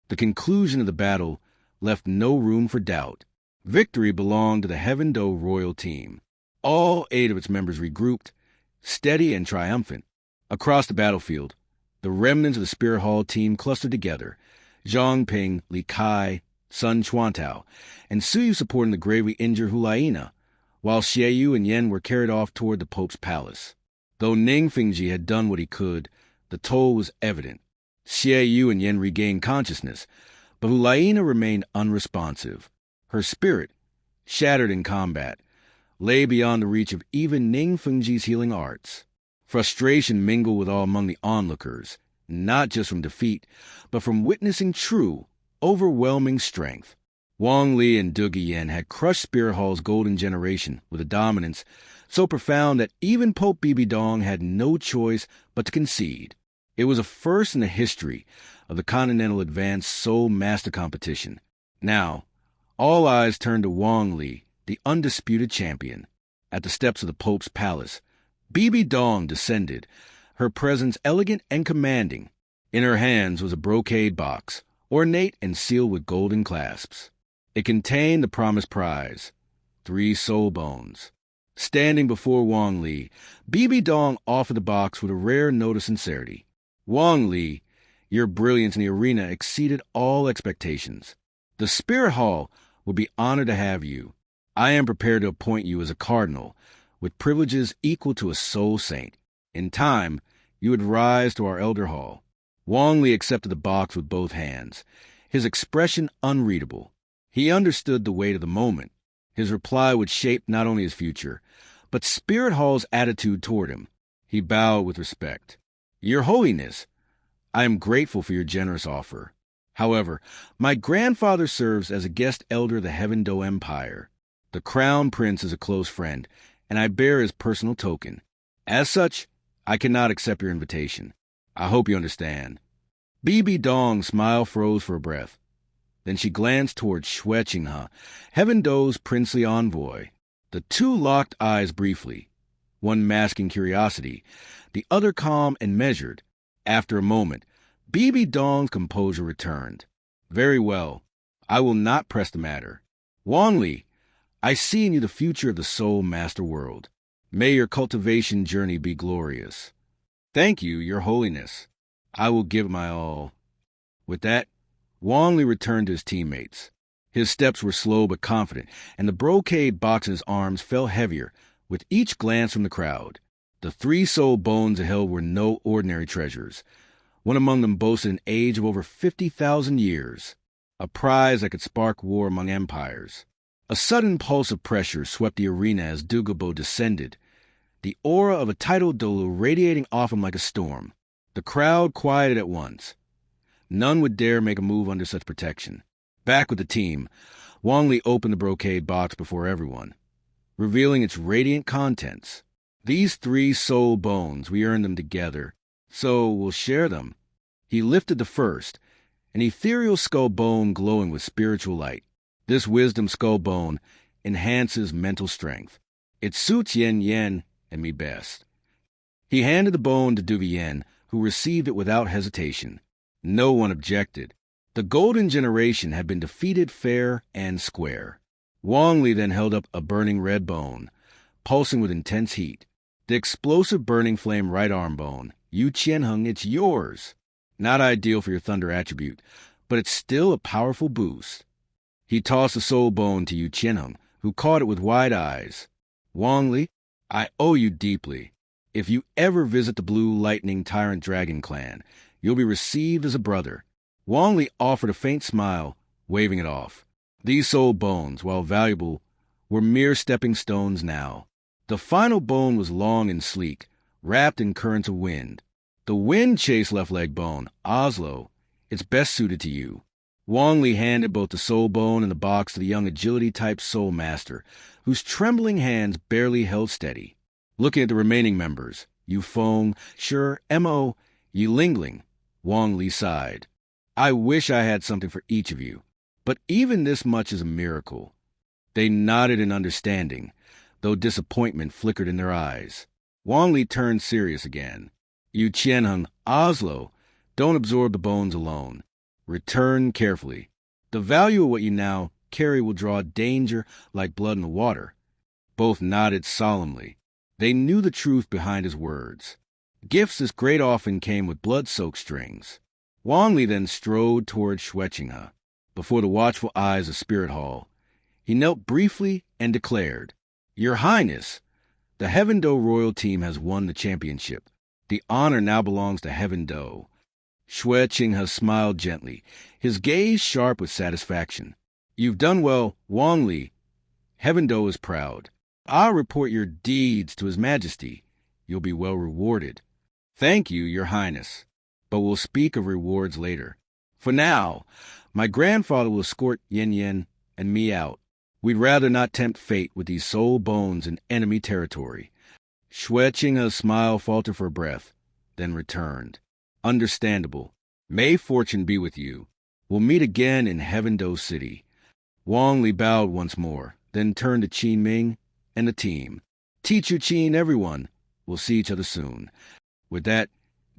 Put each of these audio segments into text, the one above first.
The conclusion of the battle left no room for doubt. Victory belonged to the Heaven Do royal team. All 8 of its members regrouped, steady and triumphant. Across the battlefield, the remnants of the Spirit Hall team clustered together, Zhang Ping, Li Kai, Sun Chuantao, and Suyu supporting the gravely injured Hulaina, while Xieyu and Yen were carried off toward the Pope's palace. Though Ning Fengji had done what he could, the toll was evident. Xieyu and Yen regained consciousness, but Hulaina remained unresponsive. Her spirit, shattered in combat, lay beyond the reach of even Ning Fengji's healing arts. Frustration mingled with all among the onlookers, not just from defeat, but from witnessing true, overwhelming strength. Wong Lee and Dugu Yen had crushed Spirit Hall's golden generation with a dominance so profound that even Pope Bibi Dong had no choice but to concede. It was a first in the history of the Continental Advanced Soul Master Competition. Now, all eyes turned to Wang Li, the undisputed champion. At the steps of the Pope's palace, Bibi Dong descended, her presence elegant and commanding. In her hands was a brocade box, ornate and sealed with golden clasps. It contained the promised prize, 3 soul bones. Standing before Wang Li, Bibi Dong offered the box with a rare note of sincerity. Wang Li, your brilliance in the arena exceeded all expectations. The Spirit Hall will be honored to have you. I am prepared to appoint you as a cardinal, with privileges equal to a soul saint. In time, you would rise to our elder hall. Wang Li accepted the box with both hands, his expression unreadable. He understood the weight of the moment. His reply would shape not only his future, but Spirit Hall's attitude toward him. He bowed with respect. Your Holiness, I am grateful for your generous offer. However, my grandfather serves as a guest elder of the Heaven Do Empire. The Crown Prince is a close friend, and I bear his personal token. As such, I cannot accept your invitation. I hope you understand. Bibi Dong's smile froze for a breath. Then she glanced toward Xue Qinghe, Heaven Do's princely envoy. The 2 locked eyes briefly, one masking curiosity, the other calm and measured. After a moment, Bibi Dong's composure returned. Very well. I will not press the matter. Wong Lee, I see in you the future of the Soul Master world. May your cultivation journey be glorious. Thank you, Your Holiness. I will give my all. With that, Wong Lee returned to his teammates. His steps were slow but confident, and the brocade box in his arms fell heavier with each glance from the crowd. The 3 soul bones it held were no ordinary treasures. One among them boasted an age of over 50,000 years, a prize that could spark war among empires. A sudden pulse of pressure swept the arena as Dugu Bo descended, the aura of a title Douluo radiating off him like a storm. The crowd quieted at once. None would dare make a move under such protection. Back with the team, Wong Lee opened the brocade box before everyone, revealing its radiant contents. These 3 soul bones, we earned them together, so we'll share them. He lifted the first, an ethereal skull bone glowing with spiritual light. This wisdom skull bone enhances mental strength. It suits Yen and me best. He handed the bone to Dugu Yen, who received it without hesitation. No one objected. The golden generation had been defeated fair and square. Wong Lee then held up a burning red bone, pulsing with intense heat. The explosive burning flame right arm bone. Yu Qianheng, it's yours. Not ideal for your thunder attribute, but it's still a powerful boost. He tossed the soul bone to Yu Qianheng, who caught it with wide eyes. Wong Lee, I owe you deeply. If you ever visit the Blue Lightning Tyrant Dragon Clan, you'll be received as a brother. Wong Lee offered a faint smile, waving it off. These soul bones, while valuable, were mere stepping stones now. The final bone was long and sleek, wrapped in currents of wind. The wind-chased left leg bone, Oslo, it's best suited to you. Wong Lee handed both the soul bone and the box to the young agility-type soul master, whose trembling hands barely held steady. Looking at the remaining members, Yu Feng, Shi, Mo, Yi Lingling, Wong Lee sighed. I wish I had something for each of you, but even this much is a miracle. They nodded in understanding, though disappointment flickered in their eyes. Wong Lee turned serious again. Yu Qianheng, Oslo, don't absorb the bones alone. Return carefully. The value of what you now carry will draw danger like blood in the water. Both nodded solemnly. They knew the truth behind his words. Gifts this great often came with blood-soaked strings. Wong Lee then strode toward Shuechinha, before the watchful eyes of Spirit Hall. He knelt briefly and declared, "Your Highness, the Heaven Do royal team has won the championship. The honor now belongs to Heaven Do." Shuechinha smiled gently, his gaze sharp with satisfaction. "You've done well, Wong Lee. Heaven Do is proud. I'll report your deeds to His Majesty. You'll be well rewarded." "Thank you, Your Highness, but we'll speak of rewards later. For now, my grandfather will escort Yen Yen and me out. We'd rather not tempt fate with these soul bones in enemy territory." Shuechinha's smile faltered for a breath, then returned. "Understandable. May fortune be with you. We'll meet again in Heaven Do City." Wong Lee bowed once more, then turned to Qin Ming and the team. "Teach your Qin, everyone. We'll see each other soon." With that,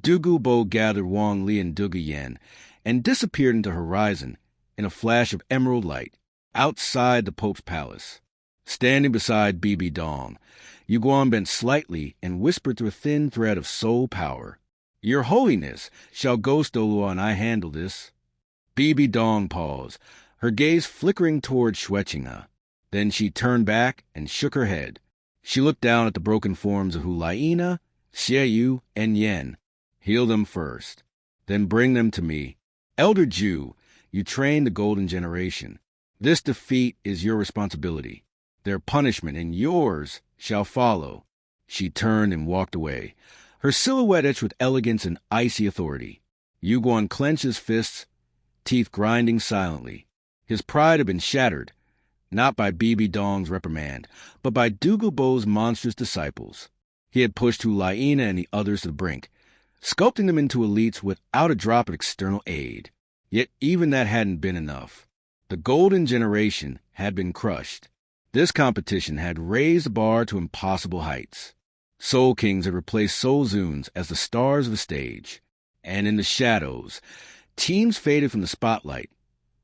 Dugu Bo gathered Wong Lee and Dugu Yen and disappeared into the horizon in a flash of emerald light outside the Pope's palace. Standing beside Bibi Dong, Yuguan bent slightly and whispered through a thin thread of soul power, "Your Holiness, shall Ghost Douluo and I handle this?" Bibi Dong paused, her gaze flickering toward Shuechinha. Then she turned back and shook her head. She looked down at the broken forms of Hulaina, Xieyu, and Yen. "Heal them first, then bring them to me. Elder Jew, you trained the Golden Generation. This defeat is your responsibility. Their punishment and yours shall follow." She turned and walked away, her silhouette etched with elegance and icy authority. Yuguan clenched his fists, teeth grinding silently. His pride had been shattered, not by Bibi Dong's reprimand, but by Dugu Bo's monstrous disciples. He had pushed Hulaina and the others to the brink, sculpting them into elites without a drop of external aid. Yet even that hadn't been enough. The Golden Generation had been crushed. This competition had raised the bar to impossible heights. Soul Kings had replaced Soul Zuns as the stars of the stage. And in the shadows, teams faded from the spotlight,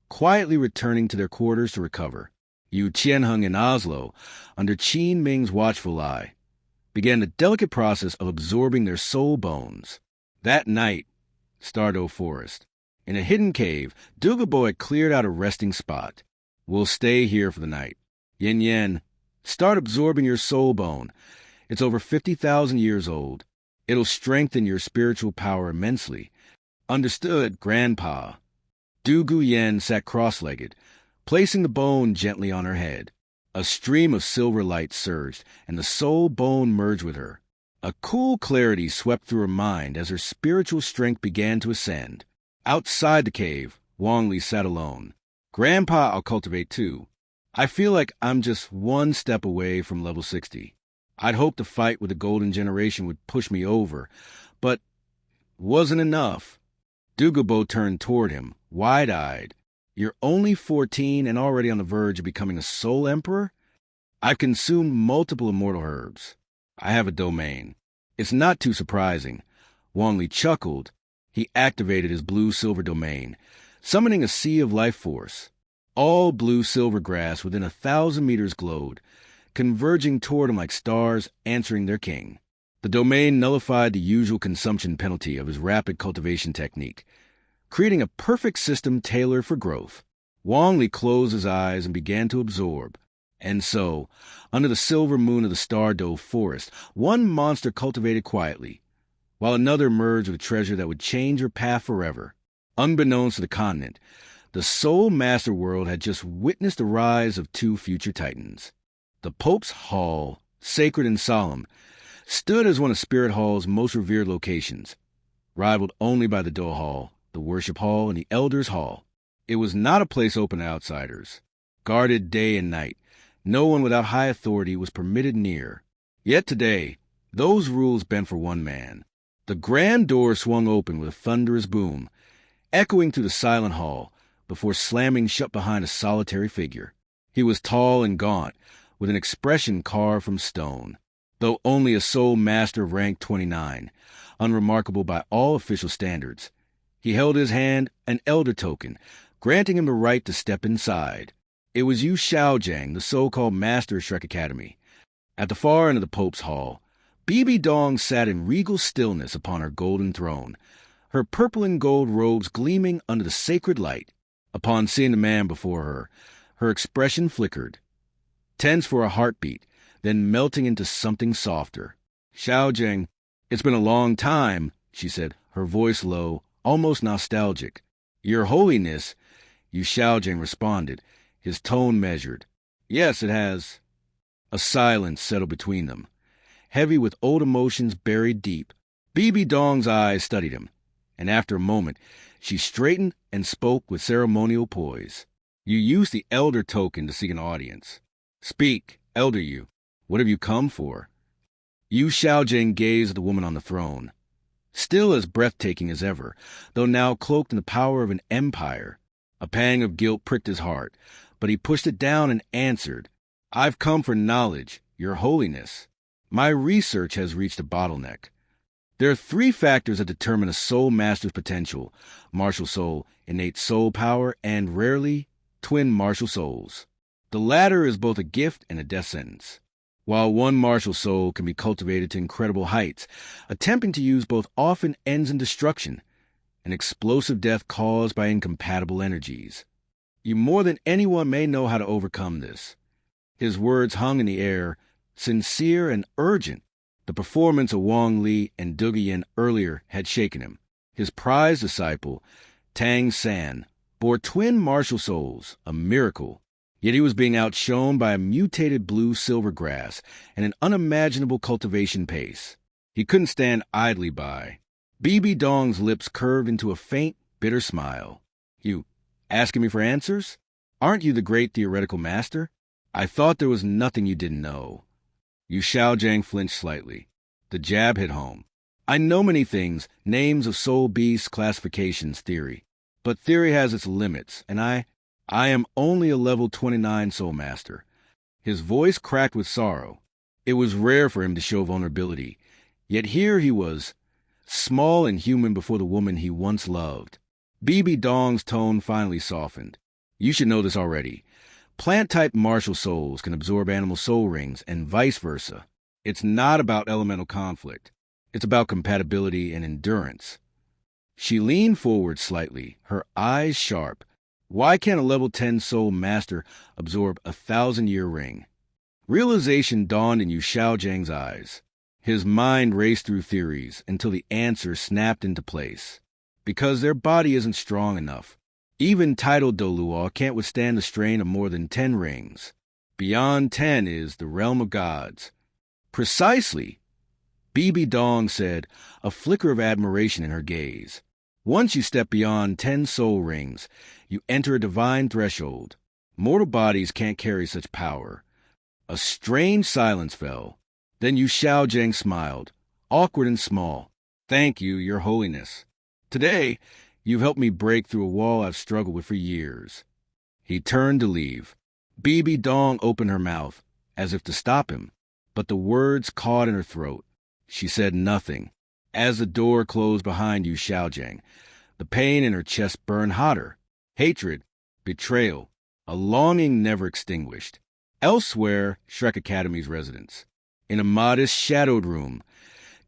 quietly returning to their quarters to recover. Yu Qianheng and Oslo, under Qin Ming's watchful eye, began the delicate process of absorbing their soul bones. That night, Stardo Forest, in a hidden cave, Dugu Bo had cleared out a resting spot. "We'll stay here for the night. Yen Yen, start absorbing your soul bone. It's over 50,000 years old. It'll strengthen your spiritual power immensely." "Understood, Grandpa." Dugu Yen sat cross-legged, placing the bone gently on her head. A stream of silver light surged, and the soul bone merged with her. A cool clarity swept through her mind as her spiritual strength began to ascend. Outside the cave, Wong Lee sat alone. "Grandpa, I'll cultivate too. I feel like I'm just one step away from level 60. I'd hoped the fight with the Golden Generation would push me over, but wasn't enough." Dugu Bo turned toward him, wide-eyed. "You're only 14 and already on the verge of becoming a soul emperor? I've consumed multiple immortal herbs. I have a domain. It's not too surprising." Wong Lee chuckled. He activated his blue-silver domain, summoning a sea of life force. All blue-silver grass within 1,000 meters glowed, converging toward him like stars answering their king. The domain nullified the usual consumption penalty of his rapid cultivation technique, creating a perfect system tailored for growth. Wong Lee closed his eyes and began to absorb. And so, under the silver moon of the Stardo Forest, one monster cultivated quietly, while another emerged with a treasure that would change her path forever. Unbeknownst to the continent, the Soul Master world had just witnessed the rise of two future titans. The Pope's Hall, sacred and solemn, stood as one of Spirit Hall's most revered locations, rivaled only by the Do Hall, the Worship Hall, and the Elders' Hall. It was not a place open to outsiders. Guarded day and night, no one without high authority was permitted near. Yet today, those rules bent for one man. The grand door swung open with a thunderous boom, echoing through the silent hall, before slamming shut behind a solitary figure. He was tall and gaunt, with an expression carved from stone. Though only a soul master of rank 29, unremarkable by all official standards, He held his hand, an elder token, granting him the right to step inside. It was Yu Xiaojiang, the so-called master of Shrek Academy. At the far end of the Pope's hall, Bibi Dong sat in regal stillness upon her golden throne, her purple and gold robes gleaming under the sacred light. Upon seeing the man before her, her expression flickered, tense for a heartbeat, then melting into something softer. "Xiaojiang, it's been a long time," she said, her voice low, almost nostalgic. "Your Holiness," Yu Xiaojiang responded, his tone measured. "Yes, it has." A silence settled between them, heavy with old emotions buried deep. Bibi Dong's eyes studied him, and after a moment, she straightened and spoke with ceremonial poise. "You used the elder token to seek an audience. Speak, Elder Yu. What have you come for?" Yu Xiaojiang gazed at the woman on the throne, still as breathtaking as ever, though now cloaked in the power of an empire. A pang of guilt pricked his heart, but he pushed it down and answered, "I've come for knowledge, Your Holiness. My research has reached a bottleneck. There are 3 factors that determine a soul master's potential: martial soul, innate soul power, and rarely, twin martial souls. The latter is both a gift and a death sentence. While one martial soul can be cultivated to incredible heights, attempting to use both often ends in destruction, an explosive death caused by incompatible energies. You more than anyone may know how to overcome this." His words hung in the air, sincere and urgent. The performance of Wong Lee and Dugu Yen earlier had shaken him. His prized disciple, Tang San, bore twin martial souls, a miracle. Yet he was being outshone by a mutated blue-silver grass and an unimaginable cultivation pace. He couldn't stand idly by. Bibi Dong's lips curved into a faint, bitter smile. "You asking me for answers? Aren't you the great theoretical master? I thought there was nothing you didn't know." Yu Xiaojiang flinched slightly. The jab hit home. "I know many things, names of soul beasts, classifications, theory. But theory has its limits, and I am only a level 29 soul master." His voice cracked with sorrow. It was rare for him to show vulnerability, yet here he was, small and human before the woman he once loved. Bibi Dong's tone finally softened. "You should know this already. Plant-type martial souls can absorb animal soul rings and vice versa. It's not about elemental conflict. It's about compatibility and endurance." She leaned forward slightly, her eyes sharp. Why can't a level 10 soul master absorb a 1,000-year ring? Realization dawned in Yu Xiaojiang's eyes. His mind raced through theories until the answer snapped into place. Because their body isn't strong enough. Even titled Douluo can't withstand the strain of more than 10 rings. Beyond 10 is the realm of gods. "Precisely," Bibi Dong said, a flicker of admiration in her gaze. "Once you step beyond 10 soul rings, you enter a divine threshold. Mortal bodies can't carry such power." A strange silence fell. Then Yu Xiaojiang smiled, awkward and small. "Thank you, Your Holiness. Today, you've helped me break through a wall I've struggled with for years." He turned to leave. Bibi Dong opened her mouth, as if to stop him, but the words caught in her throat. She said nothing. As the door closed behind Yu Xiaojiang, the pain in her chest burned hotter. Hatred, betrayal, a longing never extinguished. Elsewhere, Shrek Academy's residence. In a modest, shadowed room,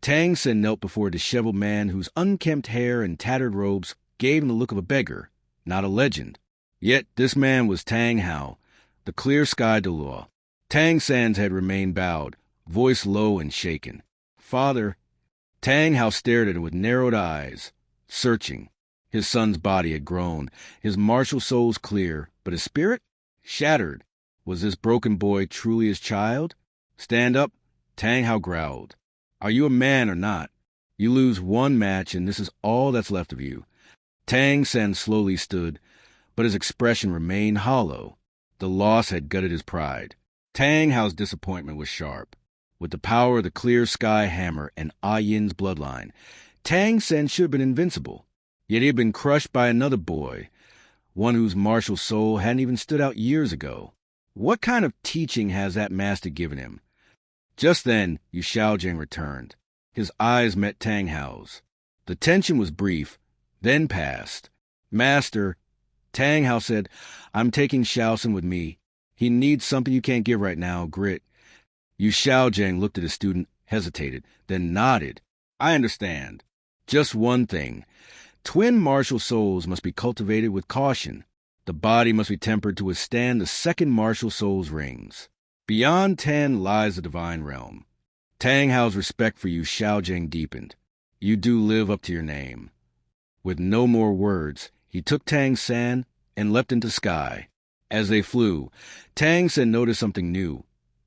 Tang San knelt before a disheveled man whose unkempt hair and tattered robes gave him the look of a beggar, not a legend. Yet this man was Tang Hao, the clear-skied Douluo. Tang San's head remained bowed, voice low and shaken. "Father." Tang Hao stared at him with narrowed eyes, searching. His son's body had grown, his martial soul's clear, but his spirit? Shattered. Was this broken boy truly his child? "Stand up," Tang Hao growled. "Are you a man or not? You lose one match and this is all that's left of you." Tang San slowly stood, but his expression remained hollow. The loss had gutted his pride. Tang Hao's disappointment was sharp. With the power of the clear sky hammer and Ah Yin's bloodline, Tang San should have been invincible. Yet he had been crushed by another boy, one whose martial soul hadn't even stood out years ago. What kind of teaching has that master given him? Just then, Yu Xiaojiang returned. His eyes met Tang Hao's. The tension was brief, then passed. Master, Tang Hao said, I'm taking Shaoxin with me. He needs something you can't give right now, grit. Yu Xiaojing looked at his student, hesitated, then nodded. I understand. Just one thing. Twin martial souls must be cultivated with caution. The body must be tempered to withstand the second martial soul's rings. Beyond 10 lies the divine realm. Tang Hao's respect for Yu Xiaojing deepened. You do live up to your name. With no more words, he took Tang San and leapt into sky. As they flew, Tang San noticed something new.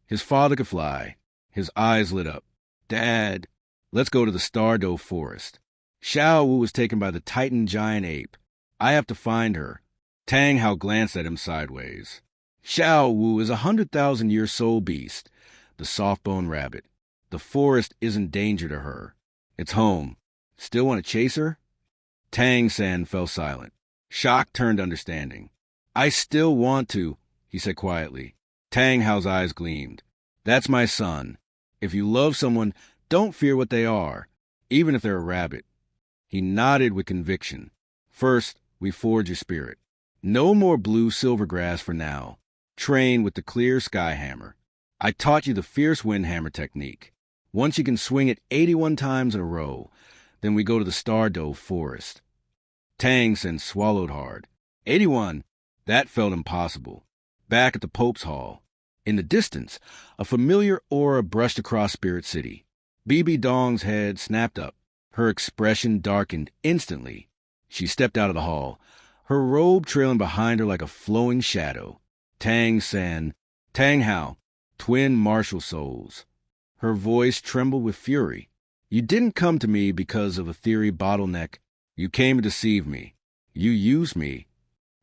His father could fly. His eyes lit up. Dad, let's go to the Stardo Forest. Xiao Wu was taken by the Titan giant ape. I have to find her. Tang Hao glanced at him sideways. Xiao Wu is a 100,000-year soul beast, the soft-boned rabbit. The forest isn't danger to her. It's home. Still want to chase her? Tang San fell silent. Shock turned to understanding. I still want to, he said quietly. Tang Hao's eyes gleamed. That's my son. If you love someone, don't fear what they are, even if they're a rabbit. He nodded with conviction. First, we forge your spirit. No more blue silvergrass for now. Train with the clear sky hammer. I taught you the fierce wind hammer technique. Once you can swing it 81 times in a row, then we go to the Stardo Forest. Tang San swallowed hard. 81. That felt impossible. Back at the Pope's Hall. In the distance, a familiar aura brushed across Spirit City. Bibi Dong's head snapped up. Her expression darkened instantly. She stepped out of the hall, her robe trailing behind her like a flowing shadow. Tang San, Tang Hao, twin martial souls. Her voice trembled with fury. You didn't come to me because of a theory bottleneck. You came to deceive me. You used me.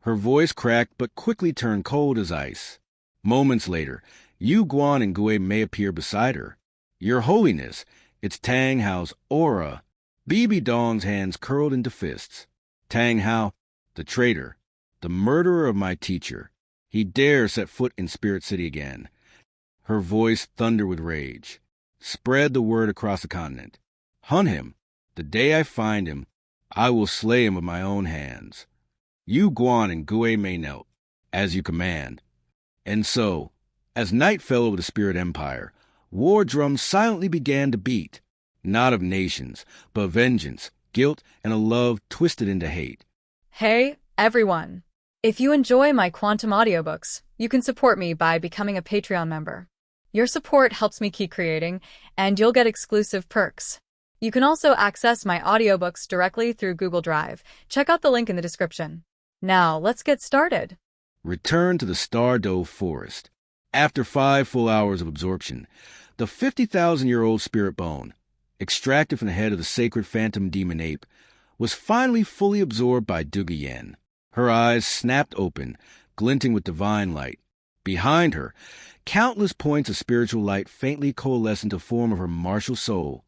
Her voice cracked but quickly turned cold as ice. Moments later, Yu Guan and Gui Mei appear beside her. Your Holiness, it's Tang Hao's aura. Bibi Dong's hands curled into fists. Tang Hao, the traitor, the murderer of my teacher. He dare set foot in Spirit City again. Her voice thundered with rage. Spread the word across the continent. Hunt him. The day I find him, I will slay him with my own hands. Yu Guan and Gui Mei knelt, as you command. And so, as night fell over the Spirit Empire, war drums silently began to beat, not of nations, but vengeance, guilt, and a love twisted into hate. Hey, everyone! If you enjoy my quantum audiobooks, you can support me by becoming a Patreon member. Your support helps me keep creating, and you'll get exclusive perks. You can also access my audiobooks directly through Google Drive. Check out the link in the description. Now, let's get started. Return to the Stardo Forest. After 5 full hours of absorption, the 50,000-year-old spirit bone, extracted from the head of the sacred phantom demon ape, was finally fully absorbed by Dugu Yen. Her eyes snapped open, glinting with divine light. Behind her, countless points of spiritual light faintly coalesced into form of her martial soul,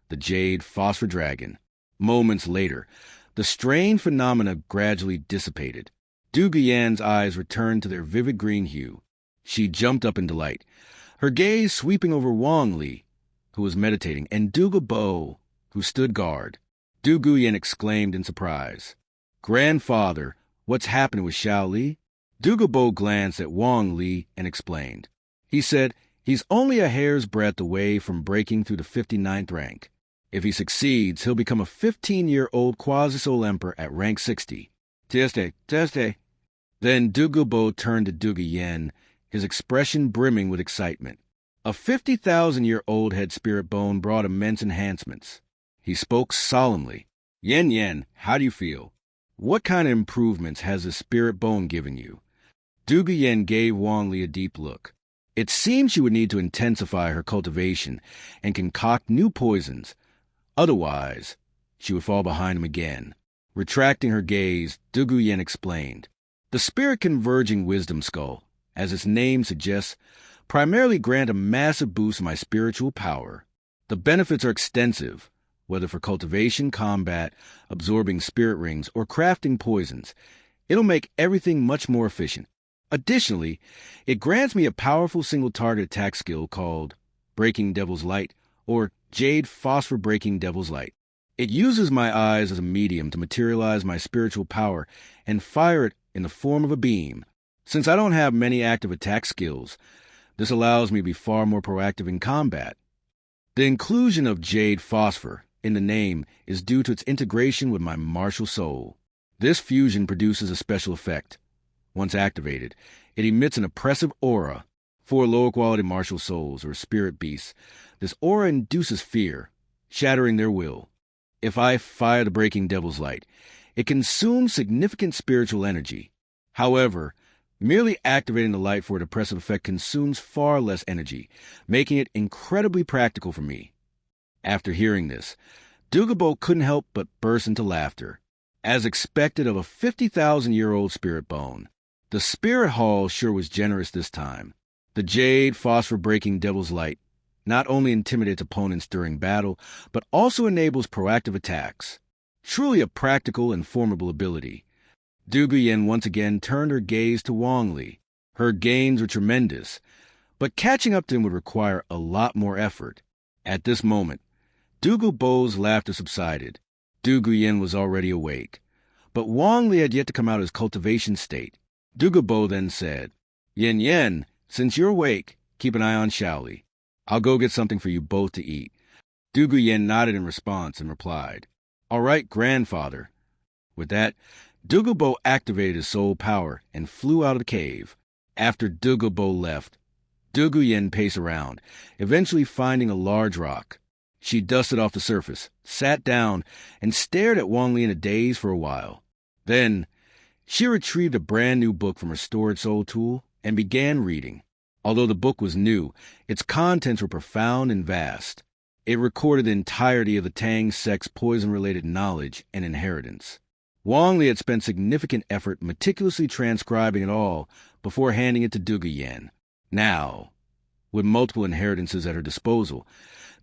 the jade phosphor dragon. Moments later, the strange phenomena gradually dissipated. Dugu Yen's eyes returned to their vivid green hue. She jumped up in delight, her gaze sweeping over Wong Lee, who was meditating, and Dugu Bo, who stood guard. Dugu Yen exclaimed in surprise, "Grandfather, what's happening with Xiao Li?" Dugu Bo glanced at Wong Lee and explained. He said he's only a hair's breadth away from breaking through the 59th rank. If he succeeds, he'll become a 15-year-old quasi-soul emperor at rank 60. Teste. Then Dugu Bo turned to Dugu Yen, his expression brimming with excitement. A 50,000-year-old head spirit bone brought immense enhancements. He spoke solemnly. Yen, how do you feel? What kind of improvements has the spirit bone given you? Dugu Yen gave Wong Lee a deep look. It seemed she would need to intensify her cultivation and concoct new poisons. Otherwise, she would fall behind him again. Retracting her gaze, Dugu Yen explained. The spirit-converging wisdom skull, as its name suggests, primarily grant a massive boost in my spiritual power. The benefits are extensive, whether for cultivation, combat, absorbing spirit rings, or crafting poisons. It'll make everything much more efficient. Additionally, it grants me a powerful single-target attack skill called Breaking Devil's Light, or Jade Phosphor Breaking Devil's Light. It uses my eyes as a medium to materialize my spiritual power and fire it in the form of a beam. Since I don't have many active attack skills, this allows me to be far more proactive in combat. The inclusion of jade phosphor in the name is due to its integration with my martial soul. This fusion produces a special effect. Once activated, it emits an oppressive aura. For lower-quality martial souls or spirit beasts, this aura induces fear, shattering their will. If I fire the breaking devil's light, it consumes significant spiritual energy. However, merely activating the light for a depressive effect consumes far less energy, making it incredibly practical for me. After hearing this, Dugu Bo couldn't help but burst into laughter. As expected of a 50,000-year-old spirit bone, the spirit hall sure was generous this time. The jade phosphor-breaking devil's light not only intimidates opponents during battle, but also enables proactive attacks. Truly a practical and formidable ability. Dugu Yen once again turned her gaze to Wong Lee. Her gains were tremendous, but catching up to him would require a lot more effort. At this moment, Dugu Bo's laughter subsided. Dugu Yen was already awake, but Wong Lee had yet to come out of his cultivation state. Dugu Bo then said, Yen, since you're awake, keep an eye on Li. I'll go get something for you both to eat. Dugu Yen nodded in response and replied, All right, grandfather. With that, Dugu Bo activated his soul power and flew out of the cave. After Dugu Bo left, Dugu Yen paced around, eventually finding a large rock. She dusted off the surface, sat down, and stared at Wong Lee in a daze for a while. Then, she retrieved a brand-new book from her stored soul tool and began reading. Although the book was new, its contents were profound and vast. It recorded the entirety of the Tang sect's poison-related knowledge and inheritance. Wong Lee had spent significant effort meticulously transcribing it all before handing it to Dugu Yen. Now, with multiple inheritances at her disposal,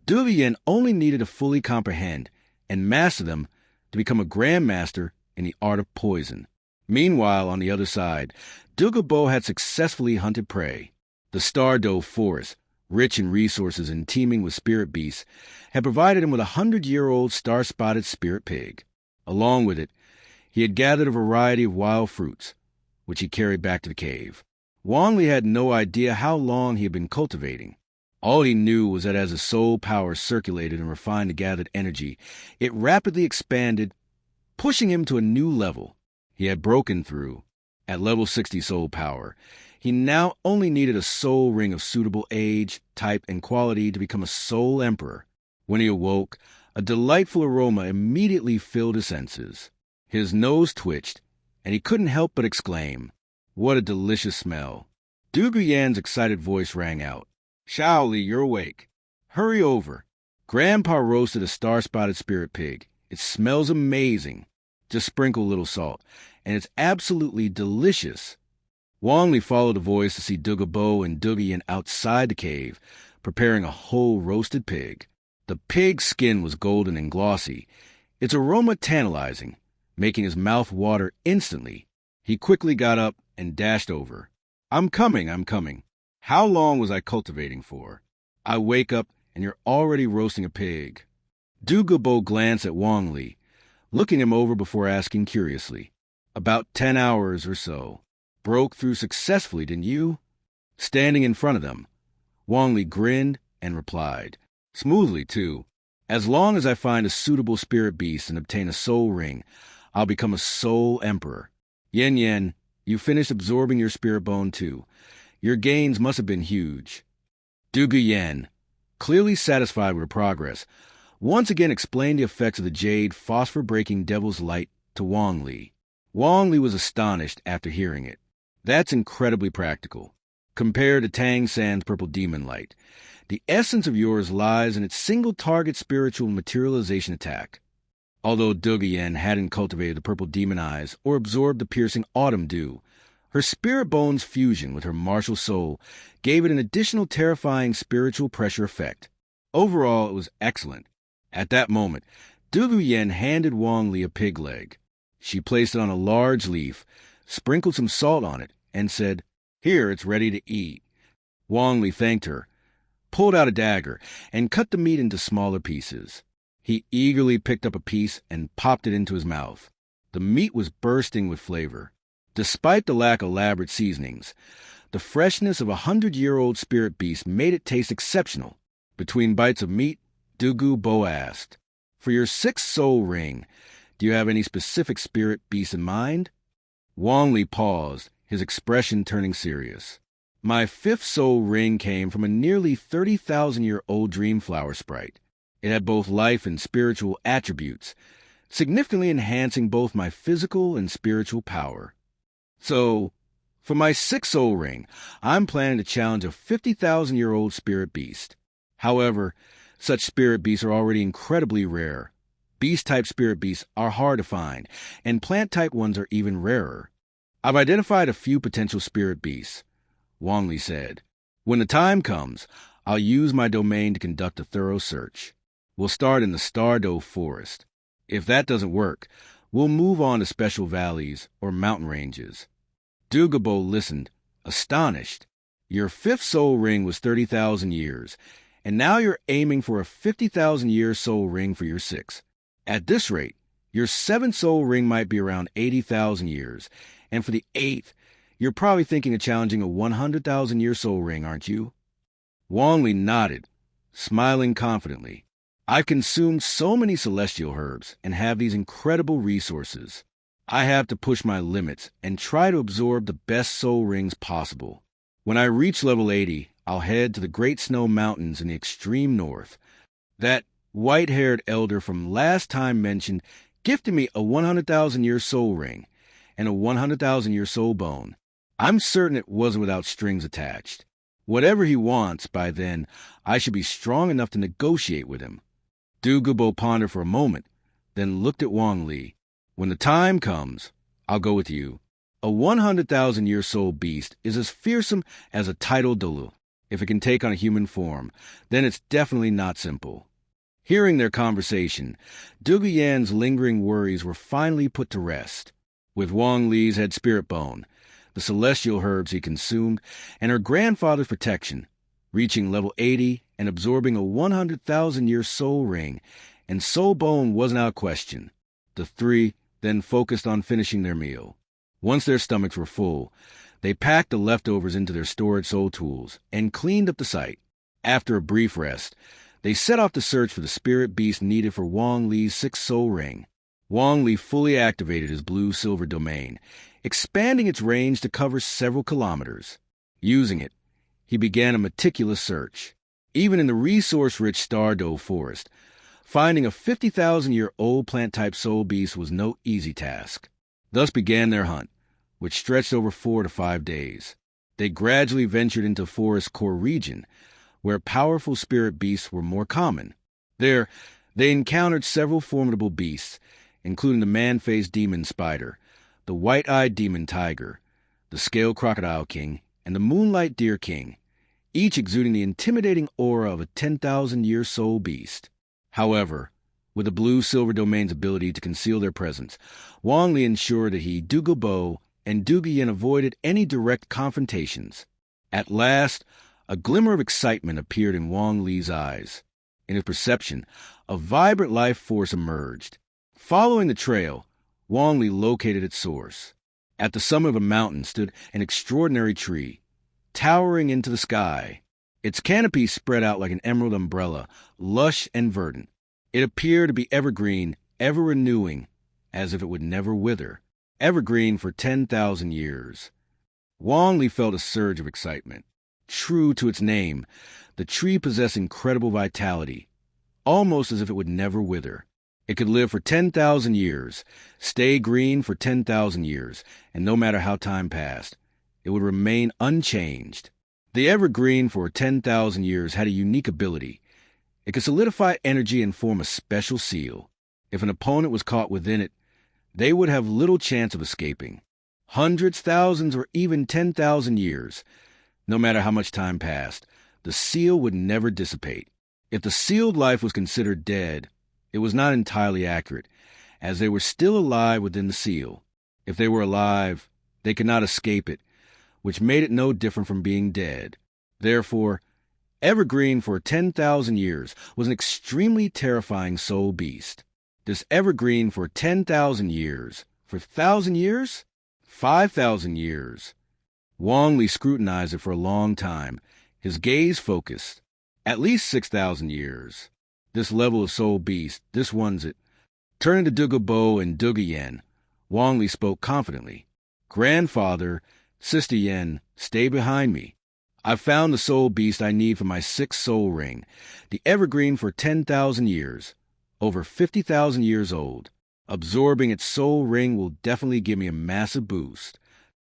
Dugu Yen only needed to fully comprehend and master them to become a grandmaster in the art of poison. Meanwhile, on the other side, Dugu Bo had successfully hunted prey. The Star Dove Forest, rich in resources and teeming with spirit beasts, had provided him with a 100-year-old star-spotted spirit pig. Along with it, he had gathered a variety of wild fruits, which he carried back to the cave. Wong Lee had no idea how long he had been cultivating. All he knew was that as his soul power circulated and refined the gathered energy, it rapidly expanded, pushing him to a new level. He had broken through. At level 60 soul power, he now only needed a soul ring of suitable age, type, and quality to become a soul emperor. When he awoke, a delightful aroma immediately filled his senses. His nose twitched, and he couldn't help but exclaim, What a delicious smell. Dugu Yen's excited voice rang out. Li, you're awake. Hurry over. Grandpa roasted a star-spotted spirit pig. It smells amazing. Just sprinkle a little salt, and it's absolutely delicious. Wong Lee followed the voice to see Dugu Bo and Dugu Yen outside the cave, preparing a whole roasted pig. The pig's skin was golden and glossy, its aroma tantalizing, making his mouth water instantly. He quickly got up and dashed over. I'm coming. How long was I cultivating for? I wake up and you're already roasting a pig. Dugu Bo glanced at Wong Lee, looking him over before asking curiously. About 10 hours or so. Broke through successfully, didn't you? Standing in front of them, Wong Lee grinned and replied, Smoothly, too. As long as I find a suitable spirit beast and obtain a soul ring, I'll become a soul emperor. Yen, you finished absorbing your spirit bone, too. Your gains must have been huge. Dugu Yen, clearly satisfied with her progress, once again explained the effects of the jade phosphor-breaking devil's light to Wong Lee. Wong Lee was astonished after hearing it. That's incredibly practical. Compared to Tang San's purple demon light, the essence of yours lies in its single-target spiritual materialization attack. Although Dugu Yen hadn't cultivated the purple demon eyes or absorbed the piercing autumn dew, her spirit bone's fusion with her martial soul gave it an additional terrifying spiritual pressure effect. Overall, it was excellent. At that moment, Dugu Yen handed Wong Lee a pig leg. She placed it on a large leaf, sprinkled some salt on it, and said, Here, it's ready to eat. Wong Lee thanked her, pulled out a dagger, and cut the meat into smaller pieces. He eagerly picked up a piece and popped it into his mouth. The meat was bursting with flavor. Despite the lack of elaborate seasonings, the freshness of 100-year-old spirit beast made it taste exceptional. Between bites of meat, Dugu Bo asked, "For your 6th soul ring, do you have any specific spirit beast in mind?" Wong Lee paused, his expression turning serious. "My 5th soul ring came from a nearly 30,000-year-old dreamflower sprite. It had both life and spiritual attributes, significantly enhancing both my physical and spiritual power. So, for my 6th soul ring, I'm planning to challenge a 50,000-year-old spirit beast. However, such spirit beasts are already incredibly rare. Beast-type spirit beasts are hard to find, and plant-type ones are even rarer. I've identified a few potential spirit beasts," Wang Li said. "When the time comes, I'll use my domain to conduct a thorough search. We'll start in the Dugu Forest. If that doesn't work, we'll move on to special valleys or mountain ranges." Dugu Bo listened, astonished. "Your 5th soul ring was 30,000 years, and now you're aiming for a 50,000-year soul ring for your 6th. At this rate, your 7th soul ring might be around 80,000 years, and for the 8th, you're probably thinking of challenging a 100,000-year soul ring, aren't you?" Wong Lee nodded, smiling confidently. "I've consumed so many celestial herbs and have these incredible resources. I have to push my limits and try to absorb the best soul rings possible. When I reach level 80, I'll head to the Great Snow Mountains in the extreme north. That white-haired elder from last time mentioned gifted me a 100,000-year soul ring and a 100,000-year soul bone. I'm certain it wasn't without strings attached. Whatever he wants, by then, I should be strong enough to negotiate with him." Dugu Bo pondered for a moment, then looked at Wong Lee. "When the time comes, I'll go with you. A 100,000-year soul beast is as fearsome as a tidal Douluo. If it can take on a human form, then it's definitely not simple." Hearing their conversation, Dugu Yen's lingering worries were finally put to rest. With Wong Lee's head spirit bone, the celestial herbs he consumed, and her grandfather's protection, reaching level 80 and absorbing a 100,000-year soul ring and soul bone wasn't out of question. The three then focused on finishing their meal. Once their stomachs were full, they packed the leftovers into their storage soul tools and cleaned up the site. After a brief rest, they set off to search for the spirit beast needed for Wong Lee's 6th soul ring. Wong Lee fully activated his blue-silver domain, expanding its range to cover several kilometers. Using it, he began a meticulous search. Even in the resource-rich Dugu Forest, finding a 50,000-year-old plant-type soul beast was no easy task. Thus began their hunt, which stretched over 4 to 5 days. They gradually ventured into forest core region, where powerful spirit beasts were more common. There, they encountered several formidable beasts, including the man-faced demon spider, the white-eyed demon tiger, the scale crocodile king, and the moonlight deer king, each exuding the intimidating aura of a 10,000-year soul beast. However, with the blue-silver domain's ability to conceal their presence, Wong Li ensured that he, Dugu Bo, and Dugu Yen avoided any direct confrontations. At last, a glimmer of excitement appeared in Wong Lee's eyes. In his perception, a vibrant life force emerged. Following the trail, Wong Lee located its source. At the summit of a mountain stood an extraordinary tree, towering into the sky. Its canopy spread out like an emerald umbrella, lush and verdant. It appeared to be evergreen, ever renewing, as if it would never wither. Evergreen for 10,000 years. Wong Lee felt a surge of excitement. True to its name, the tree possessed incredible vitality, almost as if it would never wither. It could live for 10,000 years, stay green for 10,000 years, and no matter how time passed, it would remain unchanged. The evergreen for 10,000 years had a unique ability. It could solidify energy and form a special seal. If an opponent was caught within it, they would have little chance of escaping. Hundreds, thousands, or even 10,000 years, no matter how much time passed, the seal would never dissipate. If the sealed life was considered dead, it was not entirely accurate, as they were still alive within the seal. If they were alive, they could not escape it, which made it no different from being dead. Therefore, Evergreen for 10,000 years was an extremely terrifying soul beast. This evergreen for 10,000 years. For 1,000 years? 5,000 years. Wong Lee scrutinized it for a long time, his gaze focused. At least 6,000 years. This level of soul beast, this one's it. Turning to Dugu Bo and Dugu Yen, Wong Lee spoke confidently. Grandfather, Sister Yen, stay behind me. I've found the soul beast I need for my 6th soul ring, the evergreen for 10,000 years, over 50,000 years old. Absorbing its soul ring will definitely give me a massive boost.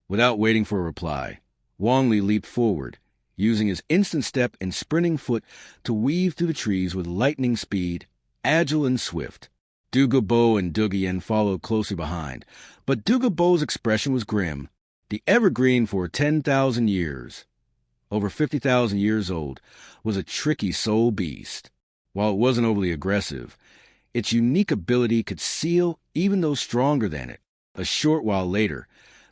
Without waiting for a reply, Wong Lee leaped forward, using his instant step and sprinting foot to weave through the trees with lightning speed, agile and swift. Dugu Bo and Dugu Yen followed closely behind, but Dugu Bo's expression was grim. The evergreen for 10,000 years, over 50,000 years old, was a tricky soul beast. While it wasn't overly aggressive, its unique ability could seal even those stronger than it. A short while later,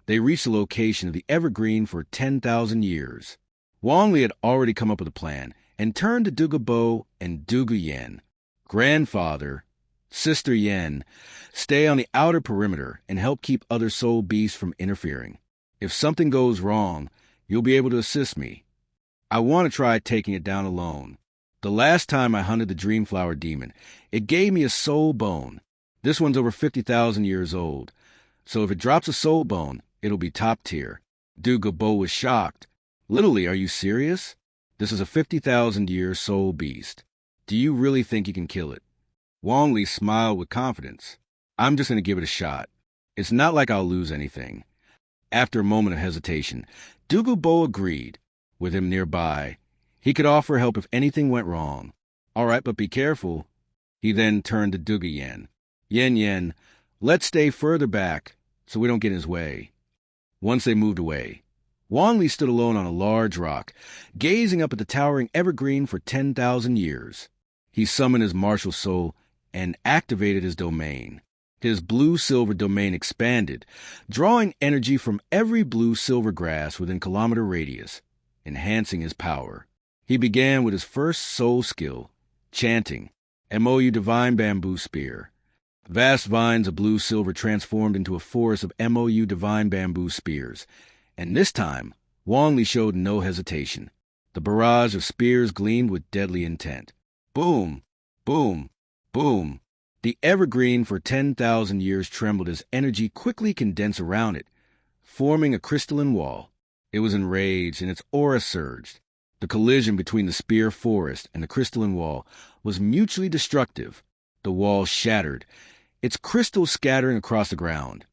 they reached the location of the evergreen for 10,000 years. Wong Lee had already come up with a plan and turned to Dugu Bo and Dugu Yen. Grandfather, Sister Yen, stay on the outer perimeter and help keep other soul beasts from interfering. If something goes wrong, you'll be able to assist me. I want to try taking it down alone. The last time I hunted the Dreamflower Demon, it gave me a soul bone. This one's over 50,000 years old, so if it drops a soul bone, it'll be top tier. Dugu Bo was shocked. Literally, are you serious? This is a 50,000-year soul beast. Do you really think you can kill it? Wong Lee smiled with confidence. I'm just going to give it a shot. It's not like I'll lose anything. After a moment of hesitation, Dugu Bo agreed. With him nearby, he could offer help if anything went wrong. All right, but be careful. He then turned to Dugu Yen. Yen, let's stay further back so we don't get in his way. Once they moved away, Wong Lee stood alone on a large rock, gazing up at the towering evergreen for 10,000 years. He summoned his martial soul and activated his domain. His blue-silver domain expanded, drawing energy from every blue-silver grass within kilometer radius, enhancing his power. He began with his first soul skill, chanting, MOU Divine Bamboo Spear. Vast vines of blue-silver transformed into a forest of MOU Divine Bamboo Spears, and this time, Wong Lee showed no hesitation. The barrage of spears gleamed with deadly intent. Boom! Boom! Boom! The evergreen for 10,000 years trembled as energy quickly condensed around it, forming a crystalline wall. It was enraged, and its aura surged. The collision between the spear forest and the crystalline wall was mutually destructive. The wall shattered, its crystals scattering across the ground,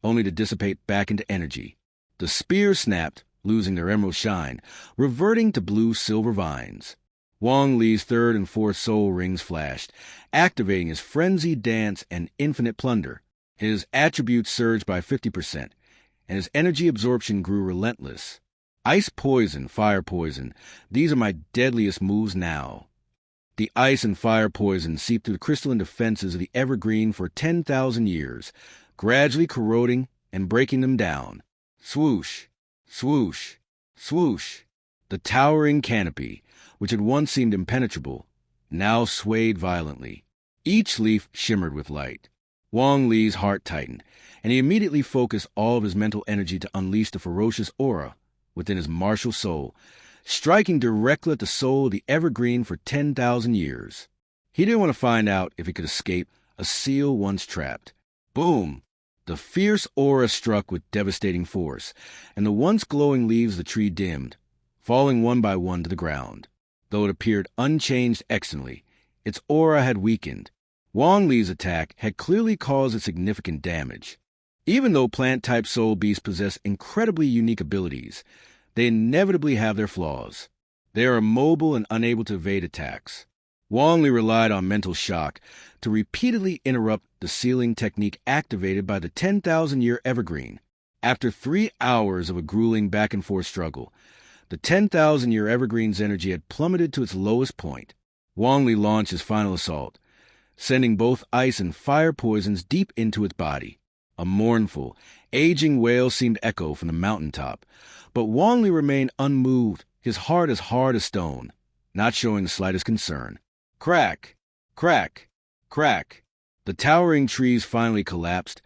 only to dissipate back into energy. The spears snapped, losing their emerald shine, reverting to blue-silver vines. Wong Lee's 3rd and 4th soul rings flashed, activating his frenzied dance and infinite plunder. His attributes surged by 50%, and his energy absorption grew relentless. Ice poison, fire poison, these are my deadliest moves now. The ice and fire poison seeped through the crystalline defenses of the evergreen for 10,000 years, gradually corroding and breaking them down. Swoosh, swoosh, swoosh. The towering canopy, which had once seemed impenetrable, now swayed violently. Each leaf shimmered with light. Wong Lee's heart tightened, and he immediately focused all of his mental energy to unleash the ferocious aura within his martial soul, striking directly at the soul of the evergreen for 10,000 years. He didn't want to find out if he could escape a seal once trapped. Boom! The fierce aura struck with devastating force, and the once glowing leaves of the tree dimmed, falling one by one to the ground. Though it appeared unchanged externally, its aura had weakened. Wong Lee's attack had clearly caused it significant damage. Even though plant-type soul beasts possess incredibly unique abilities, they inevitably have their flaws. They are immobile and unable to evade attacks. Wong Lee relied on mental shock to repeatedly interrupt the sealing technique activated by the 10,000-year evergreen. After 3 hours of a grueling back-and-forth struggle, the 10,000-year evergreen's energy had plummeted to its lowest point. Wong Lee launched his final assault, sending both ice and fire poisons deep into its body. A mournful, aging wail seemed to echo from the mountaintop, but Wong Lee remained unmoved, his heart as hard as stone. not showing the slightest concern. Crack! Crack! Crack! The towering trees finally collapsed,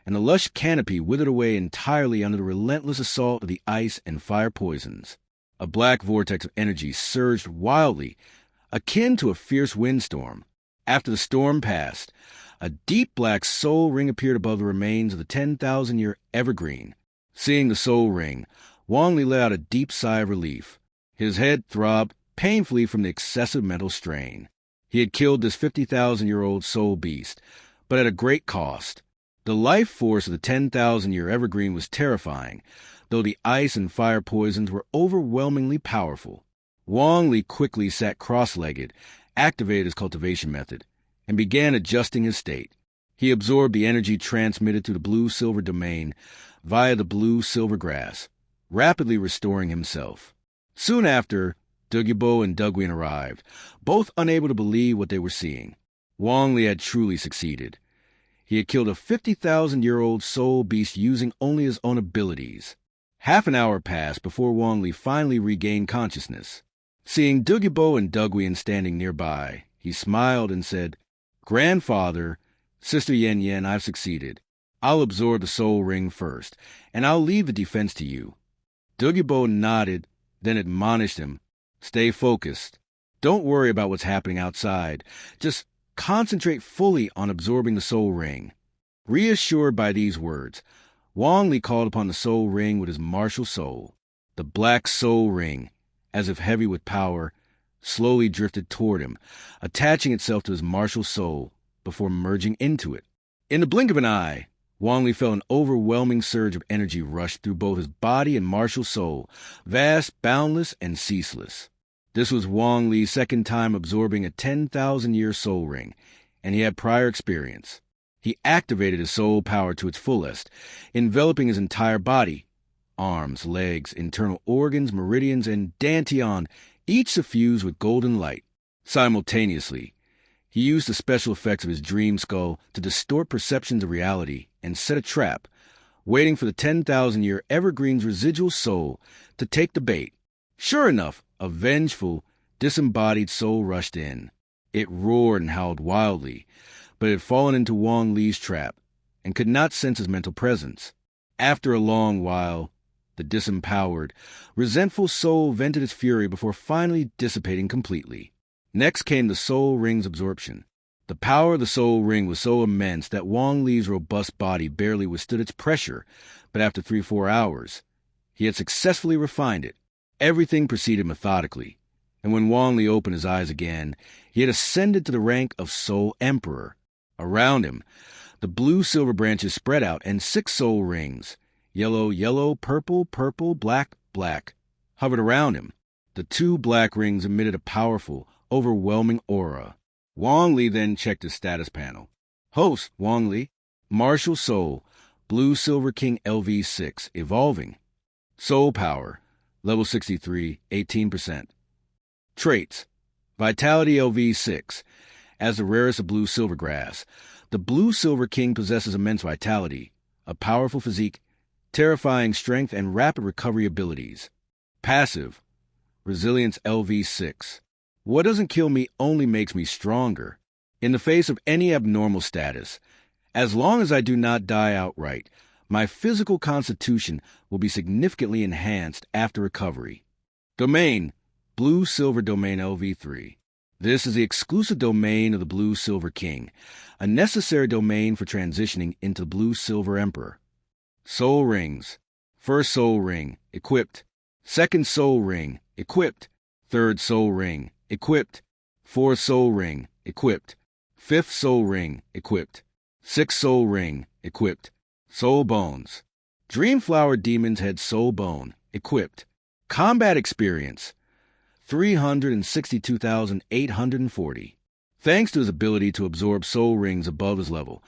and the lush canopy withered away entirely under the relentless assault of the ice and fire poisons. A black vortex of energy surged wildly, akin to a fierce windstorm. After the storm passed, a deep black soul ring appeared above the remains of the 10,000-year evergreen. Seeing the soul ring, Wong Lee let out a deep sigh of relief. His head throbbed painfully from the excessive mental strain. He had killed this 50,000-year-old soul beast, but at a great cost. The life force of the 10,000-year evergreen was terrifying, though the ice and fire poisons were overwhelmingly powerful. Wong Lee quickly sat cross-legged, activated his cultivation method, and began adjusting his state. He absorbed the energy transmitted to the blue-silver domain via the blue-silver grass, rapidly restoring himself. Soon after, Dugu Bo and Dugu Yen arrived, both unable to believe what they were seeing. Wong Lee had truly succeeded. He had killed a 50,000-year-old soul beast using only his own abilities. Half an hour passed before Wong Lee finally regained consciousness. Seeing Dugu Bo and Dugu Yen standing nearby, he smiled and said, "Grandfather, Sister Yen, I've succeeded. I'll absorb the soul ring first, and I'll leave the defense to you." Dugu Bo nodded, then admonished him, "Stay focused. Don't worry about what's happening outside. Just concentrate fully on absorbing the soul ring." Reassured by these words, Wong Lee called upon the soul ring with his martial soul. The black soul ring, as if heavy with power, slowly drifted toward him, attaching itself to his martial soul before merging into it. In the blink of an eye, Wong Lee felt an overwhelming surge of energy rush through both his body and martial soul, vast, boundless, and ceaseless. This was Wong Lee's second time absorbing a 10,000-year soul ring, and he had prior experience. He activated his soul power to its fullest, enveloping his entire body, arms, legs, internal organs, meridians, and dantian, each suffused with golden light. Simultaneously, he used the special effects of his dream skull to distort perceptions of reality and set a trap, waiting for the 10,000-year evergreen's residual soul to take the bait. Sure enough, a vengeful, disembodied soul rushed in. It roared and howled wildly, but it had fallen into Wong Lee's trap and could not sense his mental presence. After a long while, the disempowered, resentful soul vented its fury before finally dissipating completely. Next came the soul ring's absorption. The power of the soul ring was so immense that Wong Lee's robust body barely withstood its pressure, but after 3-4 hours, he had successfully refined it. Everything proceeded methodically, and when Wong Lee opened his eyes again, he had ascended to the rank of Soul Emperor. Around him, the blue-silver branches spread out, and 6 soul rings, yellow, yellow, purple, purple, black, black, hovered around him. The 2 black rings emitted a powerful, overwhelming aura. Wong Lee then checked his status panel. Host, Wong Lee. Martial Soul, Blue-Silver King LV6, evolving. Soul Power, Level 63, 18%. Traits, Vitality LV6. As the rarest of blue-silver grass, the Blue-Silver King possesses immense vitality, a powerful physique, terrifying strength, and rapid recovery abilities. Passive, Resilience LV6. What doesn't kill me only makes me stronger. In the face of any abnormal status, as long as I do not die outright, my physical constitution will be significantly enhanced after recovery. Domain, Blue-Silver Domain LV3. This is the exclusive domain of the Blue-Silver King, a necessary domain for transitioning into the Blue-Silver Emperor. Soul Rings. First Soul Ring, equipped. Second Soul Ring, equipped. Third Soul Ring, equipped. Fourth Soul Ring, equipped. Fifth Soul Ring, equipped. Sixth Soul Ring, equipped. Soul Bones. Dreamflower Demon's Head Soul Bone, equipped. Combat Experience, 362,840. Thanks to his ability to absorb soul rings above his level,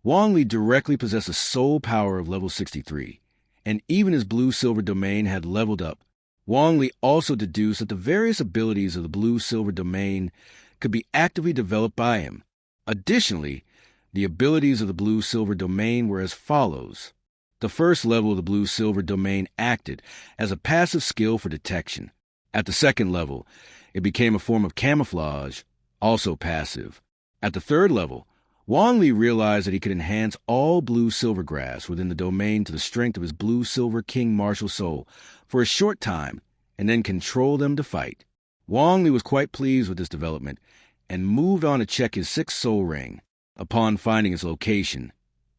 Wong Lee directly possessed a soul power of level 63, and even his blue-silver domain had leveled up. Wong Lee also deduced that the various abilities of the blue-silver domain could be actively developed by him. Additionally, the abilities of the blue-silver domain were as follows. The first level of the blue-silver domain acted as a passive skill for detection. At the second level, it became a form of camouflage, also passive. At the third level, Wong Lee realized that he could enhance all blue silvergrass within the domain to the strength of his blue silver king martial soul for a short time and then control them to fight. Wong Lee was quite pleased with this development and moved on to check his sixth soul ring. Upon finding its location,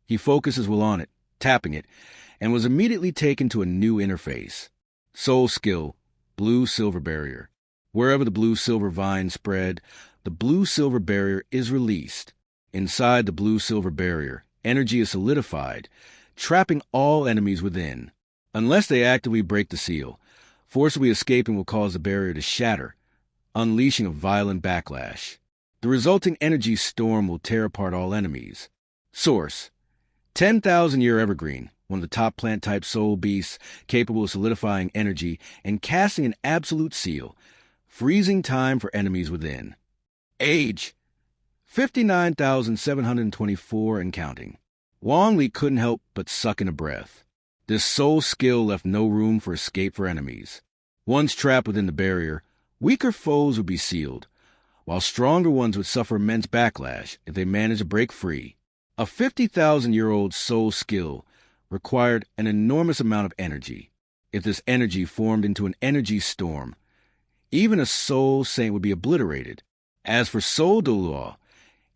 he focused his will on it, tapping it, and was immediately taken to a new interface. Soul skill, blue-silver barrier. Wherever the blue-silver vine spread, the blue-silver barrier is released. Inside the blue-silver barrier, energy is solidified, trapping all enemies within. Unless they actively break the seal, forcibly escaping will cause the barrier to shatter, unleashing a violent backlash. The resulting energy storm will tear apart all enemies. Source: 10,000-year evergreen, one of the top plant-type soul beasts capable of solidifying energy and casting an absolute seal, freezing time for enemies within. Age: 59,724 and counting. Wong Li couldn't help but suck in a breath. This soul skill left no room for escape for enemies. Once trapped within the barrier, weaker foes would be sealed, while stronger ones would suffer immense backlash if they managed to break free. A 50,000-year-old soul skill required an enormous amount of energy. If this energy formed into an energy storm, even a soul saint would be obliterated. As for soul Douluo,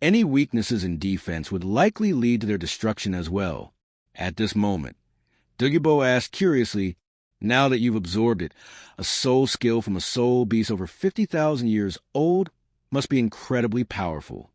any weaknesses in defense would likely lead to their destruction as well. At this moment, Dugu Bo asked curiously, "Now that you've absorbed it, a soul skill from a soul beast over 50,000 years old must be incredibly powerful."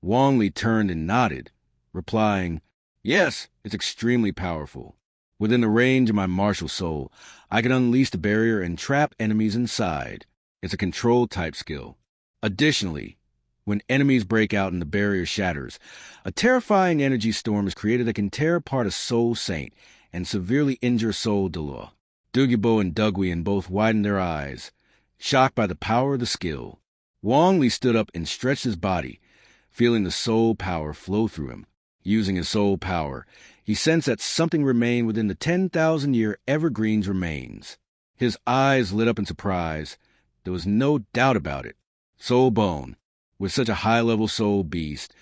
Wong Lee turned and nodded, replying, "Yes, it's extremely powerful. Within the range of my martial soul, I can unleash the barrier and trap enemies inside. It's a control-type skill. Additionally, when enemies break out and the barrier shatters, a terrifying energy storm is created that can tear apart a soul saint and severely injure soul Douluo." Dugu Bo and Dugu Yen both widened their eyes, shocked by the power of the skill. Wong Lee stood up and stretched his body, feeling the soul power flow through him. Using his soul power, he sensed that something remained within the 10,000-year evergreen's remains. His eyes lit up in surprise. There was no doubt about it. Soul bone. With such a high-level soul beast,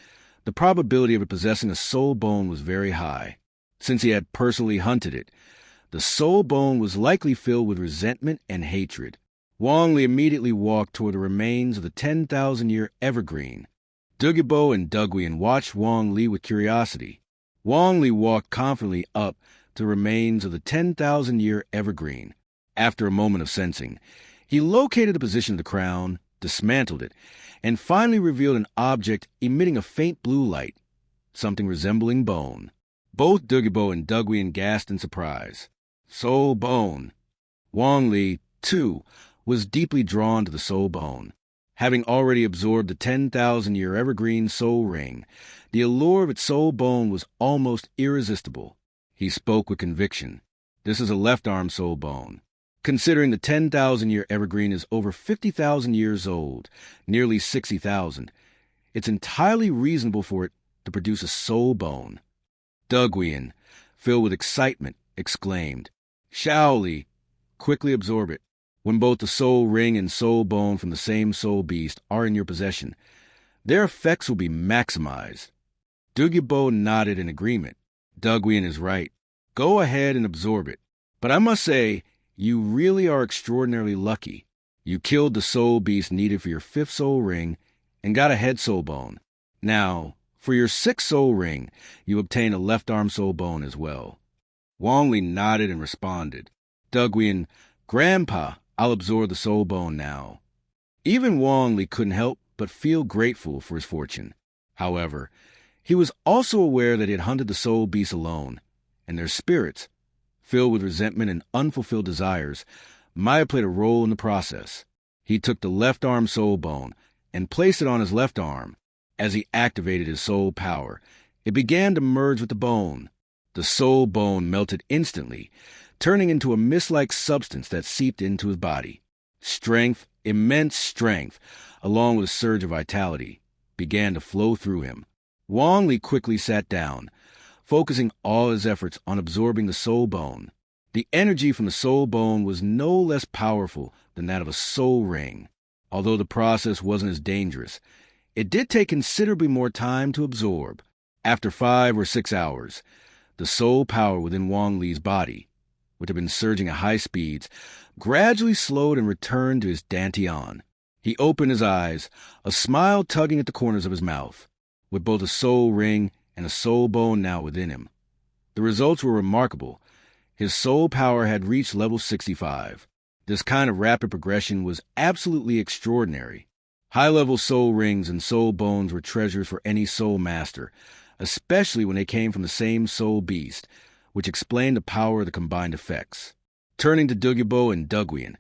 the probability of it possessing a soul bone was very high. Since he had personally hunted it, the soul bone was likely filled with resentment and hatred. Wong Lee immediately walked toward the remains of the 10,000-year evergreen. Dugu Bo and Dugu Yen watched Wong Lee with curiosity. Wong Lee walked confidently up to the remains of the 10,000-year evergreen. After a moment of sensing, he located the position of the crown, dismantled it, and finally revealed an object emitting a faint blue light, something resembling bone. Both Dugu Bo and Dugu Yen gasped in surprise. Soul bone. Wong Lee, too, was deeply drawn to the soul bone. Having already absorbed the 10,000-year evergreen soul ring, the allure of its soul bone was almost irresistible. He spoke with conviction. This is a left-arm soul bone. Considering the 10,000-year evergreen is over 50,000 years old, nearly 60,000, it's entirely reasonable for it to produce a soul bone. Dugu Yen, filled with excitement, exclaimed, "Shaoli, quickly absorb it. When both the soul ring and soul bone from the same soul beast are in your possession, their effects will be maximized." Dugu Bo nodded in agreement. Dugu Yen is right. Go ahead and absorb it. But I must say, you really are extraordinarily lucky. You killed the soul beast needed for your 5th soul ring and got a head soul bone. Now, for your 6th soul ring, you obtain a left-arm soul bone as well. Wong Lee nodded and responded. Dugu Yen, "Grandpa, I'll absorb the soul bone now." Even Wong Lee couldn't help but feel grateful for his fortune. However, he was also aware that he had hunted the soul beasts alone, and their spirits, filled with resentment and unfulfilled desires, might have played a role in the process. He took the left-arm soul bone and placed it on his left arm. As he activated his soul power, it began to merge with the bone. The soul bone melted instantly, turning into a mist-like substance that seeped into his body. Strength, immense strength, along with a surge of vitality, began to flow through him. Wong Lee quickly sat down, focusing all his efforts on absorbing the soul bone. The energy from the soul bone was no less powerful than that of a soul ring. Although the process wasn't as dangerous, it did take considerably more time to absorb. After 5 or 6 hours, the soul power within Wong Lee's body, which had been surging at high speeds, gradually slowed and returned to his dantian. He opened his eyes, a smile tugging at the corners of his mouth, with both a soul ring and a soul bone now within him. The results were remarkable. His soul power had reached level 65. This kind of rapid progression was absolutely extraordinary. High-level soul rings and soul bones were treasures for any soul master, especially when they came from the same soul beast, which explained the power of the combined effects. Turning to Dugu Bo and Dugu Yen,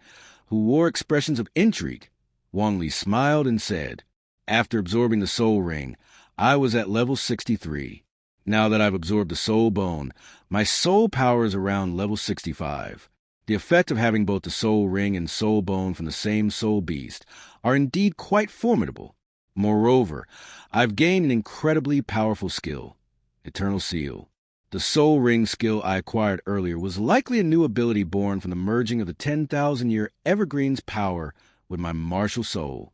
who wore expressions of intrigue, Wong Lee smiled and said, "After absorbing the soul ring, I was at level 63. Now that I've absorbed the soul bone, my soul power is around level 65. The effect of having both the soul ring and soul bone from the same soul beast are indeed quite formidable. Moreover, I've gained an incredibly powerful skill, Eternal Seal. The soul ring skill I acquired earlier was likely a new ability born from the merging of the 10,000-year evergreen's power with my martial soul.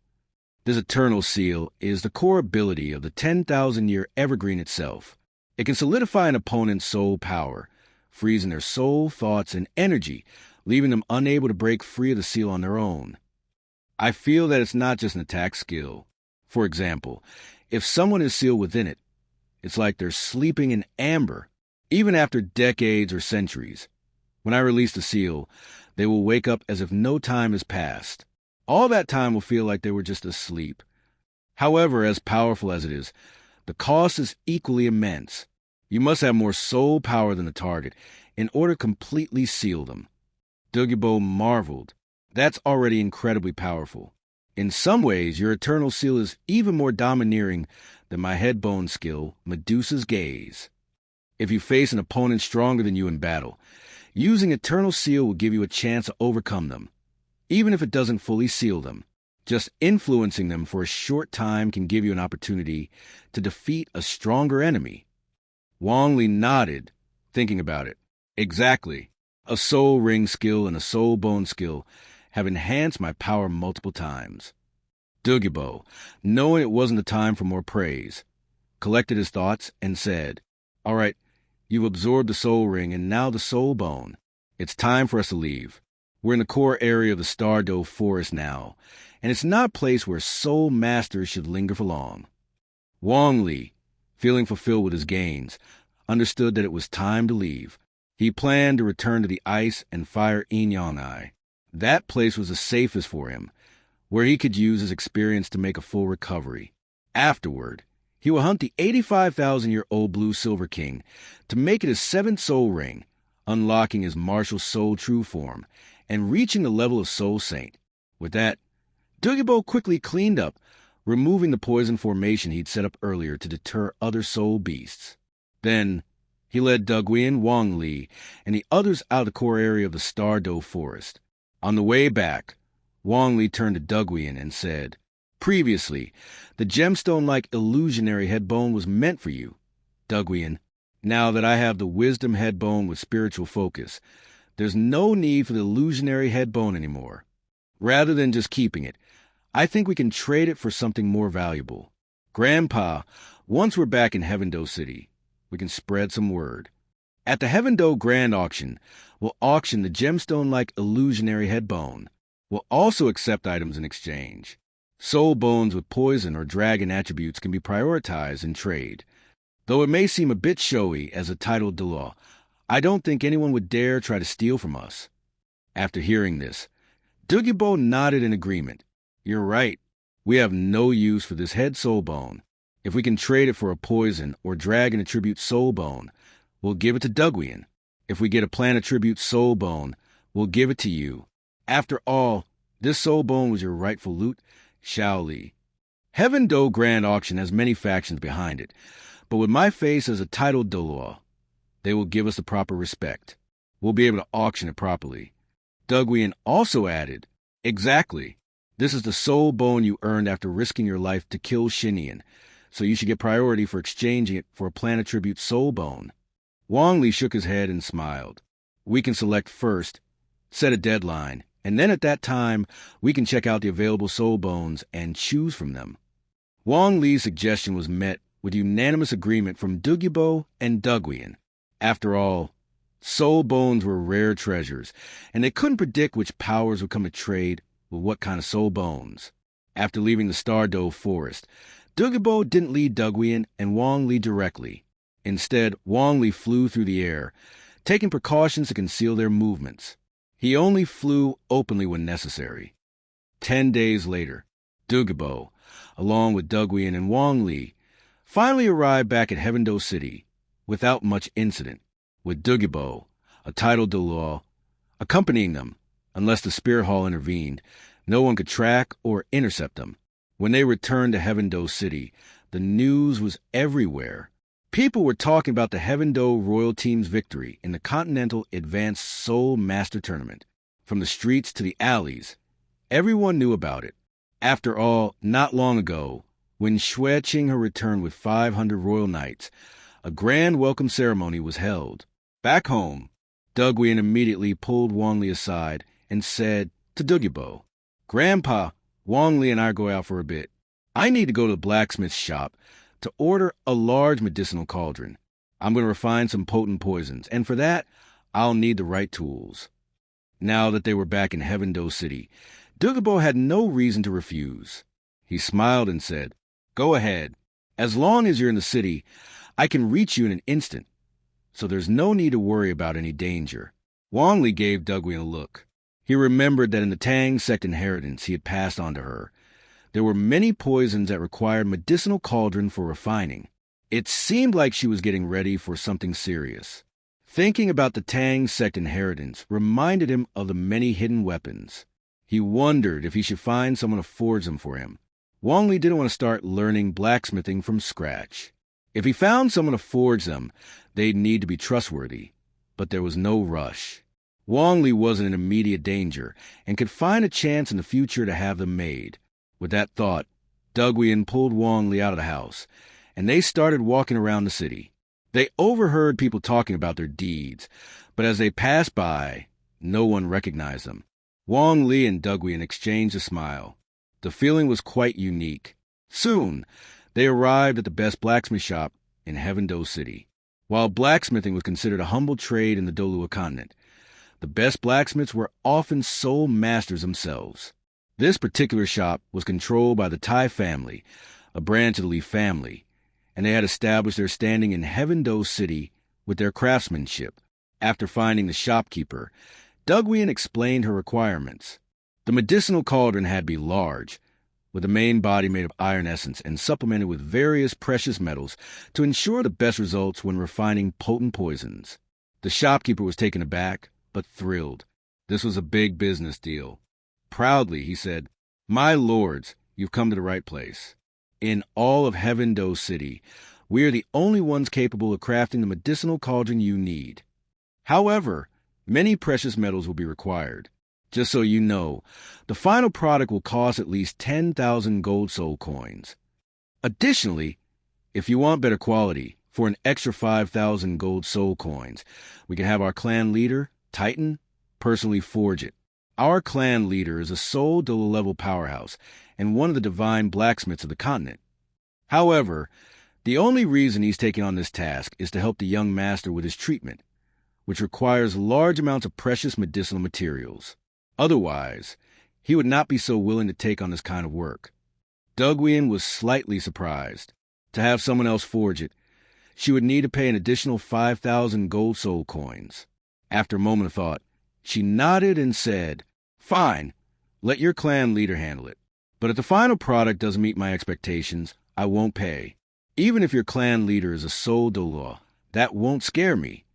This Eternal Seal is the core ability of the 10,000-year evergreen itself. It can solidify an opponent's soul power, freezing their soul, thoughts, and energy, leaving them unable to break free of the seal on their own. I feel that it's not just an attack skill. For example, if someone is sealed within it, it's like they're sleeping in amber, even after decades or centuries. When I release the seal, they will wake up as if no time has passed. All that time will feel like they were just asleep. However, as powerful as it is, the cost is equally immense. You must have more soul power than the target in order to completely seal them. Dugu Bo marveled. That's already incredibly powerful. In some ways, your Eternal Seal is even more domineering than my headbone skill, Medusa's Gaze. If you face an opponent stronger than you in battle, using Eternal Seal will give you a chance to overcome them, even if it doesn't fully seal them. Just influencing them for a short time can give you an opportunity to defeat a stronger enemy. Wong Lee nodded, thinking about it. Exactly. A soul ring skill and a soul bone skill have enhanced my power multiple times. Dugu Bo, knowing it wasn't the time for more praise, collected his thoughts and said, "All right, you've absorbed the soul ring and now the soul bone. It's time for us to leave. We're in the core area of the Dugu Forest now, and it's not a place where soul masters should linger for long." Wong Lee, feeling fulfilled with his gains, understood that it was time to leave. He planned to return to the Ice and Fire Inyangai. That place was the safest for him, where he could use his experience to make a full recovery. Afterward, he will hunt the 85,000-year-old Blue Silver King to make it his 7th soul ring, unlocking his martial soul true form and reaching the level of Soul Saint. With that, Dugu Bo quickly cleaned up, removing the poison formation he'd set up earlier to deter other soul beasts. Then, he led Dugu Yen, Wong Lee, and the others out of the core area of the Dugu Forest. On the way back, Wong Lee turned to Dugu Yen and said, "Previously, the gemstone-like illusionary headbone was meant for you, Dugu Yen. Now that I have the wisdom headbone with spiritual focus, there's no need for the illusionary headbone anymore. Rather than just keeping it, I think we can trade it for something more valuable. Grandpa, once we're back in Heaven-Do City, we can spread some word. At the Heaven-Do Grand Auction, we'll auction the gemstone-like illusionary headbone. We'll also accept items in exchange. Soul bones with poison or dragon attributes can be prioritized in trade. Though it may seem a bit showy as a titled Douluo, I don't think anyone would dare try to steal from us." After hearing this, Dugu Bo nodded in agreement. "You're right. We have no use for this head soul bone. If we can trade it for a poison or dragon attribute soul bone, we'll give it to Dugu Yen. If we get a plant attribute soul bone, we'll give it to you. After all, this soul bone was your rightful loot, Shao Li. Heaven-Do Grand Auction has many factions behind it, but with my face as a titled Douluo, they will give us the proper respect. We'll be able to auction it properly." Dugu Yen also added, "Exactly. This is the soul bone you earned after risking your life to kill Xinian, so you should get priority for exchanging it for a plant attribute soul bone." Wong Lee shook his head and smiled. We can select first, set a deadline, and then at that time, we can check out the available soul bones and choose from them. Wong Lee's suggestion was met with unanimous agreement from Dugu Bo and Dugu Yen. After all, soul bones were rare treasures, and they couldn't predict which powers would come to trade with what kind of soul bones. After leaving the Stardoe forest, Dugu Bo didn't lead Dugu Yen and Wong Lee directly. Instead, Wong Lee flew through the air, taking precautions to conceal their movements. He only flew openly when necessary. 10 days later, Dugu Bo, along with Dugu Yen and Wong Lee, finally arrived back at Heavendoe City without much incident, with Dugu Bo, a titled Douluo, accompanying them. Unless the Spirit Hall intervened, no one could track or intercept them. When they returned to Heavendoe City, the news was everywhere. People were talking about the Heavendoe Royal Team's victory in the Continental Advanced Soul Master Tournament. From the streets to the alleys, everyone knew about it. After all, not long ago, when Xue Qinghe returned with 500 royal knights, a grand welcome ceremony was held. Back home, Dugu Yen immediately pulled Wong Lee aside and said to Dugu Bo, "Grandpa, Wong Lee and I go out for a bit. I need to go to the blacksmith's shop to order a large medicinal cauldron. I'm going to refine some potent poisons, and for that, I'll need the right tools." Now that they were back in Heavendoe City, Dugu Bo had no reason to refuse. He smiled and said, "Go ahead. As long as you're in the city, I can reach you in an instant, so there's no need to worry about any danger." Wong Lee gave Dugu Yen a look. He remembered that in the Tang Sect inheritance he had passed on to her, there were many poisons that required medicinal cauldron for refining. It seemed like she was getting ready for something serious. Thinking about the Tang Sect inheritance reminded him of the many hidden weapons. He wondered if he should find someone to forge them for him. Wong Lee didn't want to start learning blacksmithing from scratch. If he found someone to forge them, they'd need to be trustworthy. But there was no rush. Wong Lee wasn't in immediate danger and could find a chance in the future to have them made. With that thought, Dugu Yen pulled Wong Lee out of the house, and they started walking around the city. They overheard people talking about their deeds, but as they passed by, no one recognized them. Wong Lee and Dugu Yen exchanged a smile. The feeling was quite unique. Soon, they arrived at the best blacksmith shop in Heavendoe City. While blacksmithing was considered a humble trade in the Douluo Continent, the best blacksmiths were often soul masters themselves. This particular shop was controlled by the Tai family, a branch of the Li family, and they had established their standing in Heavendoe City with their craftsmanship. After finding the shopkeeper, Dugu Yen explained her requirements. The medicinal cauldron had to be large, with the main body made of iron essence and supplemented with various precious metals to ensure the best results when refining potent poisons. The shopkeeper was taken aback, but thrilled. This was a big business deal. Proudly, he said, "My lords, you've come to the right place. In all of Heavendoe City, we are the only ones capable of crafting the medicinal cauldron you need. However, many precious metals will be required. Just so you know, the final product will cost at least 10,000 gold soul coins. Additionally, if you want better quality, for an extra 5,000 gold soul coins, we can have our clan leader, Titan, personally forge it. Our clan leader is a soul Douluo-level powerhouse and one of the divine blacksmiths of the continent. However, the only reason he's taking on this task is to help the young master with his treatment, which requires large amounts of precious medicinal materials. Otherwise, he would not be so willing to take on this kind of work." Dugu Yen was slightly surprised. To have someone else forge it, she would need to pay an additional 5,000 gold soul coins. After a moment of thought, she nodded and said, "Fine, let your clan leader handle it. But if the final product doesn't meet my expectations, I won't pay. Even if your clan leader is a soul Douluo, that won't scare me."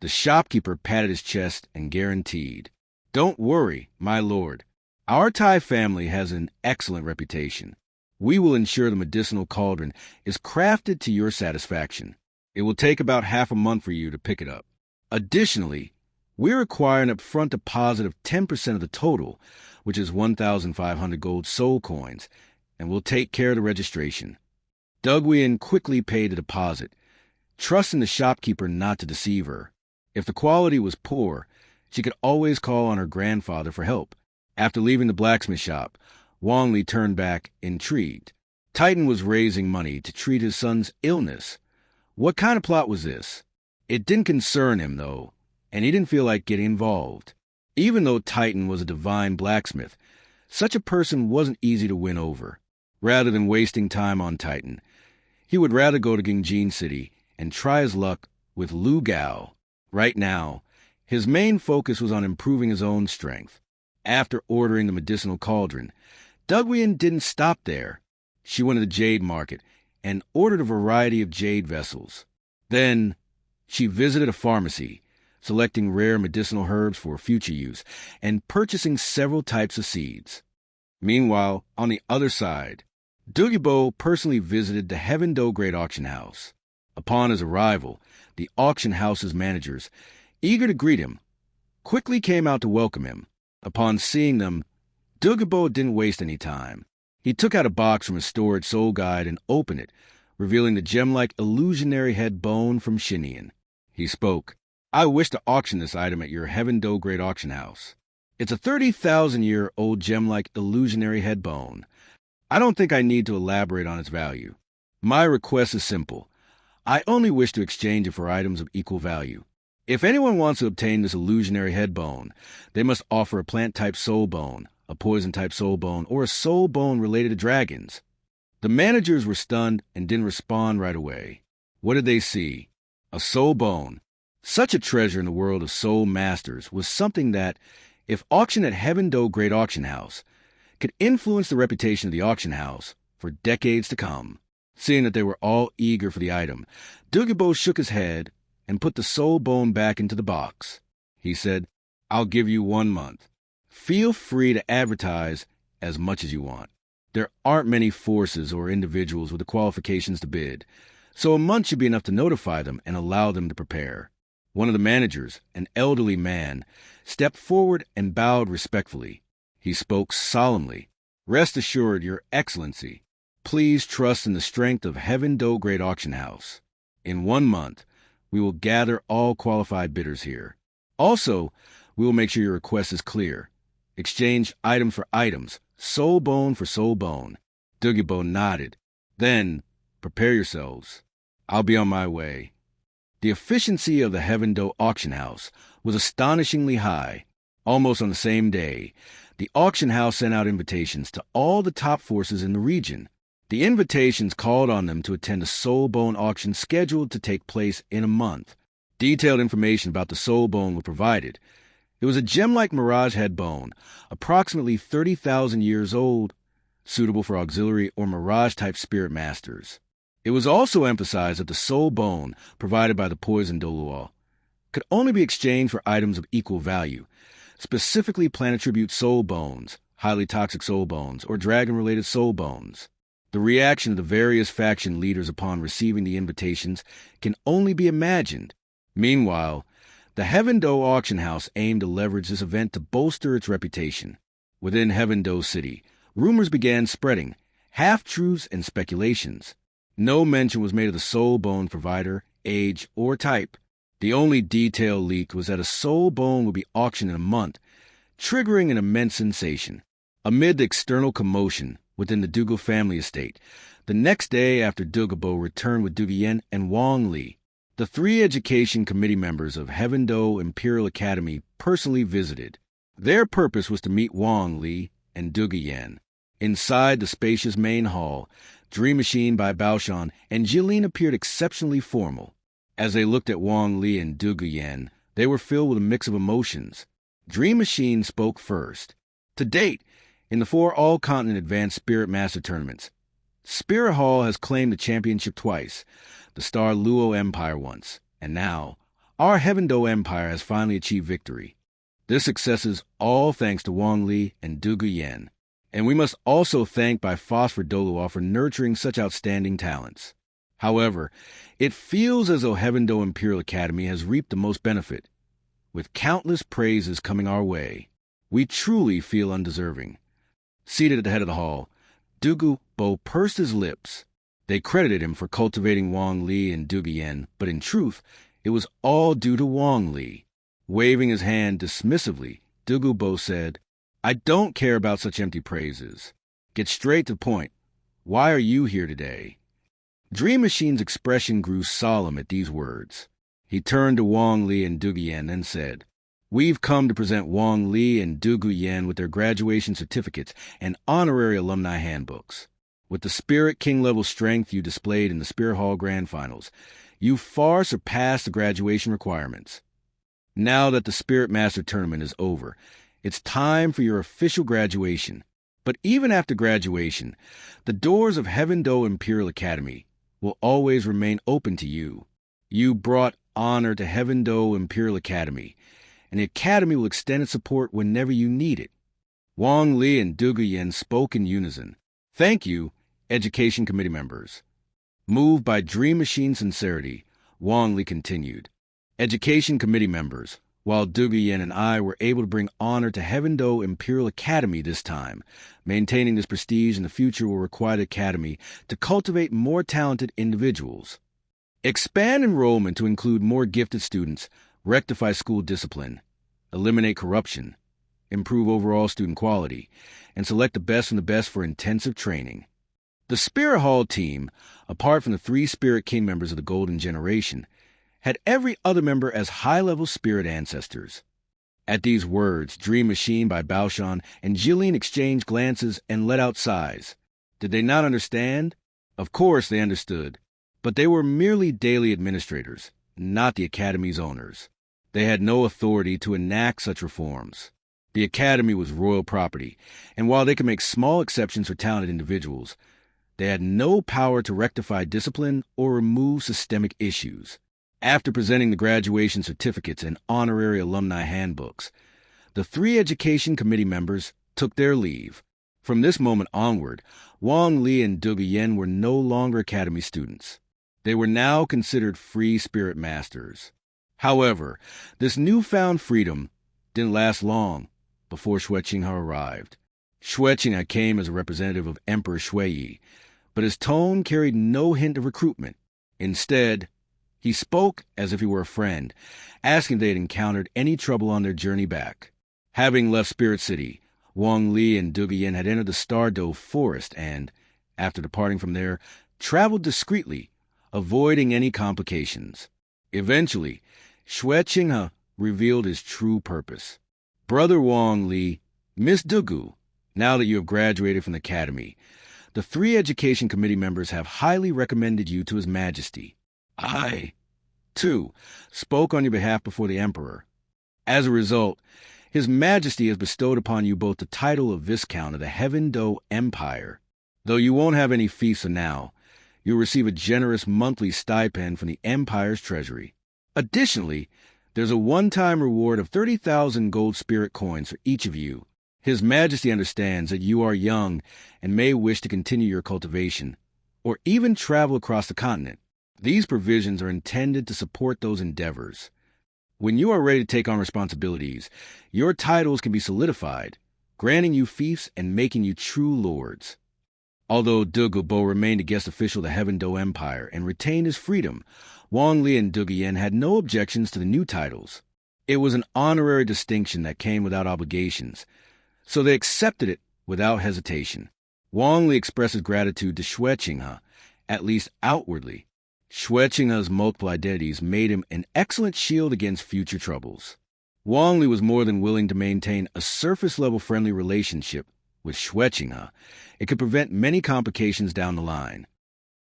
The shopkeeper patted his chest and guaranteed, "Don't worry, my lord. Our Tai family has an excellent reputation. We will ensure the medicinal cauldron is crafted to your satisfaction. It will take about half a month for you to pick it up. Additionally, we require an upfront deposit of 10% of the total, which is 1,500 gold soul coins, and we'll take care of the registration." Dugu Yen quickly paid the deposit, trusting the shopkeeper not to deceive her. If the quality was poor, she could always call on her grandfather for help. After leaving the blacksmith shop, Wong Lee turned back, intrigued. Titan was raising money to treat his son's illness. What kind of plot was this? It didn't concern him, though, and he didn't feel like getting involved. Even though Titan was a divine blacksmith, such a person wasn't easy to win over. Rather than wasting time on Titan, he would rather go to Gingjin City and try his luck with Lu Gao. Right now, his main focus was on improving his own strength. After ordering the medicinal cauldron, Dugu Yen didn't stop there. She went to the jade market and ordered a variety of jade vessels. Then, she visited a pharmacy, selecting rare medicinal herbs for future use and purchasing several types of seeds. Meanwhile, on the other side, Dugu Bo personally visited the Heaven Do Great Auction House. Upon his arrival, the auction house's managers, eager to greet him, quickly came out to welcome him. Upon seeing them, Dugu Bo didn't waste any time. He took out a box from his storage soul guide and opened it, revealing the gem-like illusionary head bone from Shinian. He spoke, "I wish to auction this item at your Heaven Do Great Auction House. It's a 30,000-year-old gem-like illusionary head bone. I don't think I need to elaborate on its value. My request is simple. I only wish to exchange it for items of equal value. If anyone wants to obtain this illusionary head bone, they must offer a plant-type soul bone, a poison-type soul bone, or a soul bone related to dragons." The managers were stunned and didn't respond right away. What did they see? A soul bone. Such a treasure in the world of soul masters was something that, if auctioned at Heaven Do Great Auction House, could influence the reputation of the auction house for decades to come. Seeing that they were all eager for the item, Dugu Bo shook his head and put the soul bone back into the box. He said, "I'll give you 1 month. Feel free to advertise as much as you want. There aren't many forces or individuals with the qualifications to bid, so a month should be enough to notify them and allow them to prepare." One of the managers, an elderly man, stepped forward and bowed respectfully. He spoke solemnly. "Rest assured, Your Excellency, please trust in the strength of Heaven Do Great Auction House. In 1 month, we will gather all qualified bidders here. Also, we will make sure your request is clear. Exchange items for items, soul bone for soul bone." Dugu Bo nodded. "Then, prepare yourselves. I'll be on my way." The efficiency of the Heaven Do auction house was astonishingly high. Almost on the same day, the auction house sent out invitations to all the top forces in the region. The invitations called on them to attend a soul bone auction scheduled to take place in a month. Detailed information about the soul bone was provided. It was a gem-like mirage head bone, approximately 30,000 years old, suitable for auxiliary or mirage-type spirit masters. It was also emphasized that the soul bone provided by the poison Douluo could only be exchanged for items of equal value, specifically plant attribute soul bones, highly toxic soul bones, or dragon-related soul bones. The reaction of the various faction leaders upon receiving the invitations can only be imagined. Meanwhile, the Heaven Do auction house aimed to leverage this event to bolster its reputation. Within Heaven Do City, rumors began spreading, half-truths and speculations. No mention was made of the soul bone provider, age, or type. The only detail leaked was that a soul bone would be auctioned in a month, triggering an immense sensation. Amid the external commotion within the Dugu family estate, the next day after Dugu Bo returned with Dugu Yen and Wong Lee, the 3 education committee members of Heaven Do Imperial Academy personally visited. Their purpose was to meet Wong Lee and Dugu Yen. Inside the spacious main hall, Dream Machine by Baoshan and Jilin appeared exceptionally formal. As they looked at Wong Lee and Dugu Yen, they were filled with a mix of emotions. Dream Machine spoke first. To date, in the 4 all-continent advanced Spirit Master tournaments, Spirit Hall has claimed the championship twice, the Star Luo Empire once, and now, our Heaven Do Empire has finally achieved victory. This success is all thanks to Wong Lee and Dugu Yen, and we must also thank by Phosphor Douluo for nurturing such outstanding talents. However, it feels as though Heaven Do Imperial Academy has reaped the most benefit. With countless praises coming our way, we truly feel undeserving. Seated at the head of the hall, Dugu Bo pursed his lips. They credited him for cultivating Wong Lee and Dugu Yen, but in truth, It was all due to Wong Lee. Waving his hand dismissively, Dugu Bo said, "I don't care about such empty praises. Get straight to the point. Why are you here today?" Dream Machine's expression grew solemn at these words. He turned to Wong Lee and Dugu Yen and said, "We've come to present Wong Lee and Dugu Yen with their graduation certificates and honorary alumni handbooks. With the Spirit King-level strength you displayed in the Spirit Hall Grand Finals, you far surpassed the graduation requirements. Now that the Spirit Master Tournament is over, it's time for your official graduation. But even after graduation, the doors of Heaven Do Imperial Academy will always remain open to you. You brought honor to Heaven Do Imperial Academy, and the Academy will extend its support whenever you need it." Wong Lee and Dugu Yen spoke in unison. "Thank you, Education Committee members." Moved by Dream Machine sincerity, Wong Lee continued, "Education Committee members, while Dugu Yen and I were able to bring honor to Heaven Do Imperial Academy this time, maintaining this prestige in the future will require the Academy to cultivate more talented individuals. Expand enrollment to include more gifted students, rectify school discipline, eliminate corruption, improve overall student quality, and select the best from the best for intensive training." The Spirit Hall team, apart from the 3 Spirit King members of the Golden Generation, had every other member as high-level spirit ancestors. At these words, Dream Machine by Baoshan and Jillian exchanged glances and let out sighs. Did they not understand? Of course they understood, but they were merely daily administrators, not the Academy's owners. They had no authority to enact such reforms. The Academy was royal property, and while they could make small exceptions for talented individuals, they had no power to rectify discipline or remove systemic issues. After presenting the graduation certificates and honorary alumni handbooks, the 3 Education Committee members took their leave. From this moment onward, Wong Lee and Dugu Yen were no longer Academy students. They were now considered free spirit masters. However, this newfound freedom didn't last long before Xue Qinghe arrived. Xue Qinghe came as a representative of Emperor Shui, but his tone carried no hint of recruitment. Instead, he spoke as if he were a friend, asking if they had encountered any trouble on their journey back. Having left Spirit City, Wong Lee and Dugu Yen had entered the Stardo Forest and, after departing from there, traveled discreetly, avoiding any complications. Eventually, Xue Qinghe revealed his true purpose. "Brother Wong Lee, Miss Dugu, now that you have graduated from the Academy, the 3 Education Committee members have highly recommended you to His Majesty. I, too, spoke on your behalf before the Emperor. As a result, His Majesty has bestowed upon you both the title of Viscount of the Heaven Do Empire. Though you won't have any fiefs for now, you'll receive a generous monthly stipend from the Empire's treasury. Additionally, there's a one-time reward of 30,000 gold spirit coins for each of you. His Majesty understands that you are young and may wish to continue your cultivation, or even travel across the continent. These provisions are intended to support those endeavors. When you are ready to take on responsibilities, your titles can be solidified, granting you fiefs and making you true lords." Although Dugu Bo remained a guest official of the Heaven Do Empire and retained his freedom, Wong Li and Dugu Yen had no objections to the new titles. It was an honorary distinction that came without obligations, so they accepted it without hesitation. Wong Li expressed his gratitude to Xue Qinghe, at least outwardly. Xue Qinghe's multiple identities made him an excellent shield against future troubles. Wong Li was more than willing to maintain a surface-level friendly relationship with Xue Qinghe. It could prevent many complications down the line.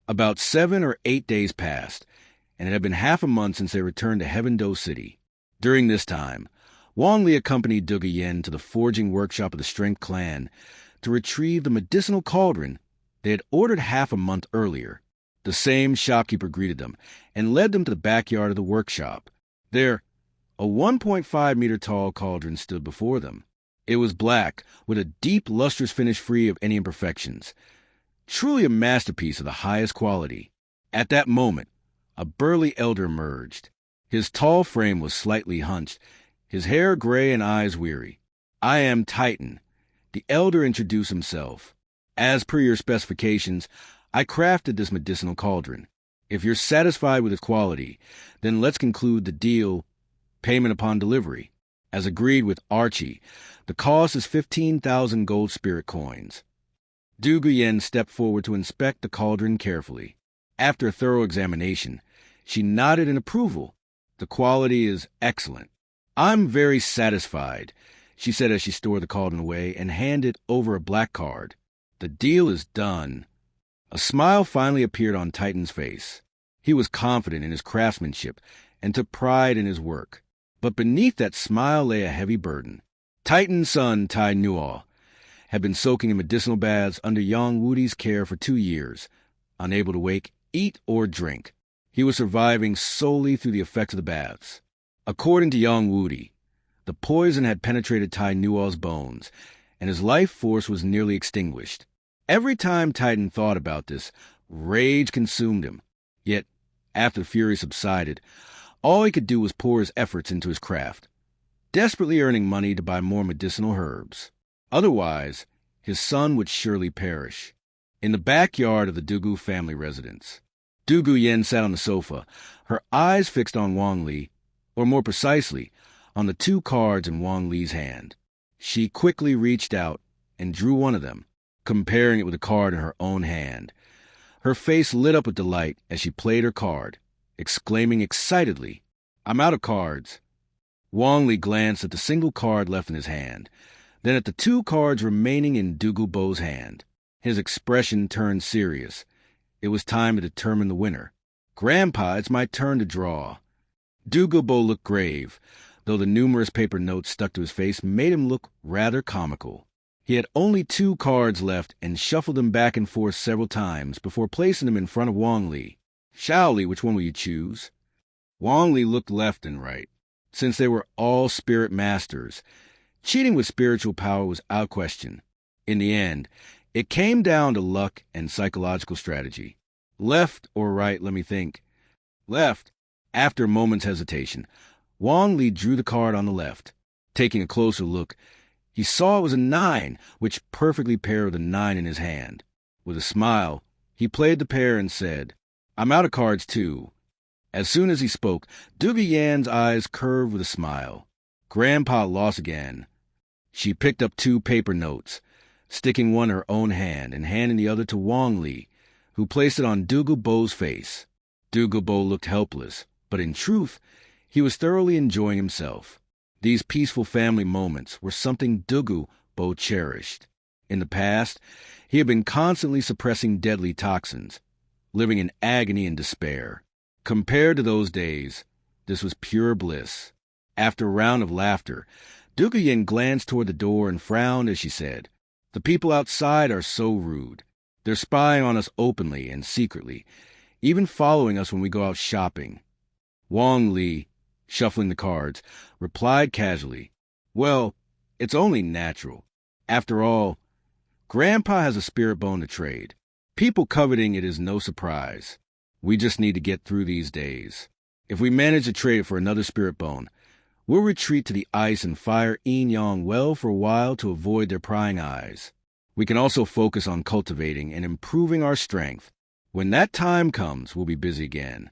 About 7 or 8 days passed, and it had been half a month since they returned to Heaven Do City. During this time, Wong Li accompanied Dugu Yen to the forging workshop of the Strength Clan to retrieve the medicinal cauldron they had ordered half a month earlier. The same shopkeeper greeted them and led them to the backyard of the workshop. There, a 1.5-meter-tall cauldron stood before them. It was black, with a deep, lustrous finish free of any imperfections. Truly a masterpiece of the highest quality. At that moment, a burly elder emerged. His tall frame was slightly hunched, his hair gray and eyes weary. "I am Titan." The elder introduced himself. "As per your specifications, I crafted this medicinal cauldron. If you're satisfied with its quality, then let's conclude the deal, payment upon delivery. As agreed with Archie, the cost is 15,000 gold spirit coins. Dugu Yen stepped forward to inspect the cauldron carefully. After a thorough examination, she nodded in approval. The quality is excellent. I'm very satisfied, she said as she stored the cauldron away and handed over a black card. The deal is done. A smile finally appeared on Titan's face. He was confident in his craftsmanship and took pride in his work. But beneath that smile lay a heavy burden. Titan's son, Tai Nuo, had been soaking in medicinal baths under Yang Wudi's care for 2 years, unable to wake, eat, or drink. He was surviving solely through the effects of the baths. According to Yang Wudi, the poison had penetrated Tai Nuo's bones, and his life force was nearly extinguished. Every time Titan thought about this, rage consumed him. Yet, after the fury subsided, all he could do was pour his efforts into his craft, desperately earning money to buy more medicinal herbs. Otherwise, his son would surely perish. In the backyard of the Dugu family residence, Dugu Yen sat on the sofa, her eyes fixed on Wong Lee, or more precisely, on the 2 cards in Wong Lee's hand. She quickly reached out and drew one of them, comparing it with a card in her own hand. Her face lit up with delight as she played her card, exclaiming excitedly, "I'm out of cards." Wong Lee glanced at the single card left in his hand, then at the 2 cards remaining in Dugu Bo's hand. His expression turned serious. It was time to determine the winner. "Grandpa, it's my turn to draw." Dugu Bo looked grave, though the numerous paper notes stuck to his face made him look rather comical. He had only 2 cards left and shuffled them back and forth several times before placing them in front of Wong Lee. "Shao Li, which one will you choose?" Wong Lee looked left and right. Since they were all spirit masters, cheating with spiritual power was out of question. In the end, it came down to luck and psychological strategy. "Left or right, let me think." "Left." After a moment's hesitation, Wong Lee drew the card on the left. Taking a closer look, he saw it was a 9, which perfectly paired with the 9 in his hand. With a smile, he played the pair and said, "I'm out of cards, too." As soon as he spoke, Dugu Yan's eyes curved with a smile. Grandpa lost again. She picked up 2 paper notes, sticking one in her own hand and handing the other to Wong Lee, who placed it on Dugu Bo's face. Dugu Bo looked helpless, but in truth, he was thoroughly enjoying himself. These peaceful family moments were something Dugu Bo cherished. In the past, he had been constantly suppressing deadly toxins, living in agony and despair. Compared to those days, this was pure bliss. After a round of laughter, Dugu Yen glanced toward the door and frowned as she said, "The people outside are so rude. They're spying on us openly and secretly, even following us when we go out shopping." Wong Lee, shuffling the cards, replied casually, "Well, it's only natural. After all, Grandpa has a spirit bone to trade. People coveting it is no surprise. We just need to get through these days. If we manage to trade it for another spirit bone, we'll retreat to the ice and fire Yin Yang well for a while to avoid their prying eyes. We can also focus on cultivating and improving our strength. When that time comes, we'll be busy again."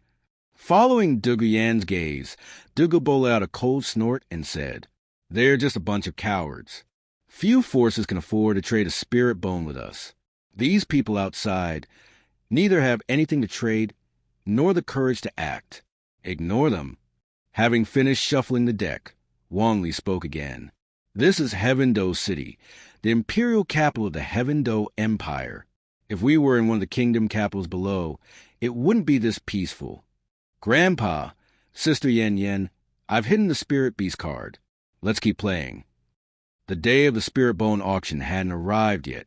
Following Dugu Yan's gaze, Dugu Bo let out a cold snort and said, "They're just a bunch of cowards. Few forces can afford to trade a spirit bone with us. These people outside neither have anything to trade nor the courage to act. Ignore them." Having finished shuffling the deck, Wong Lee spoke again. "This is Heaven Do City, the imperial capital of the Heaven Do Empire. If we were in one of the kingdom capitals below, it wouldn't be this peaceful. Grandpa, Sister Yen Yen, I've hidden the Spirit Beast card. Let's keep playing." The day of the Spirit Bone auction hadn't arrived yet,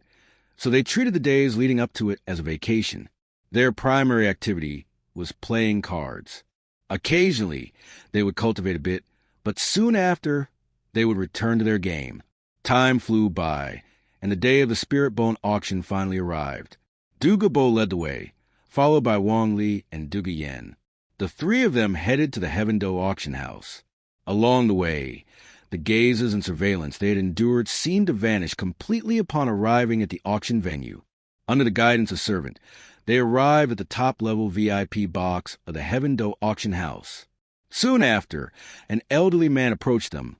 so they treated the days leading up to it as a vacation. Their primary activity was playing cards. Occasionally, they would cultivate a bit, but soon after, they would return to their game. Time flew by, and the day of the Spirit Bone auction finally arrived. Dugu Bo led the way, followed by Wong Lee and Dugu Yen. The 3 of them headed to the Heaven Do auction house. Along the way, the gazes and surveillance they had endured seemed to vanish completely upon arriving at the auction venue. Under the guidance of servant, They arrived at the top-level VIP box of the Heaven Do auction house. Soon after, an elderly man approached them,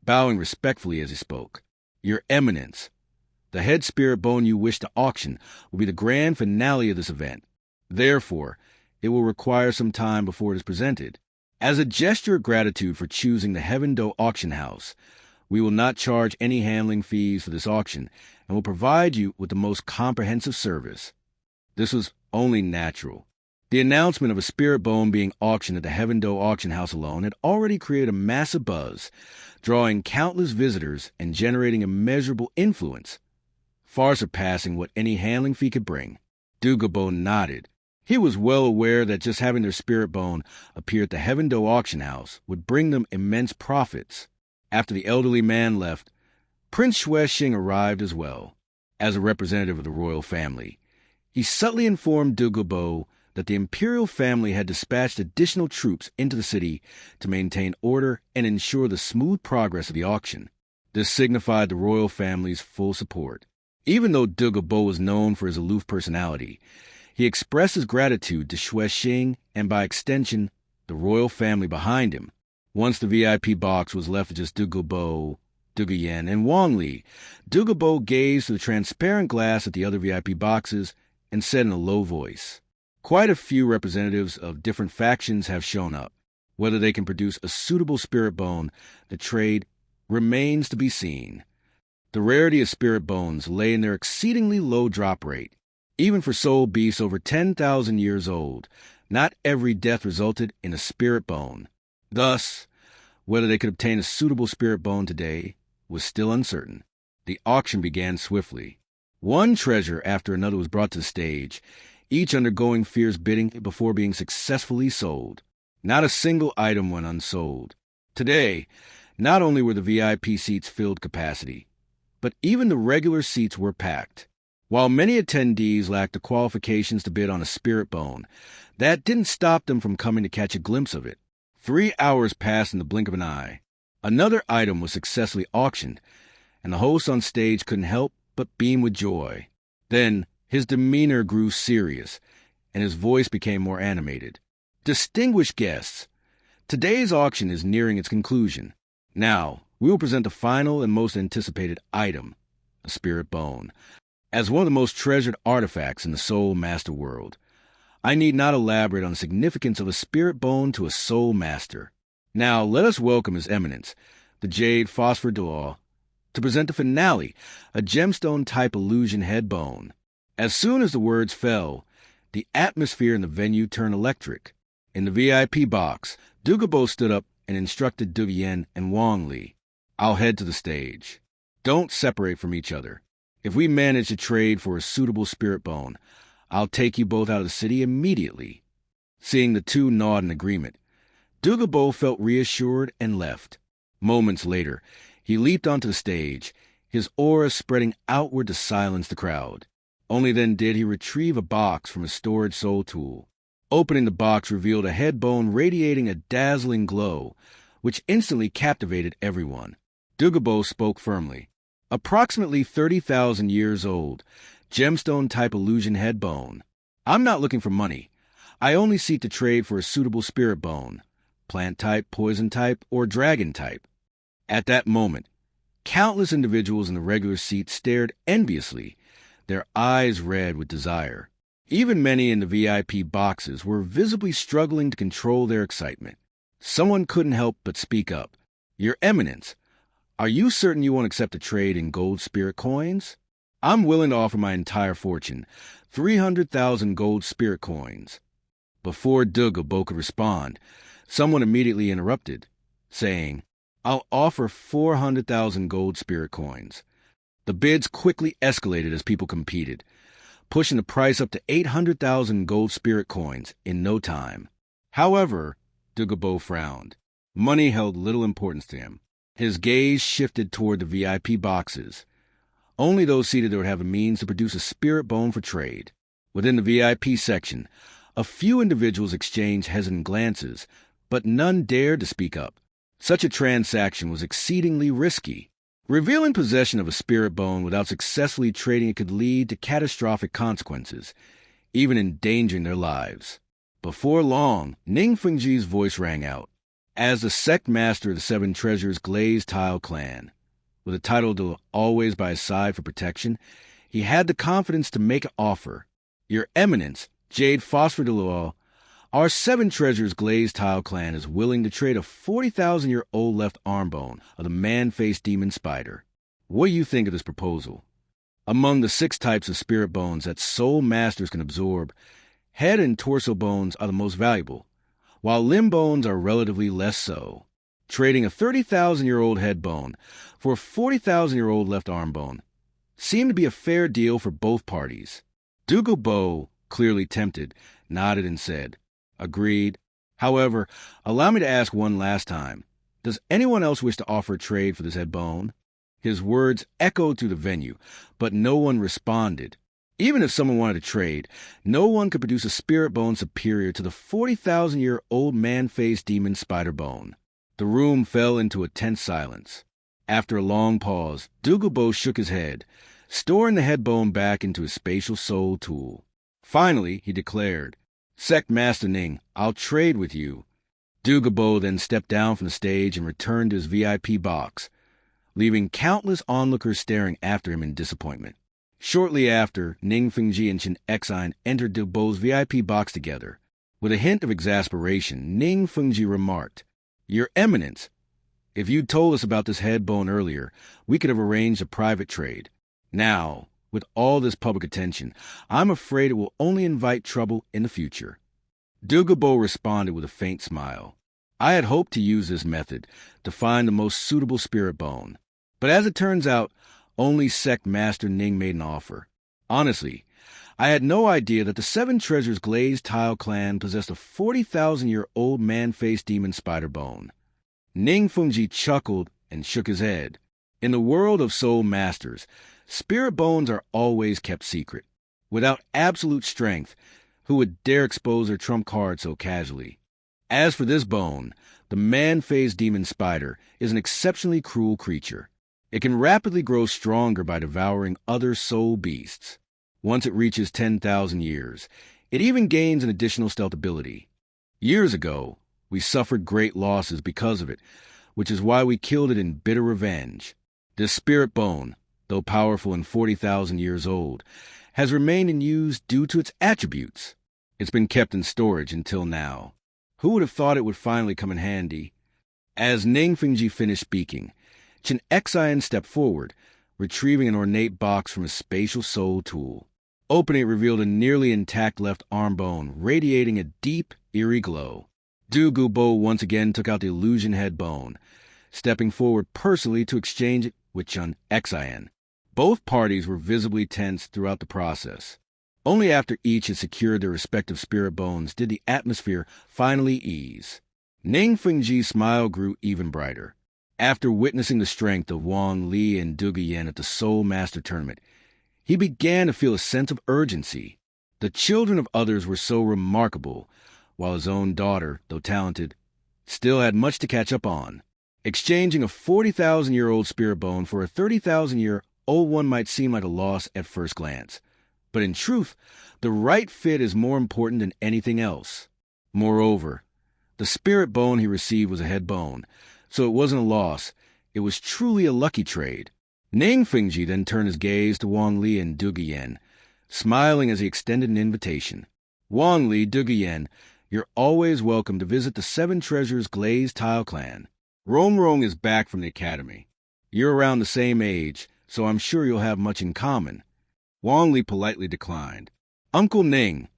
bowing respectfully as he spoke. "Your Eminence, the head spirit bone you wish to auction will be the grand finale of this event. Therefore, it will require some time before it is presented. As a gesture of gratitude for choosing the Heaven Do auction house, we will not charge any handling fees for this auction and will provide you with the most comprehensive service." This was only natural. The announcement of a spirit bone being auctioned at the Heaven Do auction house alone had already created a massive buzz, drawing countless visitors and generating immeasurable influence, far surpassing what any handling fee could bring. Dugu Bo nodded. He was well aware that just having their spirit bone appear at the Heaven Do auction house would bring them immense profits. After the elderly man left, Prince Xuexing arrived as well, as a representative of the royal family. He subtly informed Dugu Bo that the imperial family had dispatched additional troops into the city to maintain order and ensure the smooth progress of the auction. This signified the royal family's full support. Even though Dugu Bo was known for his aloof personality, he expressed his gratitude to Xuexing and, by extension, the royal family behind him. Once the VIP box was left with just Dugu Bo, Dugu Yen, and Wong Lee, Dugu Bo gazed through the transparent glass at the other VIP boxes and said in a low voice, "Quite a few representatives of different factions have shown up. Whether they can produce a suitable spirit bone, the trade remains to be seen." The rarity of spirit bones lay in their exceedingly low drop rate. Even for soul beasts over 10,000 years old, not every death resulted in a spirit bone. Thus, whether they could obtain a suitable spirit bone today was still uncertain. The auction began swiftly. One treasure after another was brought to the stage, each undergoing fierce bidding before being successfully sold. Not a single item went unsold. Today, not only were the VIP seats filled capacity, but even the regular seats were packed. While many attendees lacked the qualifications to bid on a spirit bone, that didn't stop them from coming to catch a glimpse of it. 3 hours passed in the blink of an eye. Another item was successfully auctioned, and the host on stage couldn't help but beam with joy. Then his demeanor grew serious, and his voice became more animated. "Distinguished guests, today's auction is nearing its conclusion. Now, we will present the final and most anticipated item, a spirit bone. As one of the most treasured artifacts in the Soul Master world, I need not elaborate on the significance of a spirit bone to a Soul Master. Now, let us welcome His Eminence, the Jade Phosphor Duo, to present the finale, a gemstone-type illusion head bone." As soon as the words fell, the atmosphere in the venue turned electric. In the VIP box, Dugu Bo stood up and instructed Dugu Yen and Wong Lee, "I'll head to the stage. Don't separate from each other. If we manage to trade for a suitable spirit bone, I'll take you both out of the city immediately." Seeing the two nod in agreement, Dugu Bo felt reassured and left. Moments later, he leaped onto the stage, his aura spreading outward to silence the crowd. Only then did he retrieve a box from his storage soul tool. Opening the box revealed a head bone radiating a dazzling glow, which instantly captivated everyone. Dugu Bo spoke firmly. "Approximately 30,000 years old, gemstone-type illusion head bone. I'm not looking for money. I only seek to trade for a suitable spirit bone, plant-type, poison-type, or dragon-type." At that moment, countless individuals in the regular seat stared enviously, their eyes red with desire. Even many in the VIP boxes were visibly struggling to control their excitement. Someone couldn't help but speak up. "Your Eminence, are you certain you won't accept a trade in gold spirit coins? I'm willing to offer my entire fortune, 300,000 gold spirit coins." Before Dugu Bo could respond, someone immediately interrupted, saying, "I'll offer 400,000 gold spirit coins." The bids quickly escalated as people competed, pushing the price up to 800,000 gold spirit coins in no time. However, Dugu Bo frowned. Money held little importance to him. His gaze shifted toward the VIP boxes. Only those seated there would have the means to produce a spirit bone for trade. Within the VIP section, a few individuals exchanged hesitant glances, but none dared to speak up. Such a transaction was exceedingly risky. Revealing possession of a spirit bone without successfully trading it could lead to catastrophic consequences. even endangering their lives. Before long, Ning Fengji's voice rang out. As the sect master of the Seven Treasures Glazed Tile Clan, with a title to always by his side for protection, he had the confidence to make an offer. Your Eminence, Jade Phosphor de Luo, our Seven Treasures Glazed Tile Clan is willing to trade a 40,000-year-old left arm bone of the man-faced demon spider. What do you think of this proposal? Among the 6 types of spirit bones that soul masters can absorb, head and torso bones are the most valuable, while limb bones are relatively less so. Trading a 30,000-year-old head bone for a 40,000-year-old left arm bone seemed to be a fair deal for both parties. Dugu Bo, clearly tempted, nodded and said, "Agreed. However, allow me to ask one last time. Does anyone else wish to offer a trade for this head bone?" His words echoed through the venue, but no one responded. Even if someone wanted to trade, no one could produce a spirit bone superior to the 40,000-year-old man-faced demon spider bone. The room fell into a tense silence. After a long pause, Dugu Bo shook his head, storing the head bone back into his spatial soul tool. Finally, he declared, "Sect Master Ning, I'll trade with you." Dugu Bo then stepped down from the stage and returned to his VIP box, leaving countless onlookers staring after him in disappointment. Shortly after, Ning Fengji and Chen Exine entered Dugu Bo's VIP box together. With a hint of exasperation, Ning Fengji remarked, "Your Eminence, if you'd told us about this head bone earlier, we could have arranged a private trade. Now, with all this public attention, I'm afraid it will only invite trouble in the future." Dugu Bo responded with a faint smile. "I had hoped to use this method to find the most suitable spirit bone. But as it turns out, only Sect Master Ning made an offer. Honestly, I had no idea that the Seven Treasures Glazed Tile Clan possessed a 40,000-year-old man-faced demon spider bone." Ning Fengji chuckled and shook his head. In the world of soul masters, spirit bones are always kept secret. Without absolute strength, who would dare expose their trump card so casually? As for this bone, the man-faced demon spider is an exceptionally cruel creature. It can rapidly grow stronger by devouring other soul beasts. Once it reaches 10,000 years, it even gains an additional stealth ability. Years ago, we suffered great losses because of it, which is why we killed it in bitter revenge. This spirit bone, though powerful and 40,000 years old, has remained in use due to its attributes. It's been kept in storage until now. Who would have thought it would finally come in handy? As Ning Fengji finished speaking, Chen Exine stepped forward, retrieving an ornate box from his spatial soul tool. Opening it revealed a nearly intact left arm bone, radiating a deep, eerie glow. Dugu Bo once again took out the illusion head bone, stepping forward personally to exchange it with Chen Exine. Both parties were visibly tense throughout the process. Only after each had secured their respective spirit bones did the atmosphere finally ease. Ning Fengji's smile grew even brighter. After witnessing the strength of Wang Li and Dugu Yen at the Soul Master Tournament, he began to feel a sense of urgency. The children of others were so remarkable, while his own daughter, though talented, still had much to catch up on. Exchanging a 40,000-year-old spirit bone for a 30,000-year-old one might seem like a loss at first glance. But in truth, the right fit is more important than anything else. Moreover, the spirit bone he received was a head bone, so it wasn't a loss. It was truly a lucky trade. Ning Fengji then turned his gaze to Wong Lee and Dugu Yen, smiling as he extended an invitation. "Wong Lee, Dugu Yen, you're always welcome to visit the Seven Treasures Glazed Tile Clan. Rong is back from the academy. You're around the same age, so I'm sure you'll have much in common." Wong Lee politely declined. "Uncle Ning,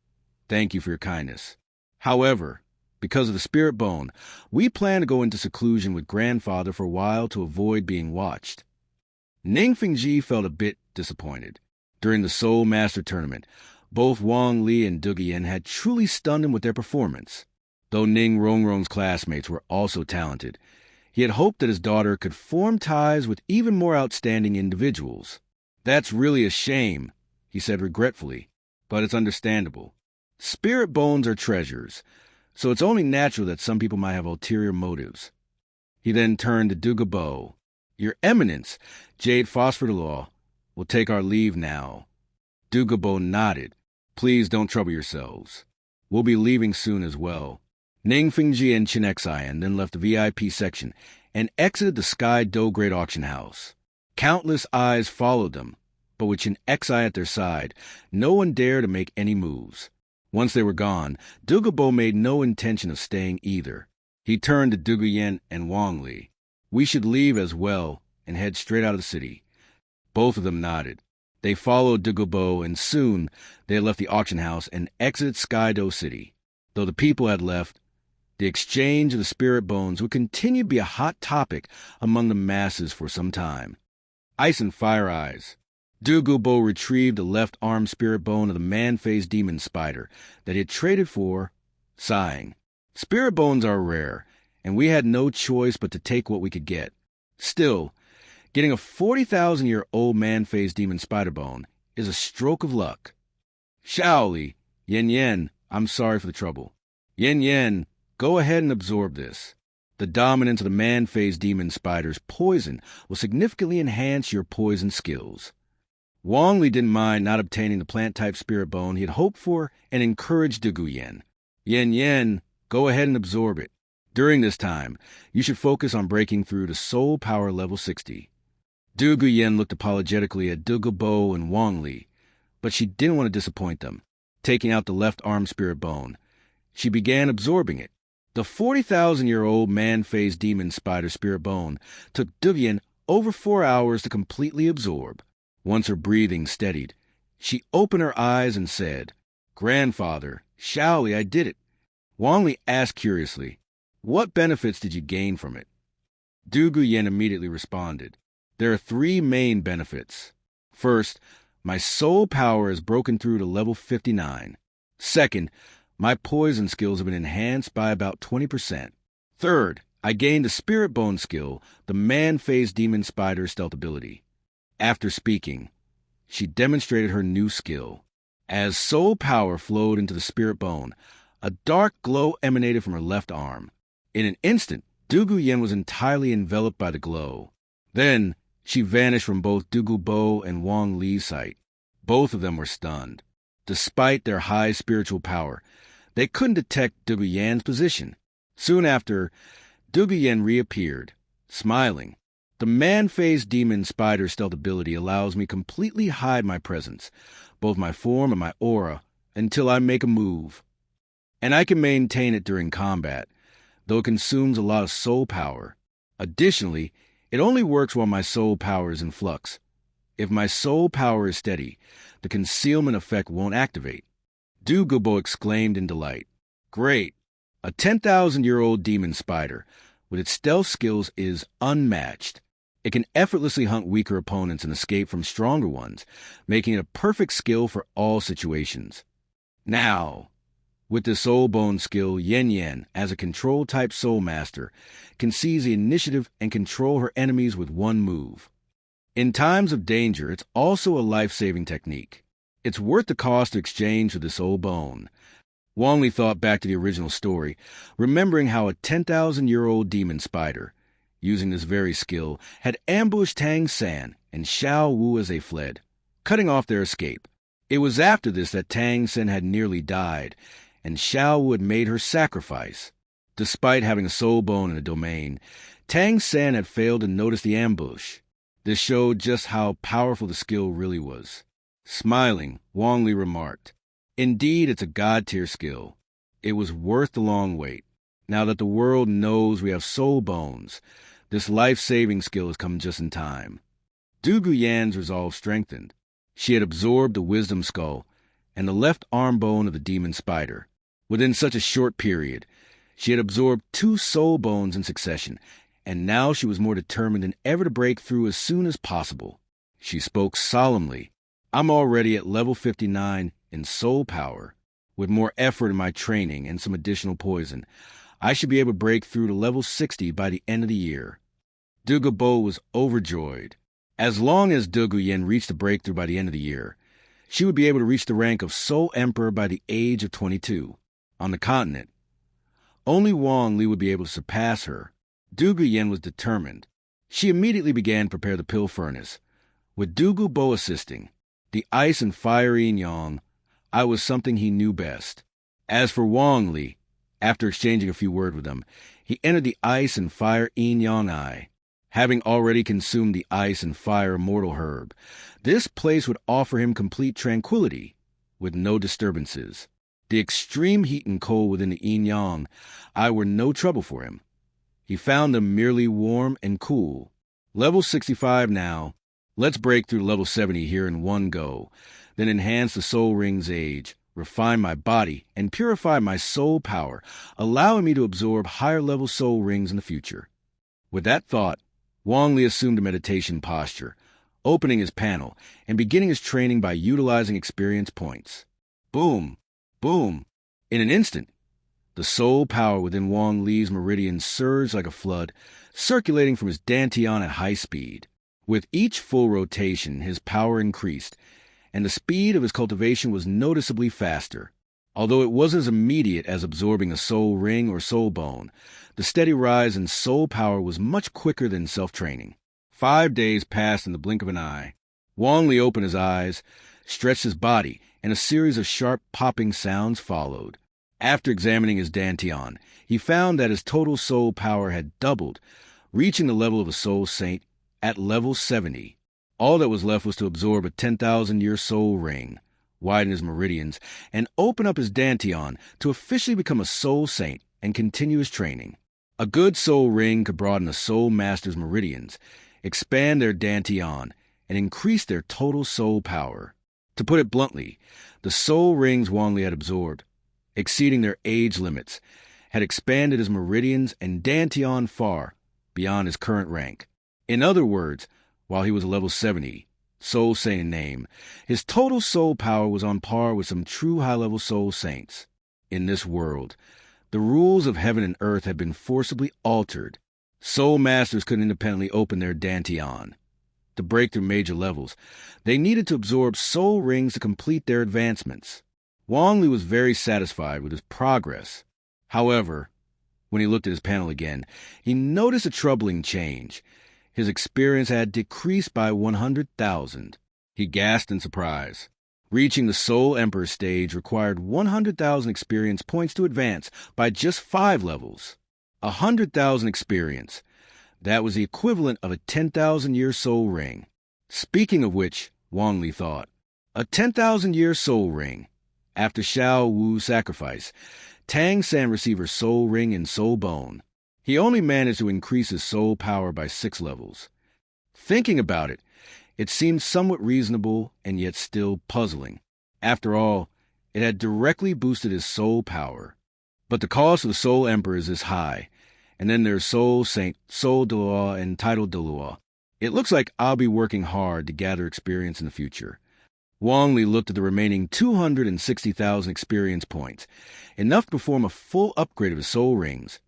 thank you for your kindness. However, because of the spirit bone, we plan to go into seclusion with grandfather for a while to avoid being watched." Ning Fengji felt a bit disappointed. During the Soul Master Tournament, both Wong Lee and Dugu Yen had truly stunned him with their performance. Though Ning Rongrong's classmates were also talented, he had hoped that his daughter could form ties with even more outstanding individuals. "That's really a shame," he said regretfully, "but it's understandable. Spirit bones are treasures, so it's only natural that some people might have ulterior motives." He then turned to Dugu Bo. "Your Eminence, Jade Phosphor de Luo, will take our leave now." Dugu Bo nodded, Please don't trouble yourselves. We'll be leaving soon as well. Ning Fingji and Chen Xian then left the VIP section and exited the Sky Do Great Auction House. Countless eyes followed them, but with Chen Xian at their side, no one dared to make any moves. Once they were gone, Dugu Bo made no intention of staying either. He turned to Dugu Yen and Wong Lee. We should leave as well and head straight out of the city. Both of them nodded. They followed Dugu Bo, and soon they had left the auction house and exited Skydo City. Though the people had left, the exchange of the spirit bones would continue to be a hot topic among the masses for some time. Ice and Fire Eyes. Dugu Bo retrieved the left arm spirit bone of the man-faced demon spider that he had traded for, sighing. Spirit bones are rare, and we had no choice but to take what we could get. Still, getting a 40,000-year-old man-faced demon spider bone is a stroke of luck. Shaoli, Yen, I'm sorry for the trouble. Yen, go ahead and absorb this. The dominance of the man-faced demon spider's poison will significantly enhance your poison skills. Wong Li didn't mind not obtaining the plant-type spirit bone he had hoped for and encouraged Dugu Yen. Yen, go ahead and absorb it. During this time, you should focus on breaking through to soul power level 60. Dugu Yen looked apologetically at Dugu Bo and Wong Li, but she didn't want to disappoint them. Taking out the left arm spirit bone, she began absorbing it. The 40,000-year-old man-faced demon spider spirit bone took Dugu Yen over 4 hours to completely absorb. Once her breathing steadied, she opened her eyes and said, "Grandfather, Shaoli, I did it." Wong Li asked curiously, "What benefits did you gain from it?" Dugu Yen immediately responded, "There are 3 main benefits. First, my soul power has broken through to level 59. Second, my poison skills have been enhanced by about 20%. Third, I gained the spirit bone skill, the man-faced demon spider stealth ability." After speaking, she demonstrated her new skill. As soul power flowed into the spirit bone, a dark glow emanated from her left arm. In an instant, Dugu Yen was entirely enveloped by the glow. Then, she vanished from both Dugu Bo and Wong Lee's sight. Both of them were stunned. Despite their high spiritual power, they couldn't detect Dugu Yen's position. Soon after, Dugu Yen reappeared, smiling. The man-faced demon spider stealth ability allows me to completely hide my presence, both my form and my aura, until I make a move. And I can maintain it during combat, though it consumes a lot of soul power. Additionally, it only works while my soul power is in flux. If my soul power is steady, the concealment effect won't activate. Dugu Bo exclaimed in delight. Great! A 10,000-year-old demon spider, with its stealth skills, is unmatched. It can effortlessly hunt weaker opponents and escape from stronger ones, making it a perfect skill for all situations. Now, with the soul bone skill, Yen, as a control-type soul master, can seize the initiative and control her enemies with one move. In times of danger, it's also a life-saving technique. It's worth the cost to exchange for the soul bone. Wong Li thought back to the original story, remembering how a 10,000-year-old demon spider, using this very skill, had ambushed Tang San and Xiao Wu as they fled, cutting off their escape. It was after this that Tang San had nearly died, and Xiao Wu had made her sacrifice. Despite having a soul bone in the domain, Tang San had failed to notice the ambush. This showed just how powerful the skill really was. Smiling, Wong Li remarked, "Indeed, it's a god-tier skill. It was worth the long wait. Now that the world knows we have soul bones, this life-saving skill has come just in time." Dugu Yan's resolve strengthened. She had absorbed the wisdom skull and the left arm bone of the demon spider. Within such a short period, she had absorbed 2 soul bones in succession, and now she was more determined than ever to break through as soon as possible. She spoke solemnly. "I'm already at level 59 in soul power. With more effort in my training and some additional poison, I should be able to break through to level 60 by the end of the year." Dugu Bo was overjoyed. As long as Dugu Yen reached the breakthrough by the end of the year, she would be able to reach the rank of Soul Emperor by the age of 22. On the continent, only Wong Lee would be able to surpass her. Dugu Yen was determined. She immediately began to prepare the pill furnace. With Dugu Bo assisting, the ice and fire yin yang I was something he knew best. As for Wong Lee, after exchanging a few words with him, he entered the ice and fire yin-yang eye. Having already consumed the ice and fire immortal herb, this place would offer him complete tranquility, with no disturbances. The extreme heat and cold within the yin-yang eye were no trouble for him. He found them merely warm and cool. Level 65 now. Let's break through level 70 here in one go, then enhance the soul ring's age, refine my body, and purify my soul power, allowing me to absorb higher-level soul rings in the future. With that thought, Wong Li assumed a meditation posture, opening his panel and beginning his training by utilizing experience points. Boom! Boom! In an instant, the soul power within Wong Li's meridian surged like a flood, circulating from his dantian at high speed. With each full rotation, his power increased, and the speed of his cultivation was noticeably faster. Although it wasn't as immediate as absorbing a soul ring or soul bone, the steady rise in soul power was much quicker than self-training. 5 days passed in the blink of an eye. Wong Li opened his eyes, stretched his body, and a series of sharp popping sounds followed. After examining his dantian, he found that his total soul power had doubled, reaching the level of a soul saint at level 70. All that was left was to absorb a 10,000-year soul ring, widen his meridians, and open up his dantian to officially become a soul saint and continue his training. A good soul ring could broaden a soul master's meridians, expand their dantian, and increase their total soul power. To put it bluntly, the soul rings Wong Li had absorbed, exceeding their age limits, had expanded his meridians and dantian far beyond his current rank. In other words, while he was a level 70, soul saint in name, his total soul power was on par with some true high-level soul saints. In this world, the rules of heaven and earth had been forcibly altered. Soul masters couldn't independently open their dantian. To break through major levels, they needed to absorb soul rings to complete their advancements. Wong Li was very satisfied with his progress. However, when he looked at his panel again, he noticed a troubling change. His experience had decreased by 100,000. He gasped in surprise. Reaching the Soul Emperor stage required 100,000 experience points to advance by just 5 levels. 100,000 experience. That was the equivalent of a 10,000-year soul ring. Speaking of which, Wong Li thought, a 10,000-year soul ring. After Xiao Wu's sacrifice, Tang San received her soul ring and soul bone. He only managed to increase his soul power by 6 levels. Thinking about it, it seemed somewhat reasonable and yet still puzzling. After all, it had directly boosted his soul power. But the cost of the Soul Emperor is high, and then there's Soul Saint, Soul Douluo, and Title Douluo. It looks like I'll be working hard to gather experience in the future. Wong Li looked at the remaining 260,000 experience points, enough to perform a full upgrade of his soul rings,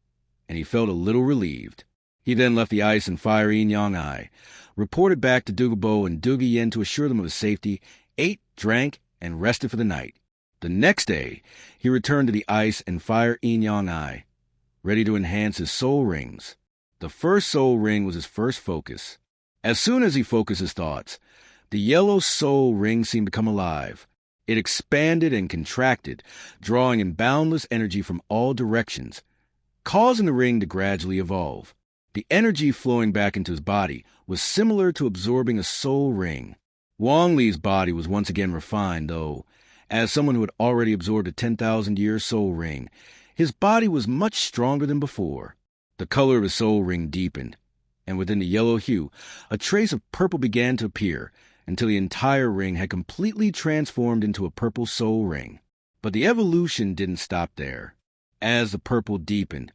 and he felt a little relieved. He then left the ice and fire yin-yang eye, reported back to Dugu Bo and Dugu Yen to assure them of his safety, ate, drank, and rested for the night. The next day, he returned to the ice and fire yin-yang eye, ready to enhance his soul rings. The first soul ring was his first focus. As soon as he focused his thoughts, the yellow soul ring seemed to come alive. It expanded and contracted, drawing in boundless energy from all directions, causing the ring to gradually evolve. The energy flowing back into his body was similar to absorbing a soul ring. Wong Li's body was once again refined, though. As someone who had already absorbed a 10,000-year soul ring, his body was much stronger than before. The color of his soul ring deepened, and within the yellow hue, a trace of purple began to appear, until the entire ring had completely transformed into a purple soul ring. But the evolution didn't stop there. As the purple deepened,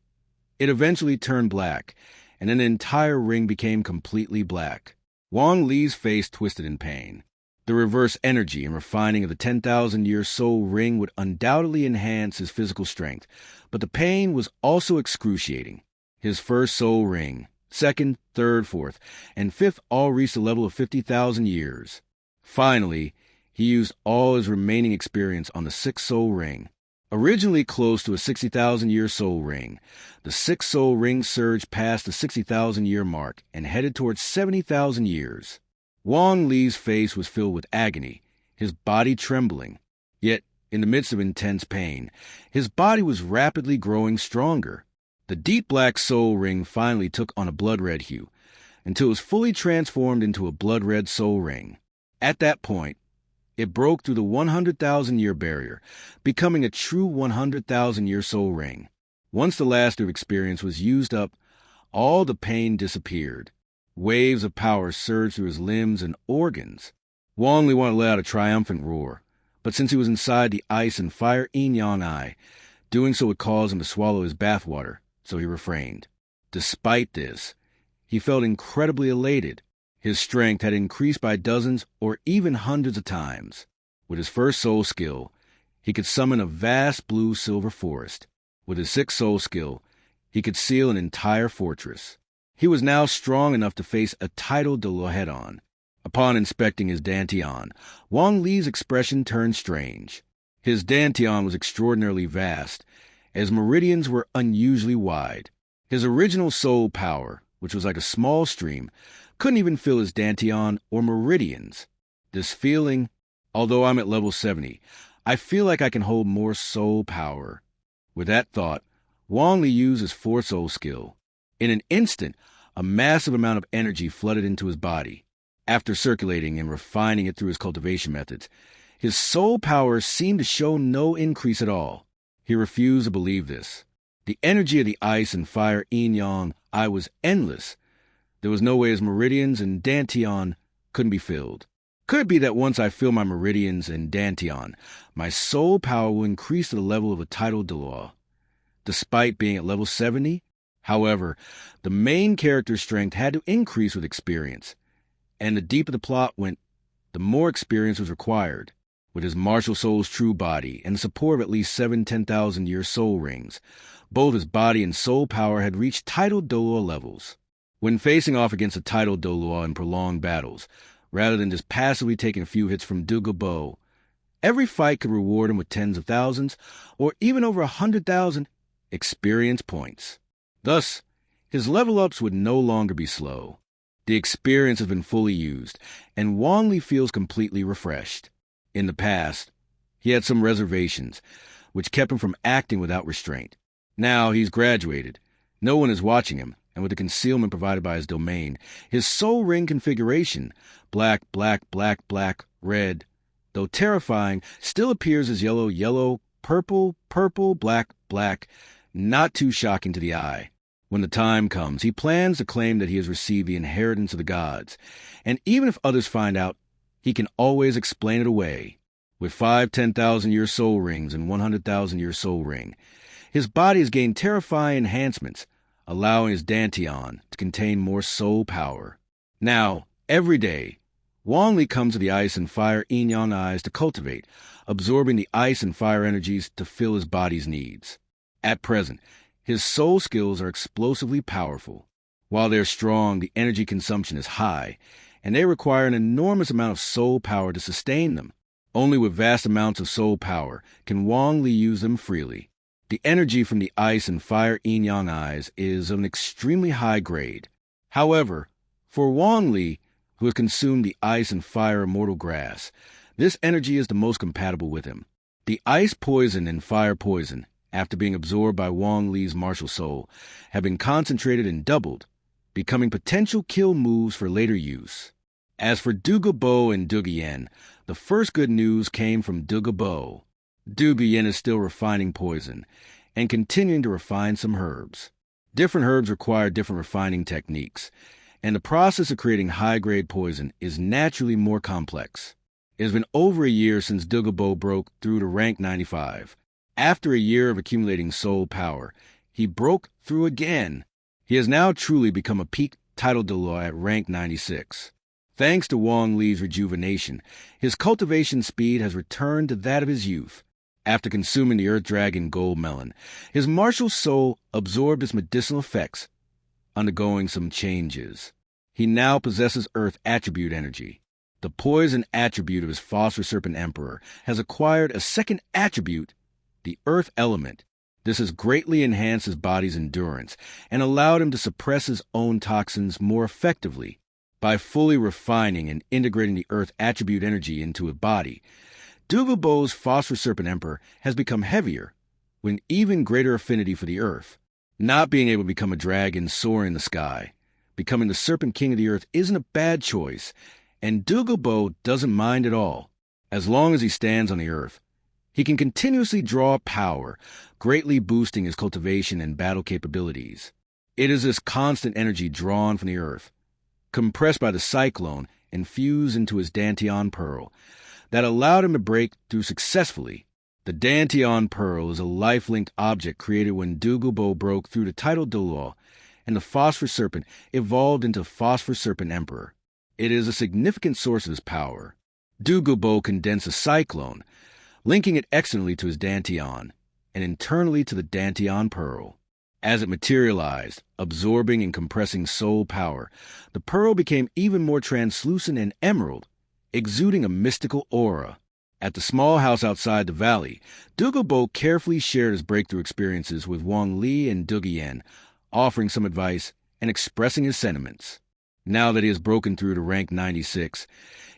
it eventually turned black, and then the entire ring became completely black. Wong Li's face twisted in pain. The reverse energy and refining of the 10,000-year soul ring would undoubtedly enhance his physical strength, but the pain was also excruciating. His first soul ring, second, third, fourth, and fifth all reached a level of 50,000 years. Finally, he used all his remaining experience on the sixth soul ring. Originally close to a 60,000-year soul ring, the sixth soul ring surged past the 60,000-year mark and headed towards 70,000 years. Wong Li's face was filled with agony, his body trembling. Yet In the midst of intense pain, his body was rapidly growing stronger. The deep black soul ring finally took on a blood-red hue, until it was fully transformed into a blood-red soul ring. At that point, it broke through the 100,000-year barrier, becoming a true 100,000-year soul ring. Once the last of experience was used up, all the pain disappeared. Waves of power surged through his limbs and organs. Wong Lee wanted to let out a triumphant roar, but since he was inside the ice and fire yin-yang eye, doing so would cause him to swallow his bathwater, so he refrained. Despite this, he felt incredibly elated. His strength had increased by dozens or even hundreds of times. With his first soul skill, he could summon a vast blue-silver forest. With his sixth soul skill, he could seal an entire fortress. He was now strong enough to face a tidal Douluo head-on. Upon inspecting his dantian, Wong Lee's expression turned strange. His dantian was extraordinarily vast, as meridians were unusually wide. His original soul power, which was like a small stream, couldn't even fill his dantian or meridians. This feeling, although I'm at level 70, I feel like I can hold more soul power. With that thought, Wong Lee used his fourth soul skill. In an instant, a massive amount of energy flooded into his body. After circulating and refining it through his cultivation methods, his soul power seemed to show no increase at all. He refused to believe this. The energy of the ice and fire yin-yang eye was endless. There was no way his meridians and dantian couldn't be filled. Could it be that once I fill my meridians and dantian, my soul power will increase to the level of a tidal Douluo? Despite being at level 70, however, the main character's strength had to increase with experience, and the deeper the plot went, the more experience was required. With his martial soul's true body and the support of at least 10,000-year soul rings, both his body and soul power had reached tidal Douluo levels. When facing off against a tidal Douluo in prolonged battles, rather than just passively taking a few hits from Dugu Bo, every fight could reward him with tens of thousands, or even over 100,000 experience points. Thus, his level-ups would no longer be slow. The experience has been fully used, and Wong Lee feels completely refreshed. In the past, he had some reservations, which kept him from acting without restraint. Now he's graduated. No one is watching him, and with the concealment provided by his domain, his soul ring configuration, black, black, black, black, red, though terrifying, still appears as yellow, yellow, purple, purple, black, black, not too shocking to the eye. When the time comes, he plans to claim that he has received the inheritance of the gods, and even if others find out, he can always explain it away. With 5 10,000-year soul rings and 100,000-year soul ring, his body has gained terrifying enhancements, allowing his dantian to contain more soul power. Now, every day, Wong Lee comes to the ice and fire yin-yang eyes to cultivate, absorbing the ice and fire energies to fill his body's needs. At present, his soul skills are explosively powerful. While they're strong, the energy consumption is high, and they require an enormous amount of soul power to sustain them. Only with vast amounts of soul power can Wong Lee use them freely. The energy from the ice and fire yin-yang eyes is of an extremely high grade. However, for Wong Lee, who has consumed the ice and fire immortal grass, this energy is the most compatible with him. The ice poison and fire poison, after being absorbed by Wong Lee's martial soul, have been concentrated and doubled, becoming potential kill moves for later use. As for Dugu Bo and Dugu Yen, the first good news came from Dugu Bo. Dugu Yen is still refining poison, and continuing to refine some herbs. Different herbs require different refining techniques, and the process of creating high-grade poison is naturally more complex. It has been over a year since Dugu Bo broke through to rank 95. After a year of accumulating soul power, he broke through again. He has now truly become a peak tidal Douluo at rank 96. Thanks to Wong Lee's rejuvenation, his cultivation speed has returned to that of his youth. After consuming the Earth Dragon Gold Melon, his martial soul absorbed its medicinal effects, undergoing some changes. He now possesses Earth attribute energy. The poison attribute of his Phosphor Serpent Emperor has acquired a second attribute, the Earth element. This has greatly enhanced his body's endurance and allowed him to suppress his own toxins more effectively. By fully refining and integrating the Earth attribute energy into his body, Dugu Bo's Phosphor Serpent Emperor has become heavier, with an even greater affinity for the earth. Not being able to become a dragon soaring in the sky, becoming the Serpent King of the Earth isn't a bad choice, and Dugu Bo doesn't mind at all. As long as he stands on the earth, he can continuously draw power, greatly boosting his cultivation and battle capabilities. It is this constant energy drawn from the earth, compressed by the cyclone and fused into his Dantian Pearl, that allowed him to break through successfully. The Dantian Pearl is a life-linked object created when Dugu Bo broke through the tidal Douluo, and the Phosphor Serpent evolved into Phosphor Serpent Emperor. It is a significant source of his power. Dugu Bo condensed a cyclone, linking it externally to his Dantian, and internally to the Dantian Pearl. As it materialized, absorbing and compressing soul power, the pearl became even more translucent and emerald, exuding a mystical aura. At the small house outside the valley, Dugu Bo carefully shared his breakthrough experiences with Wang Li and Dugu Yen, offering some advice and expressing his sentiments. Now that he has broken through to rank 96,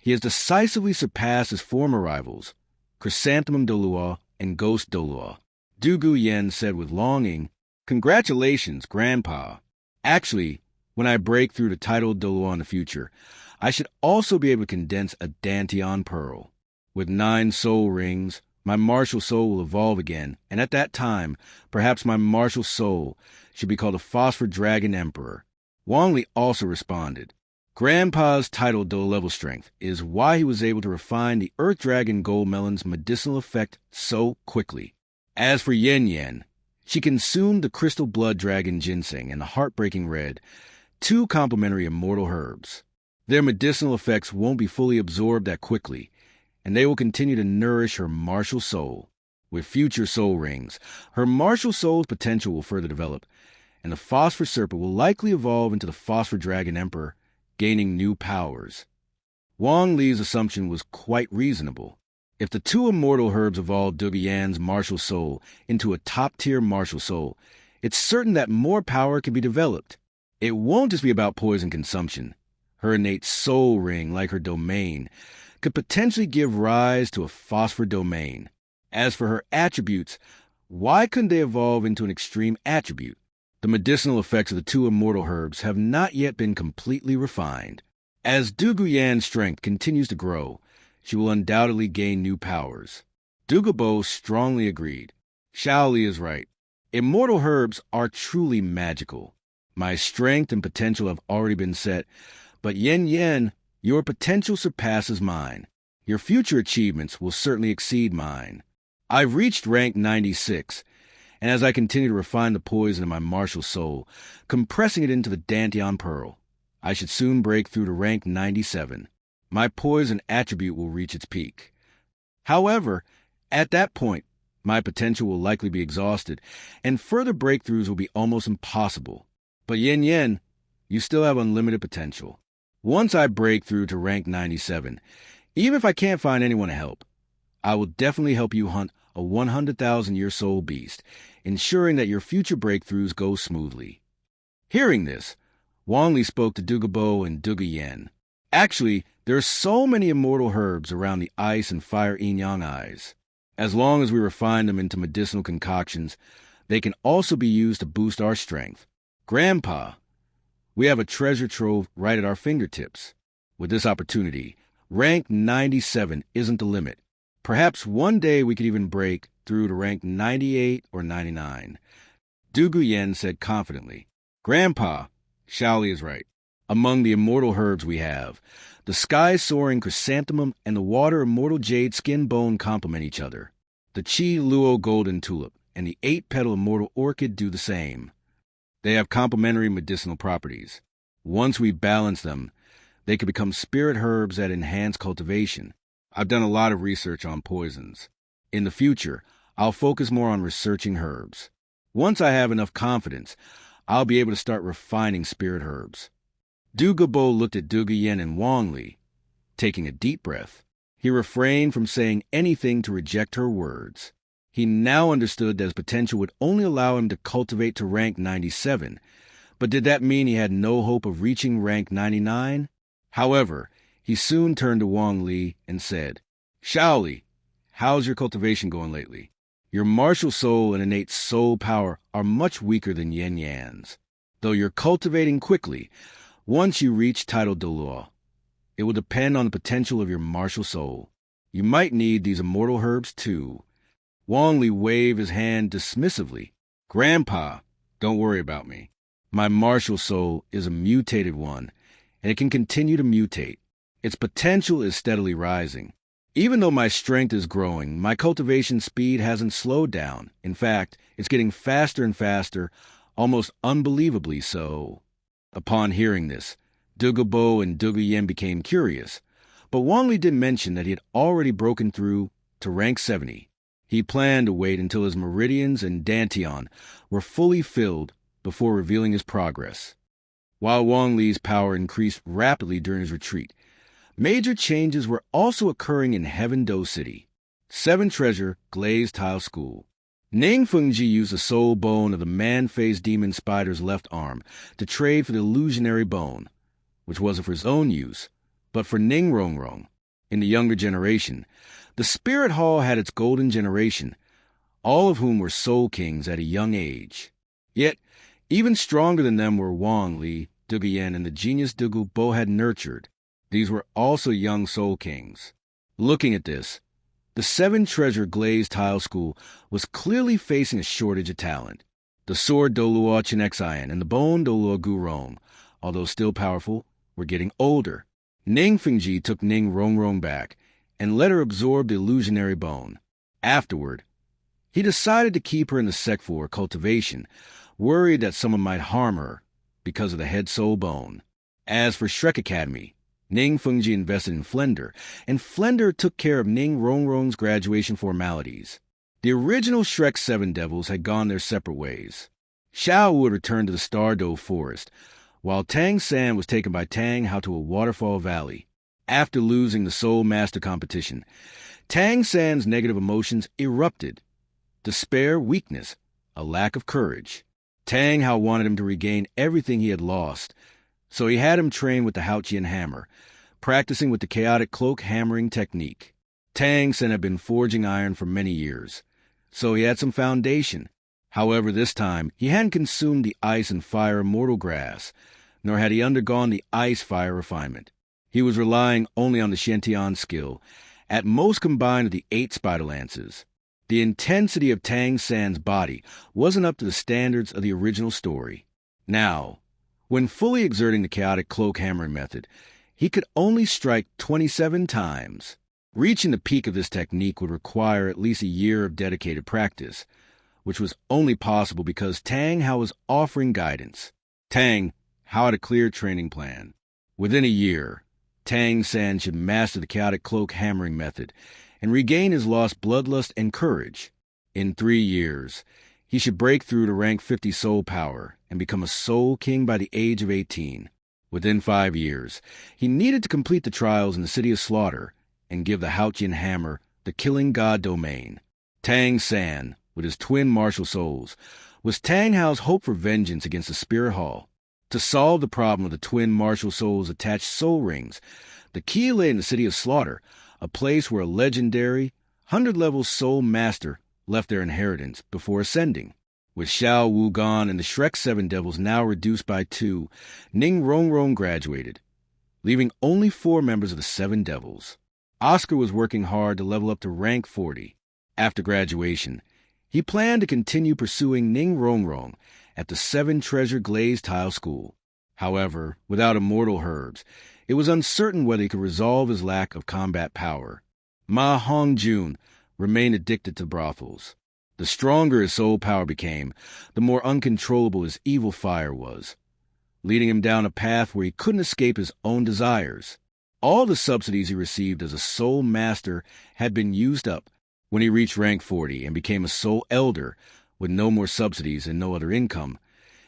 he has decisively surpassed his former rivals, Chrysanthemum Douluo and Ghost Douluo. Dugu Yen said with longing, "Congratulations, Grandpa. Actually, when I break through to tidal Douluo in the future, I should also be able to condense a Dantian Pearl. With 9 soul rings, my martial soul will evolve again, and at that time, perhaps my martial soul should be called a Phosphor Dragon Emperor." Wong Lee also responded, "Grandpa's tidal Douluo level strength is why he was able to refine the Earth Dragon Gold Melon's medicinal effect so quickly. As for Yen Yen, she consumed the Crystal Blood Dragon Ginseng and the Heartbreaking Red, 2 complementary immortal herbs. Their medicinal effects won't be fully absorbed that quickly, and they will continue to nourish her martial soul. With future soul rings, her martial soul's potential will further develop, and the Phosphor Serpent will likely evolve into the Phosphor Dragon Emperor, gaining new powers." Wang Li's assumption was quite reasonable. If the 2 immortal herbs evolved Dugu Yan's martial soul into a top-tier martial soul, it's certain that more power can be developed. It won't just be about poison consumption. Her innate soul ring, like her domain, could potentially give rise to a phosphor domain. As for her attributes, why couldn't they evolve into an extreme attribute? The medicinal effects of the 2 immortal herbs have not yet been completely refined. As Dugu Yan's strength continues to grow, she will undoubtedly gain new powers. Dugu Bo strongly agreed. Shaoli is right. Immortal herbs are truly magical. My strength and potential have already been set, but Yen Yen, your potential surpasses mine. Your future achievements will certainly exceed mine. I've reached rank 96, and as I continue to refine the poison of my martial soul, compressing it into the Dantian Pearl, I should soon break through to rank 97. My poison attribute will reach its peak. However, at that point, my potential will likely be exhausted, and further breakthroughs will be almost impossible. But Yen Yen, you still have unlimited potential. Once I break through to rank 97, even if I can't find anyone to help, I will definitely help you hunt a 100,000-year soul beast, ensuring that your future breakthroughs go smoothly. Hearing this, Wong Lee spoke to Dugu Bo and Dugu Yen. Actually, there are so many immortal herbs around the ice and fire yin-yang eyes. As long as we refine them into medicinal concoctions, they can also be used to boost our strength. Grandpa, we have a treasure trove right at our fingertips. With this opportunity, rank 97 isn't the limit. Perhaps one day we could even break through to rank 98 or 99. Dugu Yen said confidently. Grandpa, Shaoli is right. Among the immortal herbs we have, the sky-soaring chrysanthemum and the water immortal jade skin bone complement each other. The Chi Luo golden tulip and the 8-petal immortal orchid do the same. They have complementary medicinal properties. Once we balance them, they can become spirit herbs that enhance cultivation. I've done a lot of research on poisons. In the future, I'll focus more on researching herbs. Once I have enough confidence, I'll be able to start refining spirit herbs. Dugu Bo looked at Dugu Yen and Wong Lee. Taking a deep breath, he refrained from saying anything to reject her words. He now understood that his potential would only allow him to cultivate to rank 97, but did that mean he had no hope of reaching rank 99? However, he soon turned to Wong Lee and said, Shaoli, How's your cultivation going lately? Your martial soul and innate soul power are much weaker than Yin Yan's, though you're cultivating quickly once you reach title Douluo. It will depend on the potential of your martial soul. You might need these immortal herbs too. Wong Lee waved his hand dismissively. Grandpa, don't worry about me. My martial soul is a mutated one, and it can continue to mutate. Its potential is steadily rising. Even though my strength is growing, my cultivation speed hasn't slowed down. In fact, it's getting faster and faster, almost unbelievably so. Upon hearing this, Dugu Bo and Dugu Yen became curious, but Wang Li did mention that he had already broken through to rank 70. He planned to wait until his meridians and dantian were fully filled before revealing his progress. While Wang Li's power increased rapidly during his retreat, major changes were also occurring in Heaven Do City. 7 Treasure Glazed Tile School. Ning Fengji used the soul bone of the man-faced demon spider's left arm to trade for the illusionary bone, which wasn't for his own use, but for Ning Rongrong. In the younger generation, the Spirit Hall had its golden generation, all of whom were soul kings at a young age. Yet, even stronger than them were Wang Li, Dugu Yen, and the genius Dugu Bo had nurtured. These were also young soul kings. Looking at this, the 7 Treasure Glazed Tile School was clearly facing a shortage of talent. The sword Douluo Continent and the bone Douluo Gurong, although still powerful, were getting older. Ning Fengji took Ning Rongrong back and let her absorb the illusionary bone. Afterward, he decided to keep her in the Sect for cultivation, worried that someone might harm her because of the head soul bone. As for Shrek Academy, Ning Fengji invested in Flender, and Flender took care of Ning Rongrong's graduation formalities. The original Shrek 7 Devils had gone their separate ways. Xiao would return to the Stardoe Forest, while Tang San was taken by Tang Hao to a waterfall valley. After losing the Soul Master competition, Tang San's negative emotions erupted. Despair, weakness, a lack of courage. Tang Hao wanted him to regain everything he had lost, so he had him train with the Haotian hammer, practicing with the chaotic cloak hammering technique. Tang San had been forging iron for many years, so he had some foundation. However, this time, he hadn't consumed the ice and fire immortal grass, nor had he undergone the ice-fire refinement. He was relying only on the Shentian skill, at most combined with the 8 spider lances. The intensity of Tang San's body wasn't up to the standards of the original story. Now, when fully exerting the chaotic cloak hammering method, he could only strike 27 times. Reaching the peak of this technique would require at least a year of dedicated practice, which was only possible because Tang Hao was offering guidance. Tang Hao had a clear training plan. Within a year, Tang San should master the chaotic cloak hammering method and regain his lost bloodlust and courage. In 3 years, he should break through to rank 50 soul power and become a soul king by the age of 18. Within 5 years, he needed to complete the trials in the City of Slaughter and give the Haotian hammer the killing god domain. Tang San, with his twin martial souls, was Tang Hao's hope for vengeance against the Spirit Hall. To solve the problem of the twin martial souls' attached soul rings, the key lay in the City of Slaughter, a place where a legendary, 100-level soul master left their inheritance before ascending. With Xiao Wu gone and the Shrek 7 Devils now reduced by 2, Ning Rongrong graduated, leaving only 4 members of the 7 Devils. Oscar was working hard to level up to rank 40. After graduation, he planned to continue pursuing Ning Rongrong at the 7 Treasure Glazed Tile School. However, without immortal herbs, it was uncertain whether he could resolve his lack of combat power. Ma Hongjun remained addicted to brothels. The stronger his soul power became, the more uncontrollable his evil fire was, leading him down a path where he couldn't escape his own desires. All the subsidies he received as a soul master had been used up when he reached rank 40 and became a soul elder with no more subsidies and no other income.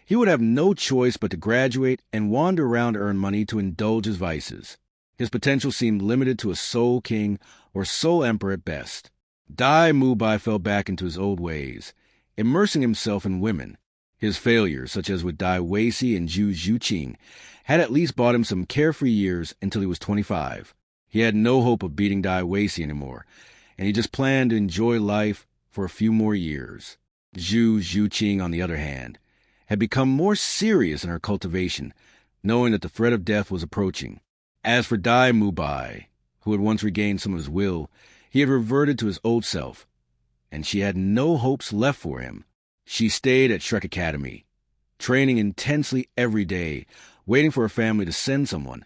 He would have no choice but to graduate and wander around to earn money to indulge his vices. His potential seemed limited to a soul king or soul emperor at best. Dai Mubai fell back into his old ways, immersing himself in women. His failures, such as with Dai Weici and Zhu Zhuqing, had at least bought him some carefree years until he was 25. He had no hope of beating Dai Weici anymore, and he just planned to enjoy life for a few more years. Zhu Zhuqing, on the other hand, had become more serious in her cultivation, knowing that the threat of death was approaching. As for Dai Mubai, who had once regained some of his will, he had reverted to his old self, and she had no hopes left for him. She stayed at Shrek Academy, training intensely every day, waiting for her family to send someone,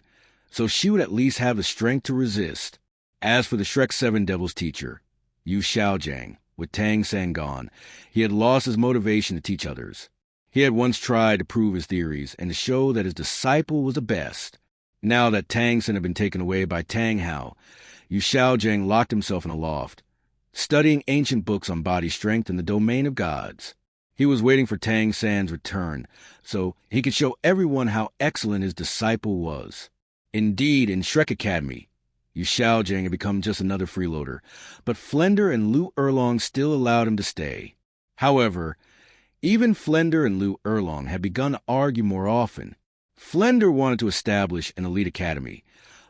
so she would at least have the strength to resist. As for the Shrek Seven Devils teacher, Yu Xiaojiang, with Tang San gone, he had lost his motivation to teach others. He had once tried to prove his theories and to show that his disciple was the best. Now that Tang San had been taken away by Tang Hao, Yu Xiaojiang locked himself in a loft, studying ancient books on body strength and the domain of gods. He was waiting for Tang San's return so he could show everyone how excellent his disciple was. Indeed, in Shrek Academy, Yu Xiaojiang had become just another freeloader, but Flender and Lu Erlong still allowed him to stay. However, even Flender and Lu Erlong had begun to argue more often. Flender wanted to establish an elite academy,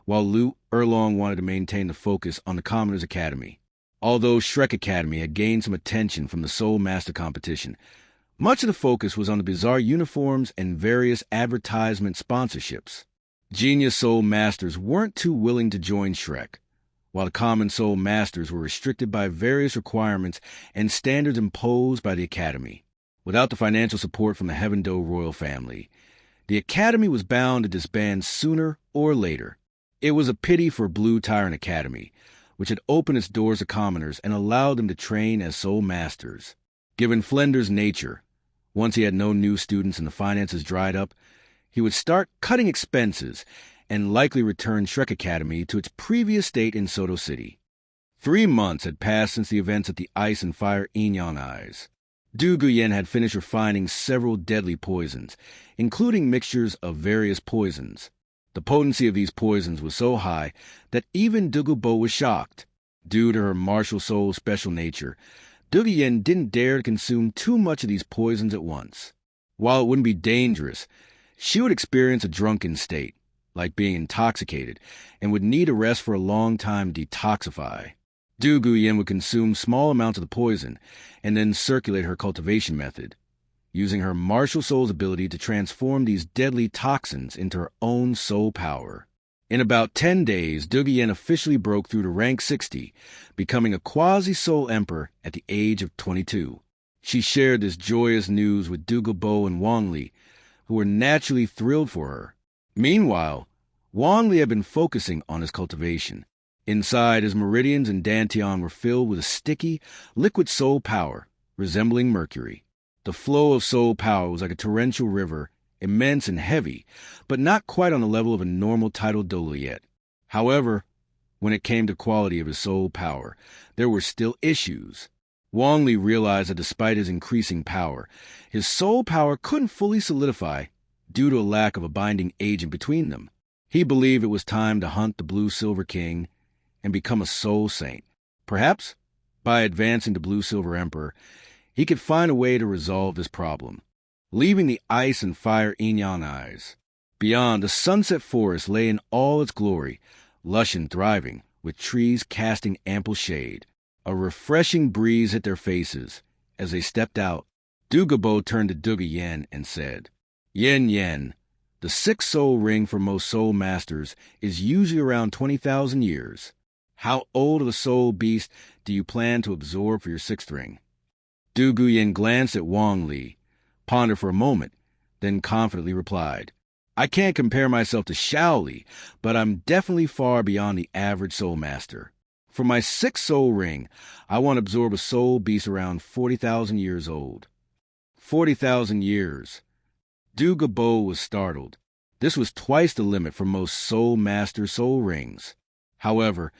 while Lu Erlong wanted to maintain the focus on the Commoners Academy. Although Shrek Academy had gained some attention from the Soul Master competition, much of the focus was on the bizarre uniforms and various advertisement sponsorships. Genius Soul Masters weren't too willing to join Shrek, while the Common Soul Masters were restricted by various requirements and standards imposed by the Academy. Without the financial support from the Heaven Do royal family, the Academy was bound to disband sooner or later. It was a pity for Blue Tyrant Academy, which had opened its doors to commoners and allowed them to train as Soul Masters. Given Flender's nature, once he had no new students and the finances dried up, he would start cutting expenses and likely return Shrek Academy to its previous state in Soto City. 3 months had passed since the events at the Ice and Fire Inyan Eyes. Dugu Yen had finished refining several deadly poisons, including mixtures of various poisons. The potency of these poisons was so high that even Dugu Bo was shocked. Due to her martial soul's special nature, Dugu Yen didn't dare to consume too much of these poisons at once. While it wouldn't be dangerous, she would experience a drunken state, like being intoxicated, and would need a rest for a long time to detoxify. Dugu Yen would consume small amounts of the poison and then circulate her cultivation method, using her martial soul's ability to transform these deadly toxins into her own soul power. In about 10 days, Dugu Yen officially broke through to rank 60, becoming a quasi-soul emperor at the age of 22. She shared this joyous news with Dugu Bo and Wong Lee, who were naturally thrilled for her. Meanwhile, Wong Lee had been focusing on his cultivation. Inside, his meridians and dantian were filled with a sticky, liquid soul power, resembling mercury. The flow of soul power was like a torrential river, immense and heavy, but not quite on the level of a normal tidal Douluo yet. However, when it came to quality of his soul power, there were still issues. Wong Li realized that despite his increasing power, his soul power couldn't fully solidify due to a lack of a binding agent between them. He believed it was time to hunt the Blue Silver King and become a soul saint. Perhaps, by advancing to Blue Silver Emperor, he could find a way to resolve this problem. Leaving the Ice and Fire Inyan Eyes, beyond, the Sunset Forest lay in all its glory, lush and thriving, with trees casting ample shade. A refreshing breeze hit their faces. As they stepped out, Dugu Bo turned to Dugu Yen and said, "Yen Yen, the 6th soul ring for most soul masters is usually around 20,000 years. How old of a soul beast do you plan to absorb for your 6th ring?" Dugu Yen glanced at Wong Lee, pondered for a moment, then confidently replied, "I can't compare myself to Xiao Li, but I'm definitely far beyond the average soul master. For my 6th soul ring, I want to absorb a soul beast around 40,000 years old." 40,000 years. Dugu Bo was startled. This was twice the limit for most soul master soul rings. However,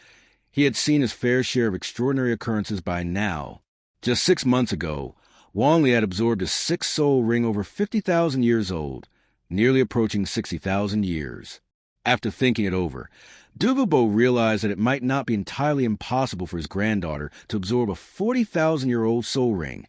he had seen his fair share of extraordinary occurrences by now. Just 6 months ago, Wong Li had absorbed a 6th soul ring over 50,000 years old, nearly approaching 60,000 years. After thinking it over, Dugu Bo realized that it might not be entirely impossible for his granddaughter to absorb a 40,000-year-old soul ring,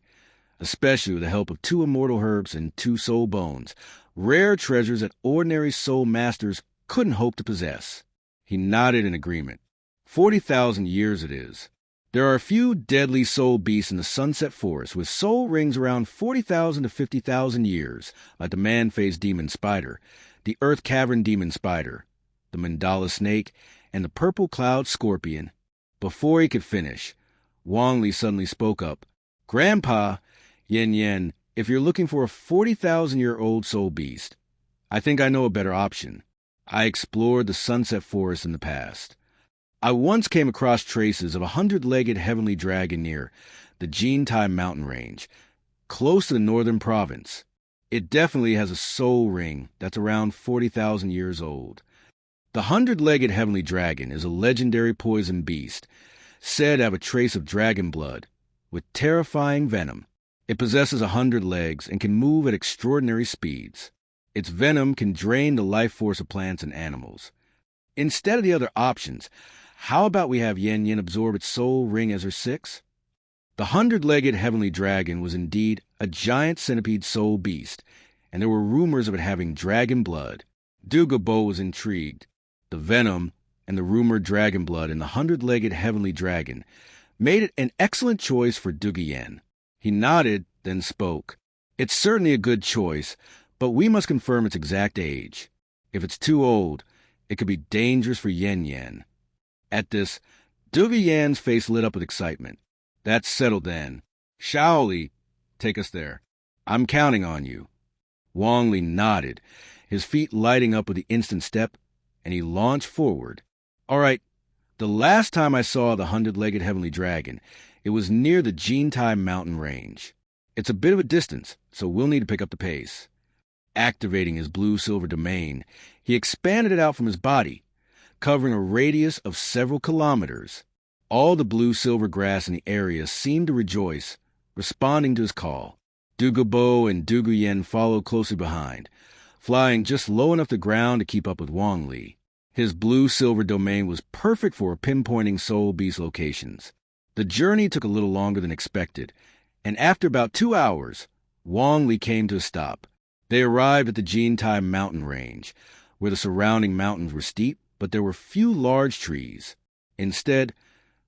especially with the help of 2 immortal herbs and 2 soul bones, rare treasures that ordinary soul masters couldn't hope to possess. He nodded in agreement. 40,000 years it is. There are a few deadly soul beasts in the Sunset Forest with soul rings around 40,000 to 50,000 years, like the man-faced demon spider, the earth cavern demon spider, the mandala snake, and the purple cloud scorpion. Before he could finish, Wong Lee suddenly spoke up. Grandpa, Yen, if you're looking for a 40,000-year-old soul beast, I think I know a better option. I explored the Sunset Forest in the past. I once came across traces of a 100-legged heavenly dragon near the Jintai mountain range, close to the northern province. It definitely has a soul ring that's around 40,000 years old. The 100-legged heavenly dragon is a legendary poison beast, said to have a trace of dragon blood, with terrifying venom. It possesses 100 legs and can move at extraordinary speeds. Its venom can drain the life force of plants and animals. Instead of the other options, how about we have Yen absorb its soul ring as her six? The 100-legged heavenly dragon was indeed a giant centipede soul beast, and there were rumors of it having dragon blood. Dugu Bo was intrigued. The venom and the rumored dragon blood in the 100-legged heavenly dragon made it an excellent choice for Dugu Yen. He nodded, then spoke. It's certainly a good choice, but we must confirm its exact age. If it's too old, it could be dangerous for Yen. At this, Dugu Yen's face lit up with excitement. That's settled then. Li, take us there. I'm counting on you. Wong Lee nodded, his feet lighting up with the instant step, and he launched forward. All right, the last time I saw the 100-legged heavenly dragon, it was near the Jintai mountain range. It's a bit of a distance, so we'll need to pick up the pace. Activating his blue-silver domain, he expanded it out from his body, covering a radius of several kilometers. All the blue-silver grass in the area seemed to rejoice, responding to his call. Dugu Bo and Dugu Yen followed closely behind, flying just low enough to ground to keep up with Wong Lee. His blue-silver domain was perfect for pinpointing soul beast locations. The journey took a little longer than expected, and after about 2 hours, Wong Lee came to a stop. They arrived at the Jintai mountain range, where the surrounding mountains were steep, but there were few large trees. Instead,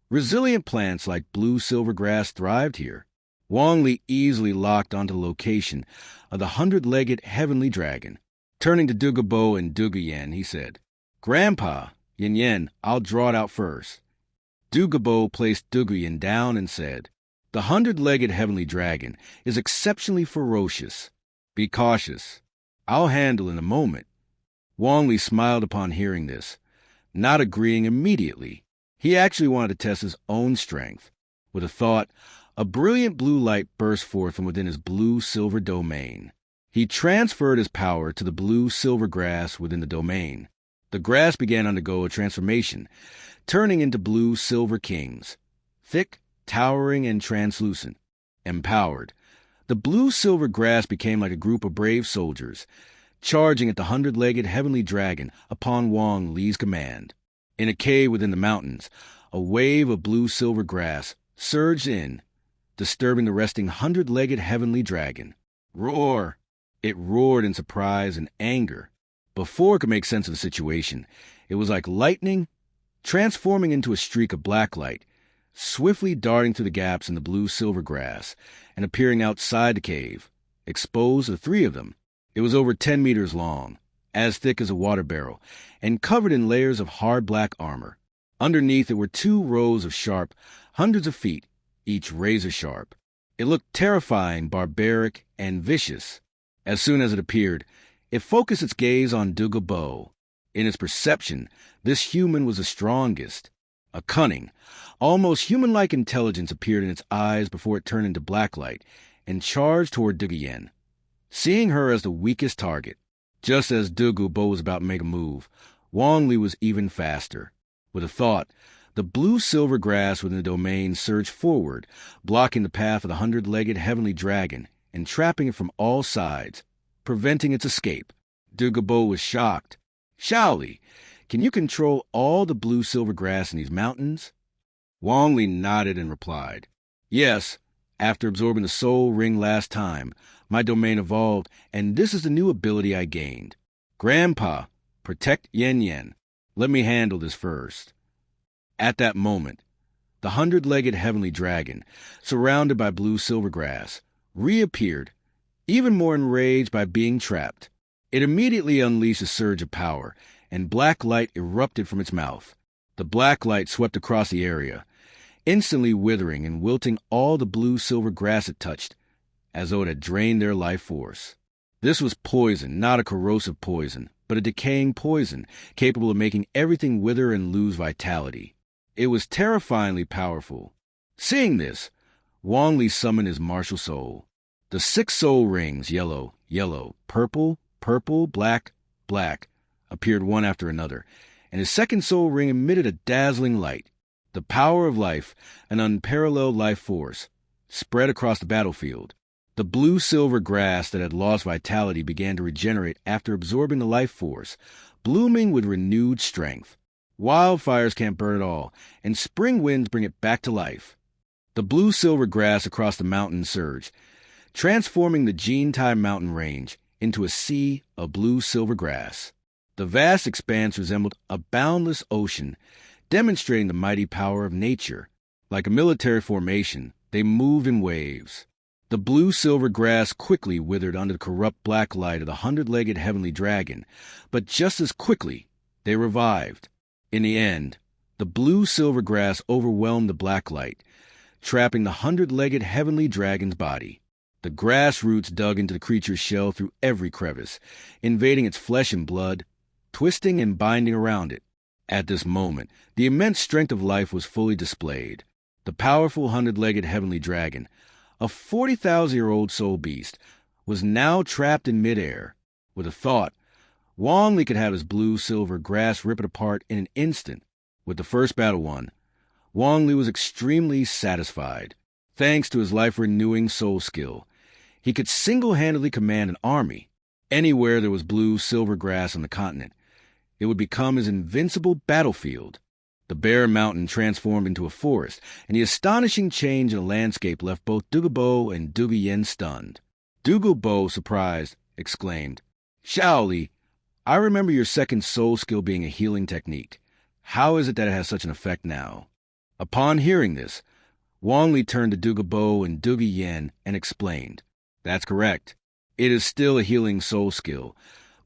resilient plants like blue-silver grass thrived here. Wong Lee easily locked onto the location of the 100-legged heavenly dragon. Turning to Dugu Bo and Dugu Yen, he said, Grandpa, Yen, I'll draw it out first. Dugu Bo placed Dugu Yen down and said, The 100-legged heavenly dragon is exceptionally ferocious. Be cautious. I'll handle in a moment. Wong Lee smiled upon hearing this, not agreeing immediately. He actually wanted to test his own strength. With a thought, a brilliant blue light burst forth from within his blue-silver domain. He transferred his power to the blue-silver grass within the domain. The grass began to undergo a transformation, turning into blue-silver kings, thick, towering, and translucent. Empowered, the blue-silver grass became like a group of brave soldiers, charging at the 100-legged heavenly dragon upon Wong Lee's command. In a cave within the mountains, a wave of blue-silver grass surged in, disturbing the resting 100-legged heavenly dragon. Roar! It roared in surprise and anger. Before it could make sense of the situation, it was like lightning, transforming into a streak of black light, swiftly darting through the gaps in the blue-silver grass and appearing outside the cave, exposed to 3 of them. It was over 10 meters long, as thick as a water barrel, and covered in layers of hard black armor. Underneath it were 2 rows of sharp, hundreds of feet, each razor sharp. It looked terrifying, barbaric, and vicious. As soon as it appeared, it focused its gaze on Dugu Bo. In its perception, this human was the strongest. A cunning, almost human-like intelligence appeared in its eyes before it turned into blacklight and charged toward Dugu Yen. Seeing her as the weakest target, just as Dugu Bo was about to make a move, Wong Lee was even faster. With a thought, the blue-silver grass within the domain surged forward, blocking the path of the 100-legged heavenly dragon and trapping it from all sides, preventing its escape. Dugu Bo was shocked. Li, can you control all the blue-silver grass in these mountains? Wong Lee nodded and replied, Yes, after absorbing the soul ring last time, my domain evolved, and this is the new ability I gained. Grandpa, protect Yen. Let me handle this first. At that moment, The 100-legged heavenly dragon, surrounded by blue silvergrass, reappeared, even more enraged by being trapped. It immediately unleashed a surge of power, and black light erupted from its mouth. The black light swept across the area, instantly withering and wilting all the blue-silver grass it touched, as though it had drained their life force. This was poison, not a corrosive poison, but a decaying poison, capable of making everything wither and lose vitality. It was terrifyingly powerful. Seeing this, Wong Lee summoned his martial soul. The 6 soul rings, yellow, yellow, purple, purple, black, black, appeared one after another, and his second soul ring emitted a dazzling light. The power of life, an unparalleled life force, spread across the battlefield. The blue-silver grass that had lost vitality began to regenerate after absorbing the life force, blooming with renewed strength. Wildfires can't burn it all, and spring winds bring it back to life. The blue-silver grass across the mountain surged, transforming the Jintai mountain range into a sea of blue-silver grass. The vast expanse resembled a boundless ocean, demonstrating the mighty power of nature. Like a military formation, they moved in waves. The blue-silver grass quickly withered under the corrupt black light of the 100-legged heavenly dragon, but just as quickly, they revived. In the end, the blue-silver grass overwhelmed the black light, trapping the 100-legged heavenly dragon's body. The grass roots dug into the creature's shell through every crevice, invading its flesh and blood, twisting and binding around it. At this moment, the immense strength of life was fully displayed. The powerful 100-legged heavenly dragon, a 40,000-year-old soul beast, was now trapped in midair. With a thought, Wong Lee could have his blue-silver grass rip it apart in an instant. With the first battle won, Wong Lee was extremely satisfied. Thanks to his life-renewing soul skill, he could single-handedly command an army. Anywhere there was blue-silver grass on the continent, it would become his invincible battlefield. The bare mountain transformed into a forest, and the astonishing change in the landscape left both Dugu Bo and Dugu Yen stunned. Dugu Bo, surprised, exclaimed, "Shaoli, I remember your second soul skill being a healing technique. How is it that it has such an effect now?" Upon hearing this, Wong Lee turned to Dugu Bo and Dugu Yen and explained, "That's correct. It is still a healing soul skill,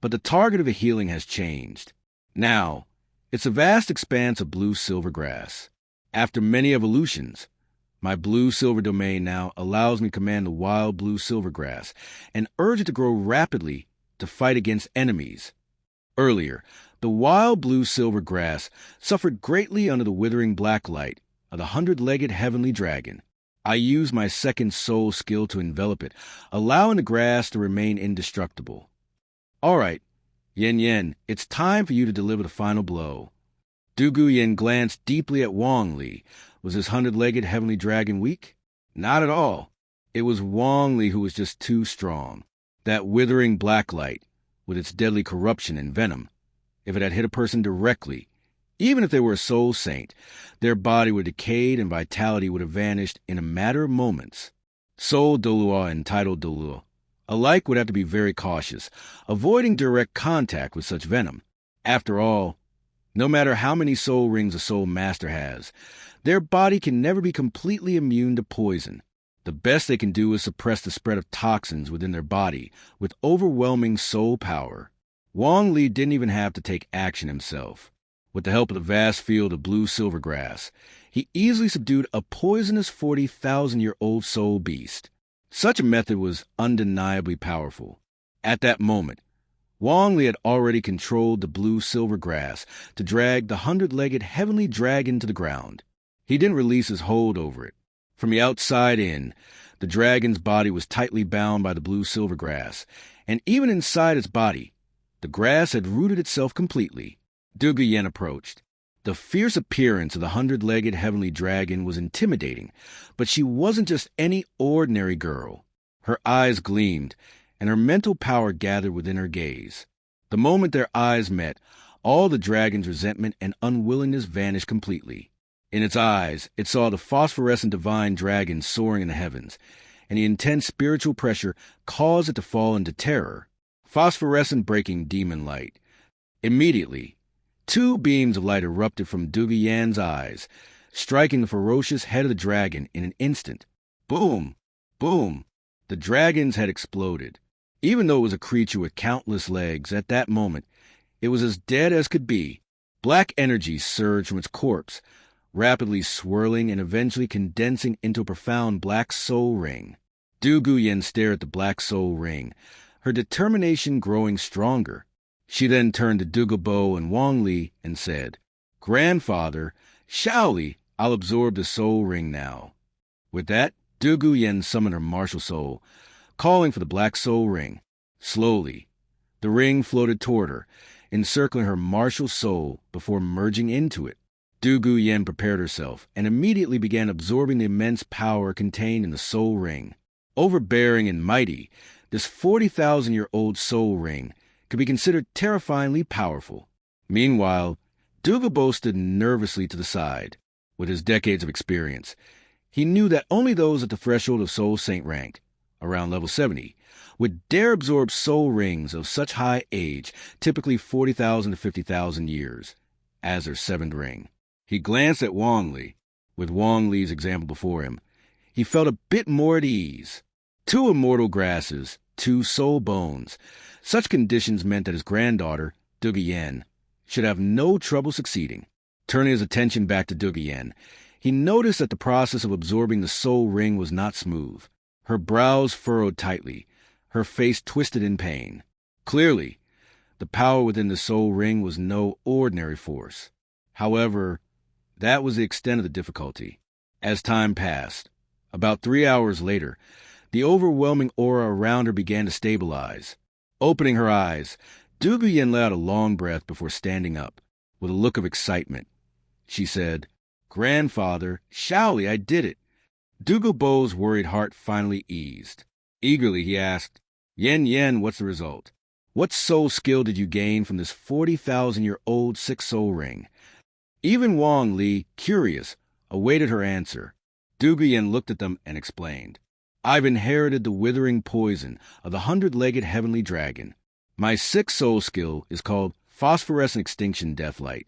but the target of the healing has changed. Now, it's a vast expanse of blue-silver grass. After many evolutions, my blue-silver domain now allows me to command the wild blue-silver grass and urge it to grow rapidly to fight against enemies. Earlier, the wild blue-silver grass suffered greatly under the withering black light of the 100-legged heavenly dragon. I used my second soul skill to envelop it, allowing the grass to remain indestructible. All right, Yen Yen, it's time for you to deliver the final blow." Dugu Yen glanced deeply at Wong Lee. Was his 100-legged heavenly dragon weak? Not at all. It was Wong Lee who was just too strong. That withering black light, with its deadly corruption and venom, if it had hit a person directly, even if they were a soul saint, their body would have decayed and vitality would have vanished in a matter of moments. Soul Douluo and titled Douluo alike would have to be very cautious, avoiding direct contact with such venom. After all, no matter how many soul rings a soul master has, their body can never be completely immune to poison. The best they can do is suppress the spread of toxins within their body with overwhelming soul power. Wong Lee didn't even have to take action himself. With the help of the vast field of blue-silver grass, he easily subdued a poisonous 40,000-year-old soul beast. Such a method was undeniably powerful. At that moment, Wong Lee had already controlled the blue-silver grass to drag the 100-legged heavenly dragon to the ground. He didn't release his hold over it. From the outside in, the dragon's body was tightly bound by the blue-silver grass, and even inside its body, the grass had rooted itself completely. Dugu Yen approached. The fierce appearance of the 100-legged heavenly dragon was intimidating, but she wasn't just any ordinary girl. Her eyes gleamed, and her mental power gathered within her gaze. The moment their eyes met, all the dragon's resentment and unwillingness vanished completely. In its eyes, it saw the phosphorescent divine dragon soaring in the heavens, and the intense spiritual pressure caused it to fall into terror. Phosphorescent breaking demon light. Immediately, 2 beams of light erupted from Dugu Yan's eyes, striking the ferocious head of the dragon in an instant. Boom! Boom! The dragon's head exploded. Even though it was a creature with countless legs, at that moment, it was as dead as could be. Black energy surged from its corpse, rapidly swirling and eventually condensing into a profound black soul ring. Dugu Yen stared at the black soul ring, her determination growing stronger. She then turned to Dugu Bo and Wong Lee and said, "Grandfather, Shaoli, I'll absorb the soul ring now." With that, Dugu Yen summoned her martial soul, calling for the black soul ring. Slowly, the ring floated toward her, encircling her martial soul before merging into it. Dugu Yen prepared herself and immediately began absorbing the immense power contained in the soul ring. Overbearing and mighty, this 40,000-year-old soul ring could be considered terrifyingly powerful. Meanwhile, Dugu Bo stood nervously to the side. With his decades of experience, he knew that only those at the threshold of Soul Saint rank, around level 70, would dare absorb soul rings of such high age, typically 40,000 to 50,000 years, as their seventh ring. He glanced at Wong Lee. With Wong Lee's example before him, he felt a bit more at ease. 2 immortal grasses, 2 soul bones. Such conditions meant that his granddaughter, Dugu Yen, should have no trouble succeeding. Turning his attention back to Dugu Yen, he noticed that the process of absorbing the soul ring was not smooth. Her brows furrowed tightly, her face twisted in pain. Clearly, the power within the soul ring was no ordinary force. However, that was the extent of the difficulty. As time passed, about 3 hours later, the overwhelming aura around her began to stabilize. Opening her eyes, Dugu Yen let out a long breath before standing up. With a look of excitement, she said, "Grandfather, Shaoli, I did it." Dugu Bo's worried heart finally eased. Eagerly he asked, Yen, what's the result? What soul skill did you gain from this 40,000-year-old 6 soul ring?" Even Wong Lee, curious, awaited her answer. Dugu Yen looked at them and explained, "I've inherited the withering poison of the 100-legged heavenly dragon. My 6th soul skill is called Phosphorescent Extinction Deathlight.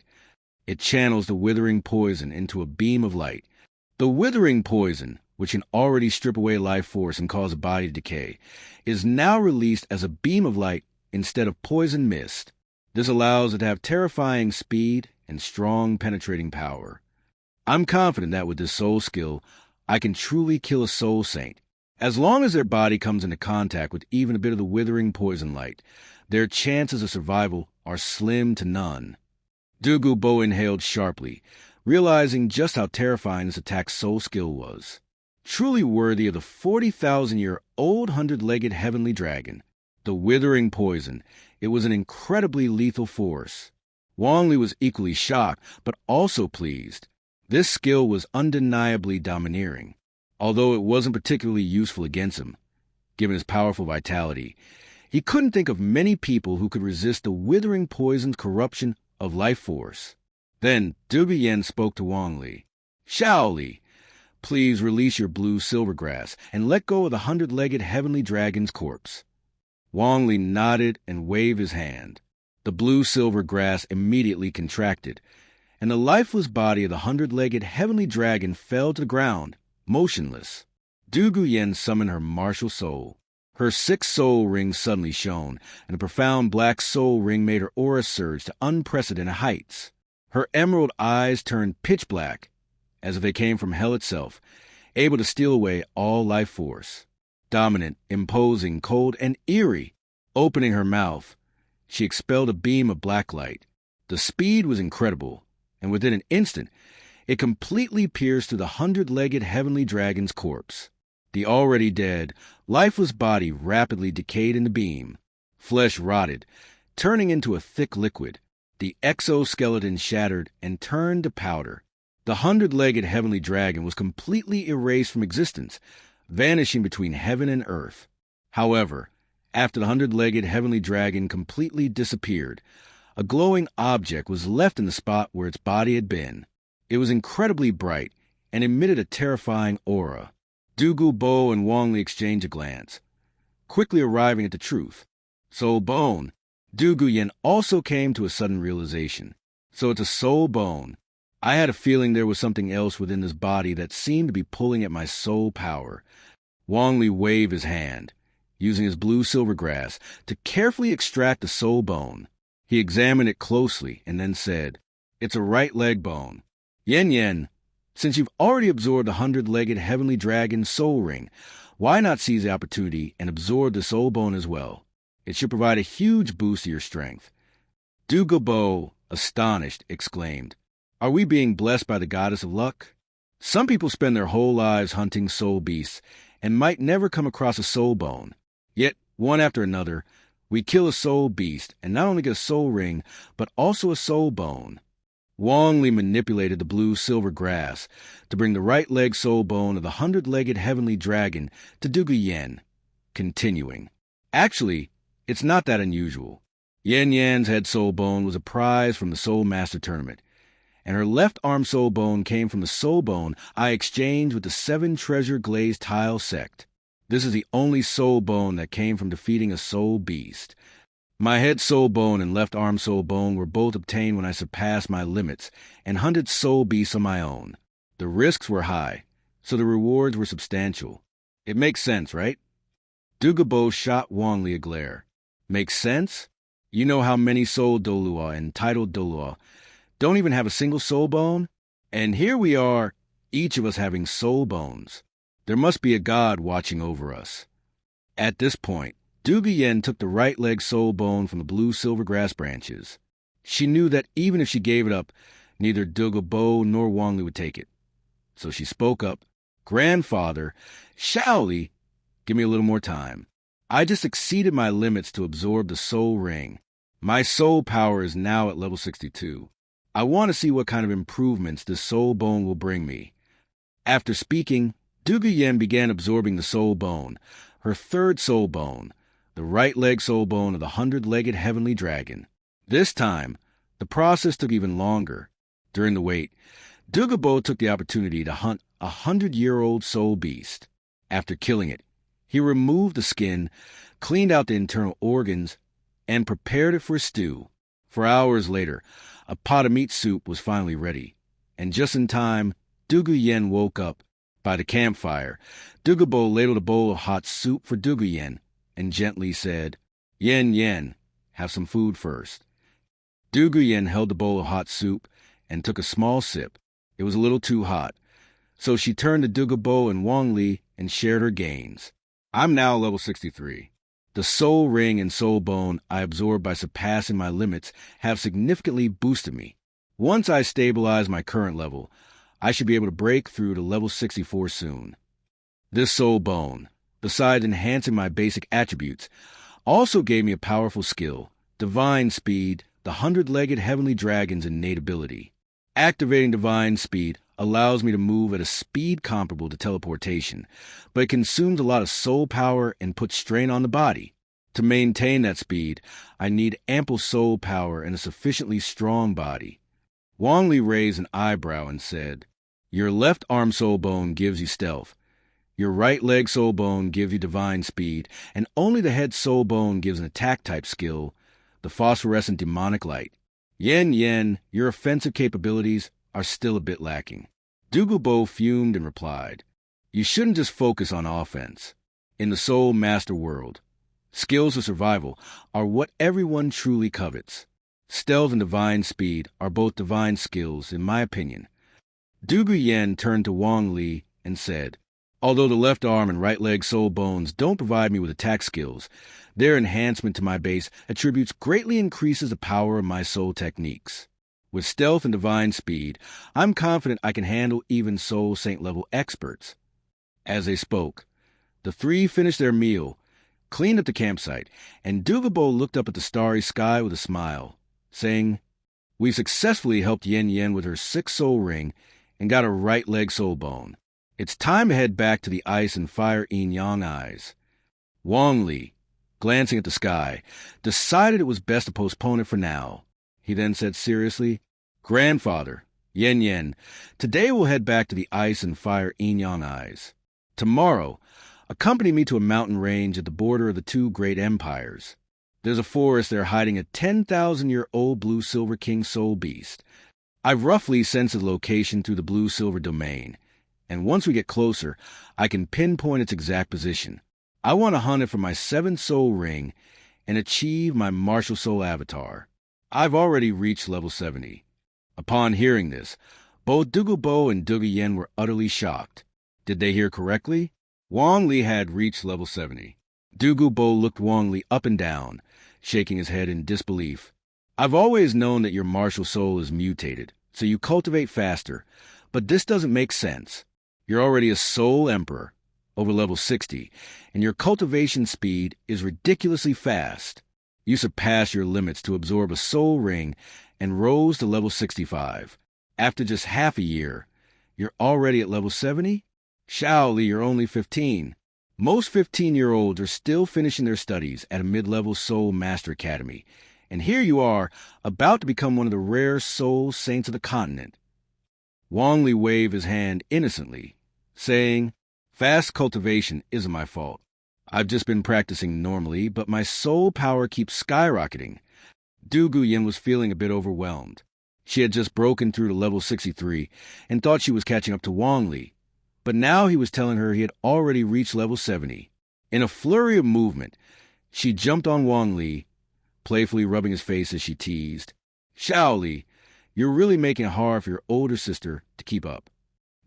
It channels the withering poison into a beam of light. The withering poison, which can already strip away life force and cause a body to decay, is now released as a beam of light instead of poison mist. This allows it to have terrifying speed and strong penetrating power. I'm confident that with this soul skill, I can truly kill a soul saint. As long as their body comes into contact with even a bit of the withering poison light, their chances of survival are slim to none." Dugu Bo inhaled sharply, realizing just how terrifying this attack's soul skill was. Truly worthy of the 40,000-year-old 100-legged heavenly dragon. The withering poison, it was an incredibly lethal force. Wong Lee was equally shocked, but also pleased. This skill was undeniably domineering. Although it wasn't particularly useful against him, given his powerful vitality, he couldn't think of many people who could resist the withering poison's corruption of life force. Then Dugu Yen spoke to Wong Lee. "Shaoli, please release your blue silvergrass and let go of the 100-legged heavenly dragon's corpse." Wong Lee nodded and waved his hand. The blue silver grass immediately contracted, and the lifeless body of the 100-legged heavenly dragon fell to the ground, motionless. Dugu Yen summoned her martial soul. Her 6 soul rings suddenly shone, and a profound black soul ring made her aura surge to unprecedented heights. Her emerald eyes turned pitch black, as if they came from hell itself, able to steal away all life force. Dominant, imposing, cold, and eerie. Opening her mouth, she expelled a beam of black light. The speed was incredible, and within an instant, it completely pierced through the 100-legged heavenly dragon's corpse. The already dead, lifeless body rapidly decayed in the beam. Flesh rotted, turning into a thick liquid. The exoskeleton shattered and turned to powder. The 100-legged heavenly dragon was completely erased from existence, vanishing between heaven and earth. However, after the 100-legged heavenly dragon completely disappeared, a glowing object was left in the spot where its body had been. It was incredibly bright and emitted a terrifying aura. Dugu Bo and Wong Lee exchanged a glance, quickly arriving at the truth. Soul bone. Dugu Yen also came to a sudden realization. So it's a soul bone. I had a feeling there was something else within this body that seemed to be pulling at my soul power. Wong Lee waved his hand, using his blue silver grass to carefully extract the soul bone. He examined it closely and then said, "It's a right leg bone. Yen, since you've already absorbed the 100-legged heavenly dragon soul ring, why not seize the opportunity and absorb the soul bone as well? It should provide a huge boost to your strength." Dugu Bo, astonished, exclaimed, "Are we being blessed by the goddess of luck? Some people spend their whole lives hunting soul beasts and might never come across a soul bone. Yet, one after another, we kill a soul beast and not only get a soul ring, but also a soul bone." Wong Lee manipulated the blue-silver grass to bring the right leg soul bone of the 100-legged heavenly dragon to Dugu Yen, continuing, "Actually, it's not that unusual. Yan's head soul bone was a prize from the Soul Master Tournament, and her left arm soul bone came from the soul bone I exchanged with the 7-treasure glazed tile sect. This is the only soul bone that came from defeating a soul beast. My head soul bone and left arm soul bone were both obtained when I surpassed my limits and hunted soul beasts on my own. The risks were high, so the rewards were substantial. It makes sense, right?" Dugu Bo shot Wong Lee a glare. "Makes sense? You know how many soul Douluo and titled Douluo don't even have a single soul bone? And here we are, each of us having soul bones. There must be a god watching over us." At this point, Dugu Yen took the right leg soul bone from the blue-silver grass branches. She knew that even if she gave it up, neither Dugu Bo nor Wong Lee would take it. So she spoke up, "Grandfather, Shaoli, give me a little more time. I just exceeded my limits to absorb the soul ring. My soul power is now at level 62. I want to see what kind of improvements this soul bone will bring me." After speaking, Dugu Yen began absorbing the soul bone, her third soul bone, the right leg soul bone of the 100-legged heavenly dragon. This time, the process took even longer. During the wait, Dugu Bo took the opportunity to hunt a 100-year-old soul beast. After killing it, he removed the skin, cleaned out the internal organs, and prepared it for a stew. For hours later, a pot of meat soup was finally ready. And just in time, Dugu Yen woke up. By the campfire, Dugu Bo ladled a bowl of hot soup for Dugu Yen and gently said, Yen, have some food first." Dugu Yen held the bowl of hot soup and took a small sip. It was a little too hot, so she turned to Dugu Bo and Wong Lee and shared her gains. "I'm now level 63. The soul ring and soul bone I absorbed by surpassing my limits have significantly boosted me. Once I stabilize my current level, I should be able to break through to level 64 soon. This soul bone, besides enhancing my basic attributes, also gave me a powerful skill, divine speed, the 100-legged heavenly dragon's innate ability. Activating divine speed allows me to move at a speed comparable to teleportation, but it consumes a lot of soul power and puts strain on the body. To maintain that speed, I need ample soul power and a sufficiently strong body." Wong Lee raised an eyebrow and said, "Your left arm soul bone gives you stealth. Your right leg soul bone gives you divine speed, and only the head soul bone gives an attack-type skill, the phosphorescent demonic light. Yen, your offensive capabilities are still a bit lacking." Dugu Bo fumed and replied, "You shouldn't just focus on offense. In the Soul Master world, skills of survival are what everyone truly covets. Stealth and divine speed are both divine skills, in my opinion." Dugu Yen turned to Wong Lee and said, "Although the left arm and right leg soul bones don't provide me with attack skills, their enhancement to my base attributes greatly increases the power of my soul techniques. With stealth and divine speed, I'm confident I can handle even soul saint level experts." As they spoke, the three finished their meal, cleaned up the campsite, and Dugu Bo looked up at the starry sky with a smile, saying, "We've successfully helped Yen with her 6th soul ring and got her right leg soul bone. It's time to head back to the ice and fire yin-yang eyes." Wong Lee, glancing at the sky, decided it was best to postpone it for now. He then said seriously, "Grandfather, Yen, today we'll head back to the ice and fire yin-yang eyes. Tomorrow, accompany me to a mountain range at the border of the 2 great empires. There's a forest there hiding a 10,000-year-old blue-silver king soul beast. I've roughly sensed the location through the blue-silver domain, and once we get closer, I can pinpoint its exact position. I want to hunt it for my 7th soul ring and achieve my martial soul avatar. I've already reached level 70. Upon hearing this, both Dugu Bo and Dugu Yen were utterly shocked. Did they hear correctly? Wong Lee had reached level 70. Dugu Bo looked Wong Lee up and down, shaking his head in disbelief. I've always known that your martial soul is mutated, so you cultivate faster, but this doesn't make sense. You're already a soul emperor, over level 60, and your cultivation speed is ridiculously fast. You surpass your limits to absorb a soul ring and rose to level 65. After just half a year, you're already at level 70? Li, you're only 15. Most 15-year-olds are still finishing their studies at a mid-level soul master academy, and here you are, about to become one of the rare soul saints of the continent. Wong Lee waved his hand innocently, saying, "Fast cultivation isn't my fault. I've just been practicing normally, but my soul power keeps skyrocketing." Dugu Yen was feeling a bit overwhelmed. She had just broken through to level 63 and thought she was catching up to Wong Lee, but now he was telling her he had already reached level 70. In a flurry of movement, she jumped on Wong Lee, playfully rubbing his face as she teased, "Li, you're really making it hard for your older sister to keep up."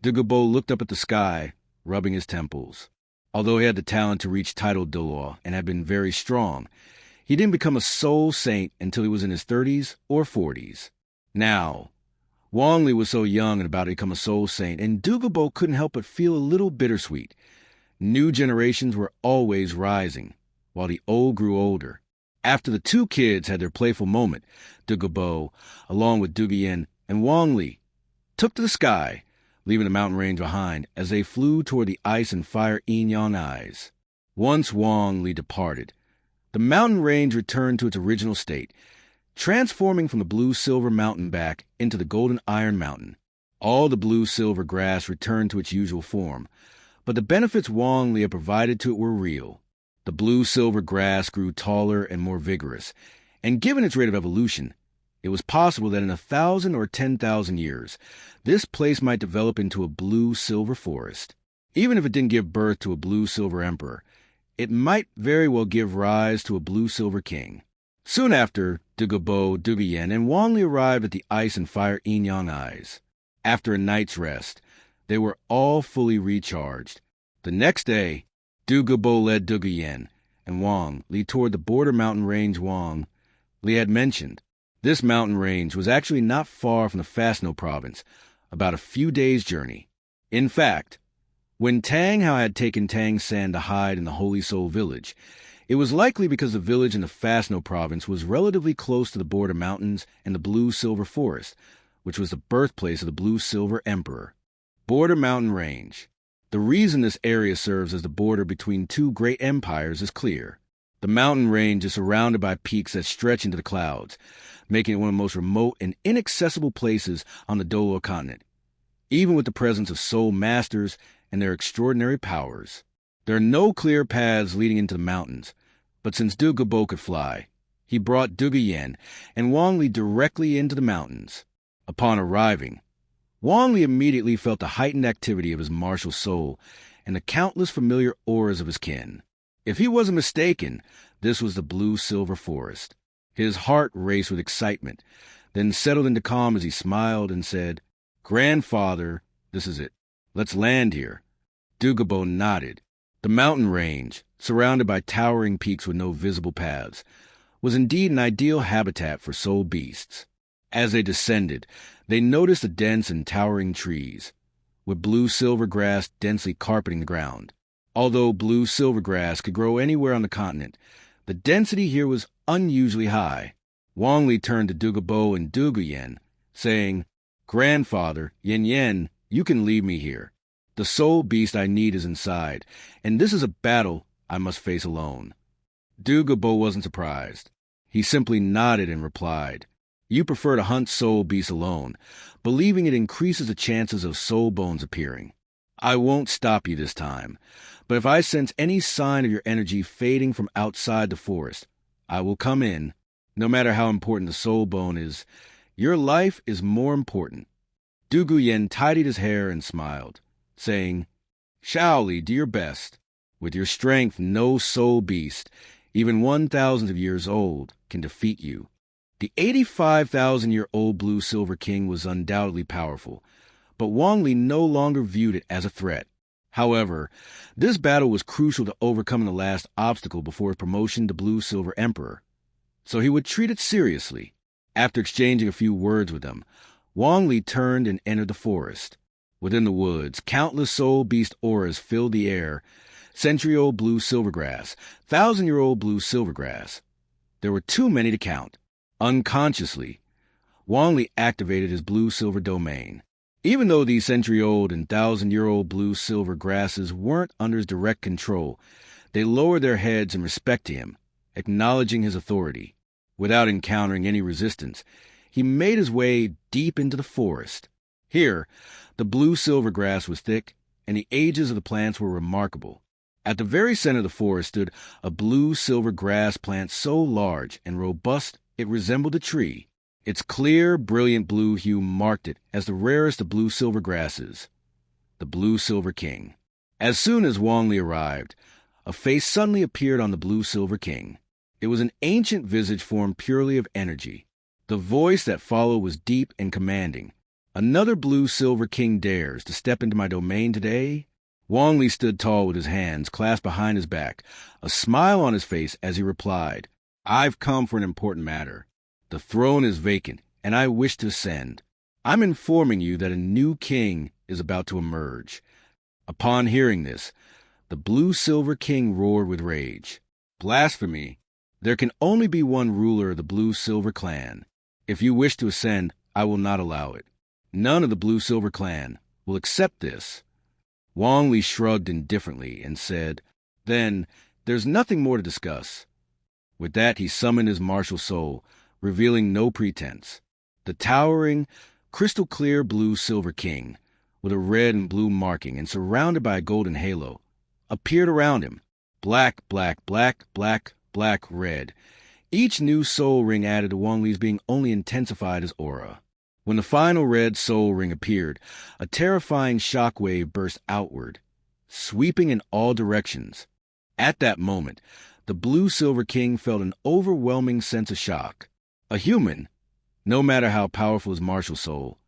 Dugu Bo looked up at the sky, rubbing his temples. Although he had the talent to reach title Douluo and had been very strong, he didn't become a soul saint until he was in his 30s or 40s. Now, Wong Lee was so young and about to become a soul saint, and Dugu Bo couldn't help but feel a little bittersweet. New generations were always rising, while the old grew older. After the two kids had their playful moment, Dugu Bo, along with Dugu Yen and Wong Lee, took to the sky, leaving the mountain range behind as they flew toward the ice and fire yin-yang eyes. Once Wong Lee departed, the mountain range returned to its original state, transforming from the blue-silver mountain back into the golden iron mountain. All the blue-silver grass returned to its usual form, but the benefits Wong Lee had provided to it were real. The blue-silver grass grew taller and more vigorous, and given its rate of evolution, it was possible that in 1,000 or 10,000 years, this place might develop into a blue-silver forest. Even if it didn't give birth to a blue-silver emperor, it might very well give rise to a blue-silver king. Soon after, Dugu Bo, Dugu Yen, and Wong Lee arrived at the ice and fire yin-yang eyes. After a night's rest, they were all fully recharged. The next day, Dugu Bo led Dugu Yen and Wong Lee toward the border mountain range Wong Lee had mentioned. This mountain range was actually not far from the Fastno province, about a few days' journey. In fact, when Tang Hao had taken Tang San to hide in the Holy Soul village, it was likely because the village in the Fastno province was relatively close to the border mountains and the blue-silver forest, which was the birthplace of the blue-silver emperor. Border Mountain Range. The reason this area serves as the border between two great empires is clear. The mountain range is surrounded by peaks that stretch into the clouds, making it one of the most remote and inaccessible places on the Douluo Continent, even with the presence of soul masters and their extraordinary powers. There are no clear paths leading into the mountains, but since Dugu Bo could fly, he brought Dugu Yen and Wong Lee directly into the mountains. Upon arriving, Wong Lee immediately felt the heightened activity of his martial soul and the countless familiar auras of his kin. If he wasn't mistaken, this was the blue-silver forest. His heart raced with excitement, then settled into calm as he smiled and said, "Grandfather, this is it. Let's land here." Dugu Bo nodded. The mountain range, surrounded by towering peaks with no visible paths, was indeed an ideal habitat for soul beasts. As they descended, they noticed the dense and towering trees, with blue-silver grass densely carpeting the ground. Although blue-silver grass could grow anywhere on the continent, the density here was unusually high. Wong Lee turned to Dugu Bo and Dugu Yen, saying, "Grandfather, Yen, you can leave me here. The soul beast I need is inside, and this is a battle I must face alone." Dugu Bo wasn't surprised. He simply nodded and replied, "You prefer to hunt soul beasts alone, believing it increases the chances of soul bones appearing. I won't stop you this time, but if I sense any sign of your energy fading from outside the forest, I will come in, no matter how important the soul bone is, Your life is more important. Dugu Yen tidied his hair and smiled, saying, Shaoli, do your best. With your strength, no soul beast, even 1,000 of years old, can defeat you. The 85,000-year-old Blue-Silver King was undoubtedly powerful, but Wong Lee no longer viewed it as a threat. However, this battle was crucial to overcoming the last obstacle before his promotion to Blue-Silver Emperor, so he would treat it seriously. After exchanging a few words with him, Wong Lee turned and entered the forest. Within the woods, countless soul beast auras filled the air. Century-old blue silvergrass, 1,000-year-old blue silvergrass. There were too many to count. Unconsciously, Wong Lee activated his blue-silver domain. Even though these century-old and 1,000-year-old blue-silver grasses weren't under his direct control, they lowered their heads in respect to him, acknowledging his authority. Without encountering any resistance, he made his way deep into the forest. Here, the blue-silver grass was thick, and the ages of the plants were remarkable. At the very center of the forest stood a blue-silver grass plant so large and robust it resembled a tree. Its clear, brilliant blue hue marked it as the rarest of blue-silver grasses, the Blue-Silver King. As soon as Wong Lee arrived, a face suddenly appeared on the Blue-Silver King. It was an ancient visage formed purely of energy. The voice that followed was deep and commanding. Another Blue-Silver King dares to step into my domain today? Wong Lee stood tall with his hands clasped behind his back, a smile on his face as he replied, I've come for an important matter. The throne is vacant, and I wish to ascend. I'm informing you that a new king is about to emerge. Upon hearing this, the Blue-Silver King roared with rage. Blasphemy! There can only be one ruler of the Blue-Silver clan. If you wish to ascend, I will not allow it. None of the Blue-Silver clan will accept this. Wong Lee shrugged indifferently and said, Then, there's nothing more to discuss. With that, he summoned his martial soul, revealing no pretense. The towering, crystal-clear Blue-Silver King, with a red and blue marking and surrounded by a golden halo, appeared around him. Black, black, black, black, black, red. Each new soul ring added to Wong Lee's being only intensified his aura. When the final red soul ring appeared, a terrifying shockwave burst outward, sweeping in all directions. At that moment, the Blue-Silver King felt an overwhelming sense of shock. A human, no matter how powerful his martial soul,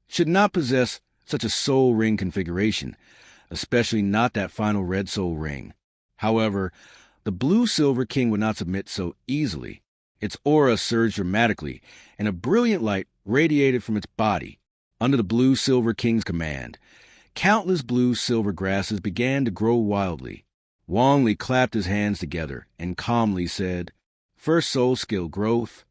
should not possess such a soul ring configuration, especially not that final red soul ring. However, the Blue-Silver King would not submit so easily. Its aura surged dramatically, and a brilliant light radiated from its body. Under the Blue-Silver King's command, countless blue-silver grasses began to grow wildly. Wong Lee clapped his hands together and calmly said, First soul skill growth.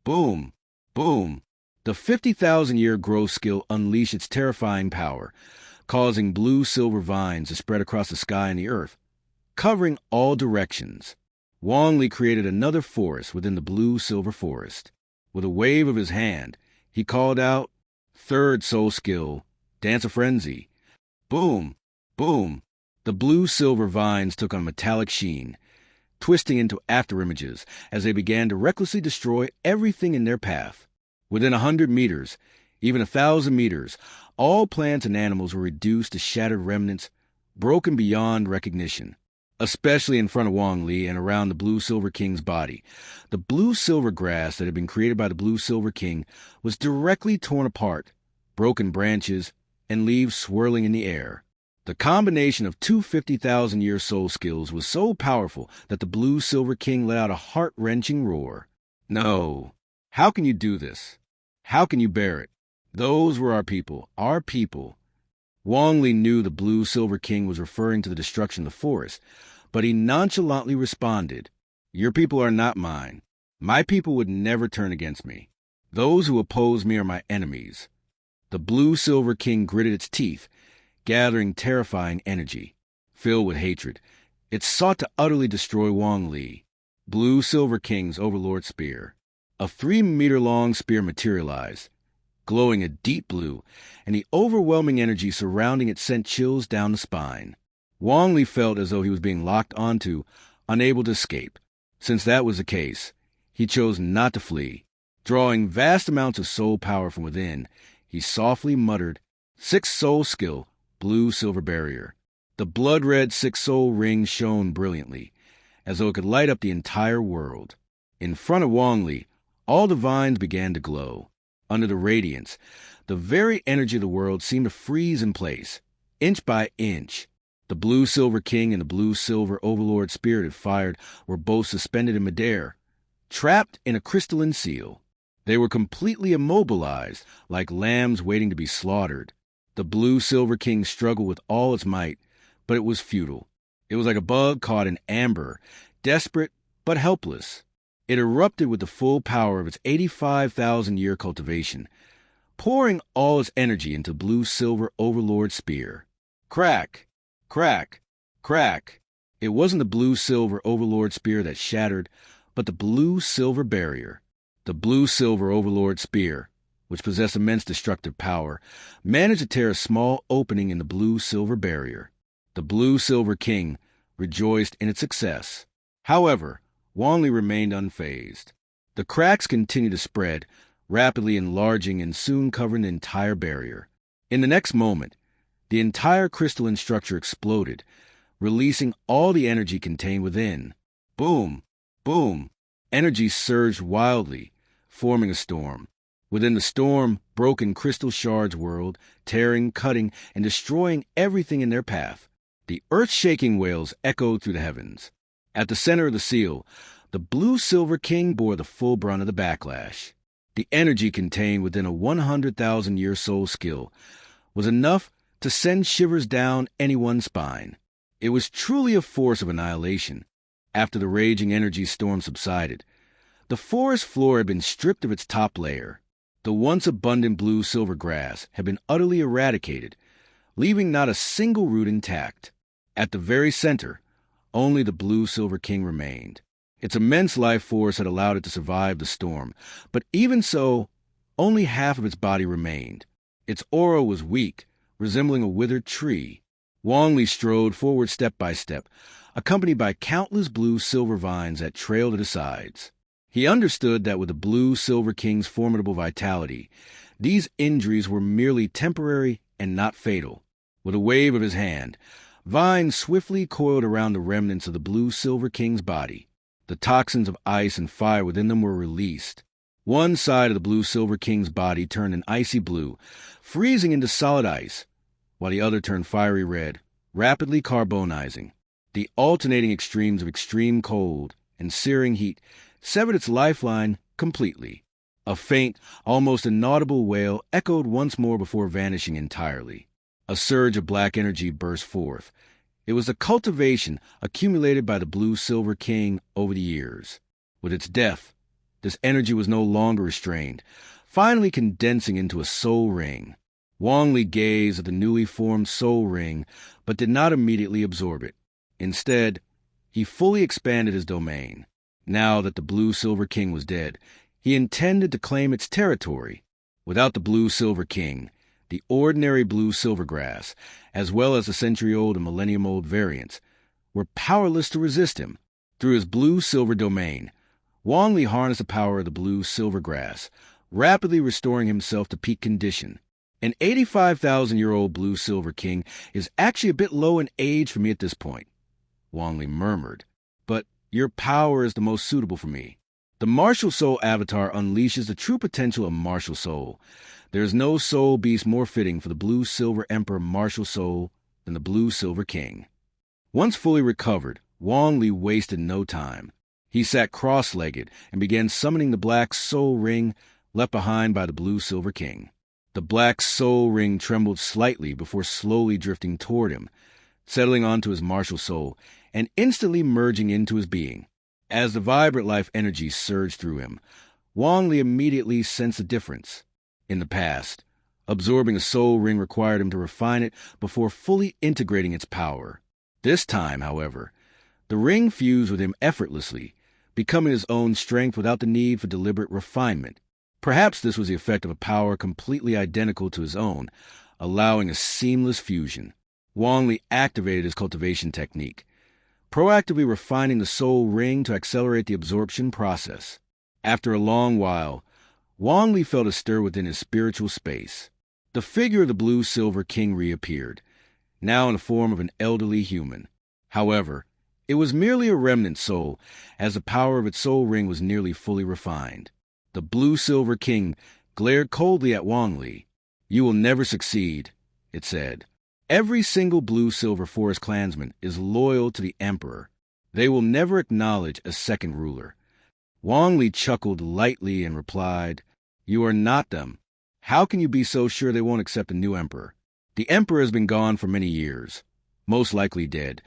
Boom! Boom! The 50,000-year growth skill unleashed its terrifying power, causing blue-silver vines to spread across the sky and the earth, covering all directions. Wong Lee created another forest within the blue-silver forest. With a wave of his hand, he called out, Third soul skill, Dance of Frenzy. Boom! Boom! The blue-silver vines took on metallic sheen, twisting into afterimages as they began to recklessly destroy everything in their path. Within 100 meters, even 1,000 meters, all plants and animals were reduced to shattered remnants, broken beyond recognition. Especially in front of Wong Lee and around the Blue-Silver King's body, the blue-silver grass that had been created by the Blue-Silver King was directly torn apart, broken branches, and leaves swirling in the air. The combination of two 50,000-year soul skills was so powerful that the Blue-Silver King let out a heart-wrenching roar. No. How can you do this? How can you bear it? Those were our people, our people. Wong Lee knew the Blue-Silver King was referring to the destruction of the forest, but he nonchalantly responded, Your people are not mine. My people would never turn against me. Those who oppose me are my enemies. The Blue-Silver King gritted its teeth, gathering terrifying energy. Filled with hatred, it sought to utterly destroy Wong Lee. Blue-Silver King's Overlord Spear. A 3-meter-long spear materialized, glowing a deep blue, and the overwhelming energy surrounding it sent chills down the spine. Wong Lee felt as though he was being locked onto, unable to escape. Since that was the case, he chose not to flee, Drawing vast amounts of soul power from within, he softly muttered, 6 soul skill, blue silver barrier. The blood-red 6 soul ring shone brilliantly, as though it could light up the entire world. In front of Wong Lee, all the vines began to glow. Under the radiance, the very energy of the world seemed to freeze in place, inch by inch. The blue silver king and the blue silver overlord spirit it fired were both suspended in midair, trapped in a crystalline seal. They were completely immobilized, like lambs waiting to be slaughtered. The blue silver king struggled with all its might, but it was futile. It was like a bug caught in amber, desperate but helpless. It erupted with the full power of its 85,000-year cultivation, pouring all its energy into blue-silver overlord spear. Crack! Crack! Crack! It wasn't the blue-silver overlord spear that shattered, but the blue-silver barrier. The blue-silver overlord spear, which possessed immense destructive power, managed to tear a small opening in the blue-silver barrier. The blue-silver king rejoiced in its success. However, Wong Lee remained unfazed. The cracks continued to spread, rapidly enlarging and soon covering the entire barrier. In the next moment, the entire crystalline structure exploded, releasing all the energy contained within. Boom! Boom! Energy surged wildly, forming a storm. Within the storm, broken crystal shards whirled, tearing, cutting, and destroying everything in their path. The earth-shaking wails echoed through the heavens. At the center of the seal, the blue-silver king bore the full brunt of the backlash. The energy contained within a 100,000-year soul skill was enough to send shivers down anyone's spine. It was truly a force of annihilation. After the raging energy storm subsided, the forest floor had been stripped of its top layer. The once abundant blue-silver grass had been utterly eradicated, leaving not a single root intact. At the very center, only the blue-silver king remained. Its immense life force had allowed it to survive the storm, but even so, only half of its body remained. Its aura was weak, resembling a withered tree. Wong Lee strode forward step by step, accompanied by countless blue-silver vines that trailed at his sides. He understood that with the blue-silver king's formidable vitality, these injuries were merely temporary and not fatal. With a wave of his hand, vines swiftly coiled around the remnants of the blue-silver king's body. The toxins of ice and fire within them were released. One side of the blue-silver king's body turned an icy blue, freezing into solid ice, while the other turned fiery red, rapidly carbonizing. The alternating extremes of extreme cold and searing heat severed its lifeline completely. A faint, almost inaudible wail echoed once more before vanishing entirely. A surge of black energy burst forth. It was the cultivation accumulated by the blue-silver king over the years. With its death, this energy was no longer restrained, finally condensing into a soul ring. Wong Lee gazed at the newly formed soul ring, but did not immediately absorb it. Instead, he fully expanded his domain. Now that the blue-silver king was dead, he intended to claim its territory. Without the blue-silver king, the ordinary blue-silver grass, as well as the century-old and millennium-old variants, were powerless to resist him. Through his blue-silver domain, Wong Lee harnessed the power of the blue-silver grass, rapidly restoring himself to peak condition. An 85,000-year-old blue-silver king is actually a bit low in age for me at this point, Wong Lee murmured, but your power is the most suitable for me. The martial soul avatar unleashes the true potential of martial soul. There is no soul beast more fitting for the blue-silver emperor martial soul than the blue-silver king. Once fully recovered, Wong Lee wasted no time. He sat cross-legged and began summoning the black soul ring left behind by the blue-silver king. The black soul ring trembled slightly before slowly drifting toward him, settling onto his martial soul and instantly merging into his being. As the vibrant life energy surged through him, Wong Lee immediately sensed a difference. In the past, absorbing a soul ring required him to refine it before fully integrating its power. This time, however, the ring fused with him effortlessly, becoming his own strength without the need for deliberate refinement. Perhaps this was the effect of a power completely identical to his own, allowing a seamless fusion. Wong Lee activated his cultivation technique, proactively refining the soul ring to accelerate the absorption process. After a long while, Wong Lee felt a stir within his spiritual space. The figure of the blue-silver king reappeared, now in the form of an elderly human. However, it was merely a remnant soul, as the power of its soul ring was nearly fully refined. The blue-silver king glared coldly at Wang Li. "You will never succeed," it said. "Every single blue-silver forest clansman is loyal to the emperor. They will never acknowledge a second ruler." Wang Li chuckled lightly and replied, "You are not them. How can you be so sure they won't accept a new emperor? The emperor has been gone for many years, most likely dead,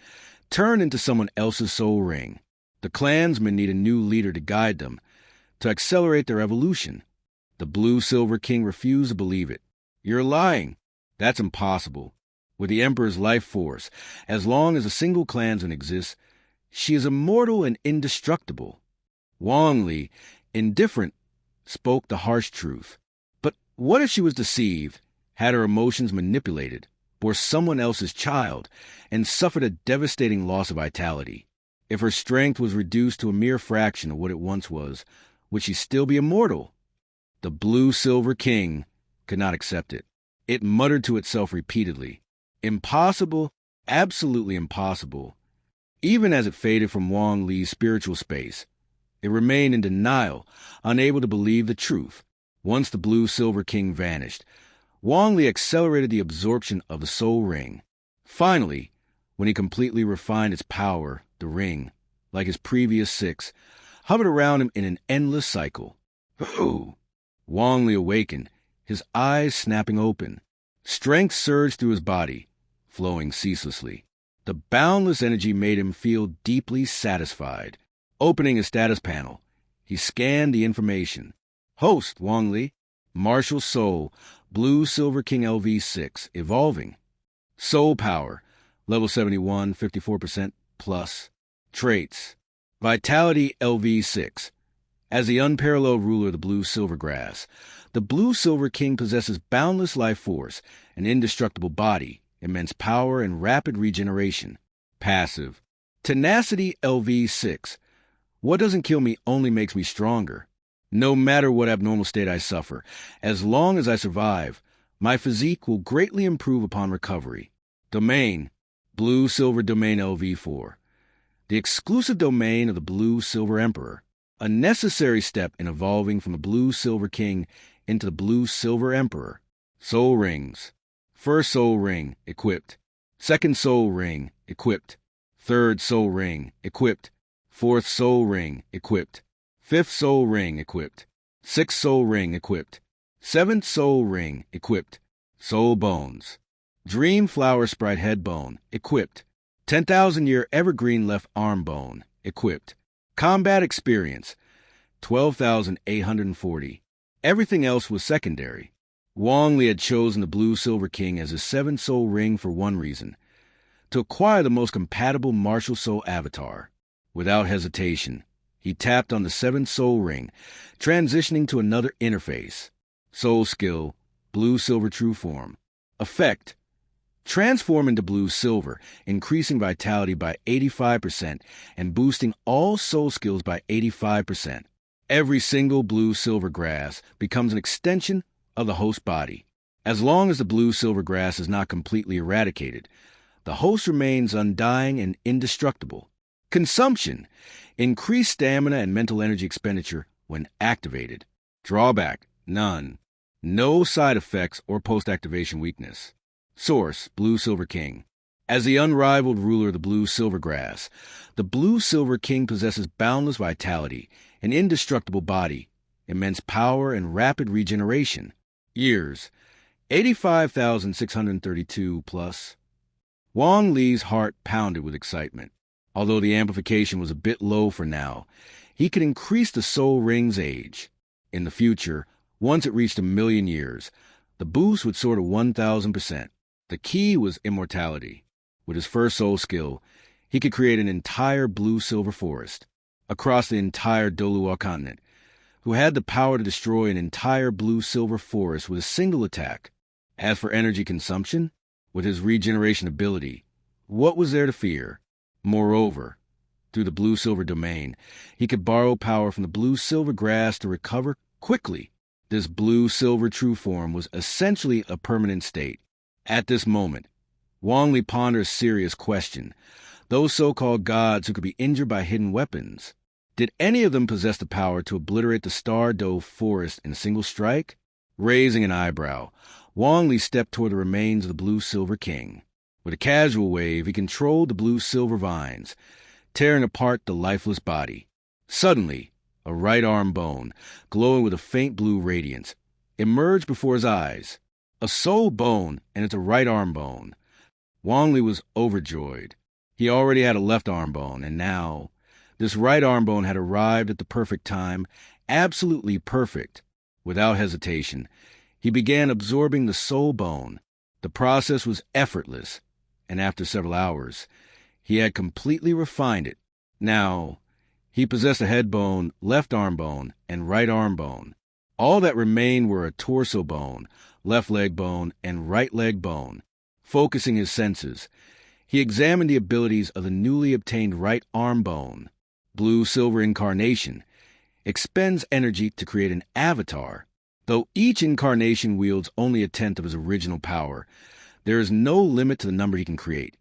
turned into someone else's soul ring. The clansmen need a new leader to guide them, to accelerate their evolution." The blue-silver king refused to believe it. "You're lying. That's impossible. With the emperor's life force, as long as a single clansman exists, she is immortal and indestructible." Wang Li, indifferent, spoke the harsh truth. But what if she was deceived, had her emotions manipulated, bore someone else's child, and suffered a devastating loss of vitality? If her strength was reduced to a mere fraction of what it once was, would she still be immortal? The blue-silver king could not accept it. It muttered to itself repeatedly, "Impossible, absolutely impossible." Even as it faded from Wang Li's spiritual space, it remained in denial, unable to believe the truth. Once the blue-silver king vanished, Wang Li accelerated the absorption of the soul ring. Finally, when he completely refined its power, the ring, like his previous six, hovered around him in an endless cycle. "Ooh!" Wang Li awakened, his eyes snapping open. Strength surged through his body, flowing ceaselessly. The boundless energy made him feel deeply satisfied. Opening his status panel, he scanned the information. Host, Wang Li. Martial Soul, Blue Silver King LV6, evolving. Soul Power, level 71, 54% plus. Traits. Vitality LV6. As the unparalleled ruler of the Blue Silver Grass, the Blue Silver King possesses boundless life force, an indestructible body, immense power, and rapid regeneration. Passive. Tenacity LV6. What doesn't kill me only makes me stronger. No matter what abnormal state I suffer, as long as I survive, my physique will greatly improve upon recovery. Domain. Blue Silver Domain LV4. The exclusive domain of the Blue Silver Emperor. A necessary step in evolving from the Blue Silver King into the Blue Silver Emperor. Soul Rings. First Soul Ring, equipped. Second Soul Ring, equipped. Third Soul Ring, equipped. Fourth Soul Ring, equipped. Fifth Soul Ring, equipped. Sixth Soul Ring, equipped. Seventh Soul Ring, equipped. Soul Bones. Dream Flower Sprite Head Bone, equipped. 10,000-year Evergreen Left Arm Bone, equipped. Combat Experience, 12,840. Everything else was secondary. Wang Li had chosen the Blue Silver King as his seventh soul ring for one reason: to acquire the most compatible martial soul avatar. Without hesitation, he tapped on the seventh soul ring, transitioning to another interface. Soul Skill, Blue Silver True Form. Effect: transform into blue silver, increasing vitality by 85% and boosting all soul skills by 85%. Every single blue silver grass becomes an extension of the host body. As long as the blue silver grass is not completely eradicated, the host remains undying and indestructible. Consumption: increased stamina and mental energy expenditure when activated. Drawback: none. No side effects or post-activation weakness. Source: Blue Silver King. As the unrivaled ruler of the Blue Silver Grass, the Blue Silver King possesses boundless vitality, an indestructible body, immense power, and rapid regeneration. Years: 85,632 plus. Wang Li's heart pounded with excitement. Although the amplification was a bit low for now, he could increase the soul ring's age. In the future, once it reached 1,000,000 years, the boost would soar to 1,000%. The key was immortality. With his first soul skill, he could create an entire blue-silver forest across the entire Douluo Continent, who had the power to destroy an entire blue-silver forest with a single attack. As for energy consumption, with his regeneration ability, what was there to fear? Moreover, through the blue-silver domain, he could borrow power from the blue-silver grass to recover quickly. This blue-silver true form was essentially a permanent state. At this moment, Wong Lee pondered a serious question. Those so-called gods who could be injured by hidden weapons, did any of them possess the power to obliterate the Star Dove forest in a single strike? Raising an eyebrow, Wong Lee stepped toward the remains of the blue-silver king. With a casual wave, he controlled the blue-silver vines, tearing apart the lifeless body. Suddenly, a right arm bone, glowing with a faint blue radiance, emerged before his eyes. A soul bone, and it's a right arm bone. Wong Lee was overjoyed. He already had a left arm bone, and now this right arm bone had arrived at the perfect time, absolutely perfect. Without hesitation, he began absorbing the soul bone. The process was effortless, and after several hours, he had completely refined it. Now, he possessed a head bone, left arm bone, and right arm bone. All that remained were a torso bone, left leg bone, and right leg bone. Focusing his senses, he examined the abilities of the newly obtained right arm bone. Blue-silver incarnation expends energy to create an avatar. Though each incarnation wields only a tenth of his original power, there is no limit to the number he can create,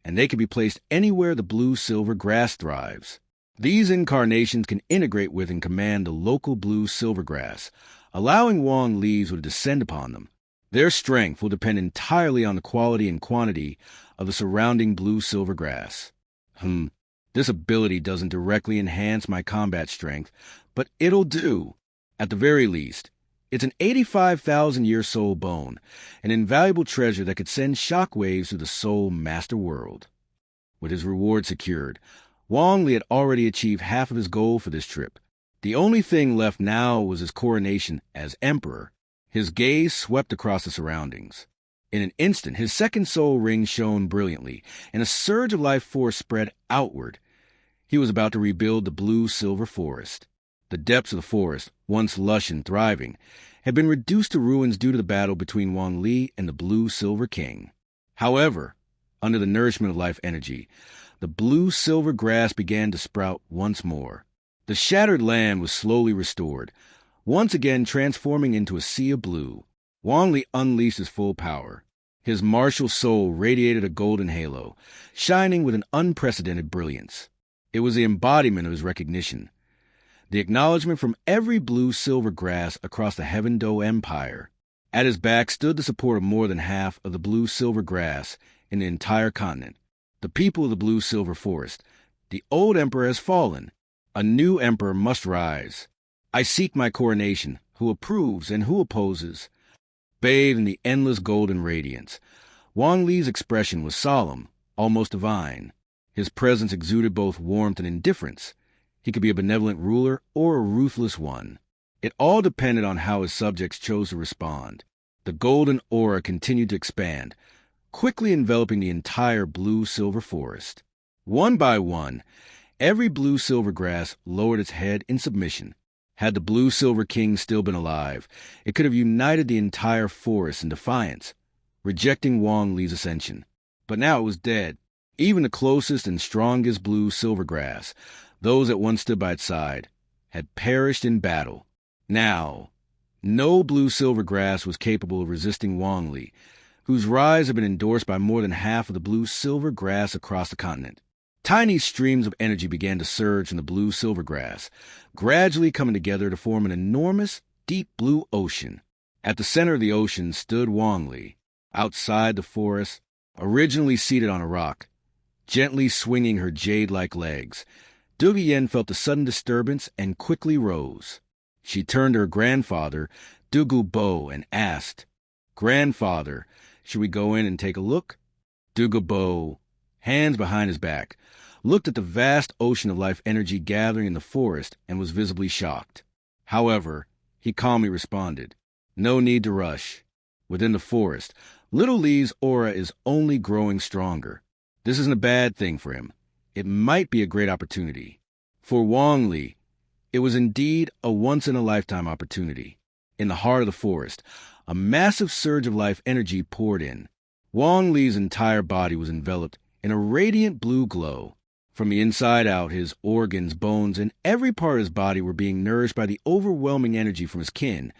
and they can be placed anywhere the blue-silver grass thrives. These incarnations can integrate with and command the local blue-silver grass, allowing Wong leaves to descend upon them. Their strength will depend entirely on the quality and quantity of the surrounding blue-silver grass. This ability doesn't directly enhance my combat strength, but it'll do. At the very least, it's an 85,000-year soul bone, an invaluable treasure that could send shockwaves through the soul master world. With his reward secured, Wong Lee had already achieved half of his goal for this trip. The only thing left now was his coronation as emperor. His gaze swept across the surroundings. In an instant, his second soul ring shone brilliantly, and a surge of life force spread outward. He was about to rebuild the blue-silver forest. The depths of the forest, once lush and thriving, had been reduced to ruins due to the battle between Wang Li and the blue-silver king. However, under the nourishment of life energy, the blue-silver grass began to sprout once more. The shattered land was slowly restored, once again transforming into a sea of blue. Wang Li unleashed his full power. His martial soul radiated a golden halo, shining with an unprecedented brilliance. It was the embodiment of his recognition, the acknowledgement from every blue-silver grass across the Heaven Do Empire. At his back stood the support of more than half of the blue-silver grass in the entire continent. The people of the blue-silver forest. The old emperor has fallen. A new emperor must rise. I seek my coronation. Who approves and who opposes? Bathed in the endless golden radiance, Wang Li's expression was solemn, almost divine. His presence exuded both warmth and indifference. He could be a benevolent ruler or a ruthless one. It all depended on how his subjects chose to respond. The golden aura continued to expand, quickly enveloping the entire blue-silver forest. One by one, every blue-silver grass lowered its head in submission. Had the blue-silver king still been alive, it could have united the entire forest in defiance, rejecting Wong Li's ascension. But now it was dead. Even the closest and strongest blue-silver grass, those that once stood by its side, had perished in battle. Now, no blue-silver grass was capable of resisting Wong Li, whose rise had been endorsed by more than half of the blue-silver grass across the continent. Tiny streams of energy began to surge from the blue-silver grass, gradually coming together to form an enormous, deep blue ocean. At the center of the ocean stood Wong Li, outside the forest, originally seated on a rock, gently swinging her jade-like legs. Dugu Yen felt a sudden disturbance and quickly rose. She turned to her grandfather, Dugu Bo, and asked, "Grandfather, should we go in and take a look?" Dugu Bo, hands behind his back, looked at the vast ocean of life energy gathering in the forest and was visibly shocked. However, he calmly responded, "No need to rush. Within the forest, Little Li's aura is only growing stronger. This isn't a bad thing for him. It might be a great opportunity." For Wong Li, it was indeed a once-in-a-lifetime opportunity. In the heart of the forest, a massive surge of life energy poured in. Wong Li's entire body was enveloped in a radiant blue glow. From the inside out, his organs, bones, and every part of his body were being nourished by the overwhelming energy from his kin,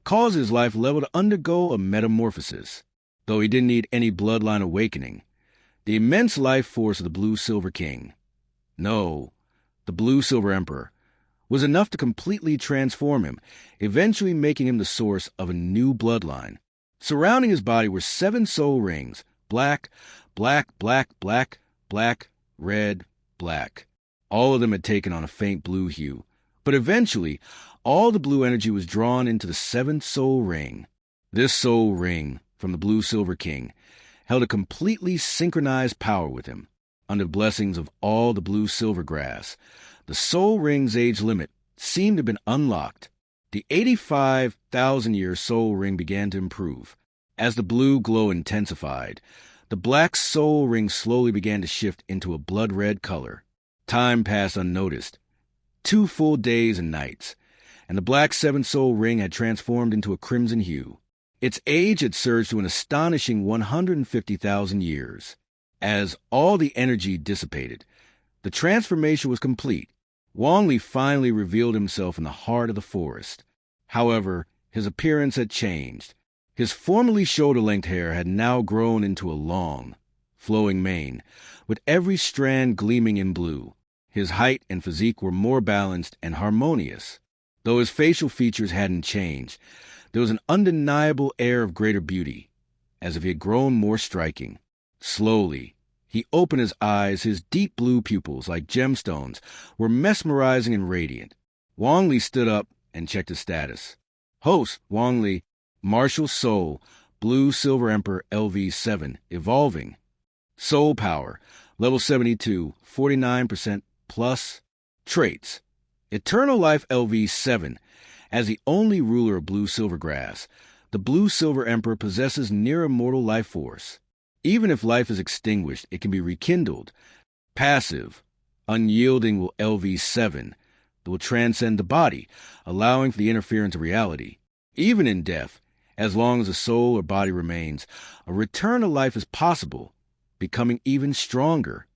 caused his life level to undergo a metamorphosis, though he didn't need any bloodline awakening. The immense life force of the Blue-Silver King, no, the Blue-Silver Emperor, was enough to completely transform him, eventually making him the source of a new bloodline. Surrounding his body were 7 soul rings, black, black, black, black, black, red, black. All of them had taken on a faint blue hue, but eventually all the blue energy was drawn into the 7th soul ring. This soul ring, from the Blue-Silver King, held a completely synchronized power with him. Under the blessings of all the blue-silver grass, the soul ring's age limit seemed to have been unlocked. The 85,000-year soul ring began to improve. As the blue glow intensified, the black soul ring slowly began to shift into a blood-red color. Time passed unnoticed. 2 full days and nights, and the black 7th soul ring had transformed into a crimson hue. Its age had surged to an astonishing 150,000 years. As all the energy dissipated, the transformation was complete. Wong Lee finally revealed himself in the heart of the forest. However, his appearance had changed. His formerly shoulder-length hair had now grown into a long, flowing mane, with every strand gleaming in blue. His height and physique were more balanced and harmonious. Though his facial features hadn't changed, there was an undeniable air of greater beauty, as if he had grown more striking. Slowly, he opened his eyes. His deep blue pupils, like gemstones, were mesmerizing and radiant. Wong Lee stood up and checked his status. Host, Wong Lee, Martial Soul, Blue-Silver Emperor LV7, Evolving. Soul Power, Level 72, 49% plus. Traits, Eternal Life LV7. As the only ruler of Blue-Silver Grass, the Blue-Silver Emperor possesses near-immortal life force. Even if life is extinguished, it can be rekindled. Passive, Unyielding will LV7, that will transcend the body, allowing for the interference of reality. Even in death, as long as the soul or body remains, a return to life is possible, becoming even stronger.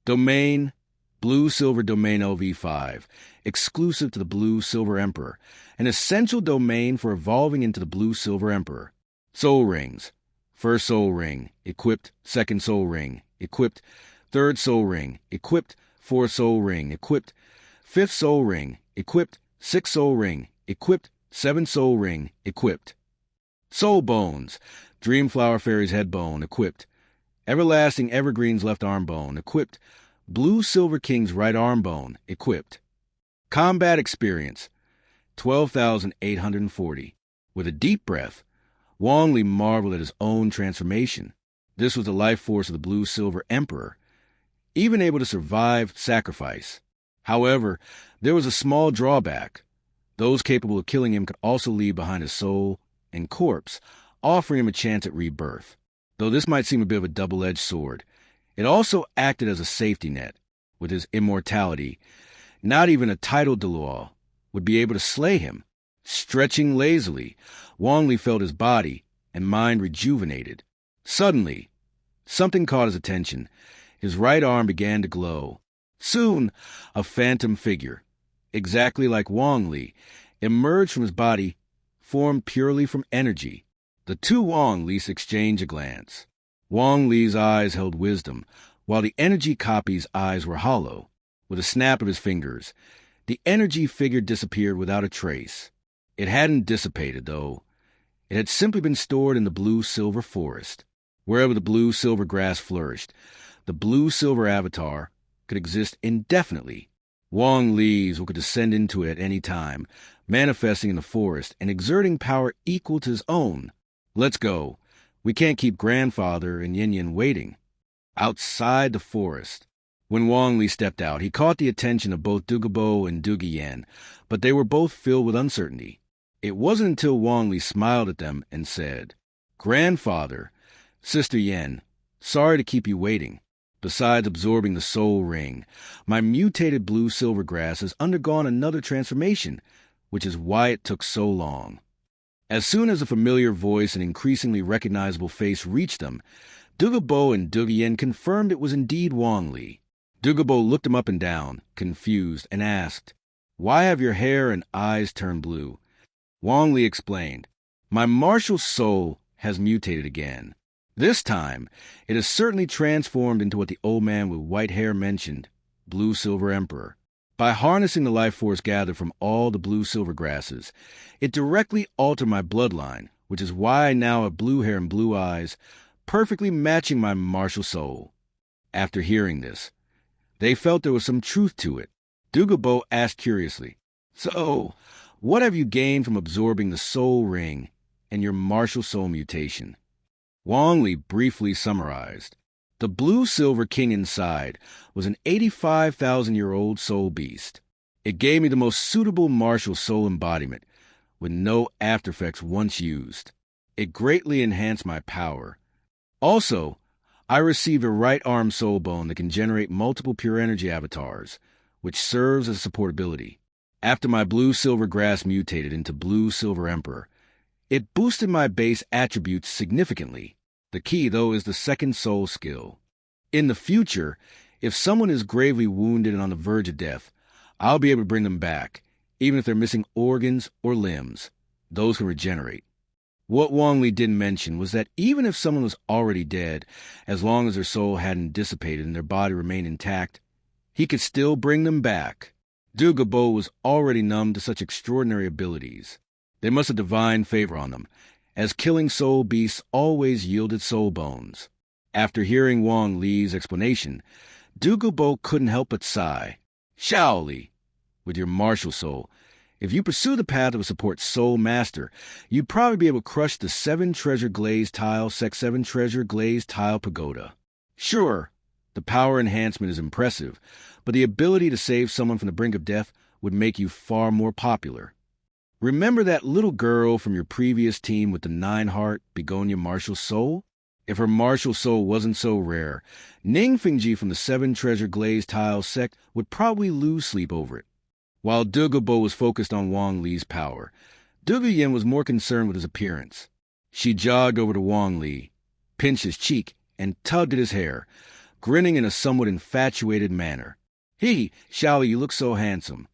Domain, Blue-Silver Domain LV5, exclusive to the Blue-Silver Emperor, an essential domain for evolving into the Blue-Silver Emperor. Soul Rings, First Soul Ring, equipped. Second Soul Ring, equipped. Third Soul Ring, equipped. Fourth Soul Ring, equipped. Fifth Soul Ring, equipped. Sixth Soul Ring, equipped. Seventh Soul Ring, equipped. Soul Bones, Dreamflower Fairy's head bone, equipped. Everlasting Evergreen's left arm bone, equipped. Blue-Silver King's right arm bone, equipped. Combat Experience, 12,840. With a deep breath, Wong Lee marveled at his own transformation. This was the life force of the Blue-Silver Emperor, even able to survive sacrifice. However, there was a small drawback. Those capable of killing him could also leave behind his soul and corpse, offering him a chance at rebirth. Though this might seem a bit of a double-edged sword, it also acted as a safety net. With his immortality, not even a titled Douluo would be able to slay him. Stretching lazily, Wong Lee felt his body and mind rejuvenated. Suddenly, something caught his attention. His right arm began to glow. Soon, a phantom figure, exactly like Wong Lee, emerged from his body, formed purely from energy. The two Wong Lees exchanged a glance. Wong Lee's eyes held wisdom, while the energy copy's eyes were hollow. With a snap of his fingers, the energy figure disappeared without a trace. It hadn't dissipated, though. It had simply been stored in the blue-silver forest. Wherever the blue-silver grass flourished, the blue-silver avatar could exist indefinitely. Wong Lee's could descend into it at any time, manifesting in the forest and exerting power equal to his own. Let's go. We can't keep grandfather and Yin Yin waiting. Outside the forest. When Wong Lee stepped out, he caught the attention of both Dugu Bo and Dugu Yen, but they were both filled with uncertainty. It wasn't until Wong Lee smiled at them and said, "Grandfather, Sister Yen, sorry to keep you waiting. Besides absorbing the soul ring, my mutated blue-silver grass has undergone another transformation, which is why it took so long." As soon as a familiar voice and increasingly recognizable face reached them, Dugu Bo and Dugu Yen confirmed it was indeed Wong Lee. Dugu Bo looked him up and down, confused, and asked, "Why have your hair and eyes turned blue?" Wong Lee explained, My martial soul has mutated again. This time, it has certainly transformed into what the old man with white hair mentioned, Blue Silver Emperor. By harnessing the life force gathered from all the blue silver grasses, it directly altered my bloodline, which is why I now have blue hair and blue eyes, perfectly matching my martial soul. After hearing this, they felt there was some truth to it. Dugu Bo asked curiously, "So, what have you gained from absorbing the soul ring and your martial soul mutation?" Wong Lee briefly summarized. The blue-silver king inside was an 85,000-year-old soul beast. It gave me the most suitable martial soul embodiment, with no aftereffects once used. It greatly enhanced my power. Also, I received a right arm soul bone that can generate multiple pure energy avatars, which serves as supportability. After my blue-silver grass mutated into blue-silver emperor, it boosted my base attributes significantly. The key, though, is the second soul skill. In the future, if someone is gravely wounded and on the verge of death, I'll be able to bring them back, even if they're missing organs or limbs. Those can regenerate. What Wong Lee didn't mention was that even if someone was already dead, as long as their soul hadn't dissipated and their body remained intact, he could still bring them back. Dugu Bo was already numb to such extraordinary abilities. They must have divine favor on them, as killing soul beasts always yielded soul bones. After hearing Wong Lee's explanation, Dugu Bo couldn't help but sigh. "Shaoli, with your martial soul, if you pursue the path of a support soul master, you'd probably be able to crush the 7-treasure glazed tile Sect 7-treasure glazed tile pagoda. Sure, the power enhancement is impressive, but the ability to save someone from the brink of death would make you far more popular. Remember that little girl from your previous team with the 9-heart begonia martial soul? If her martial soul wasn't so rare, Ning Fingji from the 7-treasure glazed tile sect would probably lose sleep over it." While Dugu Bo was focused on Wong Lee's power, Dugu Yen was more concerned with his appearance. She jogged over to Wong Lee, pinched his cheek, and tugged at his hair, grinning in a somewhat infatuated manner. "Hee, Shaoli, you look so handsome."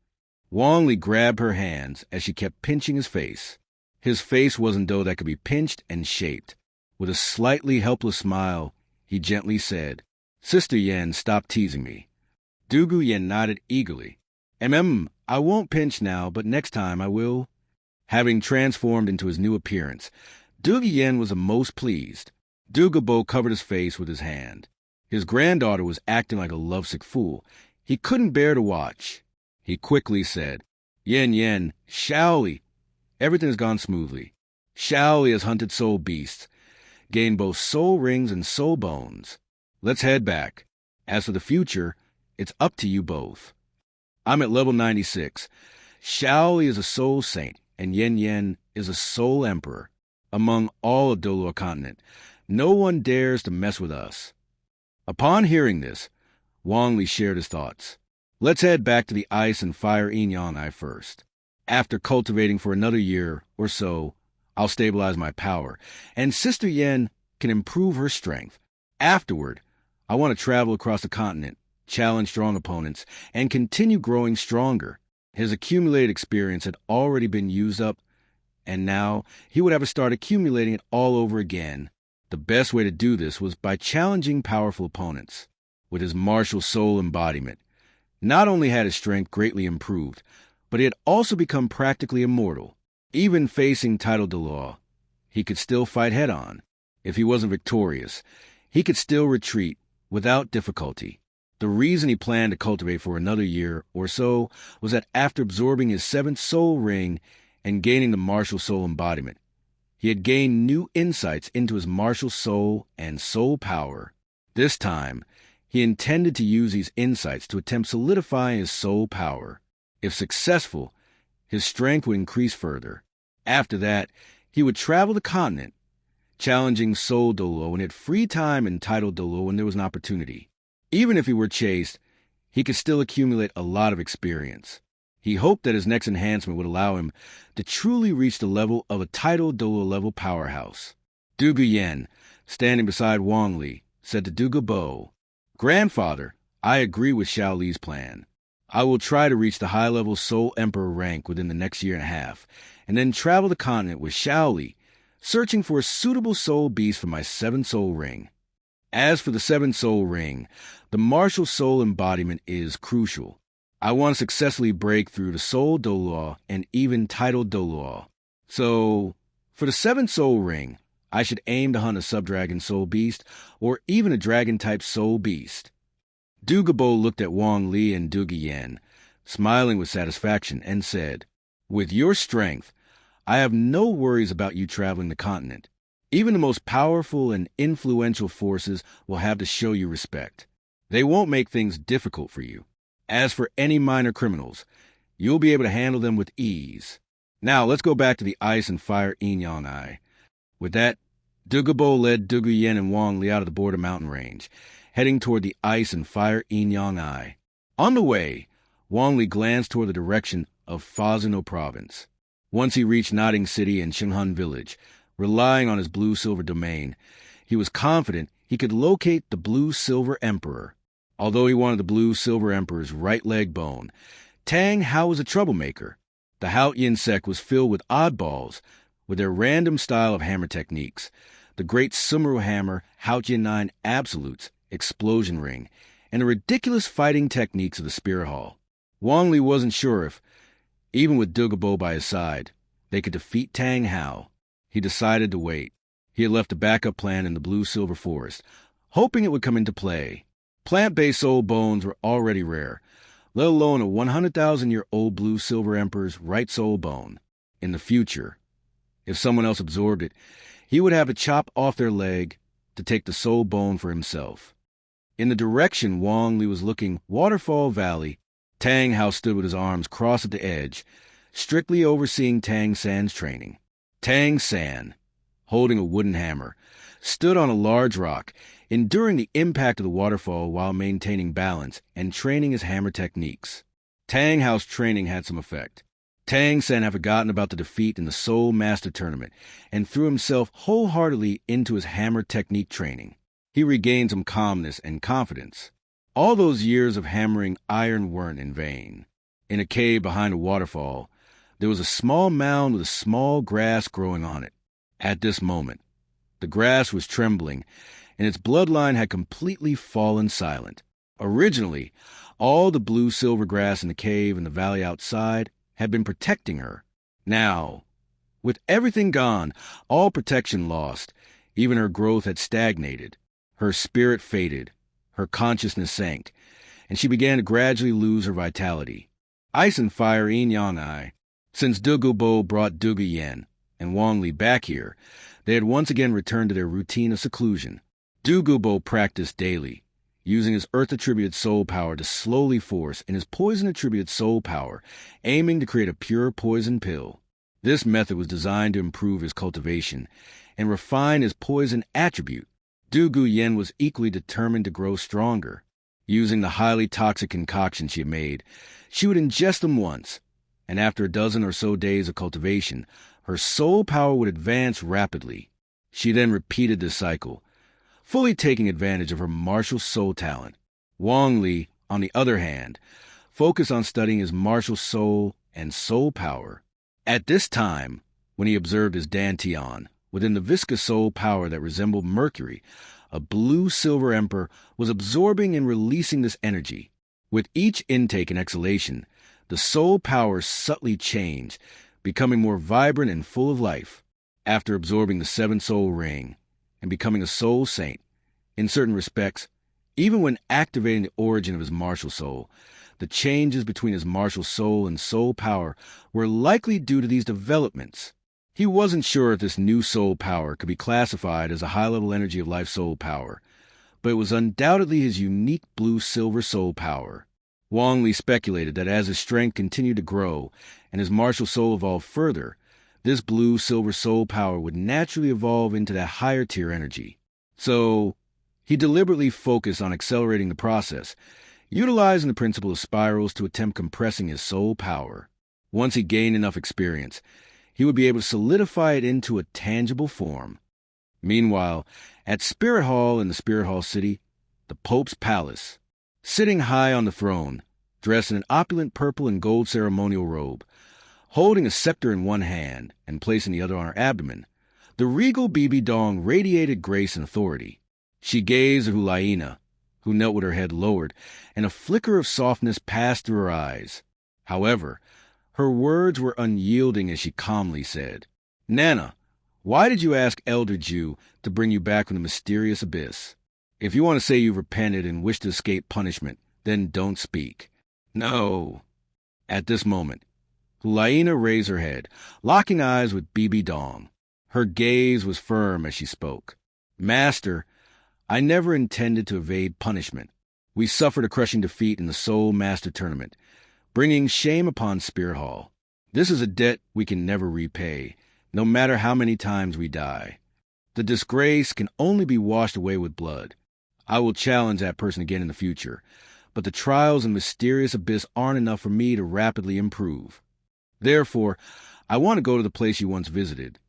Wong Lee grabbed her hands as she kept pinching his face. His face wasn't dough that could be pinched and shaped. With a slightly helpless smile, he gently said, "Sister Yen, stop teasing me." Dugu Yen nodded eagerly. I won't pinch now, but next time I will." Having transformed into his new appearance, Dugu Yen was the most pleased. Dugu Bo covered his face with his hand. His granddaughter was acting like a lovesick fool. He couldn't bear to watch. He quickly said, Yen, Shaoli." Everything has gone smoothly. Shaoli has hunted soul beasts, gained both soul rings and soul bones. Let's head back. As for the future, it's up to you both. I'm at level 96. Shaoli is a soul saint, and Yen is a soul emperor. Among all of Douluo Continent, no one dares to mess with us. Upon hearing this, Wong Lee shared his thoughts. Let's head back to the ice and fire Inyanai first. After cultivating for another year or so, I'll stabilize my power, and Sister Yen can improve her strength. Afterward, I want to travel across the continent, challenge strong opponents, and continue growing stronger. His accumulated experience had already been used up, and now he would have to start accumulating it all over again. The best way to do this was by challenging powerful opponents. With his martial soul embodiment, not only had his strength greatly improved, but he had also become practically immortal. Even facing title de law, he could still fight head-on. If he wasn't victorious, he could still retreat without difficulty. The reason he planned to cultivate for another year or so was that after absorbing his 7th soul ring and gaining the martial soul embodiment, he had gained new insights into his martial soul and soul power. This time, he intended to use these insights to attempt solidifying his soul power. If successful, his strength would increase further. After that, he would travel the continent, challenging Soul Douluo and had free time in Title Douluo when there was an opportunity. Even if he were chased, he could still accumulate a lot of experience. He hoped that his next enhancement would allow him to truly reach the level of a Title Douluo level powerhouse. Dugu Yen, standing beside Wong Lee, said to Dugu Bo, "Grandfather, I agree with Shaoli's plan. I will try to reach the high-level Soul Emperor rank within the next year and a half, and then travel the continent with Shaoli searching for a suitable soul beast for my 7-soul ring. As for the 7-soul ring, the martial soul embodiment is crucial. I want to successfully break through the soul Douluo and even title Douluo. So, for the 7-soul ring, I should aim to hunt a subdragon soul beast or even a dragon-type soul beast. Dugu Bo looked at Wang Li and Dugu Yen, smiling with satisfaction, and said, "With your strength, I have no worries about you traveling the continent. Even the most powerful and influential forces will have to show you respect. They won't make things difficult for you. As for any minor criminals, you'll be able to handle them with ease. Now, let's go back to the ice and fire Yin-Yang-I." With that, Dugu Bo led Dugu Yen and Wong Lee out of the border mountain range, heading toward the ice and fire Yin-Yang-I. On the way, Wong Lee glanced toward the direction of Fazano province. Once he reached Nodding City and Qinghun village, relying on his blue-silver domain, he was confident he could locate the blue-silver emperor. Although he wanted the blue-silver emperor's right leg bone, Tang Hao was a troublemaker. The Hao Yin sect was filled with oddballs with their random style of hammer techniques. The great Sumeru hammer, Hao Yin 9 absolutes, explosion ring, and the ridiculous fighting techniques of the Spirit Hall. Wong Lee wasn't sure if, even with Dugu Bo by his side, they could defeat Tang Hao. He decided to wait. He had left a backup plan in the blue-silver forest, hoping it would come into play. Plant-based soul bones were already rare, let alone a 100,000-year-old blue-silver emperor's right soul bone. In the future, if someone else absorbed it, he would have to chop off their leg to take the soul bone for himself. In the direction Wong Lee was looking, Waterfall Valley, Tang Hao stood with his arms crossed at the edge, strictly overseeing Tang San's training. Tang San, holding a wooden hammer, stood on a large rock, enduring the impact of the waterfall while maintaining balance and training his hammer techniques. Tang Hao's training had some effect. Tang San had forgotten about the defeat in the Soul Master Tournament and threw himself wholeheartedly into his hammer technique training. He regained some calmness and confidence. All those years of hammering iron weren't in vain. In a cave behind a waterfall, there was a small mound with a small grass growing on it. At this moment, the grass was trembling, and its bloodline had completely fallen silent. Originally, all the blue-silver grass in the cave and the valley outside had been protecting her. Now, with everything gone, all protection lost, even her growth had stagnated. Her spirit faded, her consciousness sank, and she began to gradually lose her vitality. Ice and fire Yin-Yang-I. Since Dugu Bo brought Dugu Yen and Wong Lee back here, they had once again returned to their routine of seclusion. Dugu Bo practiced daily, using his earth-attributed soul power to slowly force in his poison-attributed soul power, aiming to create a pure poison pill. This method was designed to improve his cultivation and refine his poison attribute. Dugu Yen was equally determined to grow stronger. Using the highly toxic concoction she had made, she would ingest them once, and after a dozen or so days of cultivation, her soul power would advance rapidly. She then repeated this cycle, fully taking advantage of her martial soul talent. Wong Lee, on the other hand, focused on studying his martial soul and soul power. At this time, when he observed his dantian, within the viscous soul power that resembled mercury, a blue-silver emperor was absorbing and releasing this energy. With each intake and exhalation, the soul power subtly changed, becoming more vibrant and full of life. After absorbing the 7-soul ring and becoming a soul saint, in certain respects, even when activating the origin of his martial soul, the changes between his martial soul and soul power were likely due to these developments. He wasn't sure if this new soul power could be classified as a high-level energy of life soul power, but it was undoubtedly his unique blue-silver soul power. Wong Lee speculated that as his strength continued to grow and his martial soul evolved further, this blue-silver soul power would naturally evolve into that higher-tier energy. So, he deliberately focused on accelerating the process, utilizing the principle of spirals to attempt compressing his soul power. Once he gained enough experience, he would be able to solidify it into a tangible form. Meanwhile, at Spirit Hall in the Spirit Hall City, the Pope's palace, sitting high on the throne, dressed in an opulent purple and gold ceremonial robe, holding a scepter in one hand and placing the other on her abdomen, The regal Bibi Dong radiated grace and authority. She gazed at Hulaina, who knelt with her head lowered, and a flicker of softness passed through her eyes. However, her words were unyielding as she calmly said, "Nana, why did you ask Elder Jew to bring you back from the mysterious abyss? If you want to say you've repented and wish to escape punishment, then don't speak." "No." At this moment, Hulaina raised her head, locking eyes with Bibi Dong. Her gaze was firm as she spoke. "Master, I never intended to evade punishment. We suffered a crushing defeat in the Soul Master Tournament, bringing shame upon Spirit Hall. This is a debt we can never repay, no matter how many times we die. The disgrace can only be washed away with blood. I will challenge that person again in the future, but the trials in mysterious abyss aren't enough for me to rapidly improve. Therefore, I want to go to the place you once visited,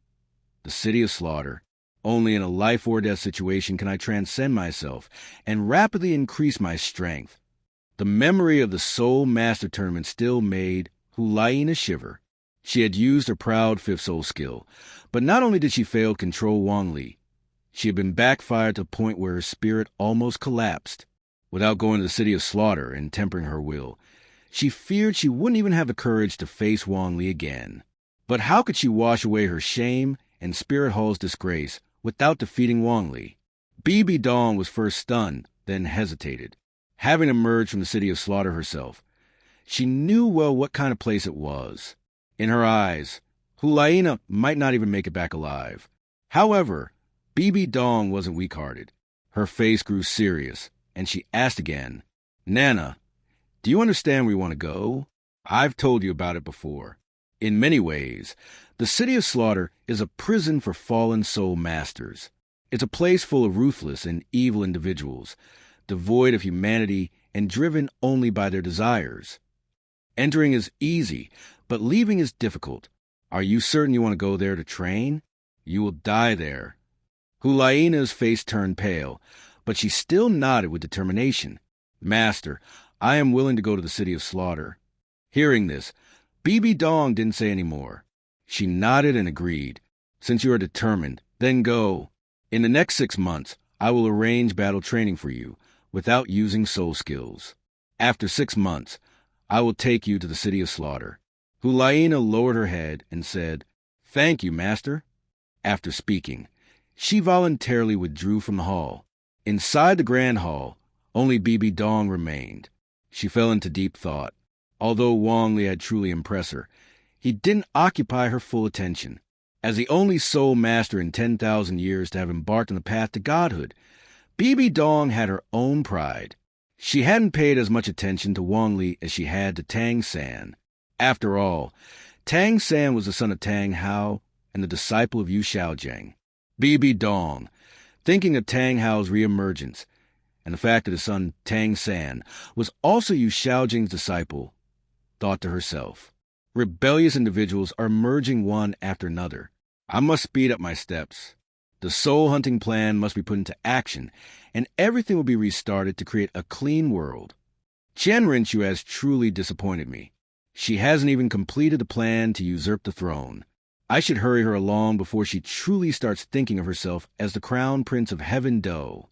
the City of Slaughter. Only in a life-or-death situation can I transcend myself and rapidly increase my strength." The memory of the Soul Master Tournament still made Hulaina shiver. She had used her proud fifth soul skill, but not only did she fail to control Wong Lee, she had been backfired to the point where her spirit almost collapsed. Without going to the City of Slaughter and tempering her will, she feared she wouldn't even have the courage to face Wong Lee again. But how could she wash away her shame and Spirit Hall's disgrace without defeating Wong Lee? Bibi Dong was first stunned, then hesitated. Having emerged from the City of Slaughter herself, she knew well what kind of place it was. In her eyes, Hulaina might not even make it back alive. However, Bibi Dong wasn't weak-hearted. Her face grew serious, and she asked again, "Nana, do you understand where you want to go? I've told you about it before. In many ways, the City of Slaughter is a prison for fallen soul masters. It's a place full of ruthless and evil individuals, devoid of humanity and driven only by their desires. Entering is easy, but leaving is difficult. Are you certain you want to go there to train? You will die there." Hulaina's face turned pale, but she still nodded with determination. "Master, I am willing to go to the City of Slaughter." Hearing this, Bibi Dong didn't say any more. She nodded and agreed. "Since you are determined, then go. In the next 6 months, I will arrange battle training for you, without using soul skills. After 6 months, I will take you to the City of Slaughter." Hulaina lowered her head and said, "Thank you, Master." After speaking, she voluntarily withdrew from the hall. Inside the Grand Hall, only Bibi Dong remained. She fell into deep thought. Although Wong Lee had truly impressed her, he didn't occupy her full attention. As the only soul master in 10,000 years to have embarked on the path to godhood, Bibi Dong had her own pride. She hadn't paid as much attention to Wong Lee as she had to Tang San. After all, Tang San was the son of Tang Hao and the disciple of Yu Xiaojing. Bibi Dong, thinking of Tang Hao's reemergence and the fact that his son Tang San was also Yu Xiaojing's disciple, thought to herself, "Rebellious individuals are emerging one after another. I must speed up my steps. The soul-hunting plan must be put into action, and everything will be restarted to create a clean world. Qian Rinchu has truly disappointed me. She hasn't even completed the plan to usurp the throne. I should hurry her along before she truly starts thinking of herself as the crown prince of Heaven Do."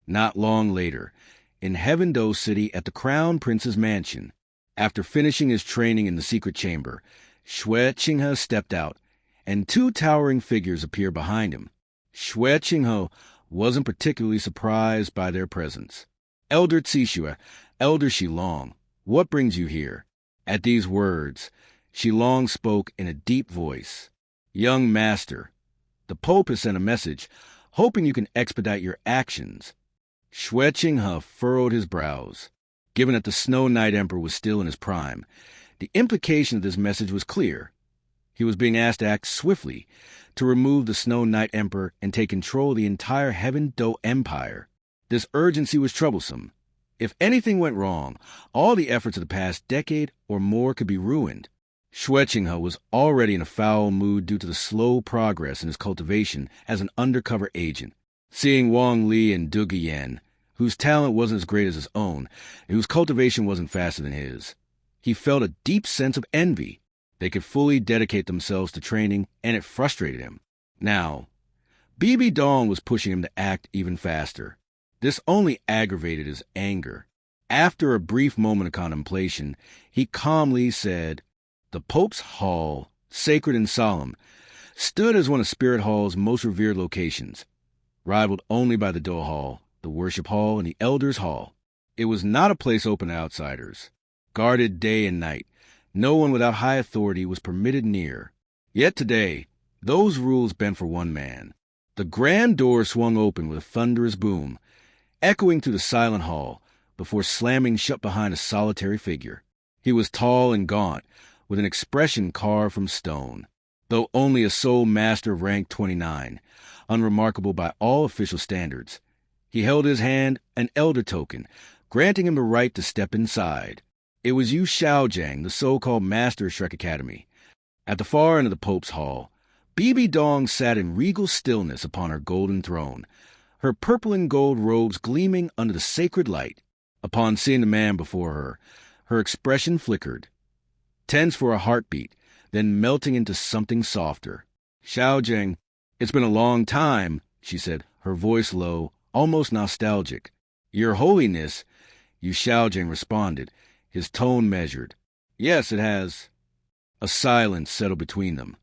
Not long later, in Heaven Do City at the Crown Prince's mansion, after finishing his training in the secret chamber, Xue Qinghe stepped out, and 2 towering figures appeared behind him. Xue Qinghe wasn't particularly surprised by their presence. "Elder Cixue, Elder Shilong, what brings you here?" At these words, Shilong spoke in a deep voice. "Young master, the Pope has sent a message, hoping you can expedite your actions." Xue Qinghe furrowed his brows. Given that the Snow Knight Emperor was still in his prime, the implication of this message was clear. He was being asked to act swiftly to remove the Snow Knight Emperor and take control of the entire Heaven Do Empire. This urgency was troublesome. If anything went wrong, all the efforts of the past decade or more could be ruined. Xue Qinghe was already in a foul mood due to the slow progress in his cultivation as an undercover agent. Seeing Wong Lee and Dugu Yen, whose talent wasn't as great as his own, and whose cultivation wasn't faster than his, he felt a deep sense of envy. They could fully dedicate themselves to training, and it frustrated him. Now, BB Dong was pushing him to act even faster. This only aggravated his anger. After a brief moment of contemplation, he calmly said, "The Pope's Hall, sacred and solemn, stood as one of Spirit Hall's most revered locations, rivaled only by the Do Hall, the Worship Hall, and the Elders' Hall. It was not a place open to outsiders. Guarded day and night, no one without high authority was permitted near. Yet today, those rules bent for one man." The grand door swung open with a thunderous boom, echoing through the silent hall, before slamming shut behind a solitary figure. He was tall and gaunt, with an expression carved from stone. Though only a sole master of rank 29, unremarkable by all official standards, he held in his hand an elder token, granting him the right to step inside. It was Yu Xiaojiang, the so-called master of Shrek Academy. At the far end of the Pope's Hall, BB Dong sat in regal stillness upon her golden throne, her purple and gold robes gleaming under the sacred light. Upon seeing the man before her, her expression flickered, tense for a heartbeat, then melting into something softer. "Xiaojiang, it's been a long time," she said, her voice low, almost nostalgic. "Your Holiness," Yu Xiaojiang responded, his tone measured. "Yes, it has." A silence settled between them,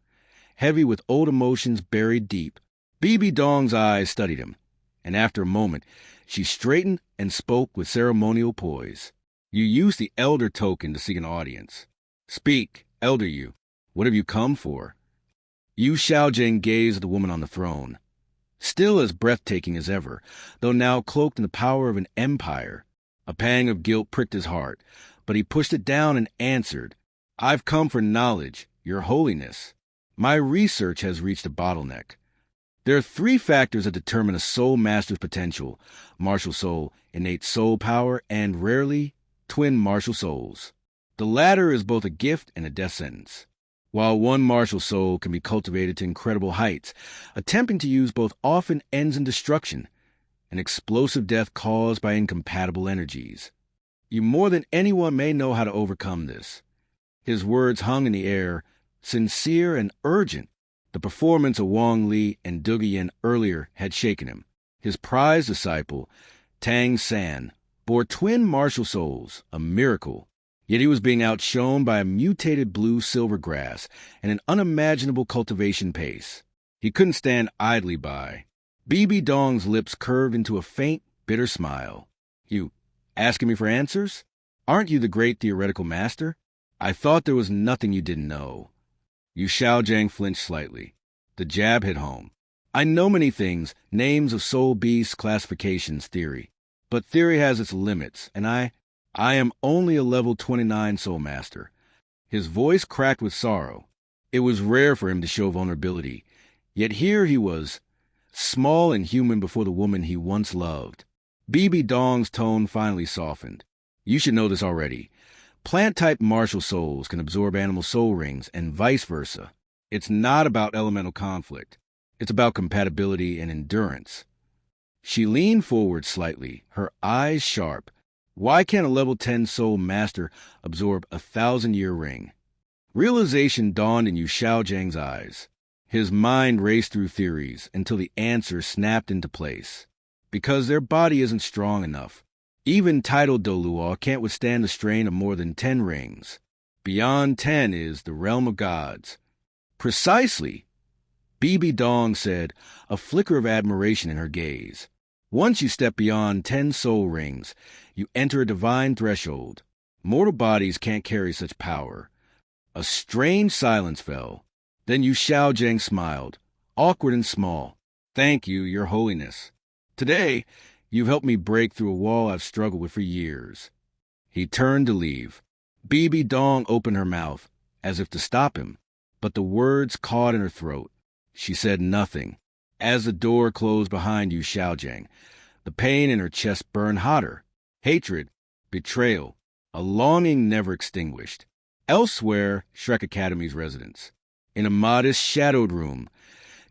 heavy with old emotions buried deep. BB Dong's eyes studied him, and after a moment, she straightened and spoke with ceremonial poise. "You used the elder token to seek an audience. Speak, Elder Yu. What have you come for?" Yu Xiaojiang gazed at the woman on the throne, still as breathtaking as ever, though now cloaked in the power of an empire. A pang of guilt pricked his heart, but he pushed it down and answered, "I've come for knowledge, Your Holiness. My research has reached a bottleneck. There are 3 factors that determine a soul master's potential: martial soul, innate soul power, and, rarely, twin martial souls. The latter is both a gift and a death sentence. While one martial soul can be cultivated to incredible heights, attempting to use both often ends in destruction, an explosive death caused by incompatible energies. You more than anyone may know how to overcome this." His words hung in the air, sincere and urgent. The performance of Wong Lee and Dugu Yen earlier had shaken him. His prized disciple, Tang San, bore twin martial souls, a miracle. Yet he was being outshone by a mutated blue-silver grass and an unimaginable cultivation pace. He couldn't stand idly by. BB Dong's lips curved into a faint, bitter smile. "You asking me for answers? Aren't you the great theoretical master? I thought there was nothing you didn't know." Yu Xiaojiang flinched slightly. The jab hit home. "I know many things, names of soul beasts, classifications, theory. But theory has its limits, and I am only a level 29 soul master." His voice cracked with sorrow. It was rare for him to show vulnerability, yet here he was, small and human before the woman he once loved. BB Dong's tone finally softened. "You should know this already. Plant-type martial souls can absorb animal soul rings, and vice versa. It's not about elemental conflict. It's about compatibility and endurance." She leaned forward slightly, her eyes sharp. "Why can't a level 10 soul master absorb a 1,000-year ring?" Realization dawned in Yu Xiaojiang's eyes. His mind raced through theories until the answer snapped into place. Because their body isn't strong enough. Even titled Douluo can't withstand the strain of more than 10 rings. Beyond 10 is the realm of gods. "Precisely," BB Dong said, a flicker of admiration in her gaze. "Once you step beyond 10 soul rings, you enter a divine threshold. Mortal bodies can't carry such power." A strange silence fell. Then Yu Xiaojiang smiled, awkward and small. "Thank you, Your Holiness. Today, you've helped me break through a wall I've struggled with for years." He turned to leave. BB Dong opened her mouth, as if to stop him, but the words caught in her throat. She said nothing. As the door closed behind Yu Xiaojiang, the pain in her chest burned hotter. Hatred, betrayal, a longing never extinguished. Elsewhere, Shrek Academy's residence. In a modest, shadowed room,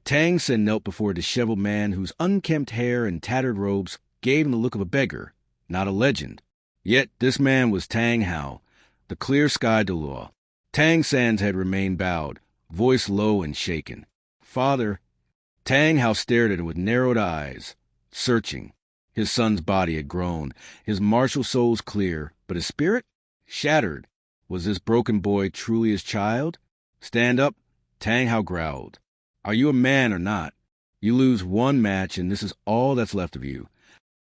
Tang San knelt before a disheveled man whose unkempt hair and tattered robes gave him the look of a beggar, not a legend. Yet this man was Tang Hao, the clear-skied Douluo. Tang San's head remained bowed, voice low and shaken. "Father, Tang Hao stared at him with narrowed eyes, searching. His son's body had grown, his martial soul's clear, but his spirit? Shattered. Was this broken boy truly his child? Stand up, Tang Hao growled. Are you a man or not? You lose one match and this is all that's left of you.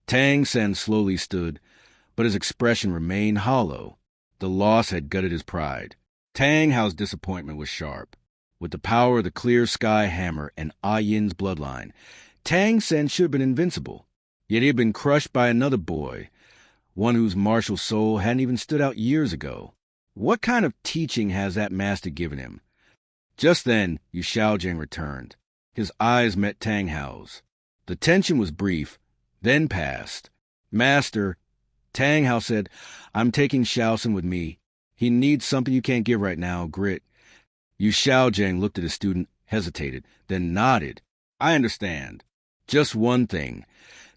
Tang San slowly stood, but his expression remained hollow. The loss had gutted his pride. Tang Hao's disappointment was sharp. With the power of the clear sky hammer and Yin's bloodline, Tang San should have been invincible. Yet he had been crushed by another boy, one whose martial soul hadn't even stood out years ago. What kind of teaching has that master given him? Just then, Yu Xiaojing returned. His eyes met Tang Hao's. The tension was brief, then passed. Master, Tang Hao said, I'm taking Xiaosun with me. He needs something you can't give right now, grit. Yu Xiaojing looked at his student, hesitated, then nodded. I understand. Just one thing.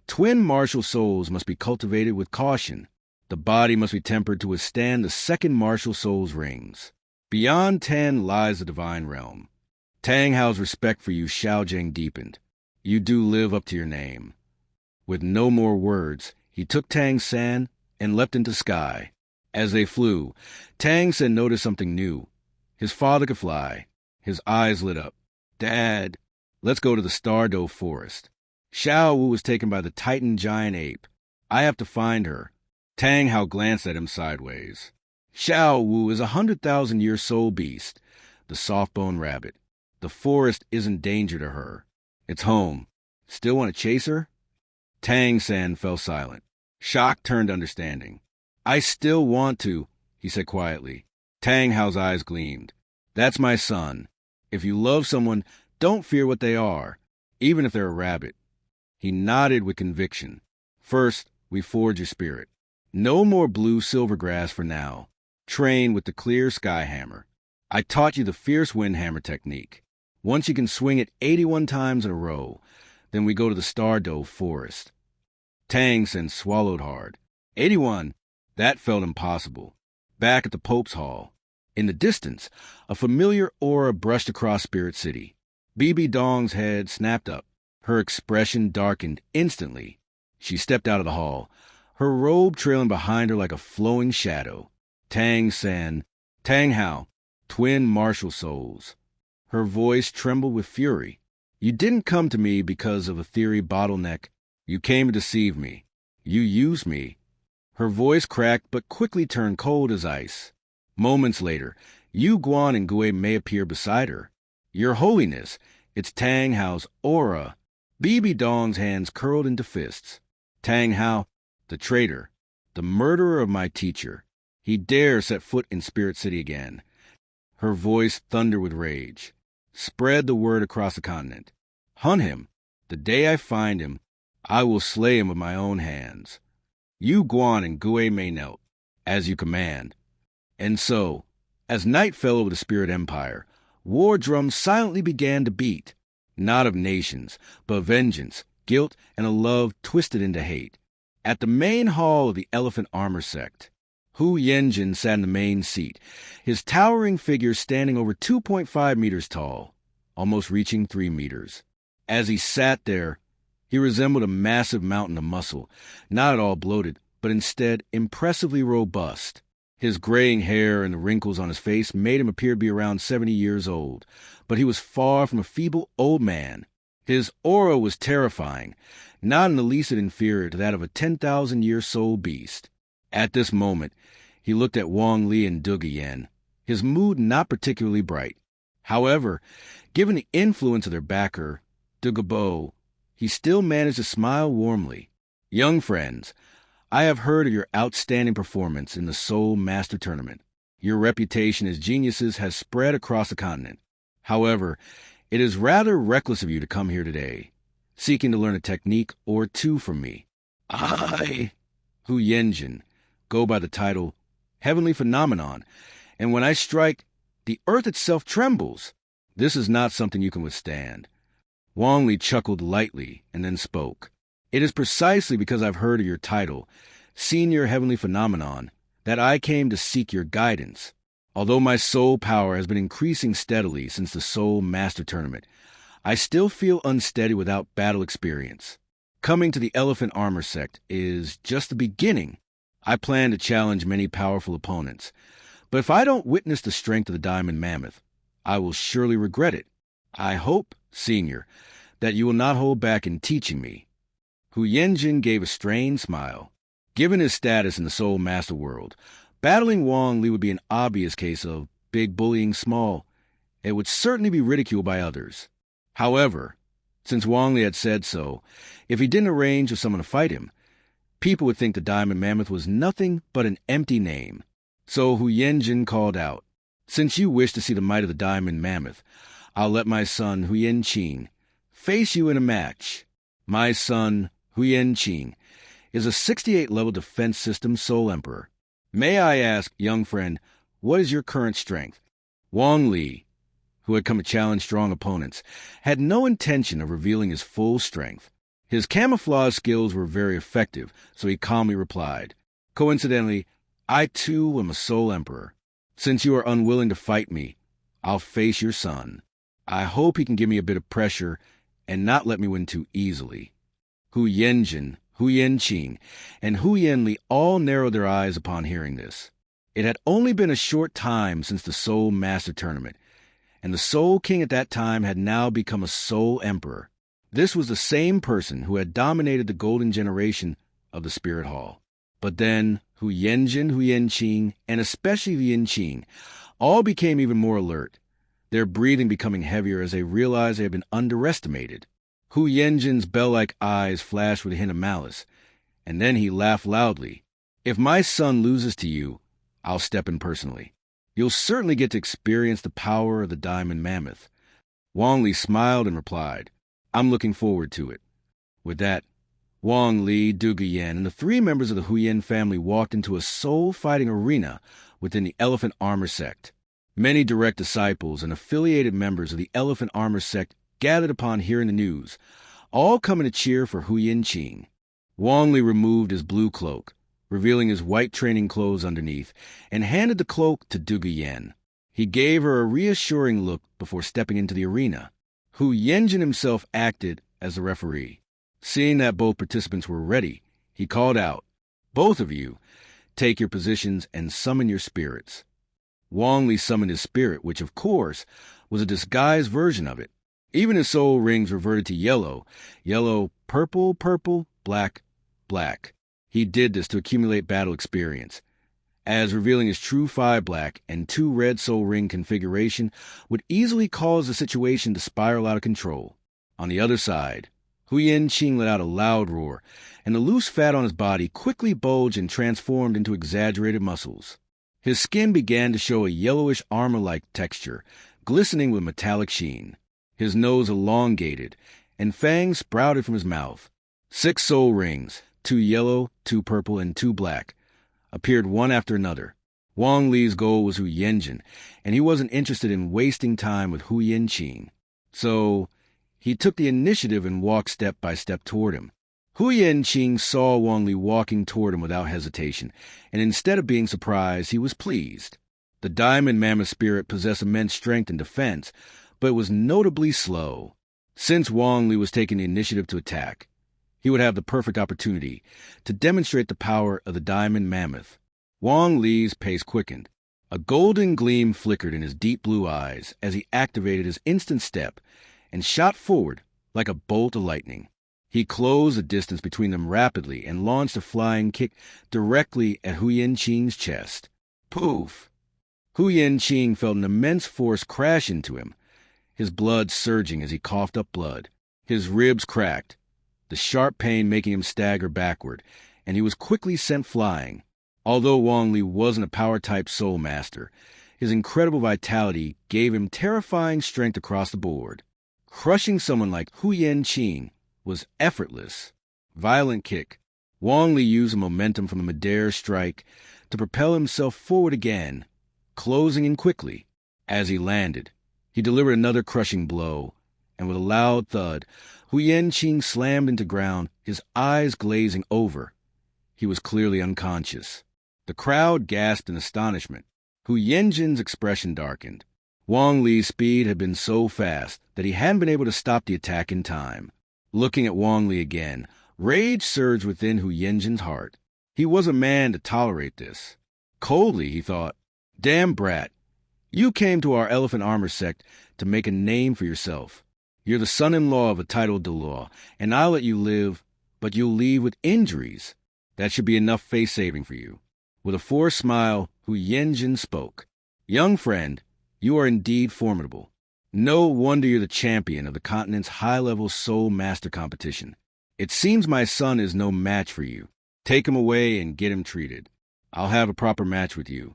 Twin martial souls must be cultivated with caution. The body must be tempered to withstand the second martial soul's rings. Beyond 10 lies the divine realm. Tang Hao's respect for Yu Xiaojing deepened. You do live up to your name. With no more words, he took Tang San and leapt into sky. As they flew, Tang San noticed something new. His father could fly. His eyes lit up. Dad, let's go to the Stardoe Forest. Xiao Wu was taken by the Titan giant ape. I have to find her. Tang Hao glanced at him sideways. Xiao Wu is 100,000-year soul beast, the soft-boned rabbit. The forest isn't danger to her. It's home. Still want to chase her? Tang San fell silent. Shock turned to understanding. I still want to, he said quietly. Tang Hao's eyes gleamed. That's my son. If you love someone, don't fear what they are, even if they're a rabbit. He nodded with conviction. First, we forge your spirit. No more blue silvergrass for now. Train with the clear sky hammer. I taught you the fierce wind hammer technique. Once you can swing it 81 times in a row, then we go to the Stardoe Forest. Tang San swallowed hard. 81. That felt impossible. Back at the Pope's Hall. In the distance, a familiar aura brushed across Spirit City. Bibi Dong's head snapped up. Her expression darkened instantly. She stepped out of the hall, her robe trailing behind her like a flowing shadow. Tang San, Tang Hao, twin martial souls. Her voice trembled with fury. You didn't come to me because of a theory bottleneck. You came to deceive me. You used me. Her voice cracked but quickly turned cold as ice. Moments later, Yu Guan and Gui Mei appeared beside her. Your Holiness, it's Tang Hao's aura. Bibi Dong's hands curled into fists. Tang Hao, the traitor, the murderer of my teacher. He dare set foot in Spirit City again. Her voice thundered with rage. Spread the word across the continent. Hunt him. The day I find him, I will slay him with my own hands. Yu Guan and Gui Mei knelt, as you command. And so, as night fell over the Spirit Empire, war drums silently began to beat, not of nations, but vengeance, guilt, and a love twisted into hate. At the main hall of the Elephant Armor Sect, Hu Yenjin sat in the main seat, his towering figure standing over 2.5 meters tall, almost reaching 3 meters. As he sat there, he resembled a massive mountain of muscle, not at all bloated, but instead impressively robust. His graying hair and the wrinkles on his face made him appear to be around 70 years old, but he was far from a feeble old man. His aura was terrifying, not in the least inferior to that of a 10,000-year soul beast. At this moment, he looked at Wong Lee and Dugu Yen, his mood not particularly bright. However, given the influence of their backer, Dugu Bo, he still managed to smile warmly. Young friends, I have heard of your outstanding performance in the Soul Master Tournament. Your reputation as geniuses has spread across the continent. However, it is rather reckless of you to come here today, seeking to learn a technique or two from me. I, Hu Yenjin, go by the title Heavenly Phenomenon, and when I strike, the earth itself trembles. This is not something you can withstand. Wong Lee chuckled lightly and then spoke. It is precisely because I've heard of your title, Senior Heavenly Phenomenon, that I came to seek your guidance. Although my soul power has been increasing steadily since the Soul Master Tournament, I still feel unsteady without battle experience. Coming to the Elephant Armor Sect is just the beginning. I plan to challenge many powerful opponents, but if I don't witness the strength of the Diamond Mammoth, I will surely regret it. I hope, Senior, that you will not hold back in teaching me. Hu Yenjin gave a strained smile. Given his status in the Soul Master world, battling Wong Lee would be an obvious case of big bullying small. It would certainly be ridiculed by others. However, since Wong Lee had said so, if he didn't arrange for someone to fight him, people would think the Diamond Mammoth was nothing but an empty name. So Hu Yenjin called out, "Since you wish to see the might of the Diamond Mammoth, I'll let my son Hu Yenqing face you in a match. My son Hu Yenqing is a 68-level defense system Soul Emperor. May I ask, young friend, what is your current strength?" Wong Lee, who had come to challenge strong opponents, had no intention of revealing his full strength. His camouflage skills were very effective, so he calmly replied, "Coincidentally, I too am a Soul Emperor. Since you are unwilling to fight me, I'll face your son. I hope he can give me a bit of pressure and not let me win too easily." Hu Yenjin, Hu Yenqing, and Hu Yenli all narrowed their eyes upon hearing this. It had only been a short time since the Soul Master Tournament, and the Soul King at that time had now become a Soul Emperor. This was the same person who had dominated the golden generation of the Spirit Hall. But then Hu Yenjin, Hu Yenqing, and especially Hu Yenqing all became even more alert, their breathing becoming heavier as they realized they had been underestimated. Hu Yenjin's bell-like eyes flashed with a hint of malice, and then he laughed loudly. "If my son loses to you, I'll step in personally. You'll certainly get to experience the power of the Diamond Mammoth." Wong Lee smiled and replied, "I'm looking forward to it." With that, Wong Lee, Dugu Yen, and the 3 members of the Hu Yen family walked into a soul-fighting arena within the Elephant Armor Sect. Many direct disciples and affiliated members of the Elephant Armor Sect gathered upon hearing the news, all coming to cheer for Hu Yenqing. Wong Lee removed his blue cloak, revealing his white training clothes underneath, and handed the cloak to Dugu Yen. He gave her a reassuring look before stepping into the arena. Hu Yenjin himself acted as the referee. Seeing that both participants were ready, he called out, "Both of you, take your positions and summon your spirits." Wong Lee summoned his spirit, which, of course, was a disguised version of it. Even his soul rings reverted to yellow, yellow, purple, purple, black, black. He did this to accumulate battle experience, as revealing his true 5 black and 2 red soul ring configuration would easily cause the situation to spiral out of control. On the other side, Hu Yenqing let out a loud roar, and the loose fat on his body quickly bulged and transformed into exaggerated muscles. His skin began to show a yellowish armor-like texture, glistening with metallic sheen. His nose elongated, and fangs sprouted from his mouth. 6 soul rings, 2 yellow, 2 purple, and 2 black, appeared one after another. Wong Lee's goal was Hu Yenjin, and he wasn't interested in wasting time with Hu Yenqing. So he took the initiative and walked step by step toward him. Hu Yenqing saw Wong Lee walking toward him without hesitation, and instead of being surprised, he was pleased. The Diamond Mammoth spirit possessed immense strength and defense, but it was notably slow. Since Wong Lee was taking the initiative to attack, he would have the perfect opportunity to demonstrate the power of the Diamond Mammoth. Wong Lee's pace quickened. A golden gleam flickered in his deep blue eyes as he activated his instant step and shot forward like a bolt of lightning. He closed the distance between them rapidly and launched a flying kick directly at Hu Yenqing's chest. Poof! Hu Yenqing felt an immense force crash into him, his blood surging as he coughed up blood. His ribs cracked, the sharp pain making him stagger backward, and he was quickly sent flying. Although Wong Lee wasn't a power-type soul master, his incredible vitality gave him terrifying strength across the board. Crushing someone like Hu Yenqing was effortless. Violent kick. Wong Lee used the momentum from the midair strike to propel himself forward again, closing in quickly. As he landed, he delivered another crushing blow, and with a loud thud, Hu Yenqing slammed into ground, his eyes glazing over. He was clearly unconscious. The crowd gasped in astonishment. Hu Yenjin's expression darkened. Wong Lee's speed had been so fast that he hadn't been able to stop the attack in time. Looking at Wong Lee again, rage surged within Hu Yenjin's heart. He was a man to tolerate this. Coldly, he thought, "Damn brat, you came to our elephant armor sect to make a name for yourself. You're the son-in-law of a titled Douluo, and I'll let you live, but you'll leave with injuries. That should be enough face-saving for you." With a forced smile, Hu Yenjin spoke. "Young friend, you are indeed formidable. No wonder you're the champion of the continent's high-level soul master competition. It seems my son is no match for you. Take him away and get him treated. I'll have a proper match with you."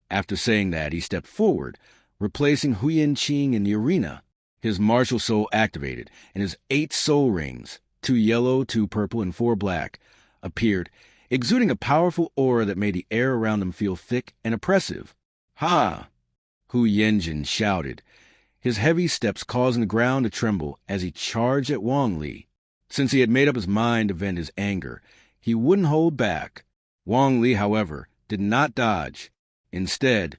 After saying that, he stepped forward, replacing Hu Yenqing in the arena. His martial soul activated, and his 8 soul rings, 2 yellow, 2 purple, and 4 black, appeared, exuding a powerful aura that made the air around him feel thick and oppressive. "Ha!" Hu Yenjin shouted, his heavy steps causing the ground to tremble as he charged at Wong Lee. Since he had made up his mind to vent his anger, he wouldn't hold back. Wong Lee, however, did not dodge. Instead,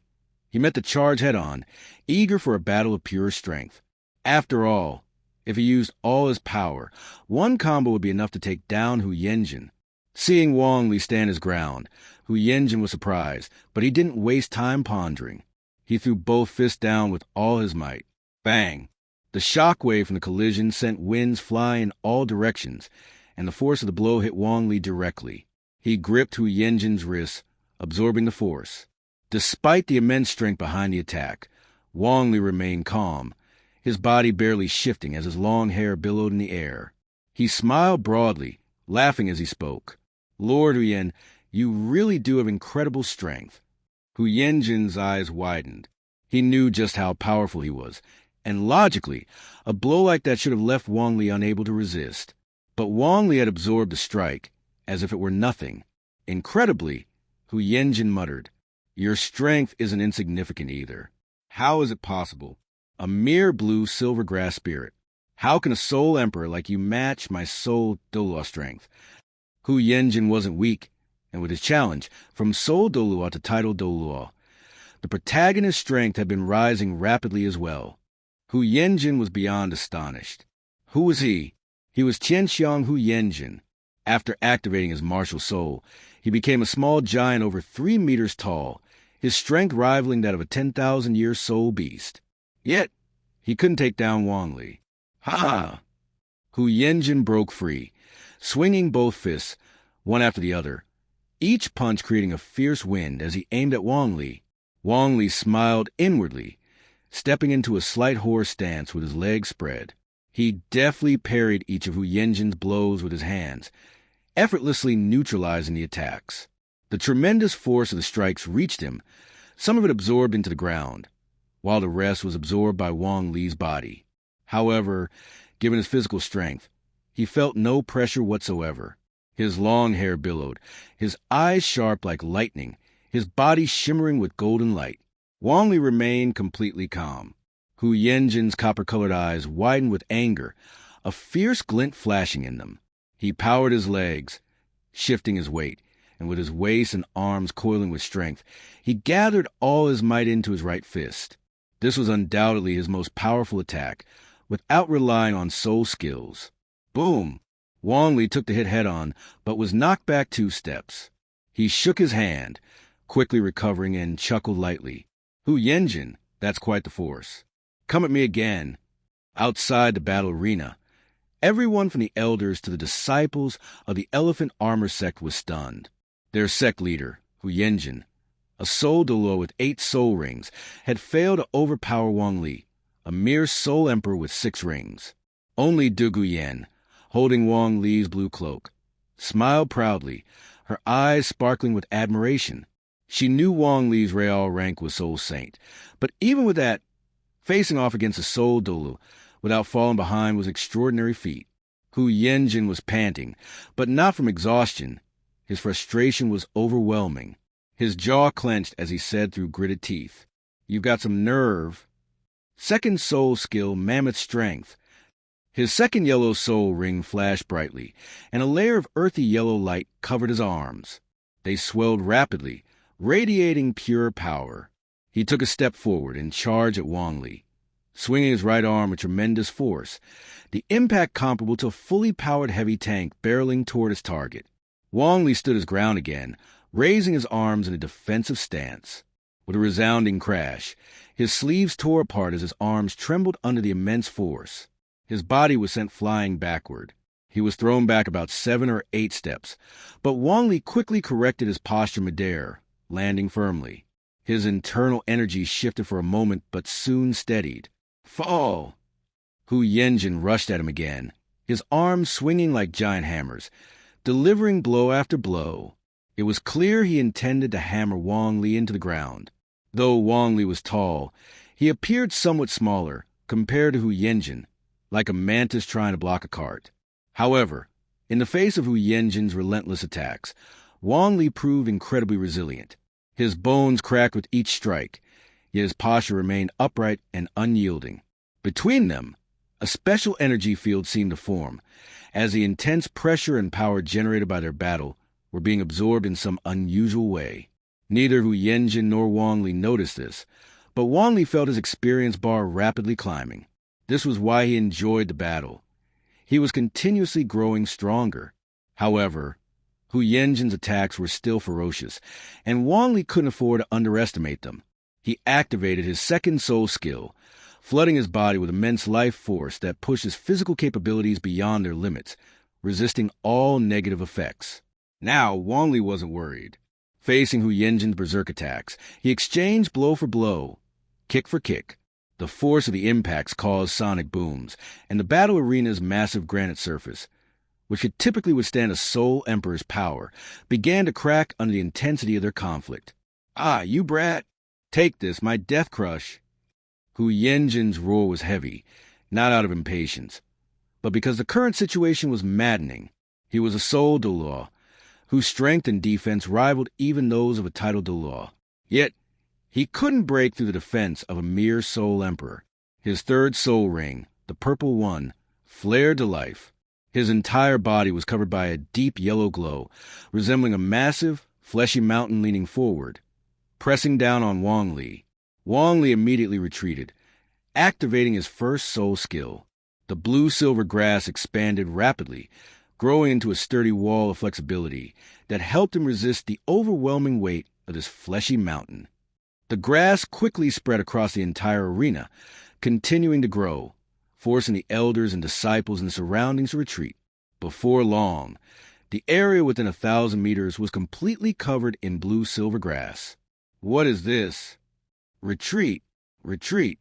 he met the charge head-on, eager for a battle of pure strength. After all, if he used all his power, one combo would be enough to take down Hu Yenjin. Seeing Wong Lee stand his ground, Hu Yenjin was surprised, but he didn't waste time pondering. He threw both fists down with all his might. Bang! The shockwave from the collision sent winds flying in all directions, and the force of the blow hit Wong Lee directly. He gripped Hu Yenjin's wrist, absorbing the force. Despite the immense strength behind the attack, Wong Lee remained calm, his body barely shifting as his long hair billowed in the air. He smiled broadly, laughing as he spoke. "Lord Hu Yen, you really do have incredible strength." Hu Yenjin's eyes widened. He knew just how powerful he was, and logically, a blow like that should have left Wong Lee unable to resist. But Wong Lee had absorbed the strike, as if it were nothing. Incredibly, Hu Yenjin muttered, "Your strength isn't insignificant either. How is it possible? A mere blue silver grass spirit. How can a soul emperor like you match my soul Douluo strength?" Hu Yenjin wasn't weak, and with his challenge, from soul Douluo to title Douluo, the protagonist's strength had been rising rapidly as well. Hu Yenjin was beyond astonished. Who was he? He was Qianxiang Hu Yenjin. After activating his martial soul, he became a small giant over 3 meters tall, his strength rivaling that of a 10,000-year soul beast. Yet, he couldn't take down Wong Lee. Ha! Hu Yenjin broke free, swinging both fists, one after the other, each punch creating a fierce wind as he aimed at Wong Lee. Wong Lee smiled inwardly, stepping into a slight horse stance with his legs spread. He deftly parried each of Hu Yenjin's blows with his hands, effortlessly neutralizing the attacks. The tremendous force of the strikes reached him, some of it absorbed into the ground, while the rest was absorbed by Wong Lee's body. However, given his physical strength, he felt no pressure whatsoever. His long hair billowed, his eyes sharp like lightning, his body shimmering with golden light. Wong Lee remained completely calm. Hu Yenjin's copper-colored eyes widened with anger, a fierce glint flashing in them. He powered his legs, shifting his weight, and with his waist and arms coiling with strength, he gathered all his might into his right fist. This was undoubtedly his most powerful attack, without relying on soul skills. Boom! Wong Lee took the hit head-on, but was knocked back 2 steps. He shook his hand, quickly recovering, and chuckled lightly. "Hu Yenjin, that's quite the force. Come at me again." Outside the battle arena, everyone from the elders to the disciples of the Elephant Armor Sect was stunned. Their sect leader, Hu Yenjin, a soul Douluo with 8 soul rings, had failed to overpower Wong Lee, a mere soul emperor with 6 rings. Only Dugu Yen, holding Wong Lee's blue cloak, smiled proudly, her eyes sparkling with admiration. She knew Wong Lee's real rank was Soul Saint, but even with that, facing off against a Soul Douluo without falling behind was an extraordinary feat. Hu Yenjin was panting, but not from exhaustion. His frustration was overwhelming. His jaw clenched as he said through gritted teeth, "You've got some nerve." Second soul skill, Mammoth Strength. His second yellow soul ring flashed brightly, and a layer of earthy yellow light covered his arms. They swelled rapidly, radiating pure power. He took a step forward and charged at Wong Lee, swinging his right arm with tremendous force, the impact comparable to a fully powered heavy tank barreling toward his target. Wong Lee stood his ground again, raising his arms in a defensive stance. With a resounding crash, his sleeves tore apart as his arms trembled under the immense force. His body was sent flying backward. He was thrown back about 7 or 8 steps, but Wong Lee quickly corrected his posture midair, landing firmly. His internal energy shifted for a moment but soon steadied. Fall! Hu Yenjin rushed at him again, his arms swinging like giant hammers, delivering blow after blow. It was clear he intended to hammer Wong Lee into the ground. Though Wong Lee was tall, he appeared somewhat smaller compared to Hu Yenjin, like a mantis trying to block a cart. However, in the face of Hu Yenjin's relentless attacks, Wong Lee proved incredibly resilient. His bones cracked with each strike, yet his posture remained upright and unyielding. Between them, a special energy field seemed to form, as the intense pressure and power generated by their battle were being absorbed in some unusual way. Neither Hu Yenjin nor Wong Lee noticed this, but Wong Lee felt his experience bar rapidly climbing. This was why he enjoyed the battle. He was continuously growing stronger. However, Hu Yenjin's attacks were still ferocious, and Wong Lee couldn't afford to underestimate them. He activated his second soul skill, flooding his body with immense life force that pushed his physical capabilities beyond their limits, resisting all negative effects. Now, Wong Lee wasn't worried. Facing Hu Yenjin's berserk attacks, he exchanged blow for blow, kick for kick. The force of the impacts caused sonic booms, and the battle arena's massive granite surface, which could typically withstand a Soul Emperor's power, began to crack under the intensity of their conflict. "Ah, you brat! Take this, my death crush!" Hu Yenjin's roar was heavy, not out of impatience, but because the current situation was maddening. He was a Soul Douluo, whose strength and defense rivaled even those of a title Douluo. Yet, he couldn't break through the defense of a mere Soul Emperor. His third soul ring, the purple one, flared to life. His entire body was covered by a deep yellow glow, resembling a massive, fleshy mountain leaning forward, pressing down on Wong Lee. Wong Lee immediately retreated, activating his first soul skill. The blue-silver grass expanded rapidly, growing into a sturdy wall of flexibility that helped him resist the overwhelming weight of this fleshy mountain. The grass quickly spread across the entire arena, continuing to grow, forcing the elders and disciples in the surroundings to retreat. Before long, the area within 1,000 meters was completely covered in blue-silver grass. What is this? Retreat, retreat.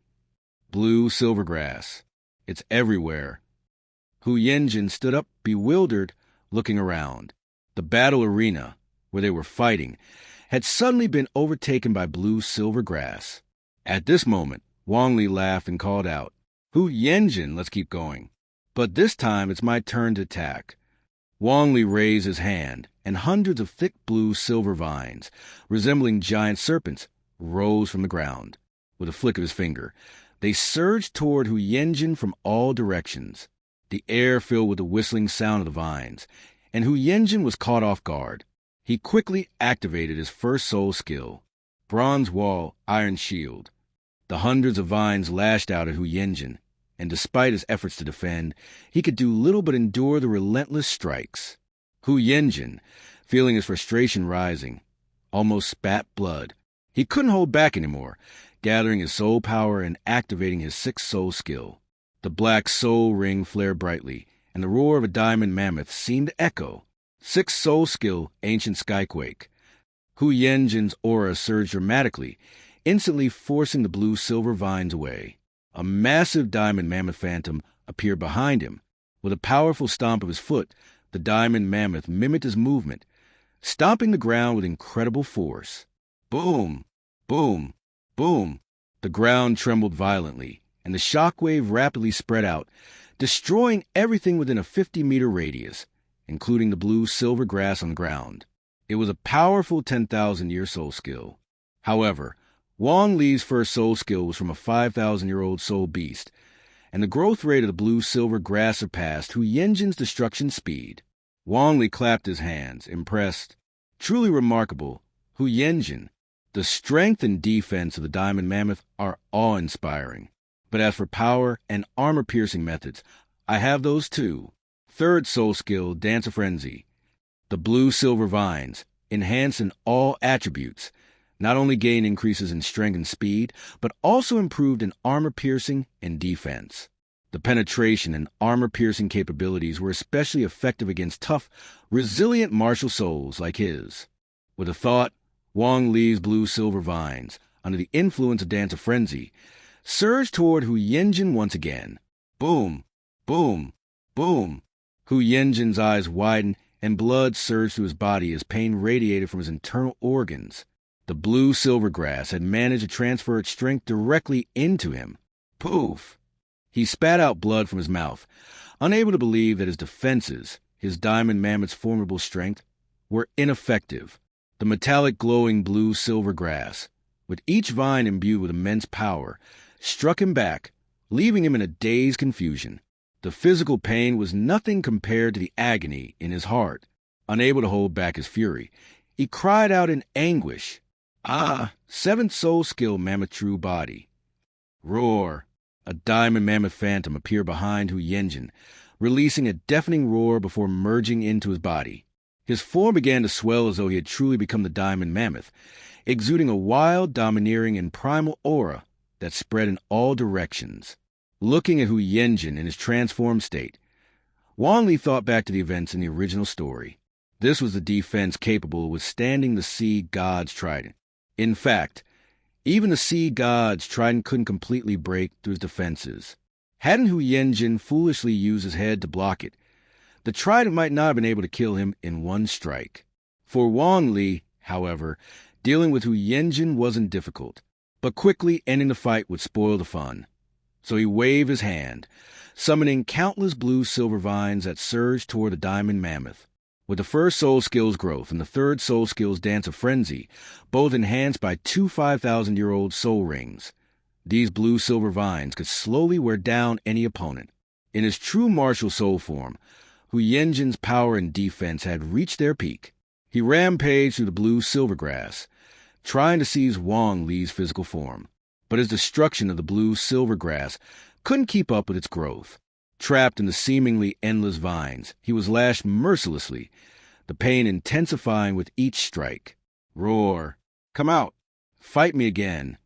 Blue-silver grass. It's everywhere. Hu Yenjin stood up, bewildered, looking around. The battle arena, where they were fighting, had suddenly been overtaken by blue-silver grass. At this moment, Wong Lee laughed and called out, "Hu Yenjin, let's keep going. But this time it's my turn to attack." Wong Lee raised his hand, and hundreds of thick blue-silver vines, resembling giant serpents, rose from the ground. With a flick of his finger, they surged toward Hu Yenjin from all directions. The air filled with the whistling sound of the vines, and Hu Yenjin was caught off guard. He quickly activated his first soul skill, Bronze Wall, Iron Shield. The hundreds of vines lashed out at Hu Yenjin, and despite his efforts to defend, he could do little but endure the relentless strikes. Hu Yenjin, feeling his frustration rising, almost spat blood. He couldn't hold back anymore, gathering his soul power and activating his sixth soul skill. The black soul ring flared brightly, and the roar of a diamond mammoth seemed to echo. Sixth soul skill, Ancient Skyquake. Hu Yenjin's aura surged dramatically, instantly forcing the blue-silver vines away. A massive diamond mammoth phantom appeared behind him. With a powerful stomp of his foot, the diamond mammoth mimicked his movement, stomping the ground with incredible force. Boom! Boom! Boom! The ground trembled violently, and the shockwave rapidly spread out, destroying everything within a 50-meter radius, including the blue-silver grass on the ground. It was a powerful 10,000-year soul skill. However, Wong Lee's first soul skill was from a 5,000-year-old soul beast, and the growth rate of the blue-silver grass surpassed Hu Yenjin's destruction speed. Wong Lee clapped his hands, impressed. Truly remarkable, Hu Yenjin. The strength and defense of the diamond mammoth are awe-inspiring. But as for power and armor-piercing methods, I have those too. Third soul skill, Dance of Frenzy. The blue-silver vines, enhance in all attributes, not only gain increases in strength and speed, but also improved in armor-piercing and defense. The penetration and armor-piercing capabilities were especially effective against tough, resilient martial souls like his. With a thought, Wong Lee's blue-silver vines, under the influence of Dance of Frenzy, surged toward Hu Yenjin once again. Boom, boom, boom. Hu Yenjin's eyes widened and blood surged through his body as pain radiated from his internal organs. The blue-silver grass had managed to transfer its strength directly into him. Poof! He spat out blood from his mouth, unable to believe that his defenses, his diamond mammoth's formidable strength, were ineffective. The metallic glowing blue-silver grass, with each vine imbued with immense power, struck him back, leaving him in a dazed confusion. The physical pain was nothing compared to the agony in his heart. Unable to hold back his fury, he cried out in anguish. Ah, seventh soul skill mammoth true body. Roar! A diamond mammoth phantom appeared behind Hu Yenjin, releasing a deafening roar before merging into his body. His form began to swell as though he had truly become the diamond mammoth, exuding a wild, domineering, and primal aura that spread in all directions. Looking at Hu Yenjin in his transformed state, Wong Lee thought back to the events in the original story. This was the defense capable of withstanding the sea god's trident. In fact, even the sea god's trident couldn't completely break through his defenses. Hadn't Hu Yenjin foolishly used his head to block it, the trident might not have been able to kill him in one strike. For Wong Lee, however, dealing with Hu Yenjin wasn't difficult, but quickly ending the fight would spoil the fun. So he waved his hand, summoning countless blue-silver vines that surged toward the diamond mammoth. With the first soul skill's growth and the third soul skill's Dance of Frenzy, both enhanced by two 5,000-year-old soul rings, these blue-silver vines could slowly wear down any opponent. In his true martial soul form, Hu Yenjin's power and defense had reached their peak. He rampaged through the blue-silver grass, trying to seize Wong Lee's physical form. But his destruction of the blue-silver grass couldn't keep up with its growth. Trapped in the seemingly endless vines, he was lashed mercilessly, the pain intensifying with each strike. Roar! Come out! Fight me again!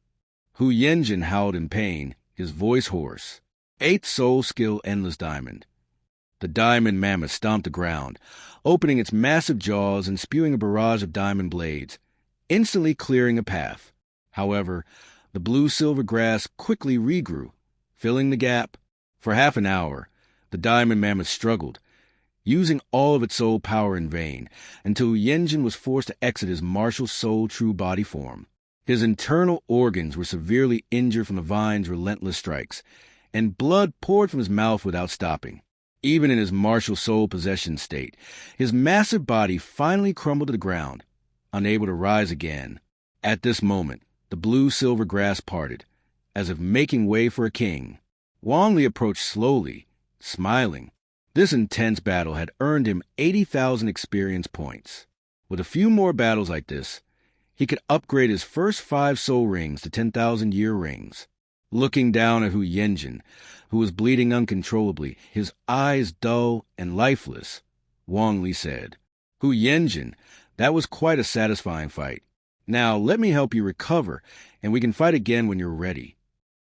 Hu Yenjin howled in pain, his voice hoarse. Eighth soul skill Endless Diamond. The diamond mammoth stomped the ground, opening its massive jaws and spewing a barrage of diamond blades, instantly clearing a path. However, the blue-silver grass quickly regrew, filling the gap. For half an hour, the diamond mammoth struggled, using all of its soul power in vain, until Yenjin was forced to exit his martial soul true body form. His internal organs were severely injured from the vine's relentless strikes, and blood poured from his mouth without stopping. Even in his martial soul possession state, his massive body finally crumbled to the ground, unable to rise again. At this moment, the blue-silver grass parted, as if making way for a king. Wong Lee approached slowly, smiling. This intense battle had earned him 80,000 experience points. With a few more battles like this, he could upgrade his first 5 soul rings to 10,000-year rings. Looking down at Hu Yenjin, who was bleeding uncontrollably, his eyes dull and lifeless, Wong Lee said, "Hu Yenjin, that was quite a satisfying fight. Now let me help you recover, and we can fight again when you're ready."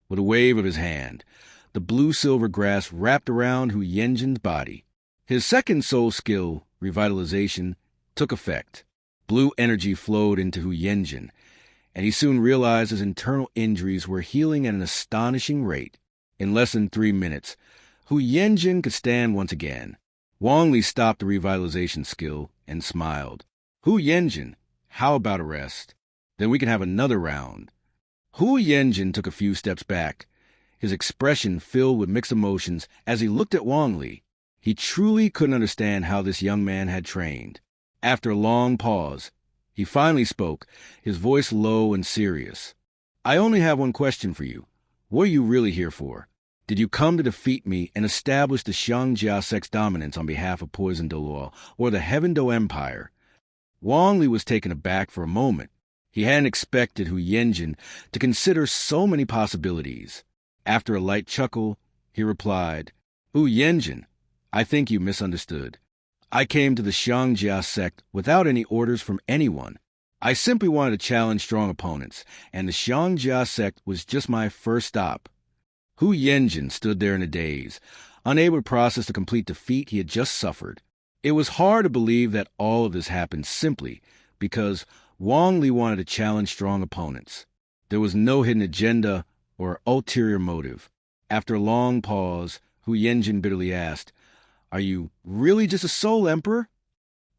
With a wave of his hand, the blue-silver grass wrapped around Hu Yenjin's body. His second soul skill, Revitalization, took effect. Blue energy flowed into Hu Yenjin, and he soon realized his internal injuries were healing at an astonishing rate. In less than 3 minutes, Hu Yenjin could stand once again. Wong Lee stopped the revitalization skill and smiled. "Hu Yenjin, how about a rest? Then we can have another round." Hu Yenjin took a few steps back, his expression filled with mixed emotions as he looked at Wong Lee. He truly couldn't understand how this young man had trained. After a long pause, he finally spoke, his voice low and serious. "I only have one question for you. What are you really here for? Did you come to defeat me and establish the Xiangjia sect's dominance on behalf of Poison Douluo or the Heaven Do Empire?" Wong Lee was taken aback for a moment, He hadn't expected Hu Yenjin to consider so many possibilities. After a light chuckle, he replied, Hu Yenjin, I think you misunderstood. I came to the Xiangjia sect without any orders from anyone. I simply wanted to challenge strong opponents, and the Xiangjia sect was just my first stop. Hu Yenjin stood there in a daze, unable to process the complete defeat he had just suffered. It was hard to believe that all of this happened simply because Wong Lee wanted to challenge strong opponents. There was no hidden agenda or ulterior motive. After a long pause, Hu Yenjin bitterly asked, Are you really just a soul emperor?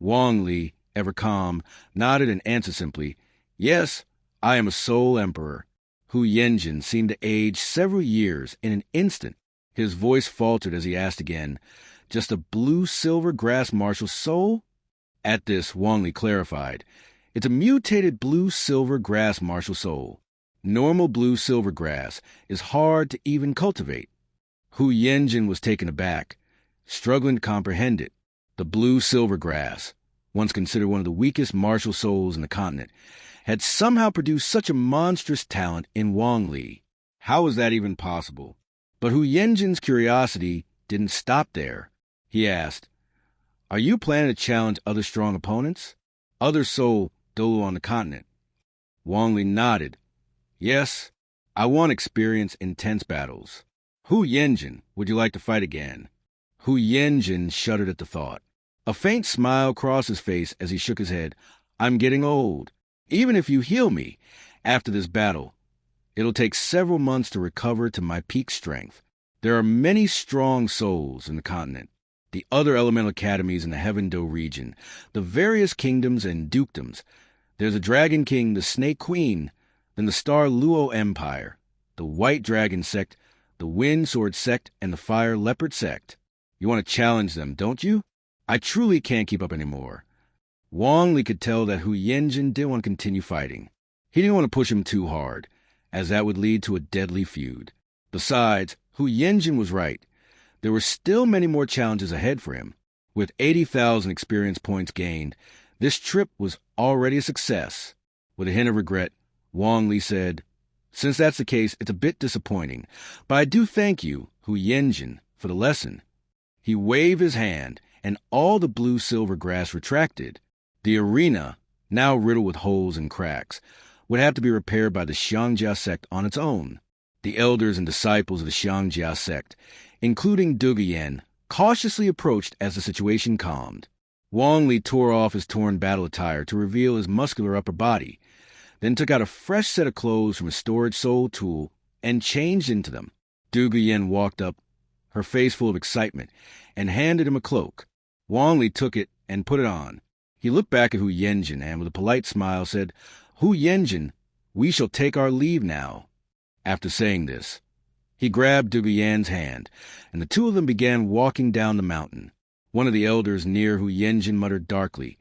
Wong Lee, ever calm, nodded and answered simply, Yes, I am a soul emperor. Hu Yenjin seemed to age several years in an instant. His voice faltered as he asked again, Just a blue-silver grass martial soul? At this, Wong Lee clarified, It's a mutated blue-silver grass martial soul. Normal blue-silver grass is hard to even cultivate. Hu Yenjin was taken aback, struggling to comprehend it. The blue-silver grass, once considered one of the weakest martial souls in the continent, had somehow produced such a monstrous talent in Wong Lee. How was that even possible? But Hu Yenjin's curiosity didn't stop there. He asked, Are you planning to challenge other strong opponents? Other soul Douluo on the continent? Wong Lee nodded. Yes, I want to experience intense battles. Hu Yenjin, would you like to fight again? Hu Yenjin shuddered at the thought. A faint smile crossed his face as he shook his head. I'm getting old. Even if you heal me after this battle, it'll take several months to recover to my peak strength. There are many strong souls in the continent, the other elemental academies in the Heaven Do region, the various kingdoms and dukedoms. There's a Dragon King, the Snake Queen, then the Star Luo Empire, the White Dragon Sect, the Wind Sword Sect, and the Fire Leopard Sect. You want to challenge them, don't you? I truly can't keep up anymore. Wong Lee could tell that Hu Yenjin didn't want to continue fighting. He didn't want to push him too hard, as that would lead to a deadly feud. Besides, Hu Yenjin was right. There were still many more challenges ahead for him. With 80,000 experience points gained, this trip was already a success. With a hint of regret, Wong Lee said, Since that's the case, it's a bit disappointing, but I do thank you, Hu Yenjin, for the lesson. He waved his hand, and all the blue-silver grass retracted. The arena, now riddled with holes and cracks, would have to be repaired by the Xiangjia sect on its own. The elders and disciples of the Xiangjia sect, including Dugu Yen, cautiously approached as the situation calmed. Wong Lee tore off his torn battle attire to reveal his muscular upper body, then took out a fresh set of clothes from a storage soul tool and changed into them. Dugu Yen walked up, her face full of excitement, and handed him a cloak. Wong Lee took it and put it on. He looked back at Hu Yenjin and, with a polite smile, said, Hu Yenjin, we shall take our leave now. After saying this, he grabbed Dugu Yen's hand, and the two of them began walking down the mountain. One of the elders near Hu Yenjin muttered darkly,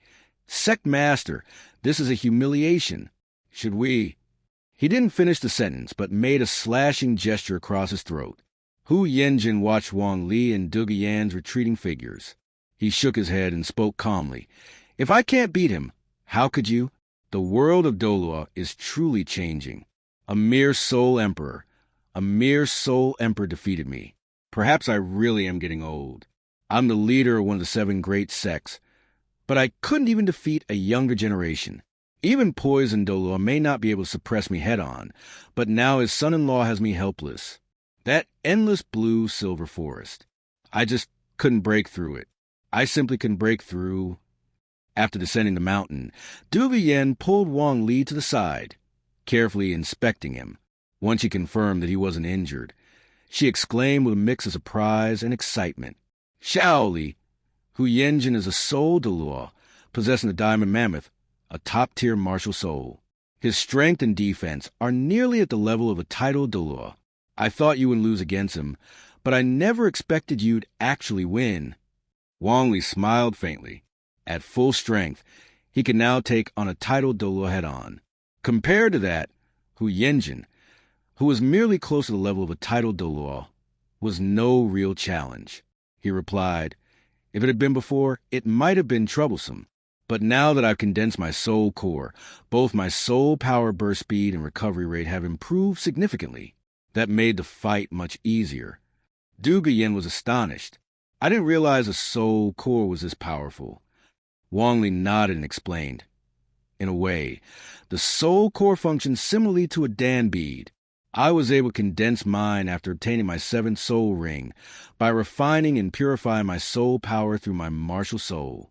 Sect Master, this is a humiliation. Should we... He didn't finish the sentence, but made a slashing gesture across his throat. Hu Yenjin watched Wong Lee and Dugu Yen's retreating figures. He shook his head and spoke calmly. If I can't beat him, how could you? The world of Douluo is truly changing. A mere soul emperor defeated me. Perhaps I really am getting old. I'm the leader of one of the 7 great sects, but I couldn't even defeat a younger generation. Even poison Douluo may not be able to suppress me head-on, but now his son-in-law has me helpless. That endless blue-silver forest. I just couldn't break through it. I simply couldn't break through. After descending the mountain, Dugu Yen pulled Wong Lee to the side, carefully inspecting him. Once she confirmed that he wasn't injured, she exclaimed with a mix of surprise and excitement, Shaoli, Hu Yenjin is a soul Douluo, possessing the Diamond Mammoth, a top-tier martial soul. His strength and defense are nearly at the level of a titled Douluo. I thought you would lose against him, but I never expected you'd actually win. Wong Lee smiled faintly. At full strength, he could now take on a titled Douluo head-on. Compared to that, Hu Yenjin, who was merely close to the level of a titled Douluo, was no real challenge. He replied, If it had been before, it might have been troublesome, But now that I've condensed my soul core, both my soul power burst speed and recovery rate have improved significantly. That made the fight much easier. Dugu Yen was astonished. I didn't realize a soul core was this powerful. Wong Lee nodded and explained. In a way, the soul core functions similarly to a Dan bead. I was able to condense mine after obtaining my 7th soul ring by refining and purifying my soul power through my martial soul.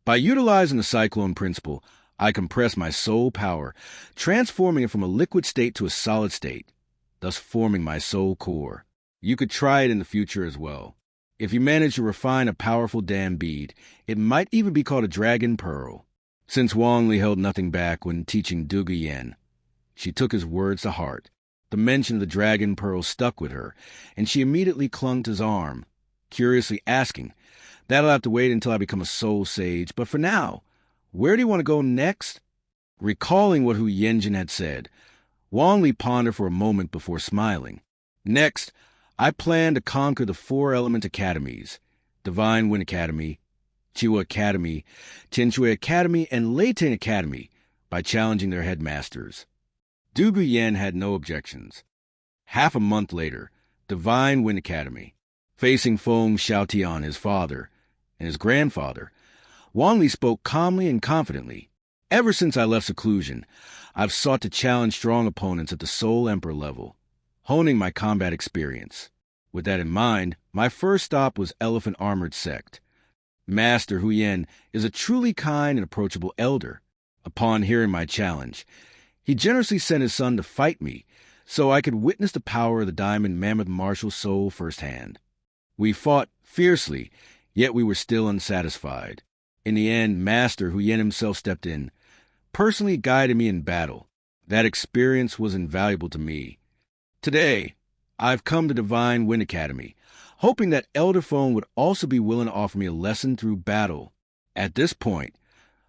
By utilizing the cyclone principle, I compressed my soul power, transforming it from a liquid state to a solid state, thus forming my soul core. You could try it in the future as well. If you manage to refine a powerful Dan bead, it might even be called a dragon pearl. Since Wong Li held nothing back when teaching Dugu Yen, she took his words to heart. The mention of the dragon pearl stuck with her, and she immediately clung to his arm, curiously asking, "That'll have to wait until I become a soul sage, but for now, where do you want to go next?" Recalling what Hu Yenjin had said, Wong Li pondered for a moment before smiling. "Next, I plan to conquer the 4-element academies, Divine Wind Academy, Chiwa Academy, Tianshui Academy, and Leiting Academy, by challenging their headmasters." Dugu Yen had no objections. Half a month later, Divine Wind Academy, facing Feng Xiaotian, his father, and his grandfather, Wang Li spoke calmly and confidently. "Ever since I left seclusion, I've sought to challenge strong opponents at the Soul Emperor level, honing my combat experience. With that in mind, my first stop was Elephant Armored Sect. Master Hu Yen is a truly kind and approachable elder. Upon hearing my challenge, he generously sent his son to fight me so I could witness the power of the Diamond Mammoth martial soul firsthand. We fought fiercely, yet we were still unsatisfied. In the end, Master Hu Yen himself stepped in, personally guided me in battle. That experience was invaluable to me. Today, I've come to Divine Wind Academy, hoping that Elder Feng would also be willing to offer me a lesson through battle." At this point,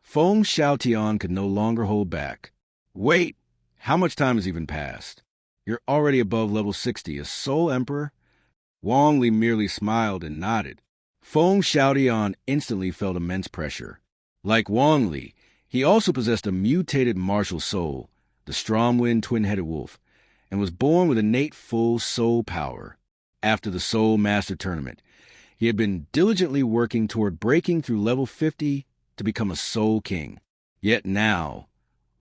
Feng Xiaotian could no longer hold back. "Wait! How much time has even passed? You're already above level 60, a Soul Emperor?" Wong Li merely smiled and nodded. Feng Xiaotian instantly felt immense pressure. Like Wong Li, he also possessed a mutated martial soul, the Strongwind Twin-Headed Wolf, and was born with innate full soul power. After the Soul Master Tournament, he had been diligently working toward breaking through level 50 to become a Soul King. Yet now,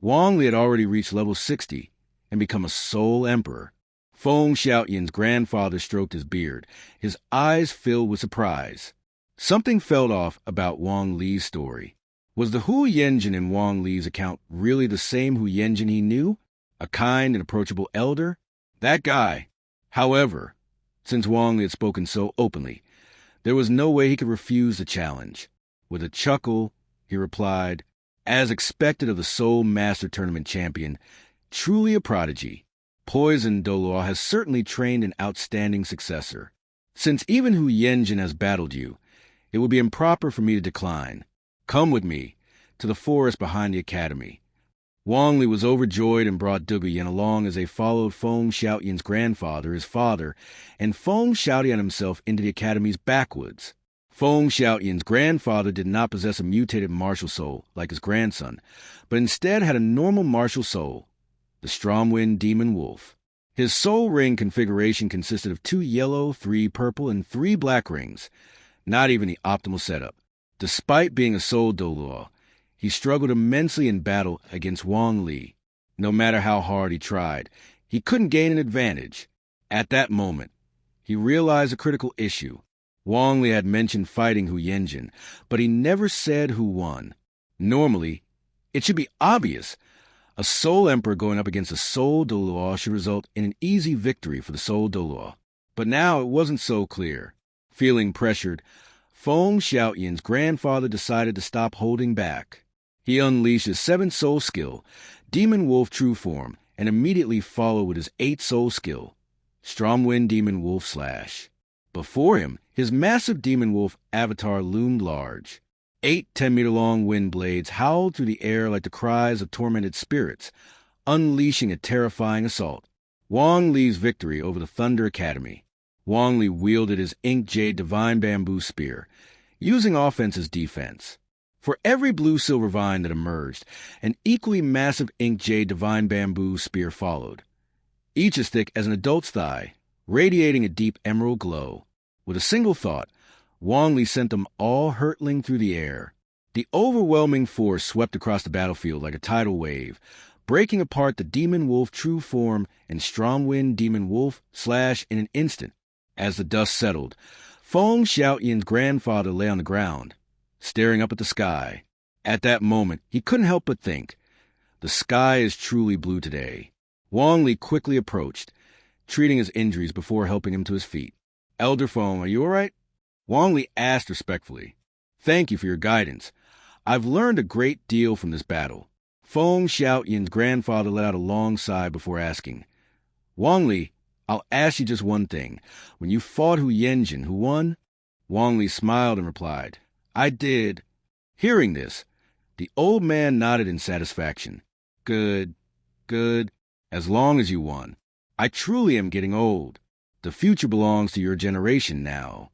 Wong Li had already reached level 60 and become a Soul Emperor. Feng Xiaotian's grandfather stroked his beard, his eyes filled with surprise. Something felt off about Wong Li's story. Was the Hu Yenjin in Wong Li's account really the same Hu Yenjin he knew? A kind and approachable elder? That guy. However, since Wong Li had spoken so openly, there was no way he could refuse the challenge. With a chuckle, he replied, "As expected of the Soul Master Tournament champion, truly a prodigy, Poison Douluo has certainly trained an outstanding successor. Since even Hu Yenjin has battled you, it would be improper for me to decline. Come with me to the forest behind the academy." Wong Li was overjoyed and brought Dugu Yen along as they followed Feng Xiaotian's grandfather, his father, and Feng Xiaotian himself into the academy's backwoods. Feng Xiaotian's grandfather did not possess a mutated martial soul like his grandson, but instead had a normal martial soul, the Strongwind Demon Wolf. His soul ring configuration consisted of 2 yellow, 3 purple, and 3 black rings, not even the optimal setup. Despite being a soul Douluo, he struggled immensely in battle against Wong Li. No matter how hard he tried, he couldn't gain an advantage. At that moment, he realized a critical issue. Wong Li had mentioned fighting Hu Yenjin, but he never said who won. Normally, it should be obvious. A Soul Emperor going up against a Soul Douluo should result in an easy victory for the Soul Douluo. But now it wasn't so clear. Feeling pressured, Feng Xiaotian's grandfather decided to stop holding back. He unleashed his 7th soul skill, Demon Wolf True Form, and immediately followed with his 8th soul skill, Strongwind Demon Wolf Slash. Before him, his massive Demon Wolf avatar loomed large. 8 10-meter-long wind blades howled through the air like the cries of tormented spirits, unleashing a terrifying assault. Wong Li's victory over the Thunder Academy. Wong Li wielded his Ink Jade Divine Bamboo Spear, using offense as defense. For every blue-silver vine that emerged, an equally massive ink jade divine bamboo spear followed, each as thick as an adult's thigh, radiating a deep emerald glow. With a single thought, Wong Lee sent them all hurtling through the air. The overwhelming force swept across the battlefield like a tidal wave, breaking apart the demon wolf true form and strong wind demon wolf slash in an instant. As the dust settled, Feng Xiaoyan's grandfather lay on the ground, staring up at the sky. At that moment, he couldn't help but think, the sky is truly blue today. Wong Lee quickly approached, treating his injuries before helping him to his feet. Elder Feng, are you all right? Wong Lee asked respectfully. Thank you for your guidance. I've learned a great deal from this battle. Feng Xiaoyan's grandfather let out a long sigh before asking, Wong Lee, I'll ask you just one thing. When you fought Hu Yenjin, who won? Wong Lee smiled and replied, I did. Hearing this, the old man nodded in satisfaction. Good, good, as long as you won. I truly am getting old. The future belongs to your generation now.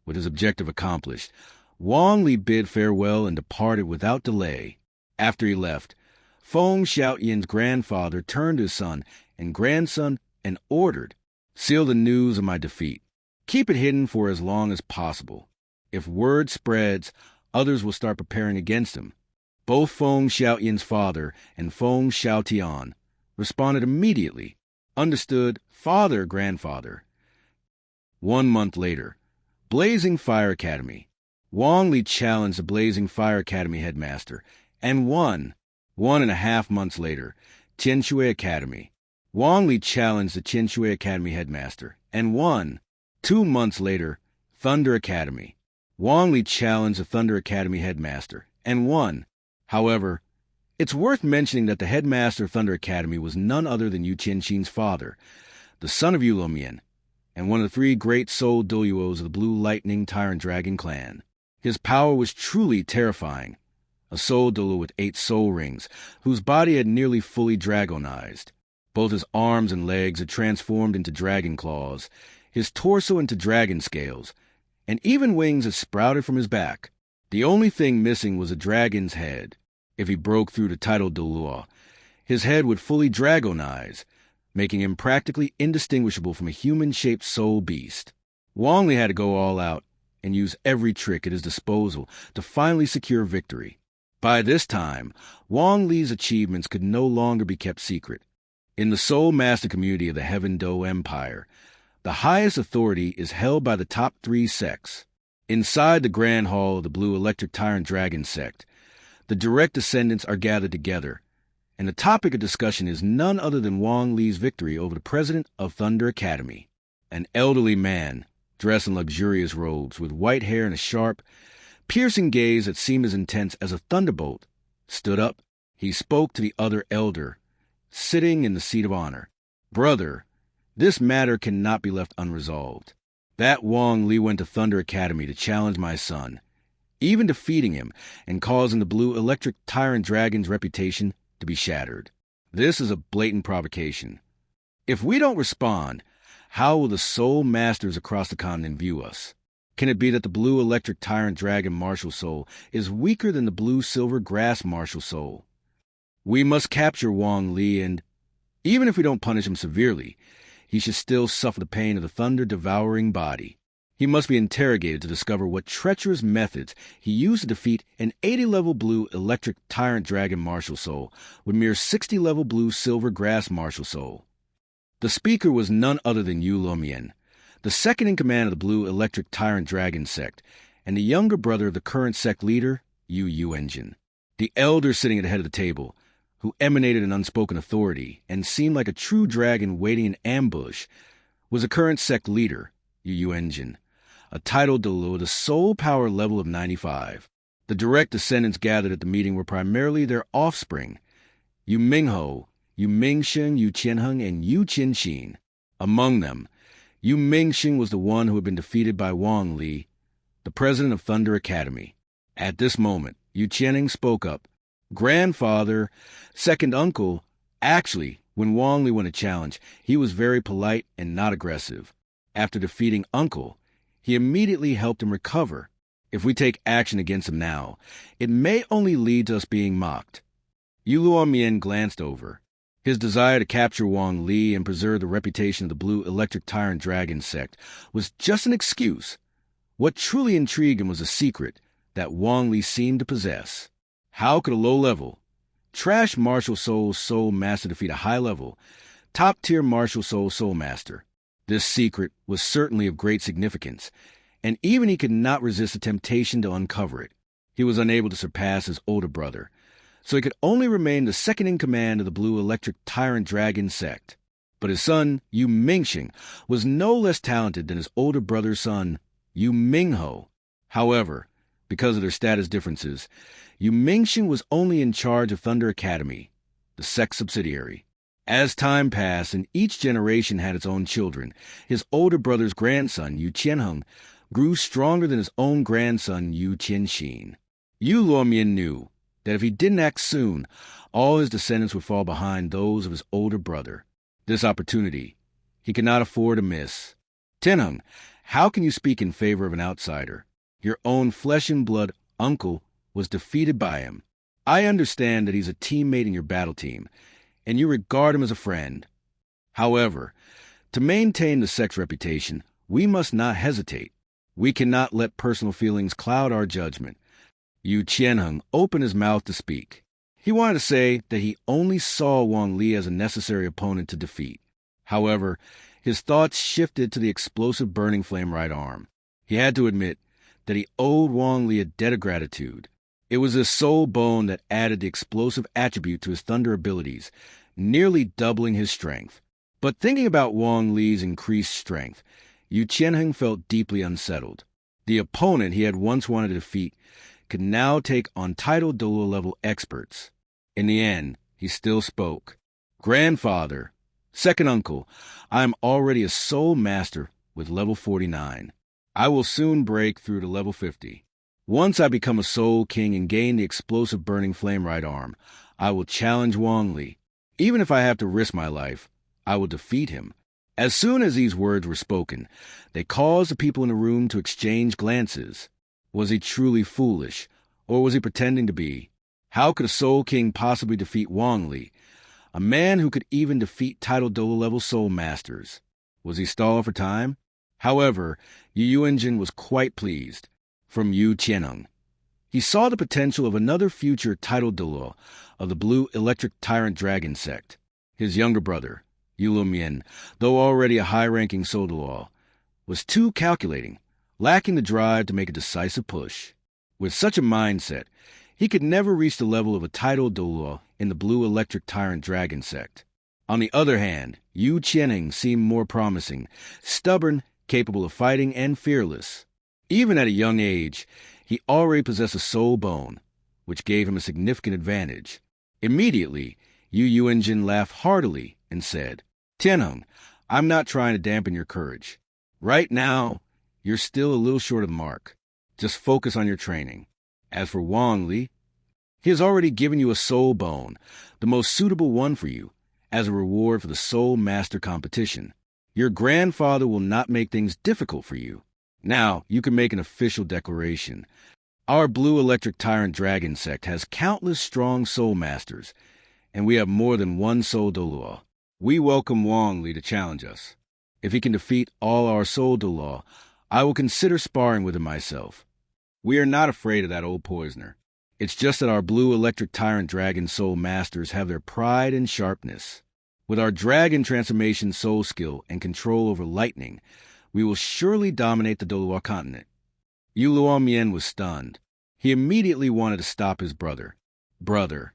With his objective accomplished, Wong Lee bid farewell and departed without delay. After he left, Feng Xiaoyan's grandfather turned to his son and grandson and ordered, seal the news of my defeat. Keep it hidden for as long as possible. If word spreads, others will start preparing against him. Both Feng Xiaoyan's father and Feng Xiaotian responded immediately. Understood, father, grandfather. 1 month later, Blazing Fire Academy. Wong Lee challenged the Blazing Fire Academy headmaster and won. 1.5 months later, Tianshui Academy. Wong Lee challenged the Tianshui Academy headmaster and won. 2 months later, Thunder Academy. Wong Lee challenged the Thunder Academy headmaster and won. However, it's worth mentioning that the headmaster of Thunder Academy was none other than Yu Qianxin's father, the son of Yu Lumian, and one of the 3 great soul Douluos of the Blue Lightning Tyrant Dragon clan. His power was truly terrifying. A soul Douluo with 8 soul rings, whose body had nearly fully dragonized. Both his arms and legs had transformed into dragon claws, his torso into dragon scales, and even wings had sprouted from his back. The only thing missing was a dragon's head. If he broke through the title Douluo, his head would fully dragonize, making him practically indistinguishable from a human-shaped soul beast. Wong Lee had to go all out and use every trick at his disposal to finally secure victory. By this time, Wong Lee's achievements could no longer be kept secret. In the Soul Master community of the Heaven Do Empire, the highest authority is held by the top 3 sects. Inside the Grand Hall of the Blue Electric Tyrant Dragon Sect, the direct descendants are gathered together, and the topic of discussion is none other than Wong Lee's victory over the president of Thunder Academy. An elderly man, dressed in luxurious robes, with white hair and a sharp, piercing gaze that seemed as intense as a thunderbolt, stood up. He spoke to the other elder, sitting in the seat of honor. Brother, this matter cannot be left unresolved. That Wong Lee went to Thunder Academy to challenge my son, even defeating him and causing the Blue Electric Tyrant Dragon's reputation to be shattered. This is a blatant provocation. If we don't respond, how will the soul masters across the continent view us? Can it be that the Blue Electric Tyrant Dragon Martial Soul is weaker than the Blue Silver Grass Martial Soul? We must capture Wong Lee, and even if we don't punish him severely, he should still suffer the pain of the thunder-devouring body. He must be interrogated to discover what treacherous methods he used to defeat an 80-level Blue Electric Tyrant Dragon Martial Soul with mere 60-level Blue Silver Grass Martial Soul. The speaker was none other than Yu Lumian, the second in command of the Blue Electric Tyrant Dragon Sect, and the younger brother of the current sect leader, Yu Yuanjin. The elder sitting at the head of the table, who emanated an unspoken authority and seemed like a true dragon waiting in ambush, was the current sect leader, Yu Yuanjin, a title Douluo with a soul power level of 95. The direct descendants gathered at the meeting were primarily their offspring, Yu Mingho, Yu Mingxing, Yu Qianheng, and Yu Qinxin. Among them, Yu Mingxing was the one who had been defeated by Wong Lee, the president of Thunder Academy. At this moment, Yu Qianheng spoke up. Grandfather, second uncle, actually, when Wong Lee won a challenge, he was very polite and not aggressive. After defeating uncle, he immediately helped him recover. If we take action against him now, it may only lead to us being mocked. Dugu Yen glanced over. His desire to capture Wong Lee and preserve the reputation of the Blue Electric Tyrant Dragon Sect was just an excuse. What truly intrigued him was a secret that Wong Lee seemed to possess. How could a low-level, trash martial soul master defeat a high-level, top-tier martial soul master? This secret was certainly of great significance, and even he could not resist the temptation to uncover it. He was unable to surpass his older brother, so he could only remain the second in command of the Blue Electric Tyrant Dragon Sect. But his son, Yu Mingxing, was no less talented than his older brother's son, Yu Mingho. However, because of their status differences, Yu Mingxing was only in charge of Thunder Academy, the Sect subsidiary. As time passed and each generation had its own children, his older brother's grandson, Yu Qianheng, grew stronger than his own grandson, Yu Qianxin. Yu Luomian knew that if he didn't act soon, all his descendants would fall behind those of his older brother. This opportunity he could not afford to miss. Tianheng, how can you speak in favor of an outsider? Your own flesh-and-blood uncle was defeated by him. I understand that he's a teammate in your battle team, and you regard him as a friend. However, to maintain the Sect's reputation, we must not hesitate. We cannot let personal feelings cloud our judgment. Yu Qianheng opened his mouth to speak. He wanted to say that he only saw Wong Lee as a necessary opponent to defeat. However, his thoughts shifted to the explosive burning flame right arm. He had to admit that he owed Wong Lee a debt of gratitude. It was his soul bone that added the explosive attribute to his thunder abilities, nearly doubling his strength. But thinking about Wong Lee's increased strength, Yu Qianheng felt deeply unsettled. The opponent he had once wanted to defeat could now take on titled Douluo-level experts. In the end, he still spoke. Grandfather, second uncle, I am already a soul master with level 49. I will soon break through to level 50. Once I become a soul king and gain the explosive burning flame right arm, I will challenge Wong Lee. Even if I have to risk my life, I will defeat him. As soon as these words were spoken, they caused the people in the room to exchange glances. Was he truly foolish, or was he pretending to be? How could a Soul King possibly defeat Wong Lee, a man who could even defeat titled Douluo-level Soul Masters? Was he stalling for time? However, Yu Yuanjin was quite pleased. From Yu Qianheng, he saw the potential of another future titled Douluo of the Blue Electric Tyrant Dragon Sect. His younger brother, Yu Luomian, though already a high-ranking Soul Douluo, was too calculating, lacking the drive to make a decisive push. With such a mindset, he could never reach the level of a titled Douluo in the Blue Electric Tyrant Dragon Sect. On the other hand, Yu Qianheng seemed more promising, stubborn, capable of fighting, and fearless. Even at a young age, he already possessed a soul bone, which gave him a significant advantage. Immediately, Yu Yuanjin laughed heartily and said, Tianheng, I'm not trying to dampen your courage. Right now, you're still a little short of the mark. Just focus on your training. As for Wong Lee, he has already given you a soul bone, the most suitable one for you, as a reward for the Soul Master competition. Your grandfather will not make things difficult for you. Now, you can make an official declaration. Our Blue Electric Tyrant Dragon Sect has countless strong Soul Masters, and we have more than one Soul Douluo. We welcome Wong Lee to challenge us. If he can defeat all our Soul Douluo, I will consider sparring with him myself. We are not afraid of that old poisoner. It's just that our Blue Electric Tyrant Dragon Soul Masters have their pride and sharpness. With our Dragon Transformation Soul skill and control over lightning, we will surely dominate the Douluo Continent. Yu Luomian was stunned. He immediately wanted to stop his brother. Brother,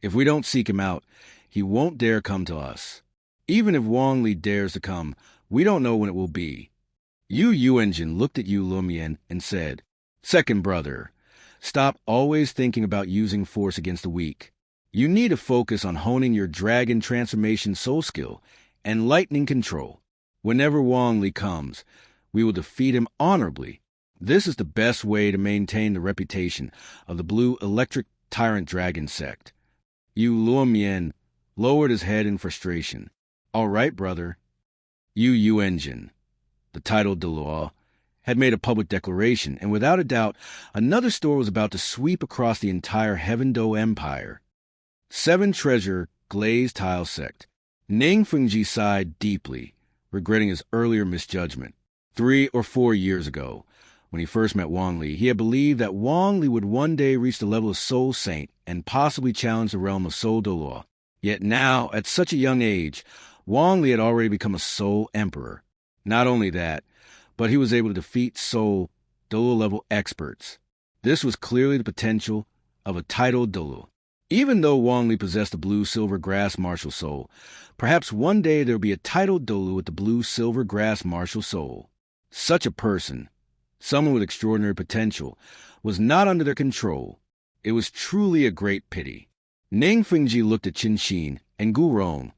if we don't seek him out, he won't dare come to us. Even if Wong Lee dares to come, we don't know when it will be. Yu Yuanjin looked at Yu Luomian and said, Second brother, stop always thinking about using force against the weak. You need to focus on honing your Dragon Transformation Soul skill and lightning control. Whenever Wong Lee comes, we will defeat him honorably. This is the best way to maintain the reputation of the Blue Electric Tyrant Dragon Sect. Yu Luomian lowered his head in frustration. All right, brother. Yu Yuanjin, the titled Douluo, had made a public declaration, and without a doubt, another storm was about to sweep across the entire Heaven Do Empire. 7 Treasure Glazed Tile Sect. Ning Fengji sighed deeply, regretting his earlier misjudgment. 3 or 4 years ago, when he first met Wong Lee, he had believed that Wong Lee would one day reach the level of Soul Saint and possibly challenge the realm of Soul Douluo. Yet now, at such a young age, Wong Lee had already become a Soul Emperor. Not only that, but he was able to defeat Soul Douluo level experts. This was clearly the potential of a titled Douluo. Even though Wong Lee possessed the blue-silver grass martial soul, perhaps one day there would be a titled Douluo with the blue-silver grass martial soul. Such a person, someone with extraordinary potential, was not under their control. It was truly a great pity. Ning Fengji looked at Qin Xin and Gu Rong,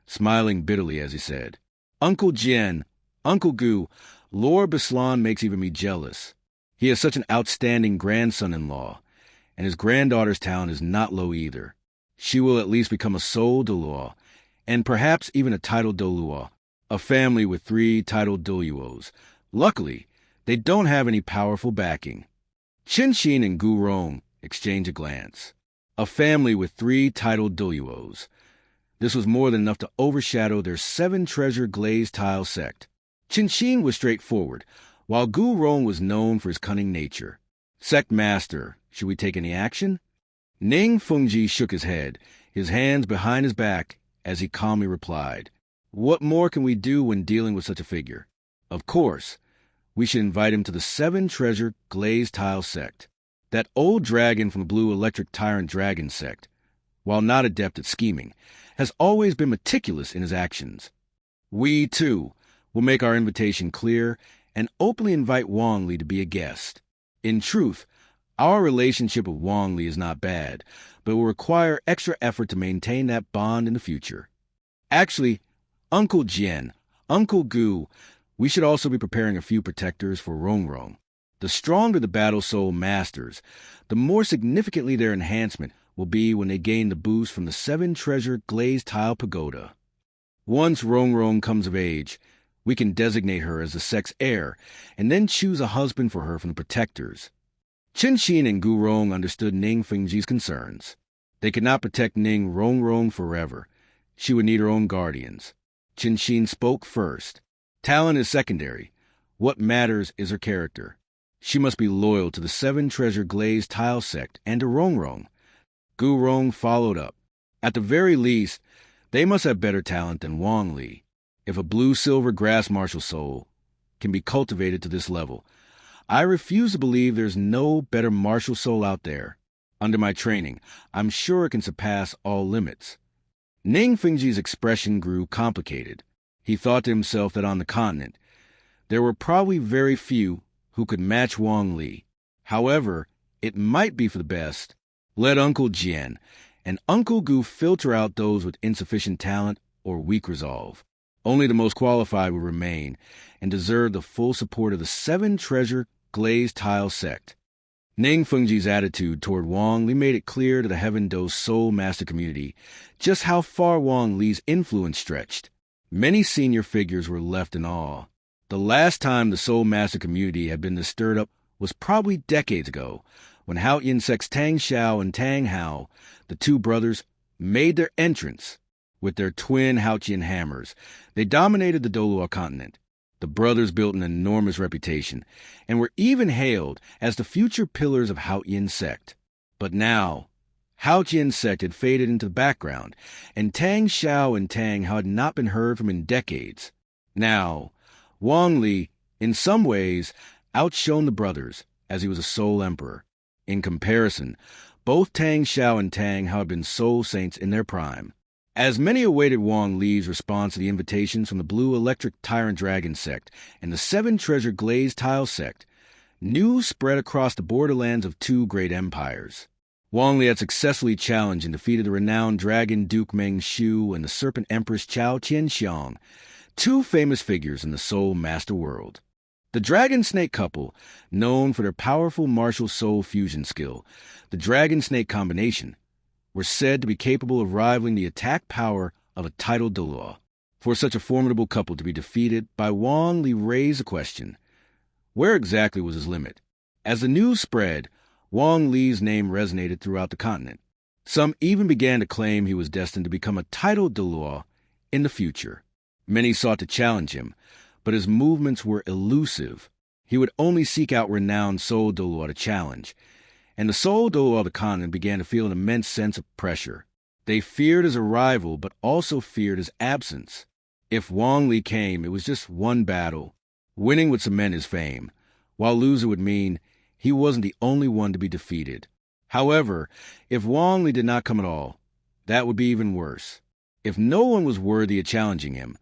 smiling bitterly as he said, "Uncle Jian, Uncle Gu, Lord Beslan makes even me jealous. He has such an outstanding grandson-in-law, and his granddaughter's talent is not low either. She will at least become a Soul Douluo, and perhaps even a titled Douluo, a family with 3 titled Douluos. Luckily, they don't have any powerful backing." Qin Xin and Gu Rong exchanged a glance. A family with 3 titled Douluos. This was more than enough to overshadow their 7 Treasure Glazed Tile Sect. Qin Xin was straightforward, while Gu Rong was known for his cunning nature. "Sect Master, should we take any action?" Ning Fengji shook his head, his hands behind his back, as he calmly replied, "What more can we do when dealing with such a figure? Of course, we should invite him to the 7 Treasure Glazed Tile Sect. That old dragon from the Blue Electric Tyrant Dragon Sect, while not adept at scheming, has always been meticulous in his actions. We, too, will make our invitation clear and openly invite Wong Lee to be a guest. In truth, our relationship with Wong Lee is not bad, but will require extra effort to maintain that bond in the future. Actually, Uncle Jian, Uncle Gu, we should also be preparing a few protectors for Rong Rong. The stronger the Battle Soul Masters, the more significantly their enhancement will be when they gain the boost from the 7 Treasure Glazed Tile Pagoda. Once Rong Rong comes of age, we can designate her as the Sect's heir, and then choose a husband for her from the protectors." Qin Xin and Gu Rong understood Ning Fengji's concerns. They could not protect Ning Rong Rong forever. She would need her own guardians. Qin Xin spoke first. "Talent is secondary. What matters is her character. She must be loyal to the 7 Treasure Glazed Tile Sect and to Rong Rong." Gu Rong followed up. "At the very least, they must have better talent than Wong Lee. If a blue-silver grass martial soul can be cultivated to this level, I refuse to believe there's no better martial soul out there. Under my training, I'm sure it can surpass all limits." Ning Fengji's expression grew complicated. He thought to himself that on the continent, there were probably very few who could match Wong Lee. However, it might be for the best. Let Uncle Jian and Uncle Gu filter out those with insufficient talent or weak resolve. Only the most qualified will remain and deserve the full support of the 7 Treasure Glazed Tile Sect. Ning Fengji's attitude toward Wong Lee made it clear to the Heaven Do Soul Master community just how far Wong Lee's influence stretched. Many senior figures were left in awe. The last time the Soul Master community had been this stirred up was probably decades ago, when Haotian sects Tang Hao and Tang Hao, the 2 brothers, made their entrance. With their twin Haotian hammers, they dominated the Douluo Continent. The brothers built an enormous reputation, and were even hailed as the future pillars of Haotian Sect. But now, Haotian Sect had faded into the background, and Tang Hao and Tang Hao had not been heard from in decades. Now, Wong Lee, in some ways, outshone the brothers, as he was a Soul Emperor. In comparison, both Tang Hao and Tang Hao had been Soul Saints in their prime. As many awaited Wong Lee's response to the invitations from the Blue Electric Tyrant Dragon Sect and the 7 Treasure Glazed Tile Sect, news spread across the borderlands of 2 great empires. Wong Lee had successfully challenged and defeated the renowned Dragon Duke Meng Shu and the Serpent Empress Chao Tianxiang, 2 famous figures in the Soul Master world. The Dragon Snake couple, known for their powerful martial soul fusion skill, the Dragon Snake combination, were said to be capable of rivaling the attack power of a titled Douluo. For such a formidable couple to be defeated by Wong Lee raised the question, Where exactly was his limit? As the news spread, Wong Lee's name resonated throughout the continent. Some even began to claim he was destined to become a titled Douluo in the future. Many sought to challenge him, but his movements were elusive. He would only seek out renowned Soul Douluo to challenge, and the Soul Douluo of the continent began to feel an immense sense of pressure. They feared his arrival, but also feared his absence. If Wong Lee came, it was just one battle. Winning would cement his fame, while losing would mean he wasn't the only one to be defeated. However, if Wong Lee did not come at all, that would be even worse. If no one was worthy of challenging him,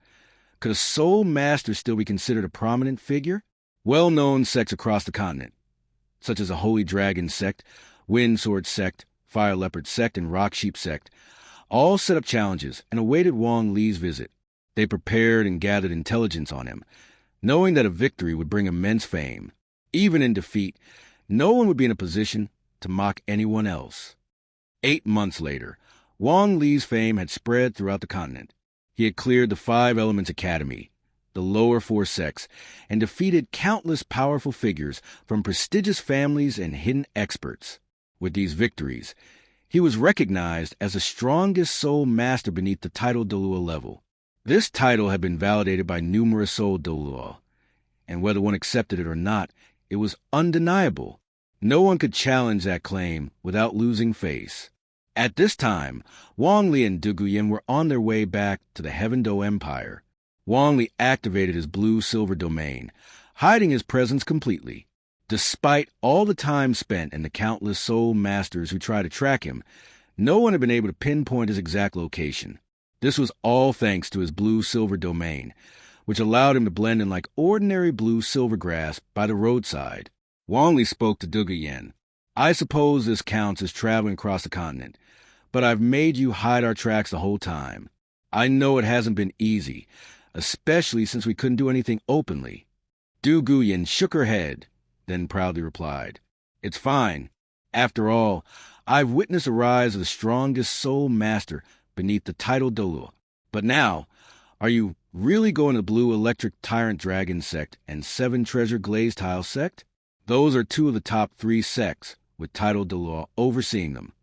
could a soul master still be considered a prominent figure? Well-known sects across the continent, such as the Holy Dragon Sect, Wind Sword Sect, Fire Leopard Sect, and Rock Sheep Sect, all set up challenges and awaited Wong Lee's visit. They prepared and gathered intelligence on him, knowing that a victory would bring immense fame. Even in defeat, no one would be in a position to mock anyone else. 8 months later, Wong Lee's fame had spread throughout the continent. He had cleared the 5 Elements Academy, the lower 4 sects, and defeated countless powerful figures from prestigious families and hidden experts. With these victories, he was recognized as the strongest soul master beneath the title Douluo level. This title had been validated by numerous soul Douluo, and whether one accepted it or not, it was undeniable. No one could challenge that claim without losing face. At this time, Wong Li and Dugu Yen were on their way back to the Heaven Do Empire. Wong Li activated his blue-silver domain, hiding his presence completely. Despite all the time spent and the countless soul masters who tried to track him, no one had been able to pinpoint his exact location. This was all thanks to his blue-silver domain, which allowed him to blend in like ordinary blue-silver grass by the roadside. Wong Li spoke to Dugu Yen. I suppose this counts as traveling across the continent, but I've made you hide our tracks the whole time. I know it hasn't been easy, especially since we couldn't do anything openly. Dugu Yen shook her head, then proudly replied, It's fine. After all, I've witnessed the rise of the strongest soul master beneath the title Douluo. But now, are you really going to Blue Electric Tyrant Dragon Sect and 7 Treasure Glazed Tile Sect? Those are 2 of the top 3 sects, with title Douluo overseeing them.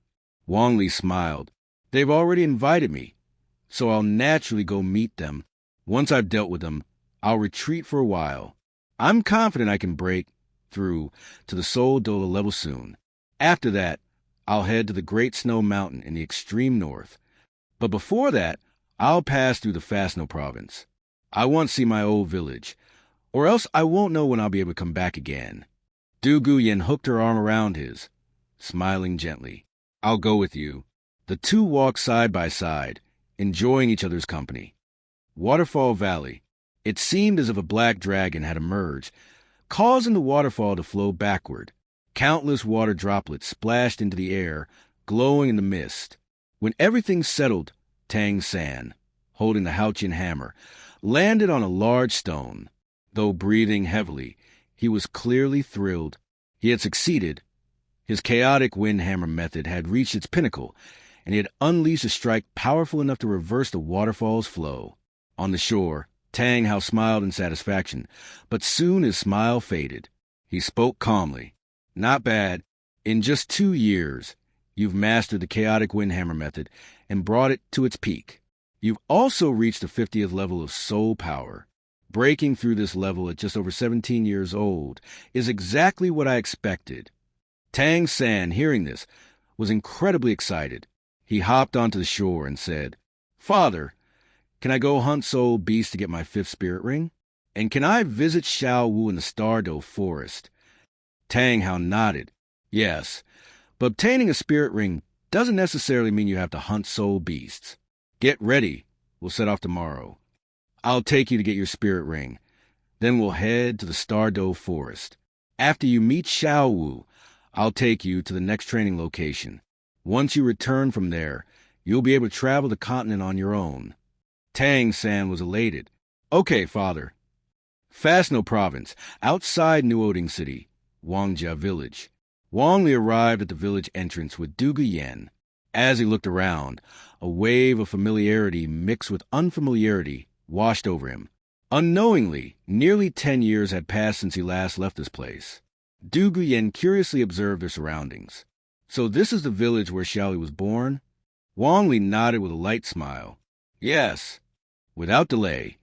Wong Lee smiled. They've already invited me, so I'll naturally go meet them. Once I've dealt with them, I'll retreat for a while. I'm confident I can break through to the Soul Douluo level soon. After that, I'll head to the Great Snow Mountain in the extreme north. But before that, I'll pass through the Fastno province. I want to see my old village, or else I won't know when I'll be able to come back again. Dugu Yen hooked her arm around his, smiling gently. I'll go with you. The 2 walked side by side, enjoying each other's company. Waterfall Valley. It seemed as if a black dragon had emerged, causing the waterfall to flow backward. Countless water droplets splashed into the air, glowing in the mist. When everything settled, Tang San, holding the Haotian hammer, landed on a large stone. Though breathing heavily, he was clearly thrilled. He had succeeded. His chaotic wind hammer method had reached its pinnacle, and he had unleashed a strike powerful enough to reverse the waterfall's flow. On the shore, Tang Hao smiled in satisfaction, but soon his smile faded. He spoke calmly. Not bad. In just 2 years, you've mastered the chaotic wind hammer method and brought it to its peak. You've also reached the 50th level of soul power. Breaking through this level at just over 17 years old is exactly what I expected. Tang San, hearing this, was incredibly excited. He hopped onto the shore and said, Father, can I go hunt soul beasts to get my 5th spirit ring? And can I visit Xiao Wu in the Stardow Forest? Tang Hao nodded. Yes, but obtaining a spirit ring doesn't necessarily mean you have to hunt soul beasts. Get ready. We'll set off tomorrow. I'll take you to get your spirit ring. Then we'll head to the Stardow Forest. After you meet Xiao Wu, I'll take you to the next training location. Once you return from there, you'll be able to travel the continent on your own. Tang San was elated. Okay, Father. Fastno Province, outside New Oding City, Wangjia Village. Wong Li arrived at the village entrance with Dugu Yen. As he looked around, a wave of familiarity mixed with unfamiliarity washed over him. Unknowingly, nearly 10 years had passed since he last left this place. Dugu Yen curiously observed their surroundings. So this is the village where Xiaoli was born? Wong Lee nodded with a light smile. Yes. Without delay,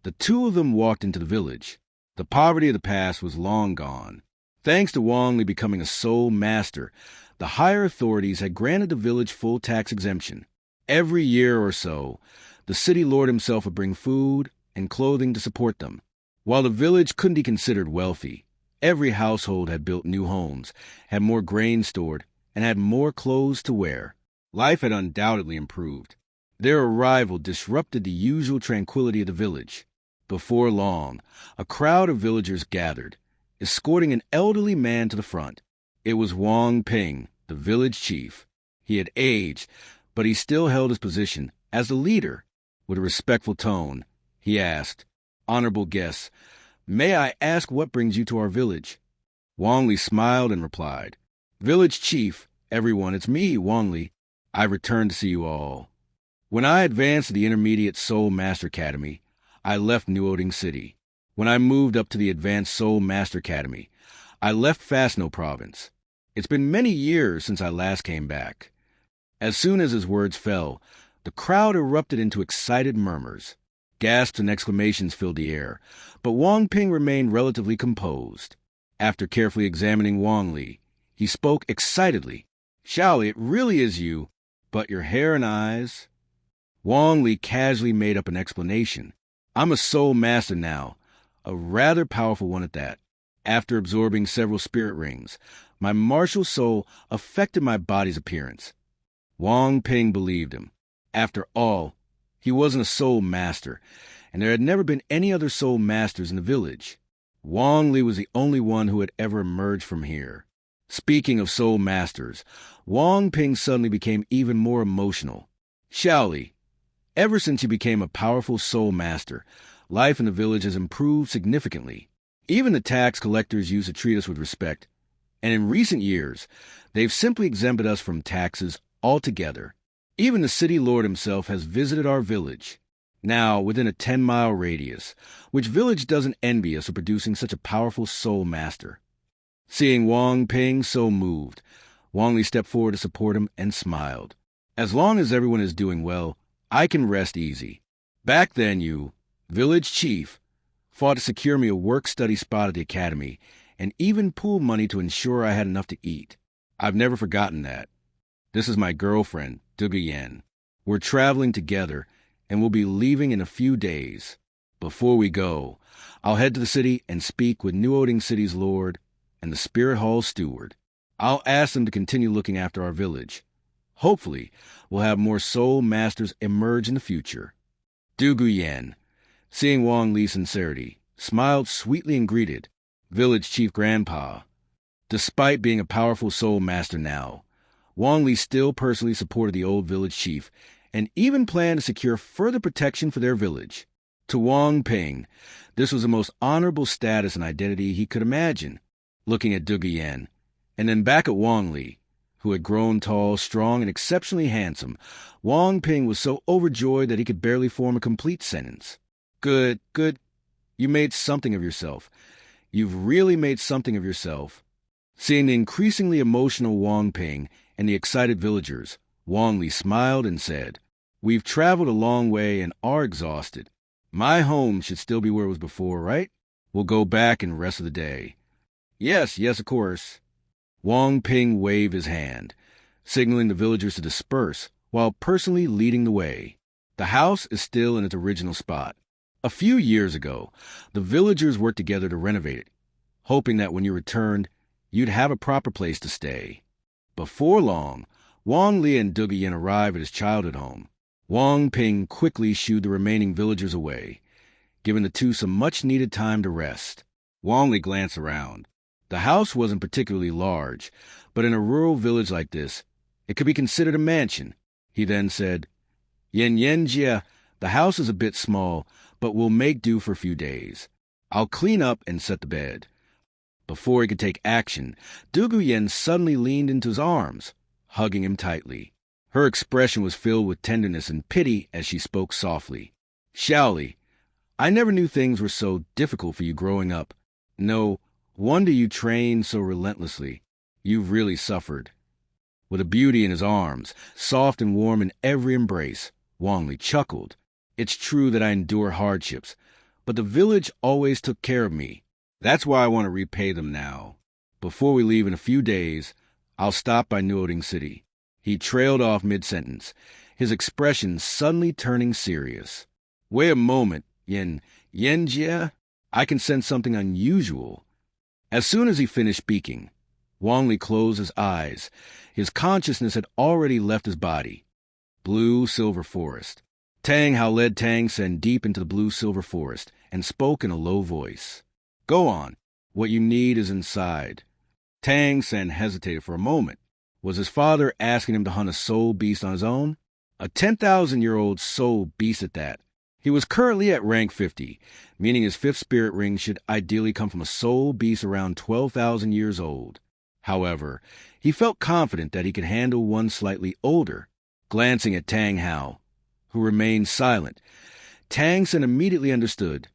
the two of them walked into the village. The poverty of the past was long gone. Thanks to Wong Lee becoming a soul master, the higher authorities had granted the village full tax exemption. Every year or so, the city lord himself would bring food and clothing to support them. While the village couldn't be considered wealthy, every household had built new homes, had more grain stored, and had more clothes to wear. Life had undoubtedly improved. Their arrival disrupted the usual tranquility of the village. Before long, a crowd of villagers gathered, escorting an elderly man to the front. It was Wang Ping, the village chief. He had aged, but he still held his position as the leader. With a respectful tone, he asked, "Honorable guests, may I ask what brings you to our village?" Wong Lee smiled and replied, "Village chief, everyone, it's me, Wong Lee. I returned to see you all. When I advanced to the Intermediate Soul Master Academy, I left Nuoding City. When I moved up to the Advanced Soul Master Academy, I left Fastno Province. It's been many years since I last came back." As soon as his words fell, the crowd erupted into excited murmurs. Gasps and exclamations filled the air, but Wang Ping remained relatively composed. After carefully examining Wong Lee, he spoke excitedly. "Xiaoli, it really is you, but your hair and eyes—" Wong Lee casually made up an explanation. "I'm a soul master now, a rather powerful one at that. After absorbing several spirit rings, my martial soul affected my body's appearance." Wang Ping believed him. After all, he wasn't a soul master, and there had never been any other soul masters in the village. Wong Lee was the only one who had ever emerged from here. Speaking of soul masters, Wang Ping suddenly became even more emotional. "Xiaoli, ever since you became a powerful soul master, life in the village has improved significantly. Even the tax collectors used to treat us with respect, and in recent years, they've simply exempted us from taxes altogether. Even the city lord himself has visited our village. Now, within a 10-mile radius, which village doesn't envy us for producing such a powerful soul master?" Seeing Wang Ping so moved, Wong Lee stepped forward to support him and smiled. "As long as everyone is doing well, I can rest easy. Back then you, village chief, fought to secure me a work-study spot at the academy and even pooled money to ensure I had enough to eat. I've never forgotten that. This is my girlfriend, Dugu Yen. We're traveling together, and we'll be leaving in a few days. Before we go, I'll head to the city and speak with Nuoding City's lord and the Spirit Hall steward. I'll ask them to continue looking after our village. Hopefully, we'll have more soul masters emerge in the future." Dugu Yen, seeing Wong Lee's sincerity, smiled sweetly and greeted, "Village Chief Grandpa." Despite being a powerful soul master now, Wong Lee still personally supported the old village chief and even planned to secure further protection for their village. To Wang Ping, this was the most honorable status and identity he could imagine. Looking at Dugu Yen, and then back at Wong Lee, who had grown tall, strong, and exceptionally handsome, Wang Ping was so overjoyed that he could barely form a complete sentence. Good. You made something of yourself. You've really made something of yourself." Seeing the increasingly emotional Wang Ping and the excited villagers, Wong Lee smiled and said, "We've traveled a long way and are exhausted. My home should still be where it was before, right? We'll go back and rest of the day." Yes, of course." Wang Ping waved his hand, signaling the villagers to disperse while personally leading the way. The house is still in its original spot. A few years ago, the villagers worked together to renovate it, hoping that when you returned, you'd have a proper place to stay. Before long, Wong Lee and Dugu Yen arrived at his childhood home. Wang Ping quickly shooed the remaining villagers away, giving the two some much-needed time to rest. Wong Lee glanced around. The house wasn't particularly large, but in a rural village like this, it could be considered a mansion. He then said, "Yen Jia, the house is a bit small, but we'll make do for a few days. I'll clean up and set the bed." Before he could take action, Dugu Yen suddenly leaned into his arms, hugging him tightly. Her expression was filled with tenderness and pity as she spoke softly. "Xiaoli, I never knew things were so difficult for you growing up. No wonder you trained so relentlessly. You've really suffered." With a beauty in his arms, soft and warm in every embrace, Wong Lee chuckled. "It's true that I endure hardships, but the village always took care of me. That's why I want to repay them now. Before we leave in a few days, I'll stop by Nuoding City." He trailed off mid-sentence, his expression suddenly turning serious. "Wait a moment, Yenjie. I can sense something unusual." As soon as he finished speaking, Wong Lee closed his eyes. His consciousness had already left his body. Blue-silver forest. Tang Hao led Tang San deep into the blue-silver forest and spoke in a low voice. "Go on. What you need is inside." Tang San hesitated for a moment. Was his father asking him to hunt a soul beast on his own? A 10,000-year-old soul beast at that. He was currently at rank 50, meaning his fifth spirit ring should ideally come from a soul beast around 12,000 years old. However, he felt confident that he could handle one slightly older. Glancing at Tang Hao, who remained silent, Tang San immediately understood.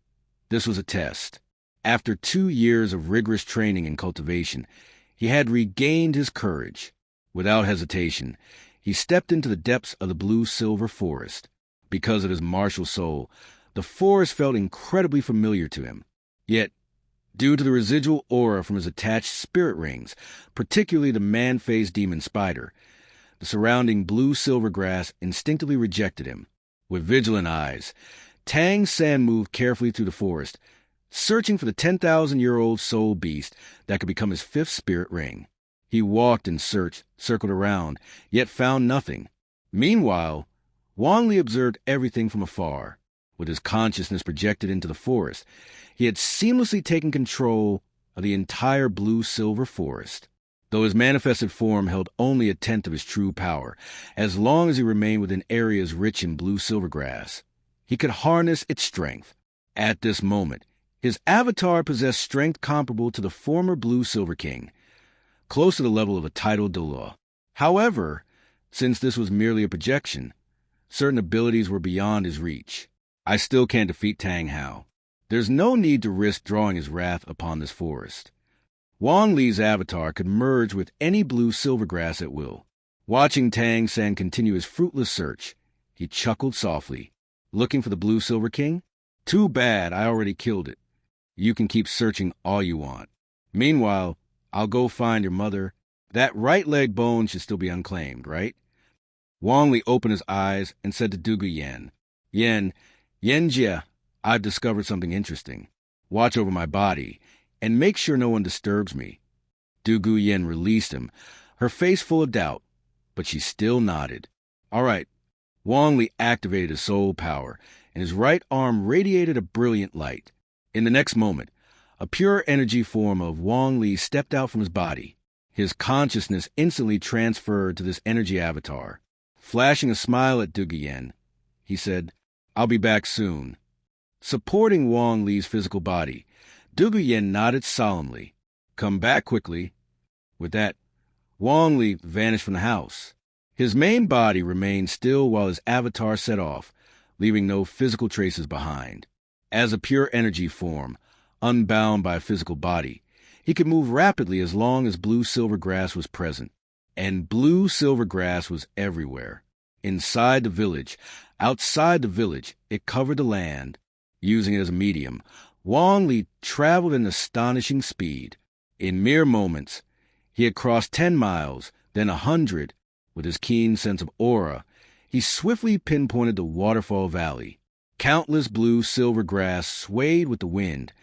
This was a test. After 2 years of rigorous training and cultivation, he had regained his courage. Without hesitation, he stepped into the depths of the blue-silver forest. Because of his martial soul, the forest felt incredibly familiar to him. Yet, due to the residual aura from his attached spirit rings, particularly the man-faced demon spider, the surrounding blue-silver grass instinctively rejected him. With vigilant eyes, Tang San moved carefully through the forest, searching for the 10,000-year-old soul beast that could become his fifth spirit ring. He walked and searched, circled around, yet found nothing. Meanwhile, Wong Lee observed everything from afar. With his consciousness projected into the forest, he had seamlessly taken control of the entire blue-silver forest. Though his manifested form held only a tenth of his true power, as long as he remained within areas rich in blue-silver grass, he could harness its strength. At this moment, his avatar possessed strength comparable to the former blue-silver king, close to the level of a titled Douluo. However, since this was merely a projection, certain abilities were beyond his reach. I still can't defeat Tang Hao. There's no need to risk drawing his wrath upon this forest. Wong Lee's avatar could merge with any blue-silver grass at will. Watching Tang San continue his fruitless search, he chuckled softly. "Looking for the blue-silver king? Too bad, I already killed it. You can keep searching all you want. Meanwhile, I'll go find your mother. That right leg bone should still be unclaimed, right?" Wong Lee opened his eyes and said to Dugu Yen, Yenjie, I've discovered something interesting. Watch over my body, and make sure no one disturbs me." Dugu Yen released him, her face full of doubt, but she still nodded. "All right." Wong Lee activated his soul power, and his right arm radiated a brilliant light. In the next moment, a pure energy form of Wong Lee stepped out from his body. His consciousness instantly transferred to this energy avatar. Flashing a smile at Dugu Yen, he said, "I'll be back soon." Supporting Wong Lee's physical body, Dugu Yen nodded solemnly. "Come back quickly." With that, Wong Lee vanished from the house. His main body remained still while his avatar set off, leaving no physical traces behind. As a pure energy form, unbound by a physical body, he could move rapidly as long as blue-silver grass was present. And blue-silver grass was everywhere. Inside the village, outside the village, it covered the land. Using it as a medium, Wong Lee traveled at an astonishing speed. In mere moments, he had crossed 10 miles, then 100. With his keen sense of aura, he swiftly pinpointed the waterfall valley. Countless blue-silver grass swayed with the wind,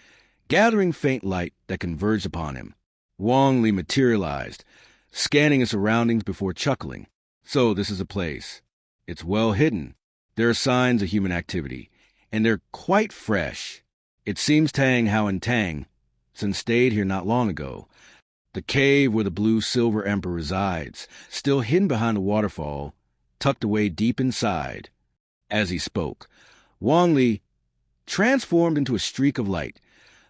gathering faint light that converged upon him. Wong Lee materialized, scanning his surroundings before chuckling. "So this is a place. It's well hidden. There are signs of human activity, and they're quite fresh. It seems Tang Hao and Tang San stayed here not long ago. The cave where the blue-silver emperor resides, still hidden behind a waterfall, tucked away deep inside." As he spoke, Wong Lee transformed into a streak of light,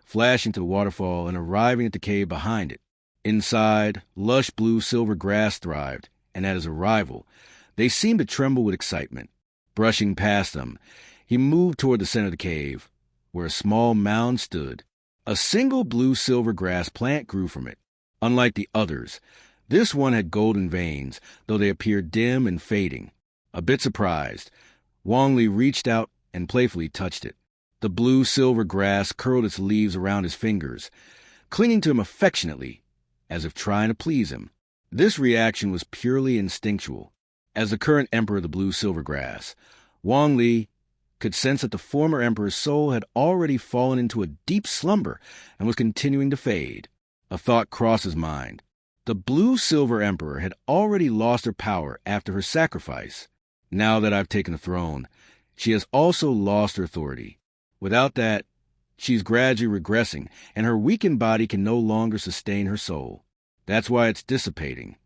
flashing to the waterfall and arriving at the cave behind it. Inside, lush blue-silver grass thrived, and at his arrival, they seemed to tremble with excitement. Brushing past them, he moved toward the center of the cave. where a small mound stood. A single blue-silver grass plant grew from it. Unlike the others, this one had golden veins, though they appeared dim and fading. A bit surprised, Wong Lee reached out and playfully touched it. The blue-silver grass curled its leaves around his fingers, clinging to him affectionately, as if trying to please him. This reaction was purely instinctual. As the current emperor of the blue-silver grass, Wong Lee could sense that the former emperor's soul had already fallen into a deep slumber and was continuing to fade. A thought crossed his mind. The blue-silver emperor had already lost her power after her sacrifice. Now that I've taken the throne, she has also lost her authority. Without that, she's gradually regressing, and her weakened body can no longer sustain her soul. That's why it's dissipating.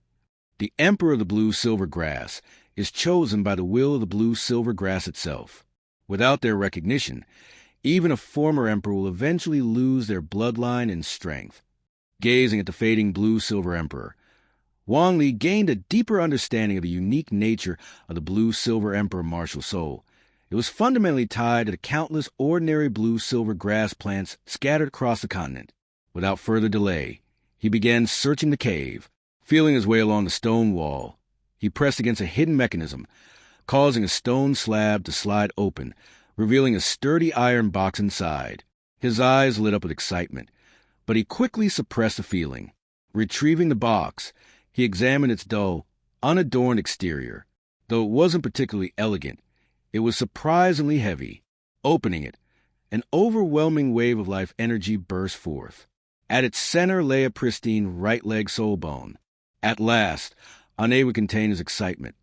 The emperor of the blue-silver grass is chosen by the will of the blue-silver grass itself. Without their recognition, even a former emperor will eventually lose their bloodline and strength. Gazing at the fading blue-silver emperor, Wong Lee gained a deeper understanding of the unique nature of the blue-silver emperor martial soul. It was fundamentally tied to the countless ordinary blue-silver grass plants scattered across the continent. Without further delay, he began searching the cave. Feeling his way along the stone wall, he pressed against a hidden mechanism, causing a stone slab to slide open, revealing a sturdy iron box inside. His eyes lit up with excitement, but he quickly suppressed the feeling. Retrieving the box, he examined its dull, unadorned exterior. Though it wasn't particularly elegant, it was surprisingly heavy. Opening it, an overwhelming wave of life energy burst forth. At its center lay a pristine right leg soul bone. At last, unable to contain his excitement,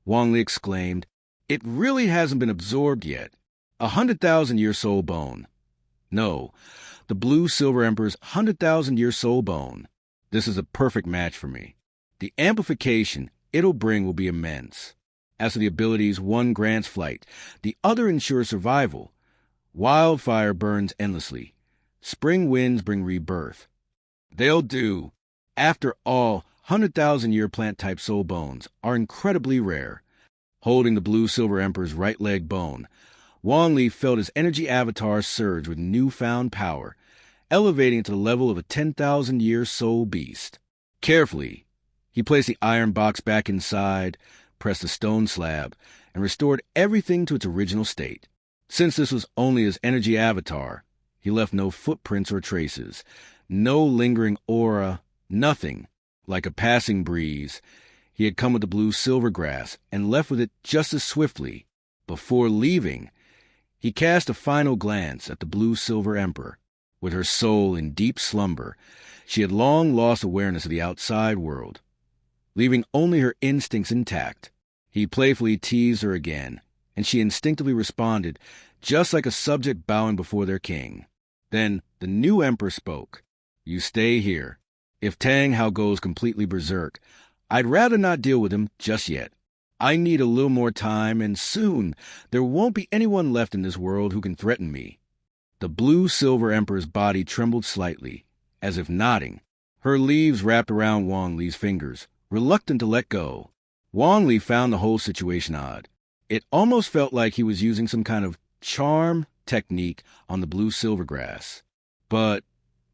Wong Lee exclaimed, "It really hasn't been absorbed yet. 100,000-year soul bone. No, the blue-silver emperor's 100,000-year soul bone. This is a perfect match for me. The amplification it'll bring will be immense. As for the abilities one grants flight, the other ensures survival. Wildfire burns endlessly. Spring winds bring rebirth. They'll do. After all, 100,000-year plant-type soul bones are incredibly rare." Holding the blue-silver emperor's right leg bone, Wong Lee felt his energy avatar surge with newfound power, elevating it to the level of a 10,000-year soul beast. Carefully, he placed the iron box back inside, pressed the stone slab, and restored everything to its original state. Since this was only his energy avatar, he left no footprints or traces, no lingering aura, nothing. Like a passing breeze, he had come with the blue-silver grass and left with it just as swiftly. Before leaving, he cast a final glance at the blue-silver emperor. With her soul in deep slumber, she had long lost awareness of the outside world, leaving only her instincts intact. He playfully teased her again, and she instinctively responded, just like a subject bowing before their king. Then the new emperor spoke. "You stay here. If Tang Hao goes completely berserk, I'd rather not deal with him just yet. I need a little more time, and soon there won't be anyone left in this world who can threaten me." The blue-silver emperor's body trembled slightly, as if nodding. Her leaves wrapped around Wong Lee's fingers, reluctant to let go. Wong Lee found the whole situation odd. It almost felt like he was using some kind of charm technique on the blue-silver grass. But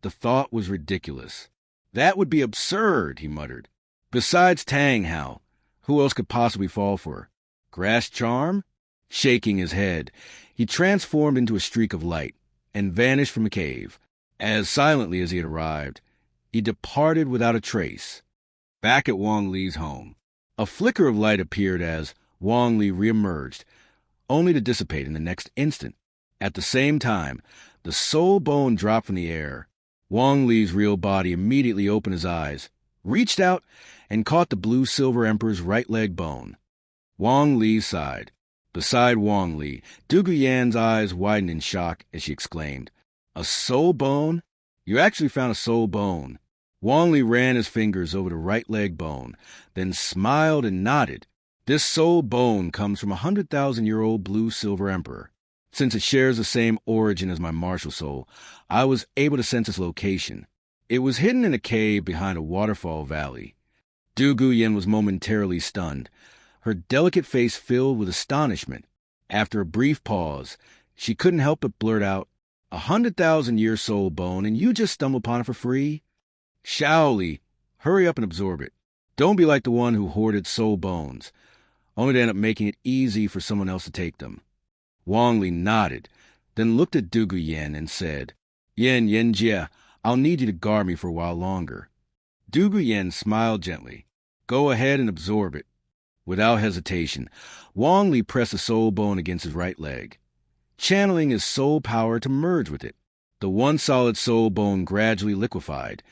the thought was ridiculous. "That would be absurd," he muttered. "Besides Tang Hao, who else could possibly fall for her? Grass charm?" Shaking his head, he transformed into a streak of light and vanished from the cave. As silently as he had arrived, he departed without a trace. Back at Wong Lee's home, a flicker of light appeared as Wong Lee reemerged, only to dissipate in the next instant. At the same time, the soul bone dropped from the air. Wong Lee's real body immediately opened his eyes, reached out, and caught the blue-silver emperor's right leg bone. Wong Lee sighed. Beside Wong Lee, Dugu Yen's eyes widened in shock as she exclaimed, "A soul bone? You actually found a soul bone." Wong Lee ran his fingers over the right leg bone, then smiled and nodded. "This soul bone comes from a 100,000-year-old blue-silver emperor. Since it shares the same origin as my martial soul, I was able to sense its location. It was hidden in a cave behind a waterfall valley." Dugu Yen was momentarily stunned, her delicate face filled with astonishment. After a brief pause, she couldn't help but blurt out, 100,000-year soul bone, and you just stumble upon it for free? Shaoli, hurry up and absorb it. Don't be like the one who hoarded soul bones, only to end up making it easy for someone else to take them. Wong Lee nodded, then looked at Dugu Yen and said, Yen Jie, I'll need you to guard me for a while longer. Dugu Yen smiled gently. Go ahead and absorb it. Without hesitation, Wong Lee pressed the soul bone against his right leg, channeling his soul power to merge with it. The one solid soul bone gradually liquefied,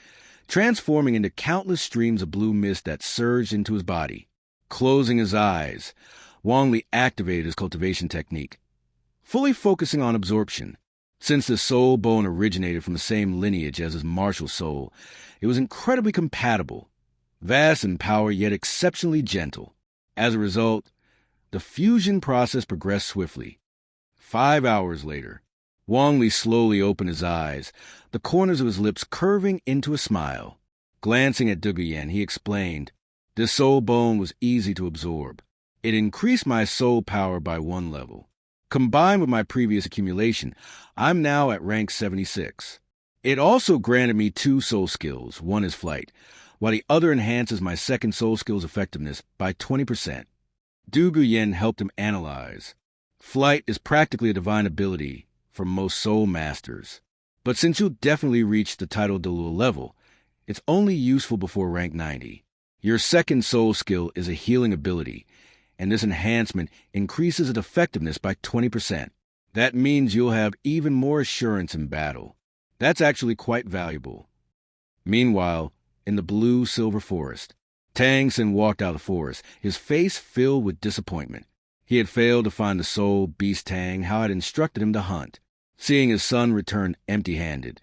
transforming into countless streams of blue mist that surged into his body. Closing his eyes, Wong Lee activated his cultivation technique, fully focusing on absorption. Since the soul bone originated from the same lineage as his martial soul, it was incredibly compatible, vast in power yet exceptionally gentle. As a result, the fusion process progressed swiftly. 5 hours later, Wong Lee slowly opened his eyes, the corners of his lips curving into a smile. Glancing at Dugu Yen, he explained, This soul bone was easy to absorb. It increased my soul power by 1 level. Combined with my previous accumulation, I'm now at rank 76. It also granted me 2 soul skills. One is flight, while the other enhances my second soul skill's effectiveness by 20%. Dugu Yen helped him analyze. Flight is practically a divine ability for most soul masters, but since you'll definitely reach the title Douluo level, it's only useful before rank 90. Your second soul skill is a healing ability, and this enhancement increases its effectiveness by 20%. That means you'll have even more assurance in battle. That's actually quite valuable. Meanwhile, in the blue-silver forest, Tang San walked out of the forest, his face filled with disappointment. He had failed to find the soul beast Tang Hao had instructed him to hunt. Seeing his son return empty-handed,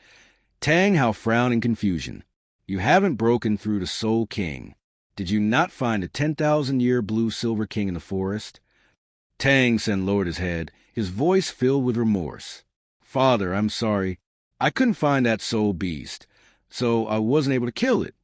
Tang Hao frowned in confusion. You haven't broken through the Soul King. Did you not find the 10,000-year blue-silver king in the forest? Tang San lowered his head, his voice filled with remorse. Father, I'm sorry. I couldn't find that soul beast, so I wasn't able to kill it.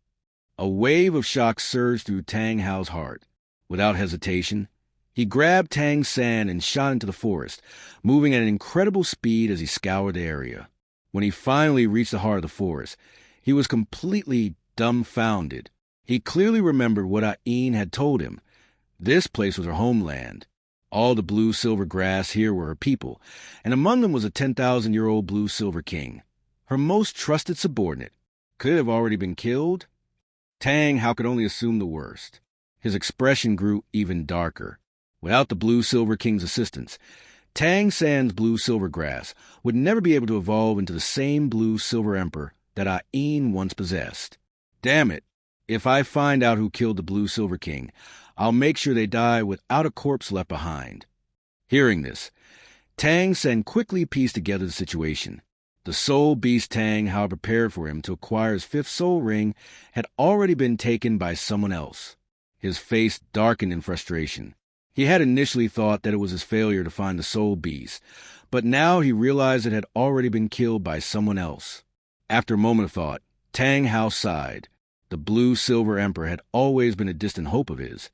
A wave of shock surged through Tang Hao's heart. Without hesitation, he grabbed Tang San and shot into the forest, moving at an incredible speed as he scoured the area. When he finally reached the heart of the forest, he was completely dumbfounded. He clearly remembered what Ain had told him. This place was her homeland. All the blue-silver grass here were her people, and among them was a 10,000-year-old blue-silver king, her most trusted subordinate. Could it have already been killed? Tang Hao could only assume the worst. His expression grew even darker. Without the blue-silver king's assistance, Tang San's blue-silver grass would never be able to evolve into the same blue-silver emperor that Ain once possessed. Damn it! If I find out who killed the blue-silver king, I'll make sure they die without a corpse left behind. Hearing this, Tang San quickly pieced together the situation. The soul beast Tang Hao prepared for him to acquire his 5th soul ring had already been taken by someone else. His face darkened in frustration. He had initially thought that it was his failure to find the soul beast, but now he realized it had already been killed by someone else. After a moment of thought, Tang Hao sighed. The blue-silver emperor had always been a distant hope of his,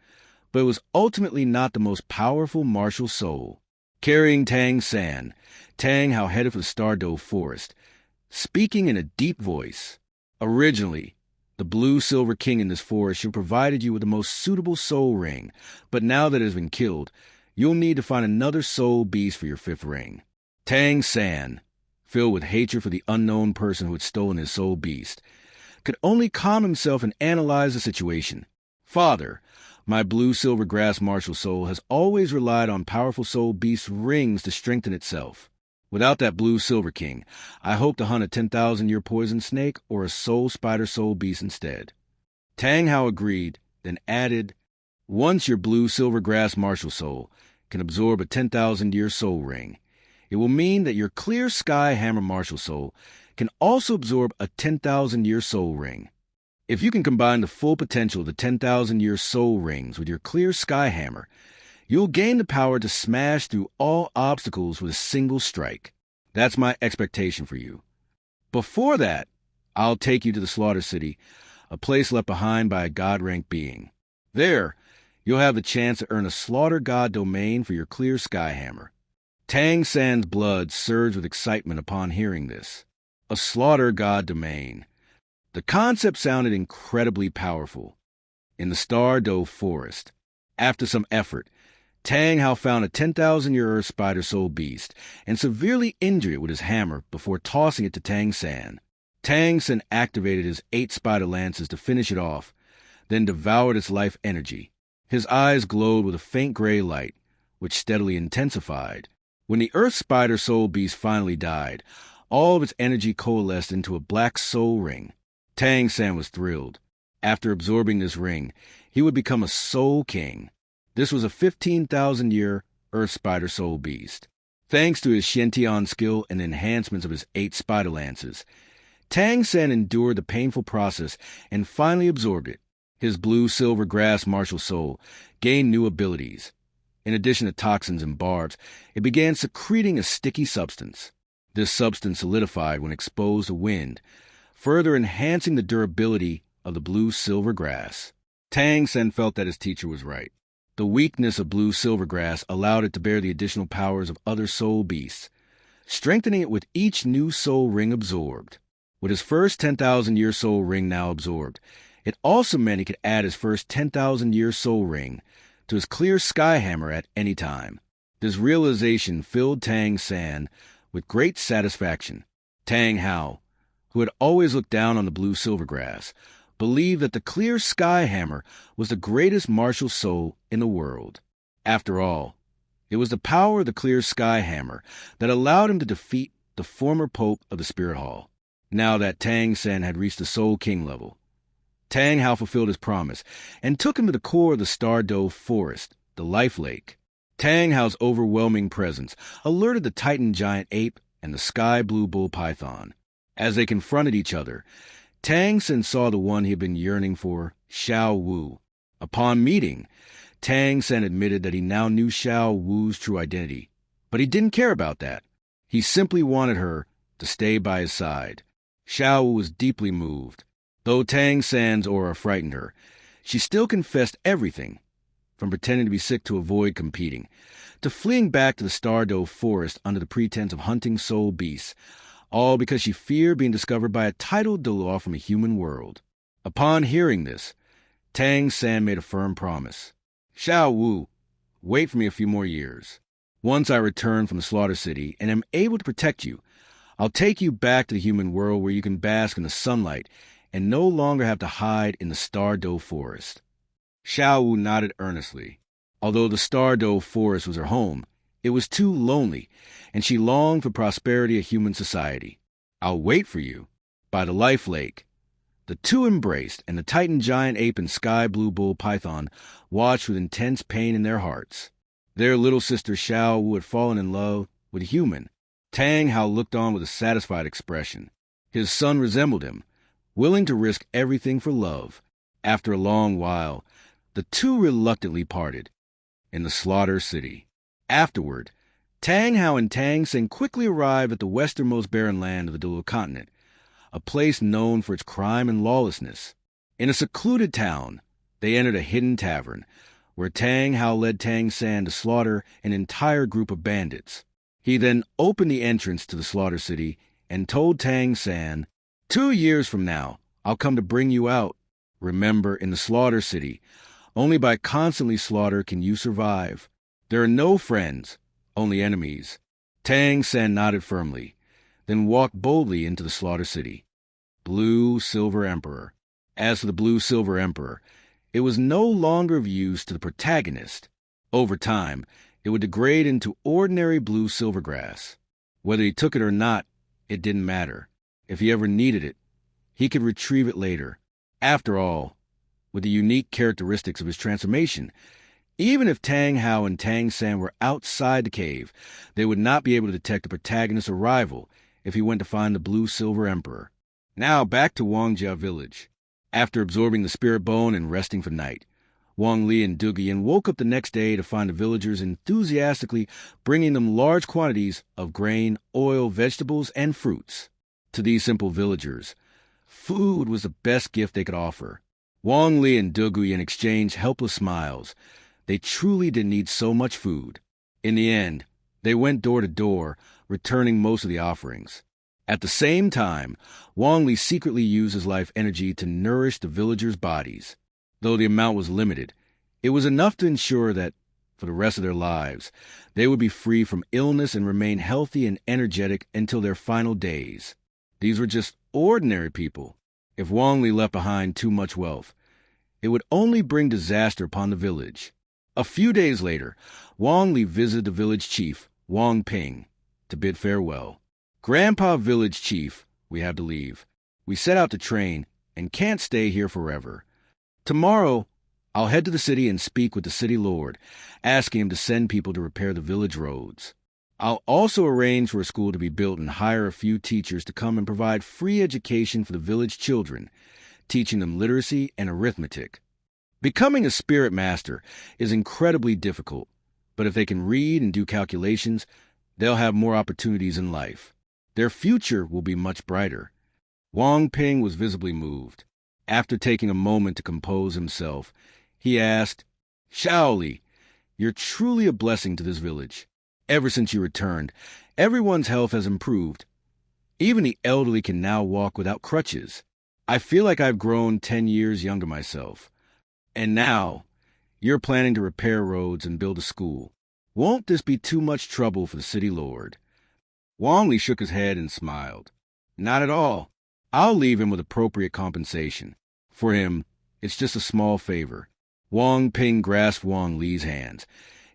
but it was ultimately not the most powerful martial soul. Carrying Tang San, Tang Hao headed for the Stardo forest, speaking in a deep voice. Originally, the blue-silver king in this forest should have provided you with the most suitable soul ring, but now that it has been killed, you'll need to find another soul beast for your 5th ring. Tang San, filled with hatred for the unknown person who had stolen his soul beast, could only calm himself and analyze the situation. Father, my blue-silver grass martial soul has always relied on powerful soul beast rings to strengthen itself. Without that blue-silver king, I hope to hunt a 10,000-year poison snake or a soul spider soul beast instead. Tang Hao agreed, then added, once your blue-silver grass martial soul can absorb a 10,000-year soul ring, it will mean that your clear sky hammer martial soul can also absorb a 10,000-year soul ring. If you can combine the full potential of the 10,000-year soul rings with your clear sky hammer, you'll gain the power to smash through all obstacles with a single strike. That's my expectation for you. Before that, I'll take you to the Slaughter City, a place left behind by a god-ranked being. There, you'll have the chance to earn a Slaughter God domain for your clear sky hammer. Tang San's blood surged with excitement upon hearing this. A slaughter god domain. The concept sounded incredibly powerful. In the Star-Do Forest, after some effort, Tang Hao found a 10,000-year Earth spider soul beast and severely injured it with his hammer before tossing it to Tang San. Tang San activated his 8 spider lances to finish it off, then devoured its life energy. His eyes glowed with a faint gray light, which steadily intensified. When the Earth spider soul beast finally died, all of its energy coalesced into a black soul ring. Tang San was thrilled. After absorbing this ring, he would become a soul king. This was a 15,000-year Earth spider soul beast. Thanks to his Shentian skill and the enhancements of his 8 spider lances, Tang San endured the painful process and finally absorbed it. His blue-silver grass martial soul gained new abilities. In addition to toxins and barbs, it began secreting a sticky substance. This substance solidified when exposed to wind, further enhancing the durability of the blue-silver grass. Tang San felt that his teacher was right. The weakness of blue-silver grass allowed it to bear the additional powers of other soul beasts, strengthening it with each new soul ring absorbed. With his first 10,000-year soul ring now absorbed, it also meant he could add his first 10,000-year soul ring to his clear sky hammer at any time. This realization filled Tang San with great satisfaction. Tang Hao, who had always looked down on the blue-silver grass, believed that the clear sky hammer was the greatest martial soul in the world. After all, it was the power of the clear sky hammer that allowed him to defeat the former pope of the Spirit Hall. Now that Tang San had reached the Soul King level, Tang Hao fulfilled his promise and took him to the core of the Star-Do Forest, the Life Lake. Tang Hao's overwhelming presence alerted the Titan giant ape and the sky blue bull python. As they confronted each other, Tang San saw the one he had been yearning for, Xiao Wu. Upon meeting, Tang San admitted that he now knew Xiao Wu's true identity, but he didn't care about that. He simply wanted her to stay by his side. Xiao Wu was deeply moved. Though Tang San's aura frightened her, she still confessed everything, from pretending to be sick to avoid competing, to fleeing back to the Star-Do Forest under the pretense of hunting soul beasts, all because she feared being discovered by a titled Douluo from a human world. Upon hearing this, Tang San made a firm promise. Xiao Wu, wait for me a few more years. Once I return from the Slaughter City and am able to protect you, I'll take you back to the human world where you can bask in the sunlight and no longer have to hide in the Star-Do Forest. Xiao Wu nodded earnestly. Although the Star-Do Forest was her home, it was too lonely, and she longed for prosperity of human society. I'll wait for you. By the Life Lake. The two embraced, and the Titan giant ape and sky blue bull python watched with intense pain in their hearts. Their little sister Xiao Wu had fallen in love with a human. Tang Hao looked on with a satisfied expression. His son resembled him, willing to risk everything for love. After a long while, the two reluctantly parted in the Slaughter City. Afterward, Tang Hao and Tang San quickly arrived at the westernmost barren land of the Douluo Continent, a place known for its crime and lawlessness. In a secluded town, they entered a hidden tavern, where Tang Hao led Tang San to slaughter an entire group of bandits. He then opened the entrance to the Slaughter City and told Tang San, 2 years from now, I'll come to bring you out. Remember, in the Slaughter City, only by constantly slaughter can you survive. There are no friends, only enemies. Tang San nodded firmly, then walked boldly into the Slaughter City. Blue Silver Emperor. As for the Blue Silver Emperor, it was no longer of use to the protagonist. Over time, it would degrade into ordinary blue silver grass. Whether he took it or not, it didn't matter. If he ever needed it, he could retrieve it later. After all, with the unique characteristics of his transformation, even if Tang Hao and Tang San were outside the cave, they would not be able to detect the protagonist's arrival if he went to find the Blue Silver Emperor. Now back to Wangjia village. After absorbing the spirit bone and resting for night, Wong Lee and Dugu Yen woke up the next day to find the villagers enthusiastically bringing them large quantities of grain, oil, vegetables, and fruits. To these simple villagers, food was the best gift they could offer. Wong Lee and Dugu Yen exchanged helpless smiles. They truly didn't need so much food. In the end, They went door to door, returning most of the offerings. At the same time, Wong Lee secretly used his life energy to nourish the villagers' bodies. Though the amount was limited, it was enough to ensure that, for the rest of their lives, they would be free from illness and remain healthy and energetic until their final days. These were just ordinary people. If Wong Lee left behind too much wealth, it would only bring disaster upon the village. A few days later, Wong Lee visited the village chief, Wang Ping, to bid farewell. "Grandpa village chief, we have to leave. We set out to train and can't stay here forever. Tomorrow, I'll head to the city and speak with the city lord, asking him to send people to repair the village roads. I'll also arrange for a school to be built and hire a few teachers to come and provide free education for the village children, teaching them literacy and arithmetic. Becoming a spirit master is incredibly difficult, but if they can read and do calculations, they'll have more opportunities in life. Their future will be much brighter." Wang Ping was visibly moved. After taking a moment to compose himself, he asked, "Shaoli, you're truly a blessing to this village. Ever since you returned, everyone's health has improved. Even the elderly can now walk without crutches. I feel like I've grown 10 years younger myself. And now, you're planning to repair roads and build a school. Won't this be too much trouble for the city lord?" Wong Lee shook his head and smiled. "Not at all. I'll leave him with appropriate compensation. For him, it's just a small favor." Wang Ping grasped Wong Lee's hands,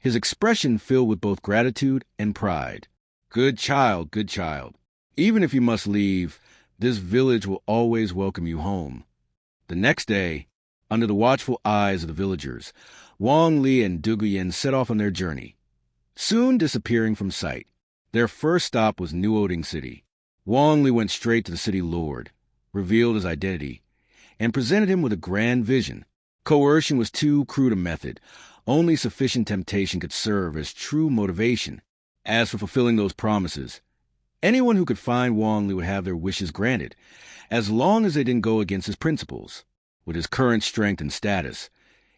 his expression filled with both gratitude and pride. Good child, good child. Even if you must leave, this village will always welcome you home." The next day, under the watchful eyes of the villagers, Wong Lee and Dugu Yen set off on their journey, soon disappearing from sight. Their first stop was Nuoding City. Wong Lee went straight to the city lord, revealed his identity, and presented him with a grand vision. Coercion was too crude a method. Only sufficient temptation could serve as true motivation. As for fulfilling those promises, anyone who could find Wong Lee would have their wishes granted, as long as they didn't go against his principles. With his current strength and status,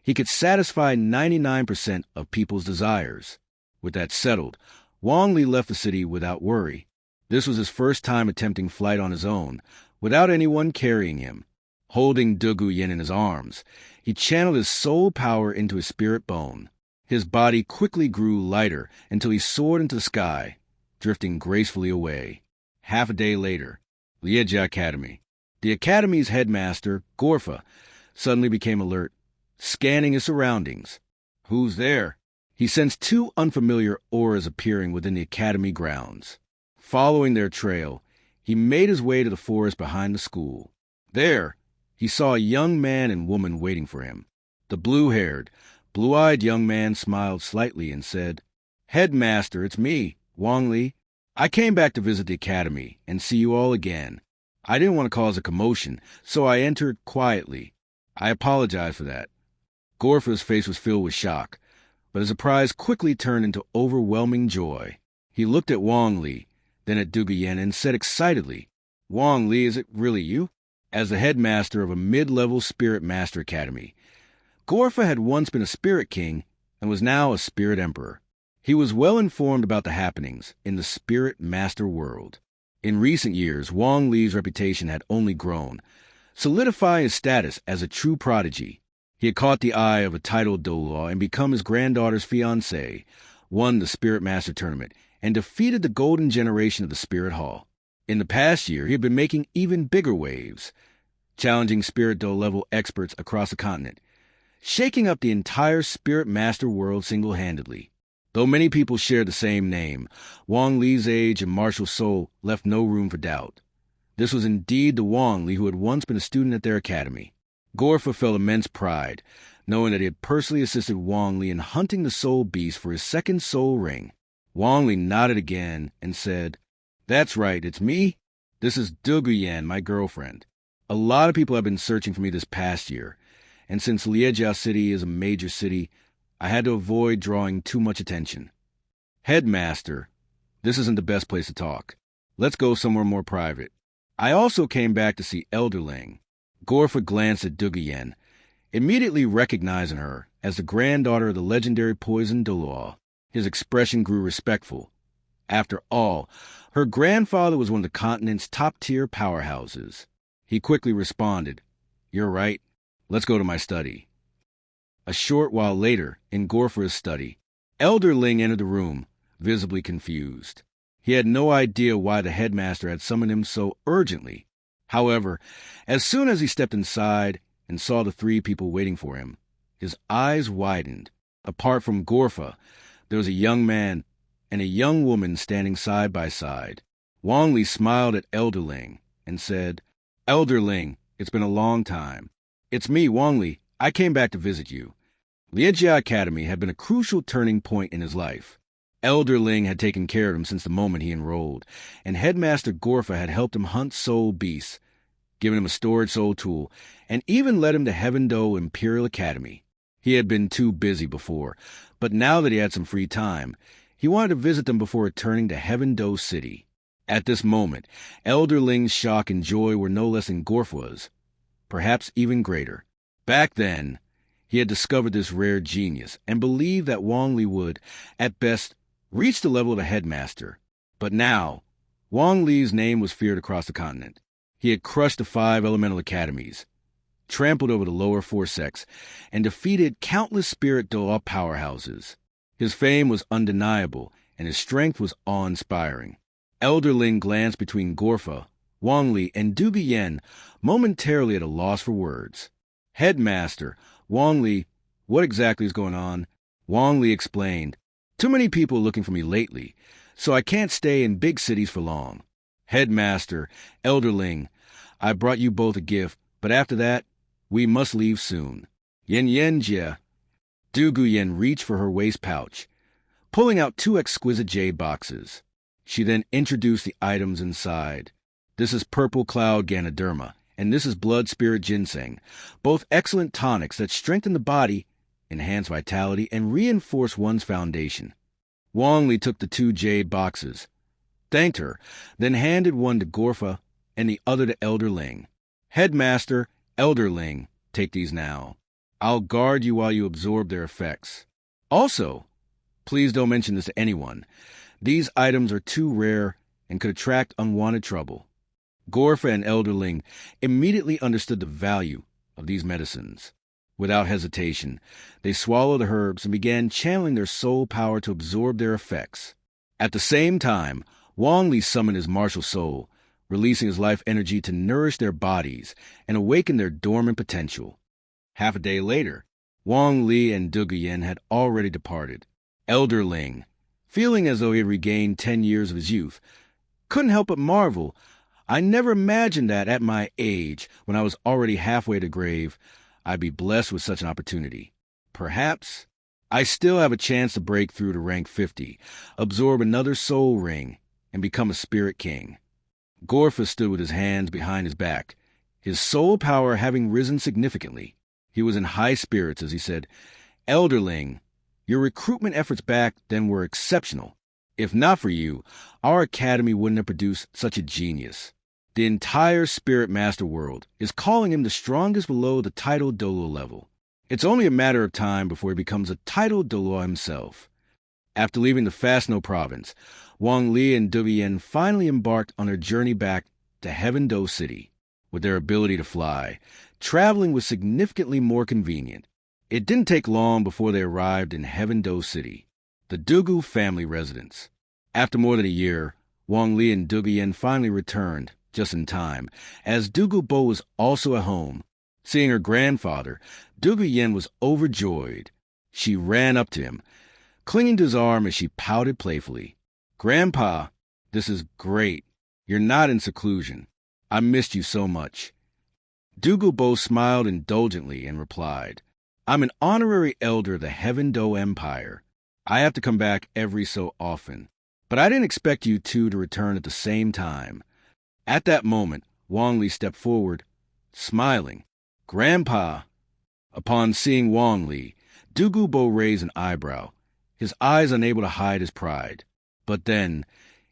he could satisfy 99% of people's desires. With that settled, Wong Lee left the city without worry. This was his first time attempting flight on his own, without anyone carrying him. Holding Dugu Yen in his arms, he channeled his soul power into his spirit bone. His body quickly grew lighter until he soared into the sky, drifting gracefully away. Half a day later, Liejia Academy. The academy's headmaster, Gorfa, suddenly became alert, scanning his surroundings. "Who's there?" He sensed two unfamiliar auras appearing within the academy grounds. Following their trail, he made his way to the forest behind the school. There, he saw a young man and woman waiting for him. The blue-haired, blue-eyed young man smiled slightly and said, "Headmaster, it's me, Wong Lee. I came back to visit the academy and see you all again. I didn't want to cause a commotion, so I entered quietly. I apologize for that." Gorfa's face was filled with shock, but his surprise quickly turned into overwhelming joy. He looked at Wong Lee, then at Dugu Yen, and said excitedly, "Wong Lee, is it really you?" As the headmaster of a mid-level spirit master academy, Gorfa had once been a spirit king and was now a spirit emperor. He was well informed about the happenings in the spirit master world. In recent years, Wong Lee's reputation had only grown, solidifying his status as a true prodigy. He had caught the eye of a titled Douluo and become his granddaughter's fiancé, won the Spirit Master Tournament, and defeated the golden generation of the Spirit Hall. In the past year, he had been making even bigger waves, challenging Spirit Do-level experts across the continent, shaking up the entire Spirit Master world single-handedly. Though many people shared the same name, Wong Lee's age and martial soul left no room for doubt. This was indeed the Wong Lee who had once been a student at their academy. Gorfa felt immense pride, knowing that he had personally assisted Wong Lee in hunting the soul beast for his second soul ring. Wong Lee nodded again and said, "That's right, it's me. This is Dugu Yen, my girlfriend. A lot of people have been searching for me this past year, and since Liejia City is a major city, I had to avoid drawing too much attention. Headmaster, this isn't the best place to talk. Let's go somewhere more private. I also came back to see Elderling." Gorfa glanced at Dugu Yen, immediately recognizing her as the granddaughter of the legendary poison Douluo. His expression grew respectful, After all, her grandfather was one of the continent's top-tier powerhouses. He quickly responded, "You're right. Let's go to my study." A short while later, in Gorfa's study, Elder Ling entered the room, visibly confused. He had no idea why the headmaster had summoned him so urgently. However, as soon as he stepped inside and saw the three people waiting for him, his eyes widened. Apart from Gorfa, there was a young man and a young woman standing side by side. Wong Lee smiled at Elder Ling and said, "Elder Ling, it's been a long time. It's me, Wong Lee. I came back to visit you." Liejia Academy had been a crucial turning point in his life. Elder Ling had taken care of him since the moment he enrolled, and Headmaster Gorfa had helped him hunt soul beasts, given him a storage soul tool, and even led him to Heaven Do Imperial Academy. He had been too busy before, but now that he had some free time, he wanted to visit them before returning to Heaven Do City. At this moment, Elder Ling's shock and joy were no less than Gorfa's, perhaps even greater. Back then, he had discovered this rare genius and believed that Wong Lee would, at best, reach the level of a headmaster. But now, Wong Lee's name was feared across the continent. He had crushed the 5 elemental academies, trampled over the lower 4 sects, and defeated countless spirit Douluo powerhouses. His fame was undeniable, and his strength was awe-inspiring. Elder Ling glanced between Gorfa, Wong Lee, and Dugu Yen, momentarily at a loss for words. "Headmaster, Wong Lee, what exactly is going on?" Wong Lee explained, "Too many people are looking for me lately, so I can't stay in big cities for long." "Headmaster, Elder Ling, I brought you both a gift, but after that, we must leave soon." "Yen yen jia." Dugu Yen reached for her waist pouch, pulling out 2 exquisite jade boxes. She then introduced the items inside. "This is Purple Cloud Ganoderma, and this is Blood Spirit Ginseng, both excellent tonics that strengthen the body, enhance vitality, and reinforce one's foundation." Wong Lee took the 2 jade boxes, thanked her, then handed one to Gorfa and the other to Elder Ling. "Headmaster, Elder Ling, take these now. I'll guard you while you absorb their effects. Also, please don't mention this to anyone. These items are too rare and could attract unwanted trouble." Gorfa and Elder Ling immediately understood the value of these medicines. Without hesitation, they swallowed the herbs and began channeling their soul power to absorb their effects. At the same time, Wong Lee summoned his martial soul, releasing his life energy to nourish their bodies and awaken their dormant potential. Half a day later, Wong Lee and Dugu Yen had already departed. Elder Ling, feeling as though he had regained 10 years of his youth, couldn't help but marvel. "I never imagined that at my age, when I was already halfway to grave, I'd be blessed with such an opportunity. Perhaps I still have a chance to break through to rank 50, absorb another soul ring, and become a spirit king." Gorfa stood with his hands behind his back, his soul power having risen significantly. He was in high spirits as he said, "Elder Ling, your recruitment efforts back then were exceptional. If not for you, our academy wouldn't have produced such a genius. The entire Spirit Master world is calling him the strongest below the titled Douluo level. It's only a matter of time before he becomes a titled Douluo himself." After leaving the Fastno province, Wong Lee and Dugu Yen finally embarked on their journey back to Heaven Do City. With their ability to fly, traveling was significantly more convenient. It didn't take long before they arrived in Heaven Do City, the Dugu family residence. After more than a year, Wong Lee and Dugu Yen finally returned, just in time, as Dugu Bo was also at home. Seeing her grandfather, Dugu Yen was overjoyed. She ran up to him, clinging to his arm as she pouted playfully. "Grandpa, this is great. You're not in seclusion. I missed you so much." Dugu Bo smiled indulgently and replied, "I'm an honorary elder of the Heaven Do Empire. I have to come back every so often. But I didn't expect you two to return at the same time." At that moment, Wong Lee stepped forward, smiling. "Grandpa." Upon seeing Wong Lee, Dugu Bo raised an eyebrow, his eyes unable to hide his pride. But then,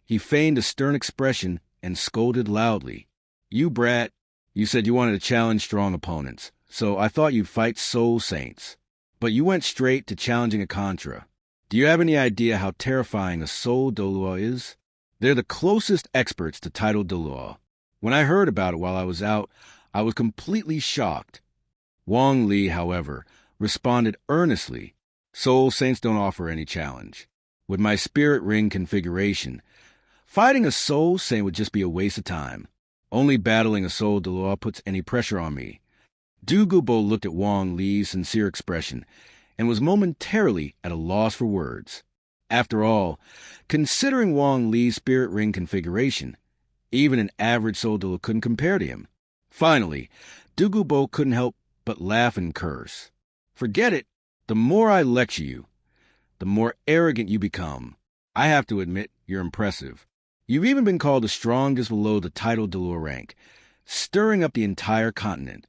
he feigned a stern expression and scolded loudly. "You brat, you said you wanted to challenge strong opponents, so I thought you'd fight soul saints. But you went straight to challenging a contra. Do you have any idea how terrifying a soul Douluo is? They're the closest experts to title Douluo. When I heard about it while I was out, I was completely shocked. Wong Lee, however, responded earnestly. Soul Saints don't offer any challenge. With my spirit ring configuration, fighting a Soul Saint would just be a waste of time. Only battling a Soul Douluo puts any pressure on me. Dugu Bo looked at Wong Lee's sincere expression and was momentarily at a loss for words. After all, considering Wong Lee's spirit ring configuration, even an average Soul Douluo couldn't compare to him. Finally, Dugu Bo couldn't help but laugh and curse. Forget it. The more I lecture you, the more arrogant you become. I have to admit, you're impressive. You've even been called the strongest below the title Douluo rank, stirring up the entire continent.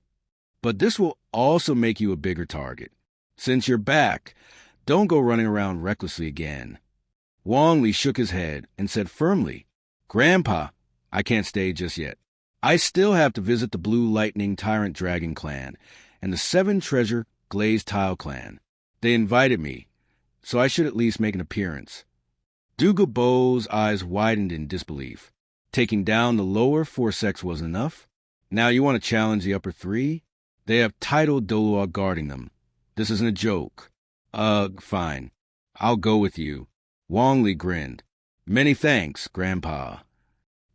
But this will also make you a bigger target. Since you're back, don't go running around recklessly again. Wong Lee shook his head and said firmly, Grandpa, I can't stay just yet. I still have to visit the Blue Lightning Tyrant Dragon Clan and the Seven Treasure Glazed Tile Clan. They invited me, so I should at least make an appearance. Dugu Bo's eyes widened in disbelief. Taking down the lower 4 sects wasn't enough? Now you want to challenge the upper 3? They have titled Douluo guarding them. This isn't a joke. Fine. I'll go with you. Wong Lee grinned. Many thanks, Grandpa.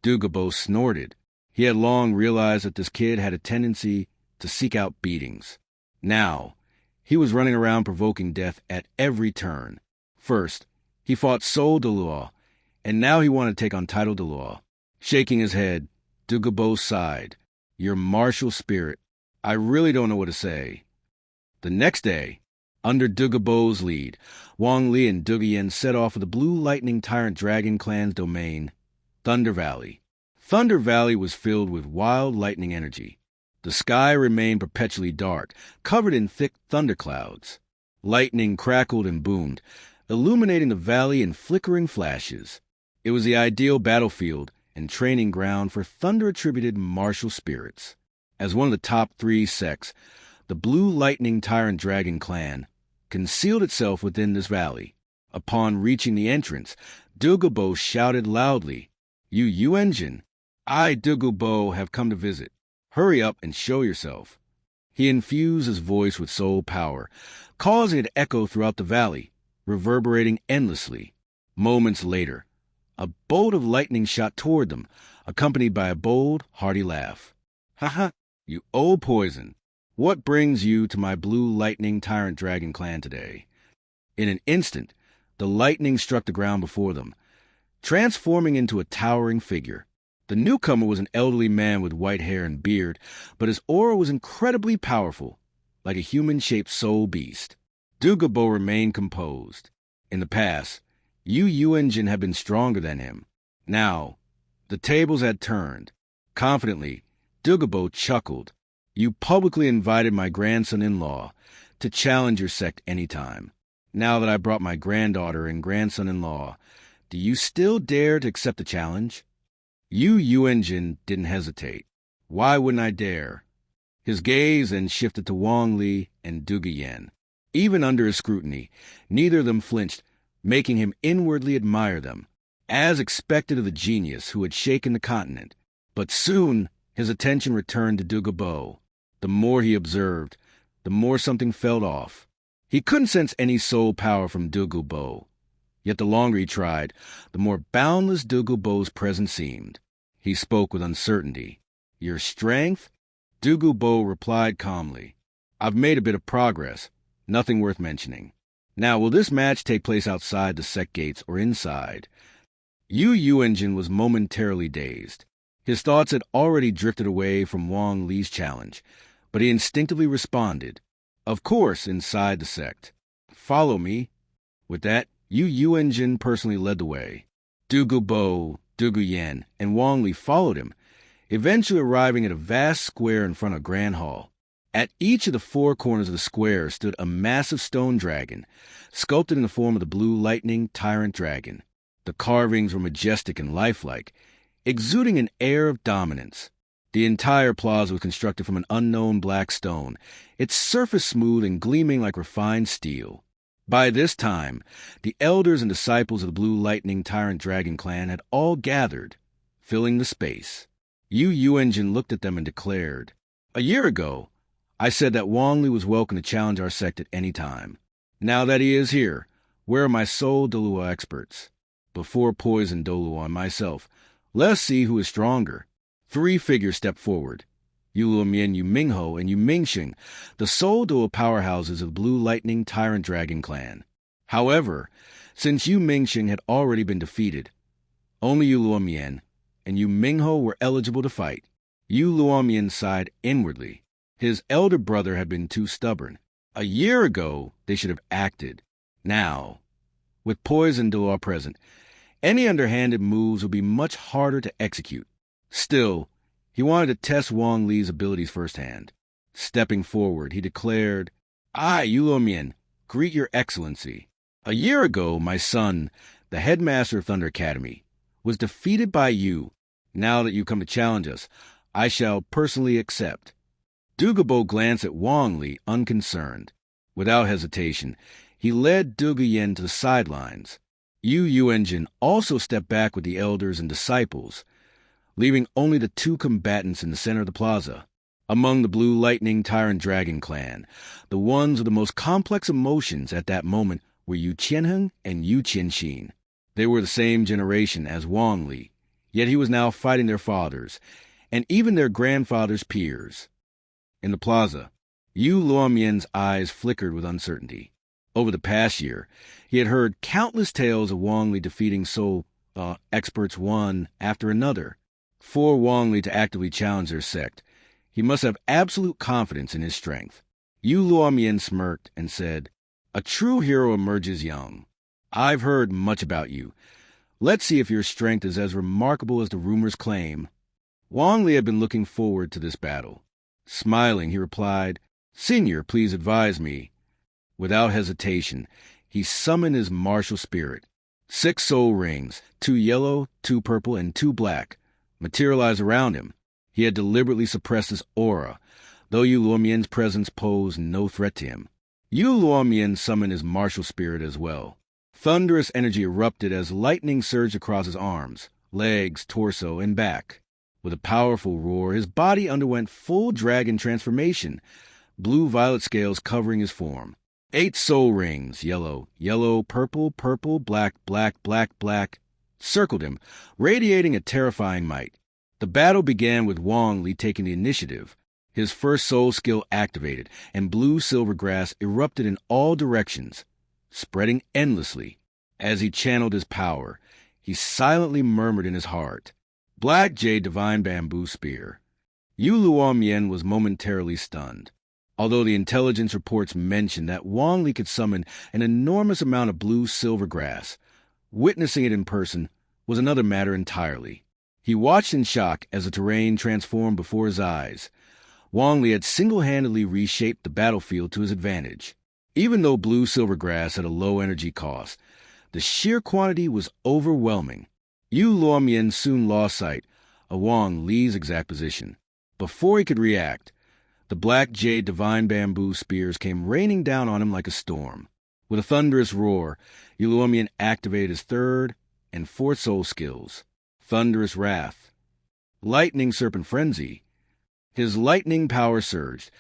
Dugu Bo snorted. He had long realized that this kid had a tendency to seek out beatings. Now, he was running around provoking death at every turn. First, he fought Soul Douluo, and now he wanted to take on title Douluo. Shaking his head, Dugu Bo sighed. Your martial spirit. I really don't know what to say. The next day, under Dugu Bo's lead, Wong Lee and Dugu Yen set off for the Blue Lightning Tyrant Dragon Clan's domain, Thunder Valley. Thunder Valley was filled with wild lightning energy. The sky remained perpetually dark, covered in thick thunderclouds. Lightning crackled and boomed, illuminating the valley in flickering flashes. It was the ideal battlefield and training ground for thunder-attributed martial spirits. As one of the top 3 sects, the Blue Lightning Tyrant Dragon Clan concealed itself within this valley. Upon reaching the entrance, Dugu Bo shouted loudly, You engine! I, Dugu Bo, have come to visit. Hurry up and show yourself. He infused his voice with soul power, causing it to echo throughout the valley, reverberating endlessly. Moments later, a bolt of lightning shot toward them, accompanied by a bold, hearty laugh. Ha ha, you old poison. What brings you to my Blue Lightning Tyrant Dragon Clan today? In an instant, the lightning struck the ground before them, transforming into a towering figure. The newcomer was an elderly man with white hair and beard, but his aura was incredibly powerful, like a human-shaped soul beast. Dugu Bo remained composed. In the past, Yu Engine had been stronger than him. Now, the tables had turned. Confidently, Dugu Bo chuckled. You publicly invited my grandson-in-law to challenge your sect any time. Now that I brought my granddaughter and grandson-in-law, do you still dare to accept the challenge? Yu Engine didn't hesitate. Why wouldn't I dare? His gaze then shifted to Wong Lee and Dugu Yen. Even under his scrutiny, neither of them flinched, making him inwardly admire them, as expected of the genius who had shaken the continent. But soon his attention returned to Dugu Bo. The more he observed, the more something felt off. He couldn't sense any soul power from Dugu Bo. Yet the longer he tried, the more boundless Dugu Bo's presence seemed. He spoke with uncertainty. Your strength? Dugu Bo replied calmly. I've made a bit of progress. Nothing worth mentioning. Now, will this match take place outside the sect gates or inside? Yu Engine was momentarily dazed. His thoughts had already drifted away from Wong Lee's challenge, but he instinctively responded. Of course, inside the sect. Follow me. With that, Yu Engine personally led the way. Dugu Bo, Dugu Yen, and Wong Lee followed him, eventually arriving at a vast square in front of Grand Hall. At each of the 4 corners of the square stood a massive stone dragon, sculpted in the form of the Blue Lightning Tyrant Dragon. The carvings were majestic and lifelike, exuding an air of dominance. The entire plaza was constructed from an unknown black stone, its surface smooth and gleaming like refined steel. By this time, the elders and disciples of the Blue Lightning Tyrant Dragon clan had all gathered, filling the space. Yu Yuanjin looked at them and declared, "A year ago, I said that Wong Lee was welcome to challenge our sect at any time. Now that he is here, where are my sole Douluo experts? Before Poison Douluo and myself, let us see who is stronger." 3 figures stepped forward. Yu Luomian, Yu Mingho, and Yu Mingxing, the sole dual powerhouses of Blue Lightning Tyrant Dragon clan. However, since Yu Mingxing had already been defeated, only Yu Luomian and Yu Mingho were eligible to fight. Yu Luomian sighed inwardly. His elder brother had been too stubborn. A year ago, they should have acted. Now, with Poison Douluo present, any underhanded moves would be much harder to execute. Still, he wanted to test Wong Lee's abilities firsthand. Stepping forward, he declared, "I, Yu Luomian, greet your excellency. A year ago, my son, the headmaster of Thunder Academy, was defeated by you. Now that you come to challenge us, I shall personally accept." Dugu Bo glanced at Wong Lee, unconcerned. Without hesitation, he led Dugu Yen to the sidelines. Yu Yuanjin also stepped back with the elders and disciples, leaving only the 2 combatants in the center of the plaza. Among the Blue Lightning Tyrant Dragon clan, the ones with the most complex emotions at that moment were Yu Qianheng and Yu Qianxin. They were the same generation as Wong Lee, yet he was now fighting their fathers, and even their grandfathers' peers. In the plaza, Yu Luomian's eyes flickered with uncertainty. Over the past year, he had heard countless tales of Wong Lee defeating experts one after another. For Wong Lee to actively challenge their sect, he must have absolute confidence in his strength. Yu Luomian smirked and said, "A true hero emerges young. I've heard much about you. Let's see if your strength is as remarkable as the rumors claim." Wong Lee had been looking forward to this battle. Smiling, he replied, "Senior, please advise me." Without hesitation, he summoned his martial spirit. 6 soul rings, 2 yellow, 2 purple, and 2 black, materialized around him. He had deliberately suppressed his aura, though Yu Luomian's presence posed no threat to him. Yu Luomian summoned his martial spirit as well. Thunderous energy erupted as lightning surged across his arms, legs, torso, and back. With a powerful roar, his body underwent full dragon transformation, blue-violet scales covering his form. 8 soul rings, yellow, yellow, purple, purple, black, black, black, black, circled him, radiating a terrifying might. The battle began with Wong Lee taking the initiative. His first soul skill activated, and blue-silver grass erupted in all directions, spreading endlessly. As he channeled his power, he silently murmured in his heart, "Black Jade Divine Bamboo Spear." Yu Luomian was momentarily stunned. Although the intelligence reports mentioned that Wong Lee could summon an enormous amount of blue-silver grass, witnessing it in person was another matter entirely. He watched in shock as the terrain transformed before his eyes. Wong Lee had single-handedly reshaped the battlefield to his advantage. Even though blue-silver grass had a low energy cost, the sheer quantity was overwhelming. Yu Luomian soon lost sight of Wong Lee's exact position. Before he could react, the Black Jade Divine Bamboo Spears came raining down on him like a storm. With a thunderous roar, Yu Luomian activated his 3rd and 4th soul skills, Thunderous Wrath, Lightning Serpent Frenzy. His lightning power surged,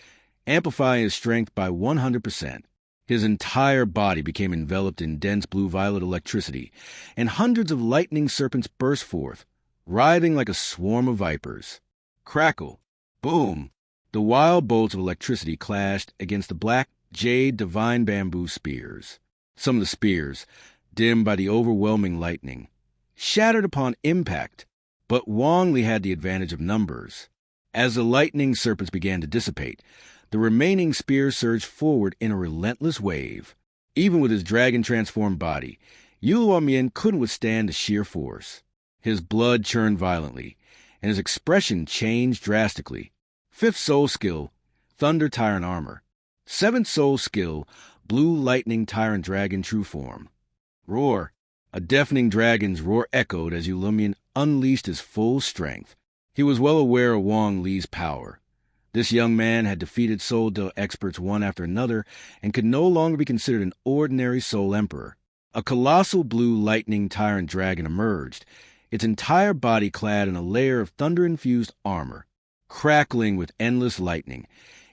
amplifying his strength by 100%. His entire body became enveloped in dense blue-violet electricity, and hundreds of lightning serpents burst forth, writhing like a swarm of vipers. Crackle! Boom! The wild bolts of electricity clashed against the Black Jade Divine Bamboo Spears. Some of the spears, dimmed by the overwhelming lightning, shattered upon impact, but Wong Lee had the advantage of numbers. As the lightning serpents began to dissipate, the remaining spears surged forward in a relentless wave. Even with his dragon-transformed body, Yu Luomian couldn't withstand the sheer force. His blood churned violently, and his expression changed drastically. 5th soul skill, Thunder Tyrant Armor. 7th soul skill, Blue Lightning Tyrant Dragon True Form. Roar! A deafening dragon's roar echoed as Yu Luomian unleashed his full strength. He was well aware of Wong Lee's power. This young man had defeated Soul Do experts one after another and could no longer be considered an ordinary Soul Emperor. A colossal blue lightning tyrant dragon emerged, its entire body clad in a layer of thunder-infused armor. Crackling with endless lightning,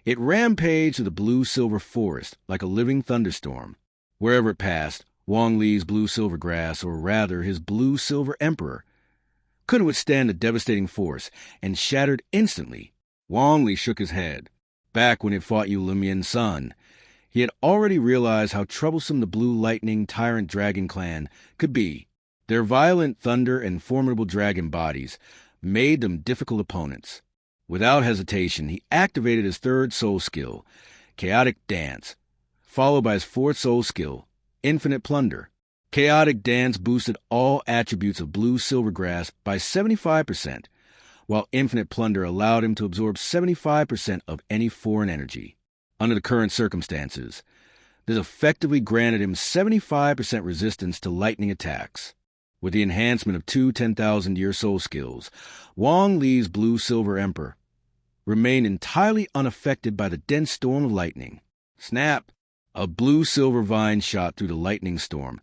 it rampaged through the blue-silver forest like a living thunderstorm. Wherever it passed, Wong Lee's blue-silver grass, or rather his blue-silver emperor, couldn't withstand the devastating force and shattered instantly. Wong Lee shook his head. Back when he fought Lumien's son, he had already realized how troublesome the Blue Lightning Tyrant Dragon Clan could be. Their violent thunder and formidable dragon bodies made them difficult opponents. Without hesitation, he activated his third soul skill, Chaotic Dance, followed by his fourth soul skill, Infinite Plunder. Chaotic Dance boosted all attributes of Blue Silver Grass by 75%, while Infinite Plunder allowed him to absorb 75% of any foreign energy. Under the current circumstances, this effectively granted him 75% resistance to lightning attacks. With the enhancement of two 10,000-year soul skills, Wong Lee's Blue-Silver Emperor remained entirely unaffected by the dense storm of lightning. Snap! A blue-silver vine shot through the lightning storm,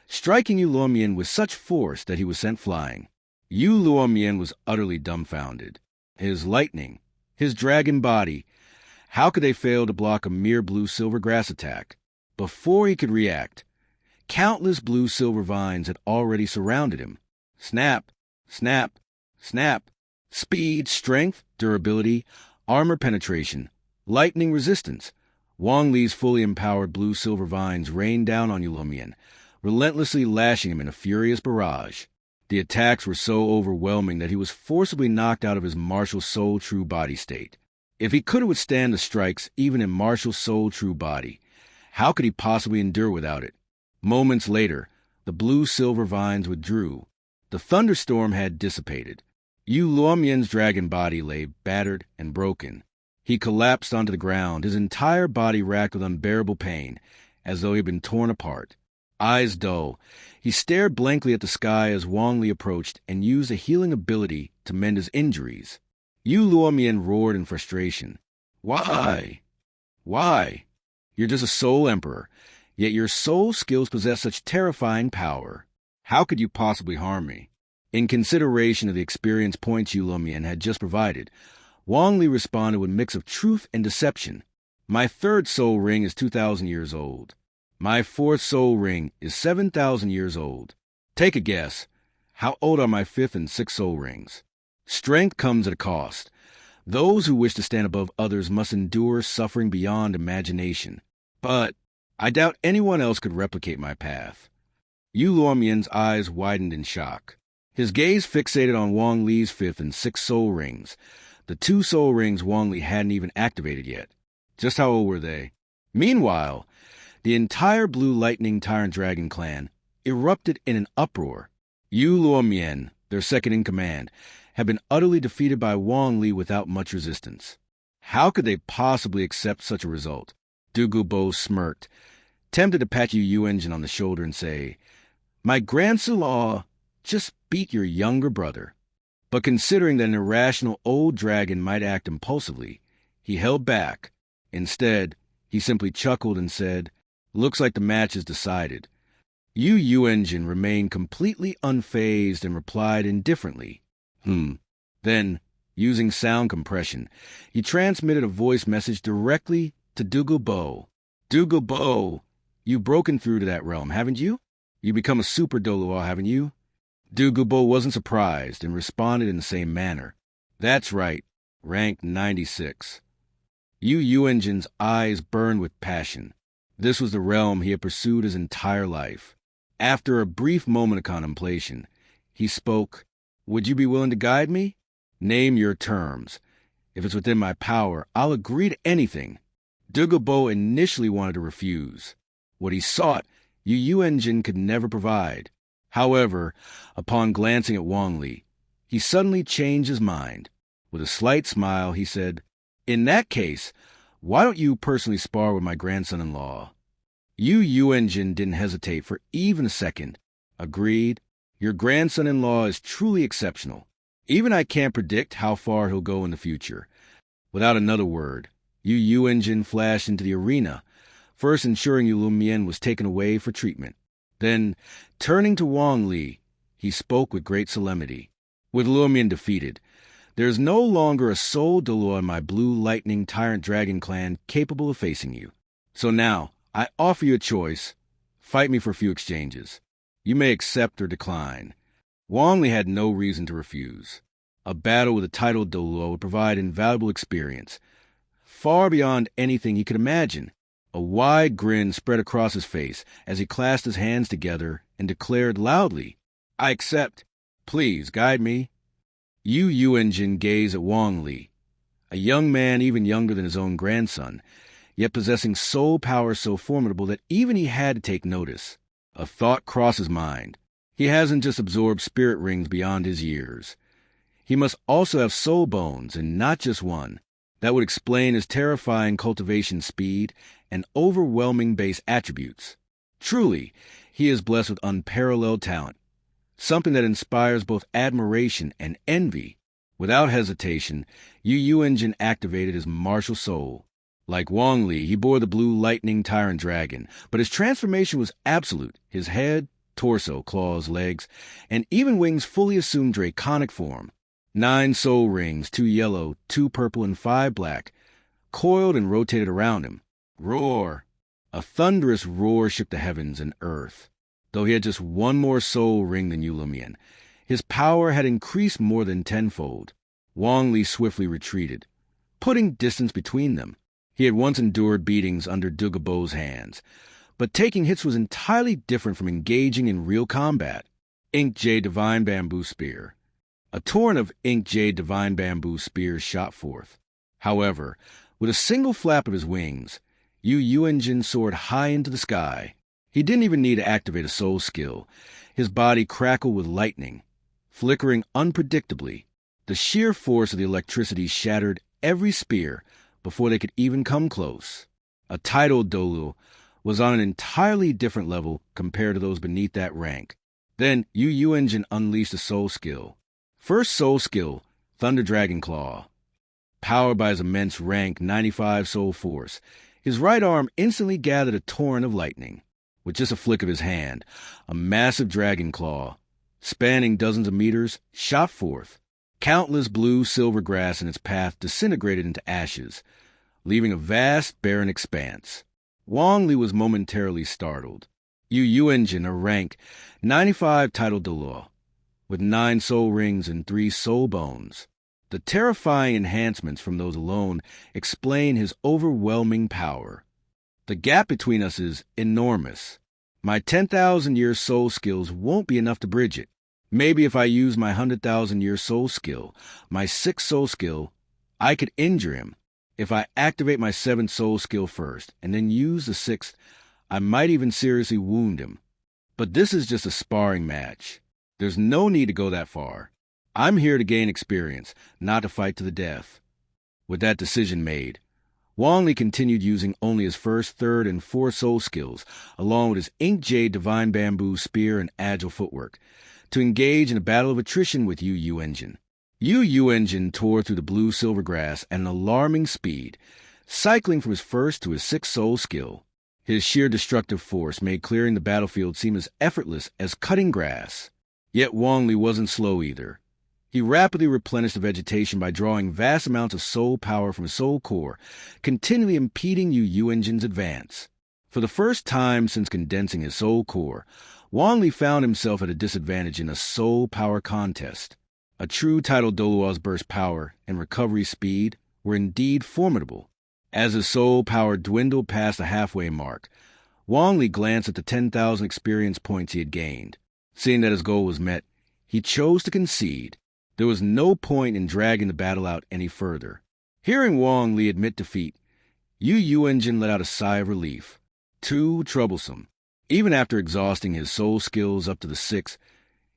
striking Luomien with such force that he was sent flying. Luomien was utterly dumbfounded. His lightning, his dragon body, how could they fail to block a mere blue-silver grass attack? Before he could react, countless blue-silver vines had already surrounded him. Snap, snap, snap. Speed, strength, durability, armor penetration, lightning resistance. Wong Lee's fully empowered blue-silver vines rained down on Luomien, relentlessly lashing him in a furious barrage. The attacks were so overwhelming that he was forcibly knocked out of his martial soul true body state. If he couldn't withstand the strikes even in martial soul true body, how could he possibly endure without it? Moments later, the blue-silver vines withdrew. The thunderstorm had dissipated. Luomien's dragon body lay battered and broken. He collapsed onto the ground, his entire body racked with unbearable pain, as though he had been torn apart. Eyes dull, he stared blankly at the sky as Wong Lee approached and used a healing ability to mend his injuries. Luomien roared in frustration. Why? Why? You're just a soul emperor, yet your soul skills possess such terrifying power. How could you possibly harm me? In consideration of the experience points Luomien had just provided, Wong Lee responded with a mix of truth and deception. My third soul ring is 2,000 years old. My fourth soul ring is 7,000 years old. Take a guess. How old are my fifth and sixth soul rings? Strength comes at a cost. Those who wish to stand above others must endure suffering beyond imagination. But I doubt anyone else could replicate my path. Luomien's eyes widened in shock. His gaze fixated on Wong Lee's fifth and sixth soul rings, the two soul rings Wong Lee hadn't even activated yet. Just how old were they? Meanwhile, the entire Blue Lightning Tyrant Dragon clan erupted in an uproar. Luomien, their second-in-command, had been utterly defeated by Wong Lee without much resistance. How could they possibly accept such a result? Dugu Bo smirked, tempted to pat Engine on the shoulder and say, My grandson-in-law just beat your younger brother. But considering that an irrational old dragon might act impulsively, he held back. Instead, he simply chuckled and said, Looks like the match is decided. Engine remained completely unfazed and replied indifferently, Then, using sound compression, he transmitted a voice message directly to Dugu Bo. Dugu Bo, you've broken through to that realm, haven't you? You become a super Douluo, haven't you? Dugu Bo wasn't surprised and responded in the same manner. That's right, rank 96. Engine's eyes burned with passion. This was the realm he had pursued his entire life. After a brief moment of contemplation, he spoke, Would you be willing to guide me? Name your terms. If it's within my power, I'll agree to anything. Dugu Bo initially wanted to refuse. What he sought, Engine could never provide. However, upon glancing at Wong Lee, he suddenly changed his mind. With a slight smile, he said, In that case, why don't you personally spar with my grandson-in-law? Engine didn't hesitate for even a second. Agreed. Your grandson-in-law is truly exceptional. Even I can't predict how far he'll go in the future. Without another word, Yu Engine flashed into the arena, first ensuring Yen was taken away for treatment. Then, turning to Wong Lee, he spoke with great solemnity. With Yen defeated, there is no longer a soul Douluo in my blue lightning tyrant dragon clan capable of facing you. So now, I offer you a choice. Fight me for a few exchanges. You may accept or decline. Wong Lee had no reason to refuse. A battle with a titled Douluo would provide invaluable experience, far beyond anything he could imagine. A wide grin spread across his face as he clasped his hands together and declared loudly, I accept. Please guide me. Yu Engine gazed at Wong Lee, a young man even younger than his own grandson, yet possessing soul power so formidable that even he had to take notice. A thought crossed his mind. He hasn't just absorbed spirit rings beyond his years. He must also have soul bones, and not just one. That would explain his terrifying cultivation speed and overwhelming base attributes. Truly, he is blessed with unparalleled talent, something that inspires both admiration and envy. Without hesitation, Yu Engine activated his martial soul. Like Wong Lee, he bore the blue lightning tyrant dragon, but his transformation was absolute. His head, torso, claws, legs, and even wings fully assumed draconic form. 9 soul rings, 2 yellow, 2 purple, and 5 black, coiled and rotated around him. Roar! A thunderous roar shook the heavens and earth. Though he had just one more soul ring than Yen, his power had increased more than tenfold. Wong Lee swiftly retreated, putting distance between them. He had once endured beatings under Dugu Bo's hands, but taking hits was entirely different from engaging in real combat. Ink Jade Divine Bamboo Spear. A torrent of Ink Jade Divine Bamboo Spears shot forth. However, with a single flap of his wings, Yu Engine soared high into the sky. He didn't even need to activate a soul skill. His body crackled with lightning, flickering unpredictably. The sheer force of the electricity shattered every spear before they could even come close. A titled Douluo was on an entirely different level compared to those beneath that rank. Then Yu Engine unleashed a soul skill. First soul skill, Thunder Dragon Claw. Powered by his immense rank 95 soul force, his right arm instantly gathered a torrent of lightning. With just a flick of his hand, a massive dragon claw, spanning dozens of meters, shot forth. Countless blue silver grass in its path disintegrated into ashes, leaving a vast, barren expanse. Wong Lee was momentarily startled. Yu Engine, a rank 95 titled Douluo, with 9 soul rings and 3 soul bones. The terrifying enhancements from those alone explain his overwhelming power. The gap between us is enormous. My 10,000-year soul skills won't be enough to bridge it. Maybe if I use my 100,000-year soul skill, my 6th soul skill, I could injure him. If I activate my 7th soul skill first, and then use the 6th, I might even seriously wound him. But this is just a sparring match. There's no need to go that far. I'm here to gain experience, not to fight to the death. With that decision made, Wong Lee continued using only his 1st, 3rd, and 4th soul skills, along with his Ink Jade Divine Bamboo Spear and agile footwork, to engage in a battle of attrition with Yu Engine. Yu Engine tore through the blue-silver grass at an alarming speed, cycling from his 1st to his 6th soul skill. His sheer destructive force made clearing the battlefield seem as effortless as cutting grass. Yet Wong Lee wasn't slow either. He rapidly replenished the vegetation by drawing vast amounts of soul power from his soul core, continually impeding Yu Engine's advance. For the first time since condensing his soul core, Wong Lee found himself at a disadvantage in a soul power contest. A true titled Douluo's burst power and recovery speed were indeed formidable. As his soul power dwindled past the halfway mark, Wong Lee glanced at the 10,000 experience points he had gained. Seeing that his goal was met, he chose to concede. There was no point in dragging the battle out any further. Hearing Wong Lee admit defeat, Yu Engine let out a sigh of relief. Too troublesome. Even after exhausting his soul skills up to the 6th,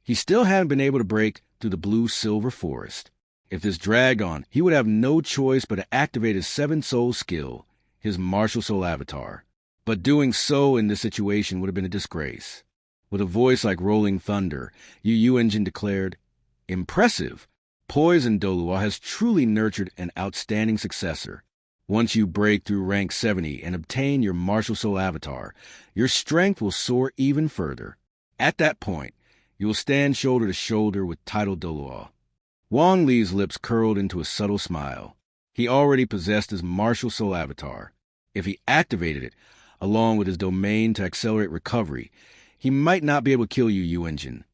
he still hadn't been able to break through the blue-silver forest. If this dragged on, he would have no choice but to activate his 7th soul skill, his martial soul avatar. But doing so in this situation would have been a disgrace. With a voice like rolling thunder, Yu Engine declared, "Impressive. Poison Douluo has truly nurtured an outstanding successor. Once you break through rank 70 and obtain your martial soul avatar, your strength will soar even further. At that point, you will stand shoulder to shoulder with titled Douluo. Wong Lee's lips curled into a subtle smile. He already possessed his martial soul avatar. If he activated it, along with his domain to accelerate recovery, he might not be able to kill Yu Engine.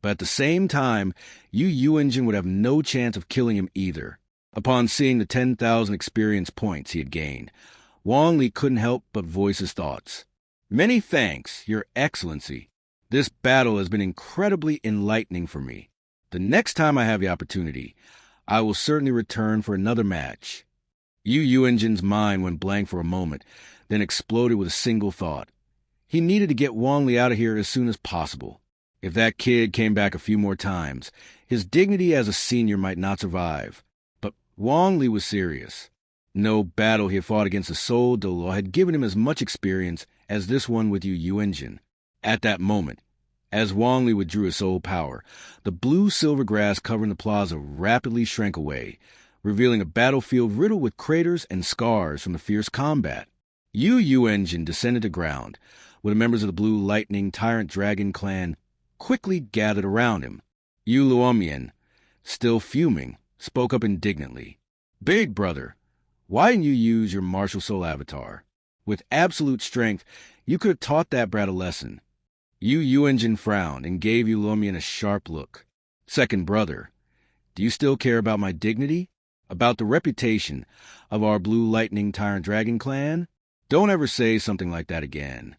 But at the same time, Yu Engine would have no chance of killing him either. Upon seeing the 10,000 experience points he had gained, Wong Lee couldn't help but voice his thoughts. Many thanks, Your Excellency. This battle has been incredibly enlightening for me. The next time I have the opportunity, I will certainly return for another match. Yu Engine's mind went blank for a moment, then exploded with a single thought. He needed to get Wong Lee out of here as soon as possible. If that kid came back a few more times, his dignity as a senior might not survive. But Wong Lee was serious. No battle he had fought against the Soul Douluo had given him as much experience as this one with Yu Engine. At that moment, as Wong Lee withdrew his soul power, the blue-silver grass covering the plaza rapidly shrank away, revealing a battlefield riddled with craters and scars from the fierce combat. Yu Engine descended to ground, with the members of the Blue Lightning Tyrant Dragon clan quickly gathered around him. Yu Luomian, still fuming, spoke up indignantly. Big brother, why didn't you use your martial soul avatar? With absolute strength, you could have taught that brat a lesson. Yu Engine frowned and gave Yu Luomian a sharp look. Second brother, do you still care about my dignity? About the reputation of our Blue Lightning Tyrant Dragon clan? Don't ever say something like that again.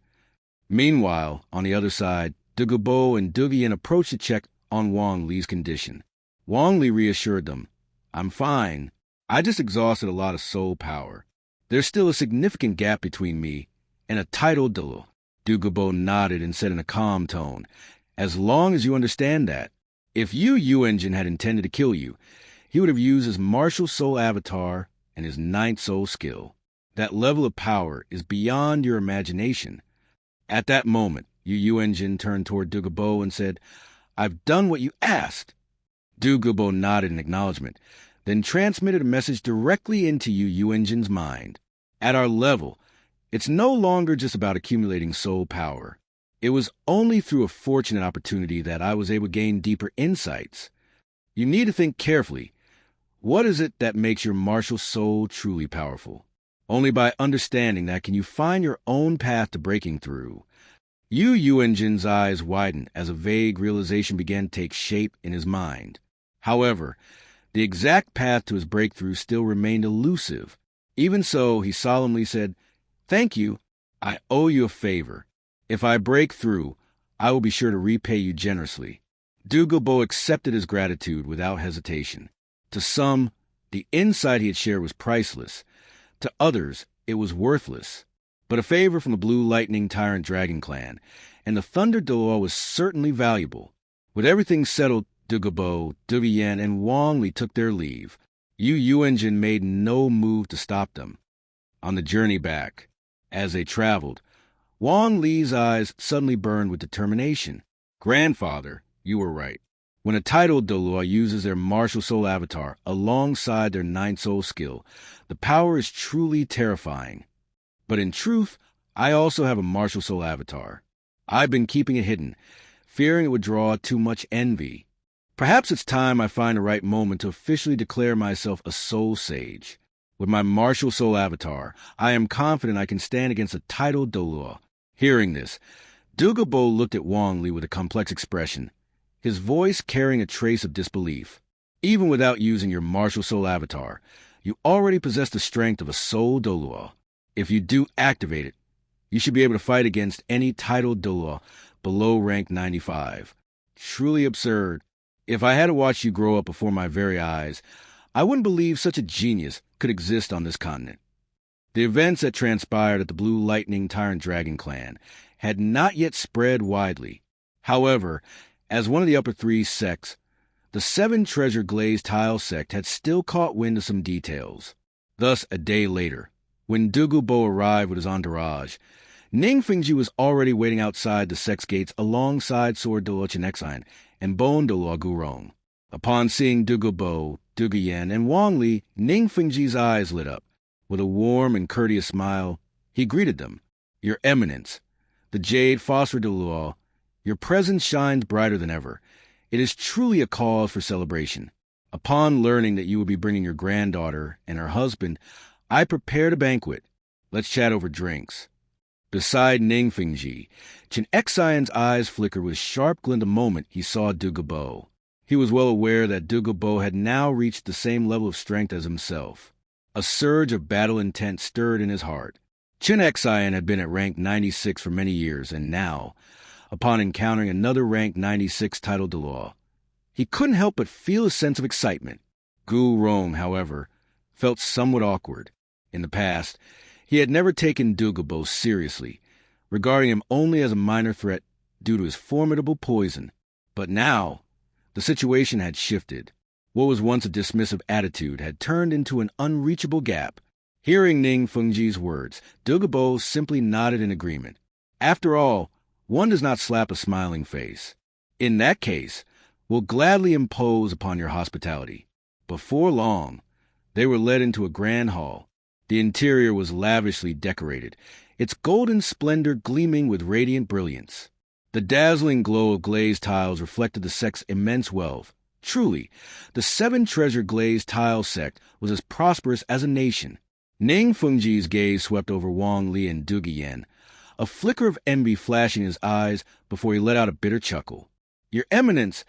Meanwhile, on the other side, Dugu Bo and Dugu Yen approached to check on Wong Lee's condition. Wong Lee reassured them, I'm fine. I just exhausted a lot of soul power. There's still a significant gap between me and a titled Douluo. Dugu Bo nodded and said in a calm tone, as long as you understand that, if Yu Engine had intended to kill you, he would have used his martial soul avatar and his ninth soul skill. That level of power is beyond your imagination. At that moment, Yu Engine turned toward Dugu Bo and said, I've done what you asked. Dugu Bo nodded in acknowledgement, then transmitted a message directly into Yu Engine's mind. At our level, it's no longer just about accumulating soul power. It was only through a fortunate opportunity that I was able to gain deeper insights. You need to think carefully. What is it that makes your martial soul truly powerful? Only by understanding that can you find your own path to breaking through. Yu Engine's eyes widened as a vague realization began to take shape in his mind. However, the exact path to his breakthrough still remained elusive. Even so, he solemnly said, Thank you. I owe you a favor. If I break through, I will be sure to repay you generously. Dugu Bo accepted his gratitude without hesitation. To some, the insight he had shared was priceless. To others, it was worthless. But a favor from the Blue Lightning Tyrant Dragon clan and the Thunder Douluo was certainly valuable. With everything settled, Dugu Bo, Dugu Yen, and Wong Lee took their leave. Yu Engine made no move to stop them. On the journey back, as they traveled, Wong Lee's eyes suddenly burned with determination. Grandfather, you were right. When a titled Douluo uses their martial soul avatar alongside their ninth soul skill, the power is truly terrifying. But in truth, I also have a martial soul avatar. I've been keeping it hidden, fearing it would draw too much envy. Perhaps it's time I find the right moment to officially declare myself a soul sage. With my martial soul avatar, I am confident I can stand against a titled Douluo. Hearing this, Dugu Bo looked at Wong Lee with a complex expression, his voice carrying a trace of disbelief. Even without using your martial soul avatar, you already possess the strength of a soul Douluo. If you do activate it, you should be able to fight against any titled Douluo below rank 95. Truly absurd. If I had to watch you grow up before my very eyes, I wouldn't believe such a genius could exist on this continent. The events that transpired at the Blue Lightning Tyrant Dragon clan had not yet spread widely. However, as one of the upper three sects, the 7 Treasure Glazed Tile sect had still caught wind of some details. Thus, a day later, when Dugu Bo arrived with his entourage, Ning Fengji was already waiting outside the sect's gates alongside Sword Douluo Chinexine and Bone Douluo Gurong. Upon seeing Dugu Bo, Dugu Yen, and Wong Lee, Ning Fengji's eyes lit up. With a warm and courteous smile, he greeted them. Your Eminence, the Jade Foster Douluo, your presence shines brighter than ever. It is truly a cause for celebration. Upon learning that you will be bringing your granddaughter and her husband, I prepared a banquet. Let's chat over drinks. Beside Ning Fengji, Chen Xian's eyes flickered with a sharp glint the moment he saw Dugu Bo. He was well aware that Dugu Bo had now reached the same level of strength as himself. A surge of battle intent stirred in his heart. Chen Xian had been at rank 96 for many years, and now, upon encountering another rank 96 titled Douluo, he couldn't help but feel a sense of excitement. Gu Rong, however, felt somewhat awkward. In the past, he had never taken Dugu Bo seriously, regarding him only as a minor threat due to his formidable poison. But now, the situation had shifted. What was once a dismissive attitude had turned into an unreachable gap. Hearing Ning Fengji's words, Dugu Bo simply nodded in agreement. After all, one does not slap a smiling face. In that case, we'll gladly impose upon your hospitality. Before long, they were led into a grand hall. The interior was lavishly decorated, its golden splendor gleaming with radiant brilliance. The dazzling glow of glazed tiles reflected the sect's immense wealth. Truly, the 7-treasure glazed tile sect was as prosperous as a nation. Ning Fengji's gaze swept over Wang Li and Dugu Yen, a flicker of envy flashing in his eyes before he let out a bitter chuckle. Your Eminence,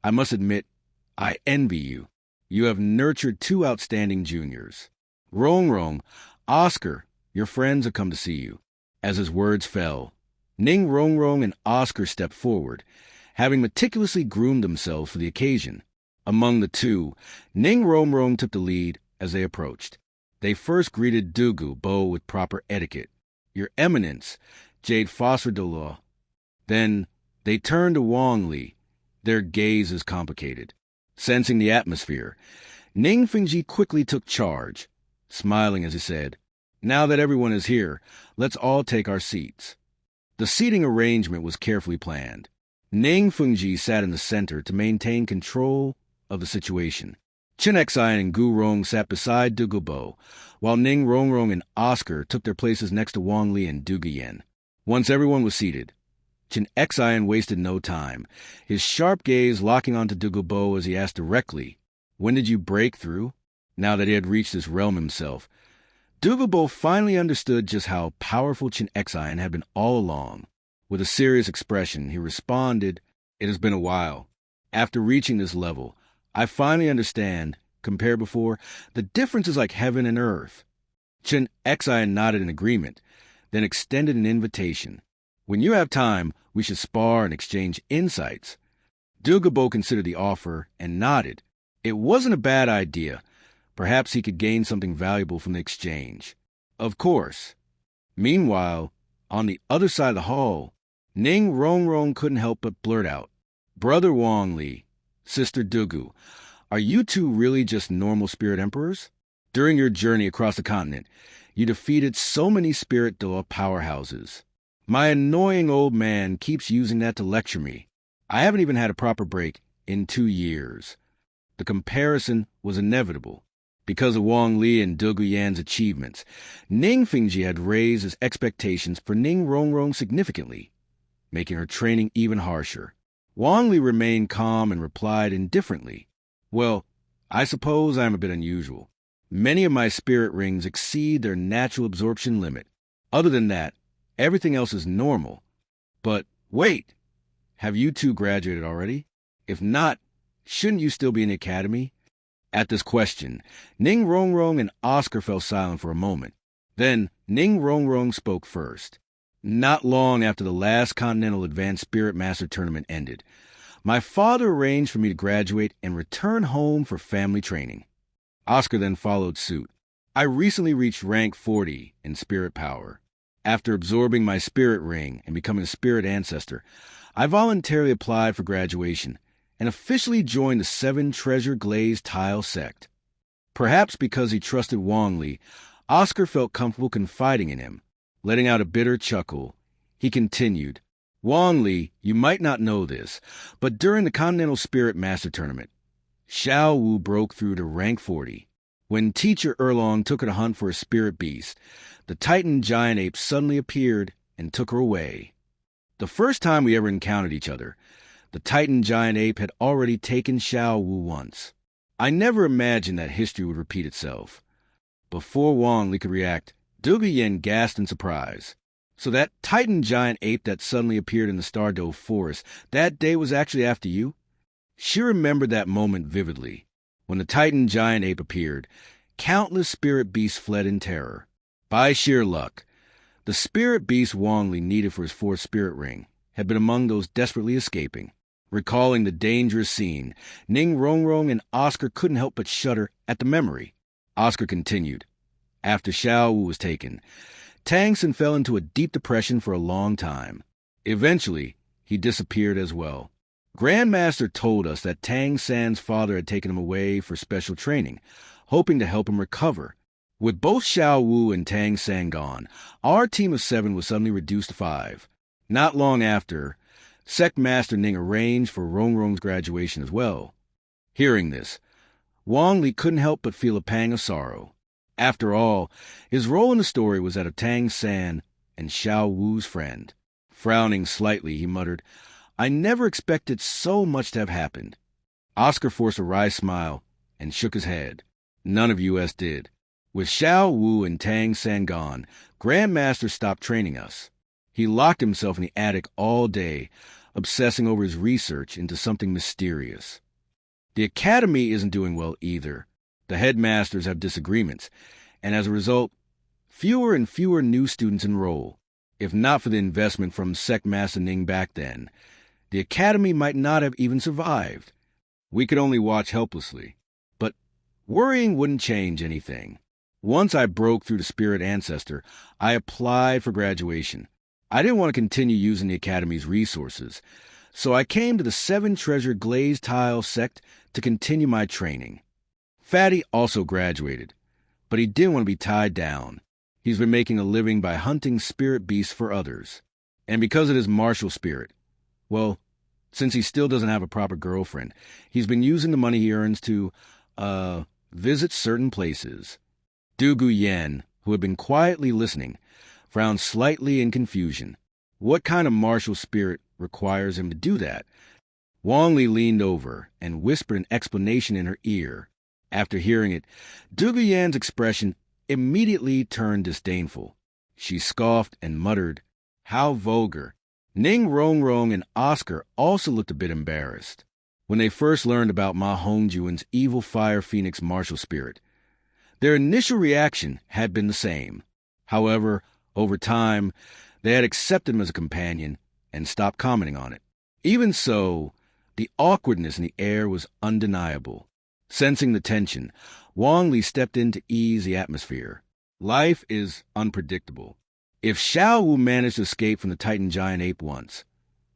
I must admit, I envy you. You have nurtured 2 outstanding juniors. Rong, Oscar, your friends have come to see you. As his words fell, Ning Rong and Oscar stepped forward, having meticulously groomed themselves for the occasion. Among the two, Ning Rong took the lead as they approached. They first greeted Dugu Bo with proper etiquette. Your Eminence, Jade Foster Douluo. Then they turned to Wong Lee, their gazes complicated. Sensing the atmosphere, Ning Fengji quickly took charge, smiling as he said, Now that everyone is here, let's all take our seats. The seating arrangement was carefully planned. Ning Fengji sat in the center to maintain control of the situation. Chen Xian and Gu Rong sat beside Dugu Bo, while Ning Rong and Oscar took their places next to Wong Li and Dugu Yen. Once everyone was seated, Chen Xian wasted no time, his sharp gaze locking onto Dugu Bo as he asked directly, When did you break through? Now that he had reached this realm himself, Dugu Bo finally understood just how powerful Chen Xian had been all along. With a serious expression, he responded, It has been a while. After reaching this level, I finally understand, compared before, the difference is like heaven and earth. Chen Xian nodded in agreement, then extended an invitation. When you have time, we should spar and exchange insights. Dugu Bo considered the offer and nodded. It wasn't a bad idea. Perhaps he could gain something valuable from the exchange. Of course. Meanwhile, on the other side of the hall, Ning Rong couldn't help but blurt out, Brother Wong Lee, Sister Dugu, are you two really just normal spirit emperors? During your journey across the continent, you defeated so many spirit Douluo powerhouses. My annoying old man keeps using that to lecture me. I haven't even had a proper break in 2 years. The comparison was inevitable. Because of Wong Li and Dugu Yen's achievements, Ning Fengji had raised his expectations for Ning Rong significantly, making her training even harsher. Wong Li remained calm and replied indifferently, Well, I suppose I'm a bit unusual. Many of my spirit rings exceed their natural absorption limit. Other than that, everything else is normal. But wait, have you two graduated already? If not, shouldn't you still be in the academy? At this question, Ning Rong and Oscar fell silent for a moment. Then Ning Rong spoke first. Not long after the last Continental Advanced Spirit Master Tournament ended, my father arranged for me to graduate and return home for family training. Oscar then followed suit. I recently reached rank 40 in spirit power. After absorbing my spirit ring and becoming a spirit ancestor, I voluntarily applied for graduation and officially joined the 7-treasure glazed tile sect. Perhaps because he trusted Wong Lee, Oscar felt comfortable confiding in him. Letting out a bitter chuckle, he continued, Wong Lee, you might not know this, but during the Continental Spirit Master Tournament, Xiao Wu broke through to rank 40. When teacher Erlong took her to hunt for a spirit beast, the Titan giant ape suddenly appeared and took her away. The first time we ever encountered each other, the Titan giant ape had already taken Xiao Wu once. I never imagined that history would repeat itself. Before Wong Lee could react, Dugu Yen gasped in surprise. So that Titan giant ape that suddenly appeared in the Stardove Forest that day was actually after you? She remembered that moment vividly. When the Titan giant ape appeared, countless spirit beasts fled in terror. By sheer luck, the spirit beast Wong Lee needed for his fourth spirit ring had been among those desperately escaping. Recalling the dangerous scene, Ning Rongrong and Oscar couldn't help but shudder at the memory. Oscar continued. After Xiao Wu was taken, Tang San fell into a deep depression for a long time. Eventually, he disappeared as well. Grandmaster told us that Tang San's father had taken him away for special training, hoping to help him recover. With both Xiao Wu and Tang San gone, our team of 7 was suddenly reduced to 5. Not long after, Sect Master Ning arranged for Rongrong's graduation as well. Hearing this, Wong Lee couldn't help but feel a pang of sorrow. After all, his role in the story was that of Tang San and Xiao Wu's friend. Frowning slightly, he muttered, "I never expected so much to have happened." Oscar forced a wry smile and shook his head. None of us did. With Xiao Wu and Tang San gone, Grandmaster stopped training us. He locked himself in the attic all day, obsessing over his research into something mysterious. The academy isn't doing well either. The headmasters have disagreements, and as a result, fewer and fewer new students enroll. If not for the investment from Sect Master Ning back then, the academy might not have even survived. We could only watch helplessly. But worrying wouldn't change anything. Once I broke through the spirit ancestor, I applied for graduation. I didn't want to continue using the academy's resources, so I came to the 7-treasure glazed tile sect to continue my training. Fatty also graduated, but he didn't want to be tied down. He's been making a living by hunting spirit beasts for others. And because of his martial spirit, well, since he still doesn't have a proper girlfriend, he's been using the money he earns to, visit certain places. Dugu Yen, who had been quietly listening, frowned slightly in confusion. What kind of martial spirit requires him to do that? Wong Lee leaned over and whispered an explanation in her ear. After hearing it, Dugu Yen's expression immediately turned disdainful. She scoffed and muttered, "How vulgar." Ning Rongrong and Oscar also looked a bit embarrassed. When they first learned about Ma Hongjuan's evil fire phoenix martial spirit, their initial reaction had been the same. However, over time, they had accepted him as a companion and stopped commenting on it. Even so, the awkwardness in the air was undeniable. Sensing the tension, Wong Lee stepped in to ease the atmosphere. Life is unpredictable. If Xiao Wu managed to escape from the Titan giant ape once,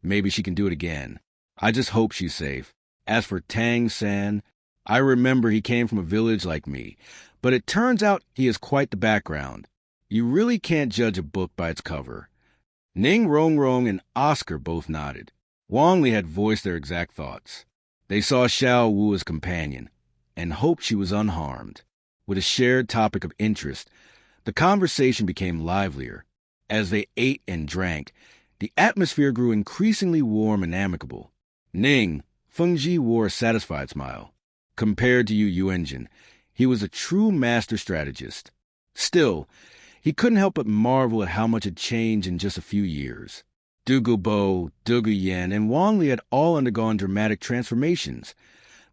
maybe she can do it again. I just hope she's safe. As for Tang San, I remember he came from a village like me, but it turns out he has quite the background. You really can't judge a book by its cover. Ning Rongrong and Oscar both nodded. Wong Lee had voiced their exact thoughts. They saw Xiao Wu as companion and hoped she was unharmed. With a shared topic of interest, the conversation became livelier. As they ate and drank, the atmosphere grew increasingly warm and amicable. Ning, Fengji wore a satisfied smile. Compared to Yu Yuanjin, he was a true master strategist. Still, he couldn't help but marvel at how much had changed in just a few years. Dugu Bo, Dugu Yen, and Wang Li had all undergone dramatic transformations,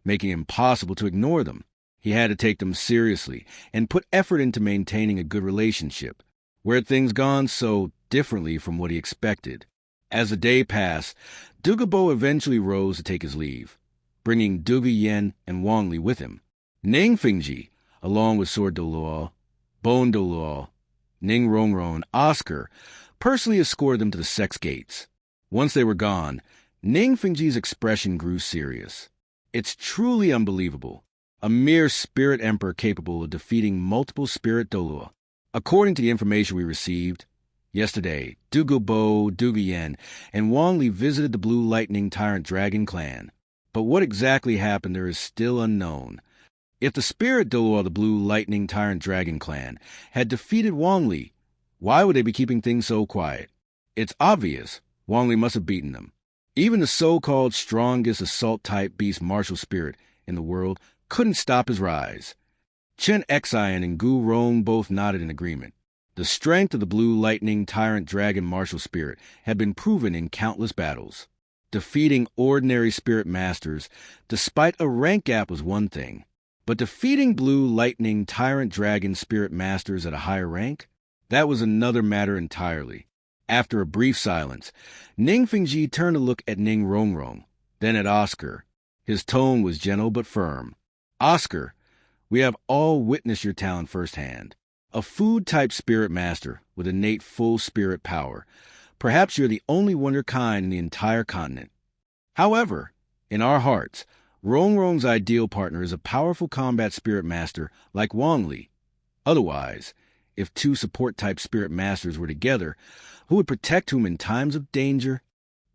making it impossible to ignore them. He had to take them seriously and put effort into maintaining a good relationship. Where had things gone so differently from what he expected? As the day passed, Dugu Bo eventually rose to take his leave, bringing Dugu Yen and Wang Li with him. Ning Fengji, along with Sword Douluo, Bone Douluo, Ning Rongrong, and Oscar, personally escorted them to the sect's gates. Once they were gone, Ning Fengji's expression grew serious. It's truly unbelievable. A mere spirit emperor capable of defeating multiple spirit Douluo. According to the information we received, yesterday, Dugu Bo, Dugu Yen, and Wong Lee visited the Blue Lightning Tyrant Dragon clan. But what exactly happened there is still unknown. If the spirit Douluo of the Blue Lightning Tyrant Dragon Clan had defeated Wong Lee, why would they be keeping things so quiet? It's obvious Wong Lee must have beaten them. Even the so-called strongest assault-type beast martial spirit in the world couldn't stop his rise. Chen Xian and Gu Rong both nodded in agreement. The strength of the Blue Lightning Tyrant Dragon martial spirit had been proven in countless battles. Defeating ordinary spirit masters, despite a rank gap, was one thing. But defeating Blue Lightning Tyrant Dragon spirit masters at a higher rank? That was another matter entirely. After a brief silence, Ning Fengji turned to look at Ning Rongrong, then at Oscar. His tone was gentle but firm. Oscar, we have all witnessed your talent firsthand. A food-type spirit master with innate full spirit power. Perhaps you're the only one of your kind in the entire continent. However, in our hearts, Rongrong's ideal partner is a powerful combat spirit master like Wong Lee. Otherwise, if two support-type spirit masters were together, who would protect whom in times of danger?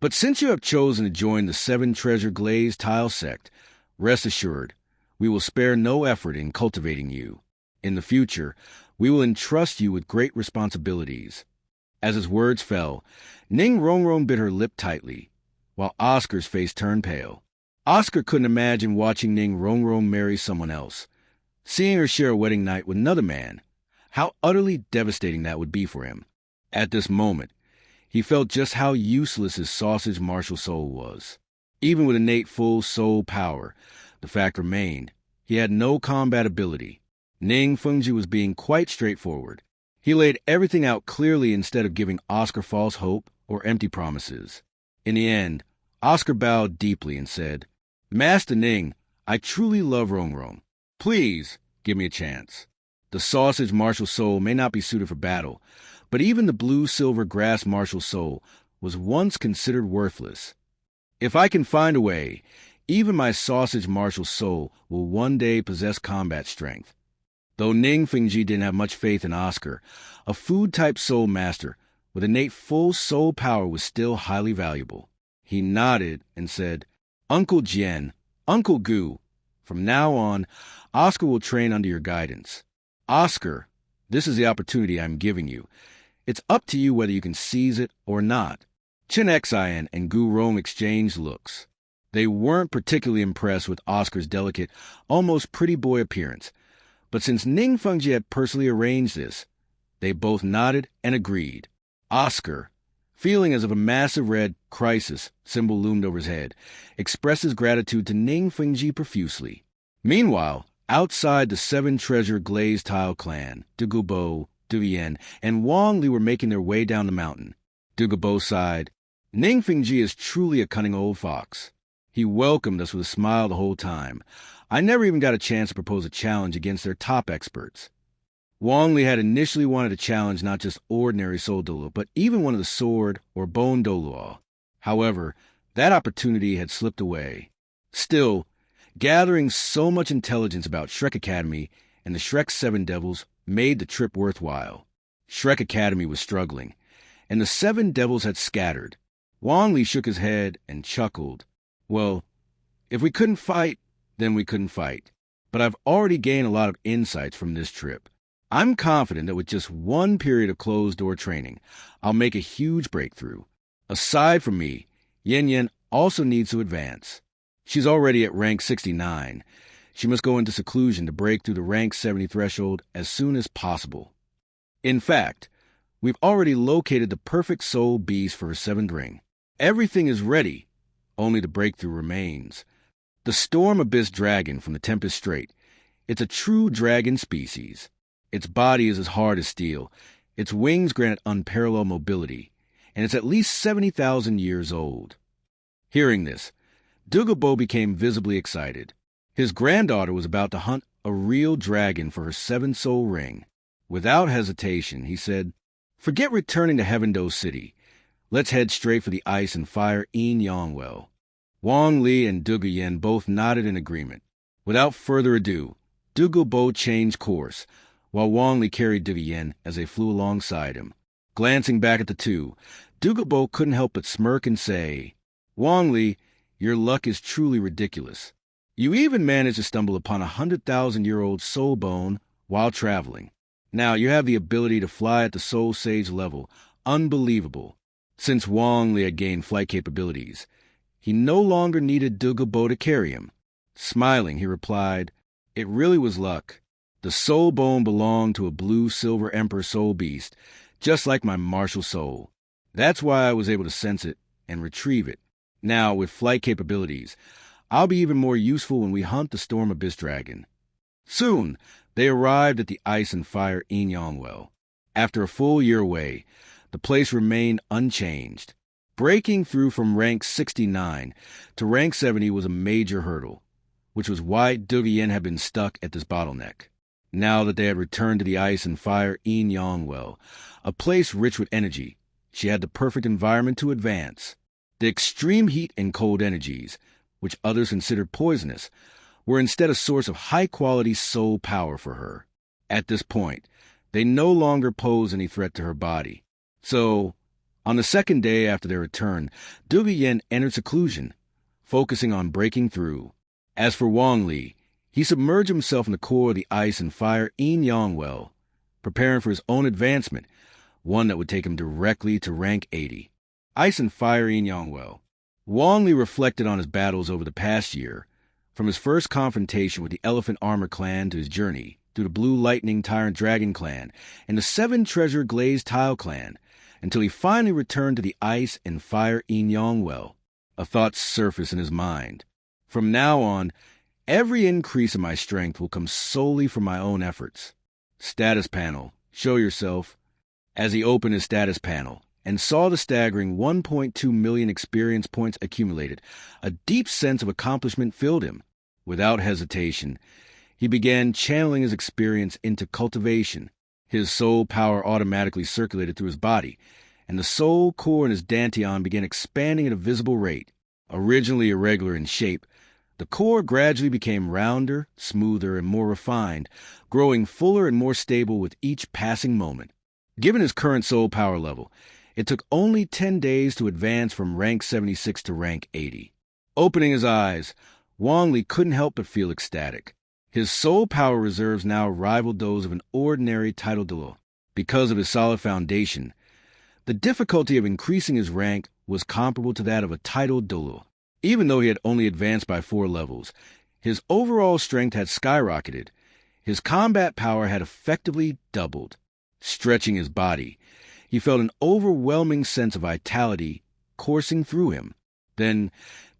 But since you have chosen to join the Seven Treasure Glazed Tile Sect, rest assured, we will spare no effort in cultivating you. In the future, we will entrust you with great responsibilities. As his words fell, Ning Rongrong bit her lip tightly, while Oscar's face turned pale. Oscar couldn't imagine watching Ning Rongrong marry someone else, seeing her share a wedding night with another man. How utterly devastating that would be for him. At this moment, he felt just how useless his sausage martial soul was. Even with innate full soul power, the fact remained, he had no combat ability. Ning Fengji was being quite straightforward. He laid everything out clearly instead of giving Oscar false hope or empty promises. In the end, Oscar bowed deeply and said, Master Ning, I truly love Rongrong. Please, give me a chance. The sausage martial soul may not be suited for battle, but even the blue-silver grass martial soul was once considered worthless. If I can find a way, even my sausage martial soul will one day possess combat strength. Though Ning Fengji didn't have much faith in Oscar, a food-type soul master with innate full soul power was still highly valuable. He nodded and said, Uncle Jian, Uncle Gu, from now on, Oscar will train under your guidance. Oscar, this is the opportunity I'm giving you. It's up to you whether you can seize it or not. Chen Xian and Gu Rong exchanged looks. They weren't particularly impressed with Oscar's delicate, almost pretty boy appearance, but since Ning Fengji had personally arranged this, they both nodded and agreed. Oscar, feeling as if a massive red crisis symbol loomed over his head, expressed his gratitude to Ning Fengji profusely. Meanwhile, outside the Seven Treasure Glazed Tile clan, Dugu Bo, Dugu Yen, and Wong Lee were making their way down the mountain. Dugu Bo sighed, Ning Fengji is truly a cunning old fox. He welcomed us with a smile the whole time. I never even got a chance to propose a challenge against their top experts. Wong Lee had initially wanted to challenge not just ordinary soul Douluo, but even one of the sword or bone Douluo. However, that opportunity had slipped away. Still, gathering so much intelligence about Shrek Academy and the Shrek Seven Devils made the trip worthwhile. Shrek Academy was struggling, and the Seven Devils had scattered. Wong Lee shook his head and chuckled. Well, if we couldn't fight, then we couldn't fight. But I've already gained a lot of insights from this trip. I'm confident that with just one period of closed-door training, I'll make a huge breakthrough. Aside from me, Yen Yen also needs to advance. She's already at rank 69. She must go into seclusion to break through the rank 70 threshold as soon as possible. In fact, we've already located the perfect soul beast for her seventh ring. Everything is ready, only the breakthrough remains. The Storm Abyss Dragon from the Tempest Strait. It's a true dragon species. Its body is as hard as steel, its wings grant unparalleled mobility, and it's at least 70,000 years old. Hearing this, Dugu Bo became visibly excited. His granddaughter was about to hunt a real dragon for her seventh soul ring. Without hesitation, he said, Forget returning to Heaven-Do City. Let's head straight for the ice and fire Yin Yang Well. Wong Lee and Dugu Yen both nodded in agreement. Without further ado, Dugu Bo changed course, while Wong Lee carried Dugu Yen as they flew alongside him. Glancing back at the two, Dugu Bo couldn't help but smirk and say, Wong Lee, Your luck is truly ridiculous. You even managed to stumble upon a 100,000-year-old soul bone while traveling. Now, you have the ability to fly at the soul sage level. Unbelievable. Since Wang Li had gained flight capabilities, he no longer needed Dugu Bo to carry him. Smiling, he replied, "It really was luck. The soul bone belonged to a blue-silver emperor soul beast, just like my martial soul. That's why I was able to sense it and retrieve it. Now, with flight capabilities, I'll be even more useful when we hunt the storm abyss dragon." Soon, they arrived at the ice and fire yin yang well. After a full year away, the place remained unchanged. Breaking through from rank 69 to rank 70 was a major hurdle, which was why Dugu Yen had been stuck at this bottleneck. Now that they had returned to the ice and fire yin yang well, a place rich with energy, she had the perfect environment to advance. The extreme heat and cold energies, which others considered poisonous, were instead a source of high-quality soul power for her. At this point, they no longer posed any threat to her body. So, on the second day after their return, Dugu Yen entered seclusion, focusing on breaking through. As for Wong Lee, he submerged himself in the core of the ice and fire yin yang well, preparing for his own advancement, one that would take him directly to rank 80. Ice and fire yin yang well. Wong Lee reflected on his battles over the past year, from his first confrontation with the Elephant Armor clan to his journey through the Blue Lightning Tyrant Dragon clan and the Seven Treasure Glazed Tile clan, until he finally returned to the ice and fire yin yang well. A thought surfaced in his mind. From now on, every increase in my strength will come solely from my own efforts. Status panel. Show yourself. As he opened his status panel and saw the staggering 1.2 million experience points accumulated, a deep sense of accomplishment filled him. Without hesitation, he began channeling his experience into cultivation. His soul power automatically circulated through his body, and the soul core in his dantian began expanding at a visible rate. Originally irregular in shape, the core gradually became rounder, smoother, and more refined, growing fuller and more stable with each passing moment. Given his current soul power level, it took only 10 days to advance from rank 76 to rank 80. Opening his eyes, Wong Lee couldn't help but feel ecstatic. His soul power reserves now rivaled those of an ordinary title Douluo. Because of his solid foundation, the difficulty of increasing his rank was comparable to that of a title Douluo. Even though he had only advanced by 4 levels, his overall strength had skyrocketed. His combat power had effectively doubled. Stretching his body, he felt an overwhelming sense of vitality coursing through him. Then,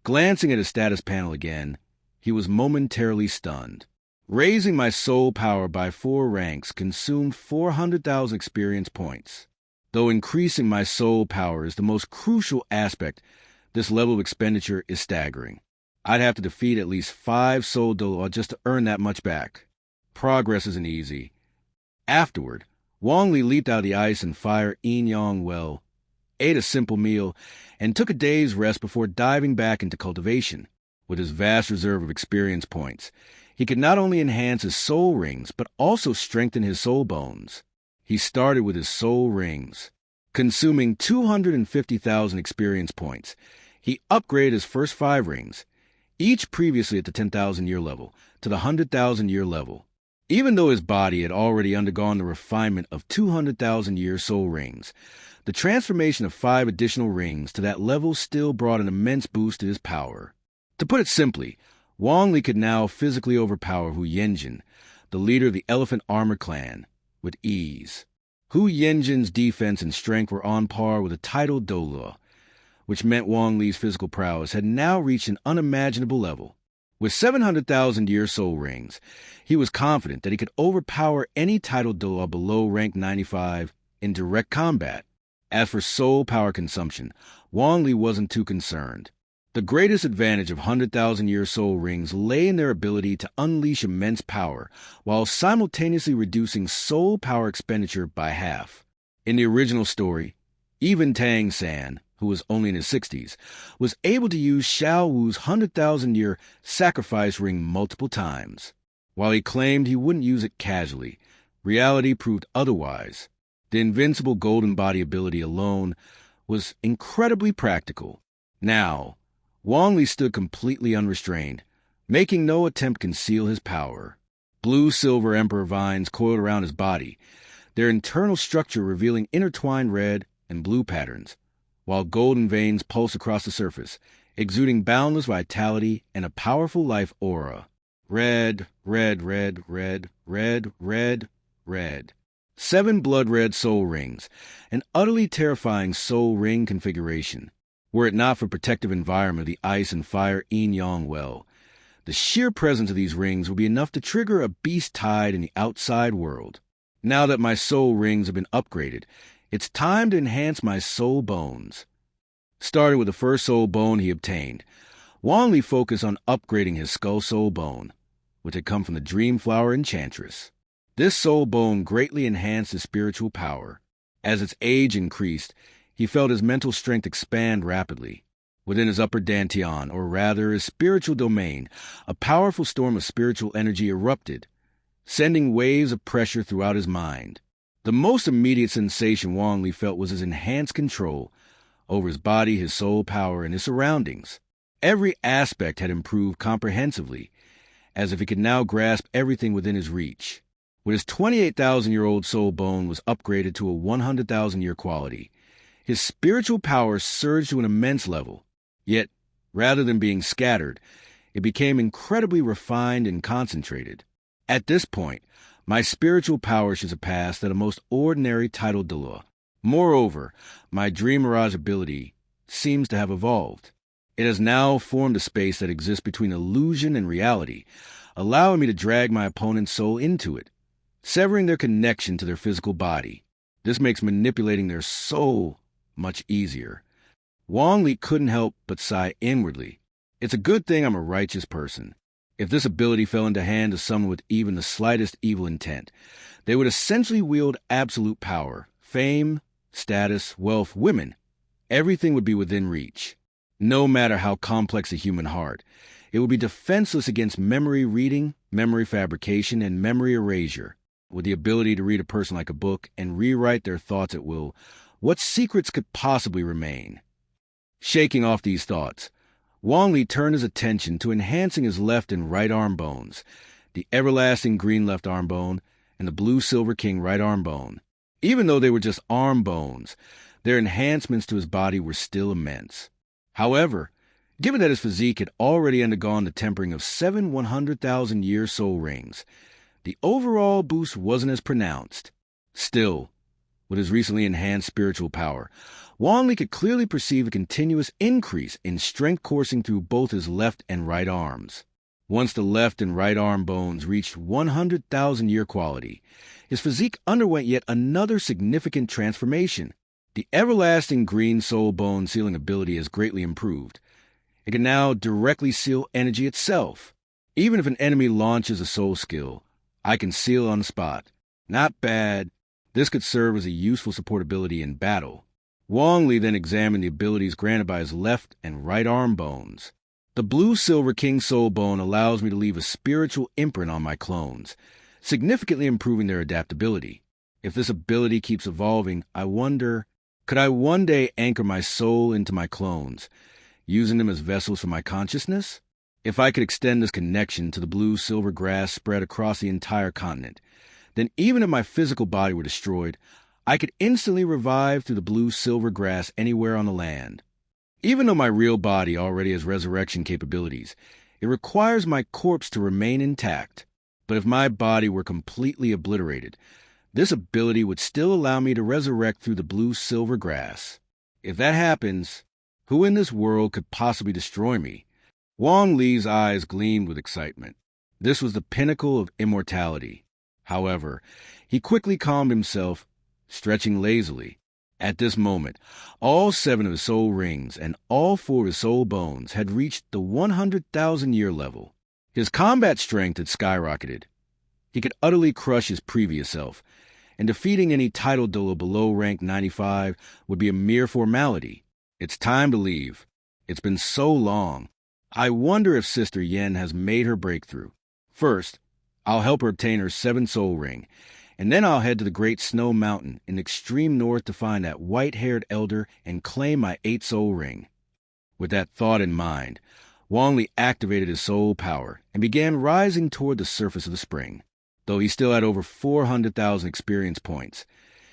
glancing at his status panel again, he was momentarily stunned. Raising my soul power by 4 ranks consumed 400,000 experience points. Though increasing my soul power is the most crucial aspect, this level of expenditure is staggering. I'd have to defeat at least 5 soul Douluo just to earn that much back. Progress isn't easy. Afterward, Wong Lee leaped out of the ice and fire yin yang well, ate a simple meal, and took a day's rest before diving back into cultivation. With his vast reserve of experience points, he could not only enhance his soul rings, but also strengthen his soul bones. He started with his soul rings. Consuming 250,000 experience points, he upgraded his first 5 rings, each previously at the 10,000-year level, to the 100,000-year level. Even though his body had already undergone the refinement of 200,000-year soul rings, the transformation of 5 additional rings to that level still brought an immense boost to his power. To put it simply, Wong Lee could now physically overpower Hu Yenjin, the leader of the Elephant Armor clan, with ease. Hu Yenjin's defense and strength were on par with a title Douluo, which meant Wong Lee's physical prowess had now reached an unimaginable level. With 700,000-year soul rings, he was confident that he could overpower any title Douluo below rank 95 in direct combat. As for soul power consumption, Wong Lee wasn't too concerned. The greatest advantage of 100,000-year soul rings lay in their ability to unleash immense power while simultaneously reducing soul power expenditure by half. In the original story, even Tang San, who was only in his 60s, was able to use Xiao Wu's 100,000-year sacrifice ring multiple times. While he claimed he wouldn't use it casually, reality proved otherwise. The invincible golden body ability alone was incredibly practical. Now, Wong Lee stood completely unrestrained, making no attempt to conceal his power. Blue-silver emperor vines coiled around his body, their internal structure revealing intertwined red and blue patterns, while golden veins pulse across the surface, exuding boundless vitality and a powerful life aura. Red, red, red, red, red, red, red. 7 blood-red soul rings, an utterly terrifying soul ring configuration. Were it not for protective environment of the ice and fire yin-yang well, the sheer presence of these rings would be enough to trigger a beast tide in the outside world. Now that my soul rings have been upgraded, it's time to enhance my soul bones. Starting with the first soul bone he obtained, Wang Li focused on upgrading his skull soul bone, which had come from the Dream Flower Enchantress. This soul bone greatly enhanced his spiritual power. As its age increased, he felt his mental strength expand rapidly. Within his upper dantian, or rather his spiritual domain, a powerful storm of spiritual energy erupted, sending waves of pressure throughout his mind. The most immediate sensation Wang Li felt was his enhanced control over his body, his soul power, and his surroundings. Every aspect had improved comprehensively, as if he could now grasp everything within his reach. When his 28,000-year-old soul bone was upgraded to a 100,000-year quality, his spiritual power surged to an immense level. Yet, rather than being scattered, it became incredibly refined and concentrated. At this point, my spiritual power should surpass that of most ordinary titled Douluo. Moreover, my dream mirage ability seems to have evolved. It has now formed a space that exists between illusion and reality, allowing me to drag my opponent's soul into it, severing their connection to their physical body. This makes manipulating their soul much easier. Wong Lee couldn't help but sigh inwardly. It's a good thing I'm a righteous person. If this ability fell into hand of someone with even the slightest evil intent, they would essentially wield absolute power, fame, status, wealth, women. Everything would be within reach. No matter how complex a human heart, it would be defenseless against memory reading, memory fabrication, and memory erasure. With the ability to read a person like a book and rewrite their thoughts at will, what secrets could possibly remain? Shaking off these thoughts, Wong Lee turned his attention to enhancing his left and right arm bones, the everlasting green left arm bone and the blue silver king right arm bone. Even though they were just arm bones, their enhancements to his body were still immense. However, given that his physique had already undergone the tempering of 7 100,000-year soul rings, the overall boost wasn't as pronounced. Still, with his recently enhanced spiritual power, Wong Lee could clearly perceive a continuous increase in strength coursing through both his left and right arms. Once the left and right arm bones reached 100,000-year quality, his physique underwent yet another significant transformation. The everlasting green soul bone sealing ability has greatly improved. It can now directly seal energy itself. Even if an enemy launches a soul skill, I can seal on the spot. Not bad. This could serve as a useful support ability in battle. Wong Lee then examined the abilities granted by his left and right arm bones. The blue-silver king soul bone allows me to leave a spiritual imprint on my clones, significantly improving their adaptability. If this ability keeps evolving, I wonder, could I one day anchor my soul into my clones, using them as vessels for my consciousness? If I could extend this connection to the blue-silver grass spread across the entire continent, then even if my physical body were destroyed, I could instantly revive through the blue-silver grass anywhere on the land. Even though my real body already has resurrection capabilities, it requires my corpse to remain intact. But if my body were completely obliterated, this ability would still allow me to resurrect through the blue-silver grass. If that happens, who in this world could possibly destroy me? Wong Lee's eyes gleamed with excitement. This was the pinnacle of immortality. However, he quickly calmed himself, stretching lazily. At this moment, all 7 of his soul rings and all 4 of his soul bones had reached the 100,000-year level. His combat strength had skyrocketed. He could utterly crush his previous self, and defeating any title Douluo below rank 95 would be a mere formality. It's time to leave. It's been so long. I wonder if Sister Yen has made her breakthrough. First, I'll help her obtain her 7th soul ring, and then I'll head to the Great Snow Mountain in the extreme north to find that white-haired elder and claim my 8th soul ring. With that thought in mind, Wong Lee activated his soul power and began rising toward the surface of the spring. Though he still had over 400,000 experience points,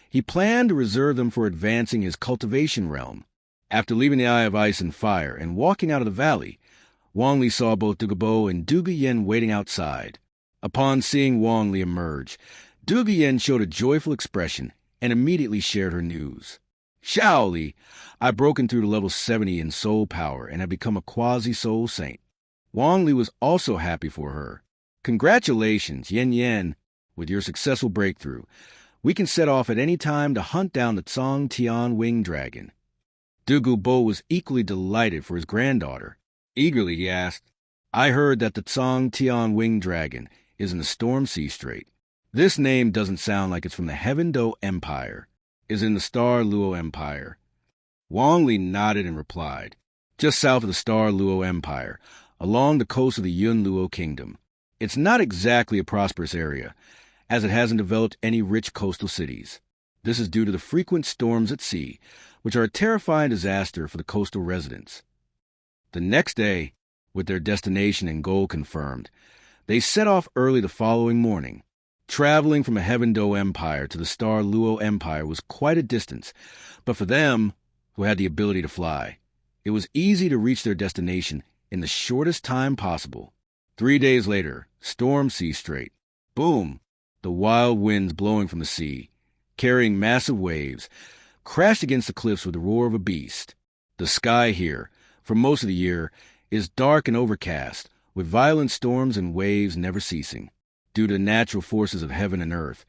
he planned to reserve them for advancing his cultivation realm. After leaving the Eye of Ice and Fire and walking out of the valley, Wong Lee saw both Dugu Bo and Dugu Yen waiting outside. Upon seeing Wong Lee emerge, Dugu Yen showed a joyful expression and immediately shared her news. "Shao Li, I've broken through to level 70 in soul power and have become a quasi-soul saint." Wong Lee was also happy for her. "Congratulations, Yen Yen, with your successful breakthrough. We can set off at any time to hunt down the Tsong Tian winged dragon." Dugu Bo was equally delighted for his granddaughter. Eagerly he asked, "I heard that the Tsong Tian winged dragon is in the Storm Sea Strait. This name doesn't sound like it's from the Heaven Do Empire. Is in the Star Luo Empire." Wong Lee nodded and replied, "Just south of the Star Luo Empire, along the coast of the Yun Luo Kingdom. It's not exactly a prosperous area, as it hasn't developed any rich coastal cities. This is due to the frequent storms at sea, which are a terrifying disaster for the coastal residents." The next day, with their destination and goal confirmed, they set off early the following morning. Traveling from a Heaven Do Empire to the Star Luo Empire was quite a distance, but for them, who had the ability to fly, it was easy to reach their destination in the shortest time possible. 3 days later, Storm Sea Strait. Boom! The wild winds blowing from the sea, carrying massive waves, crashed against the cliffs with the roar of a beast. The sky here, for most of the year, is dark and overcast, with violent storms and waves never ceasing. Due to the natural forces of heaven and earth,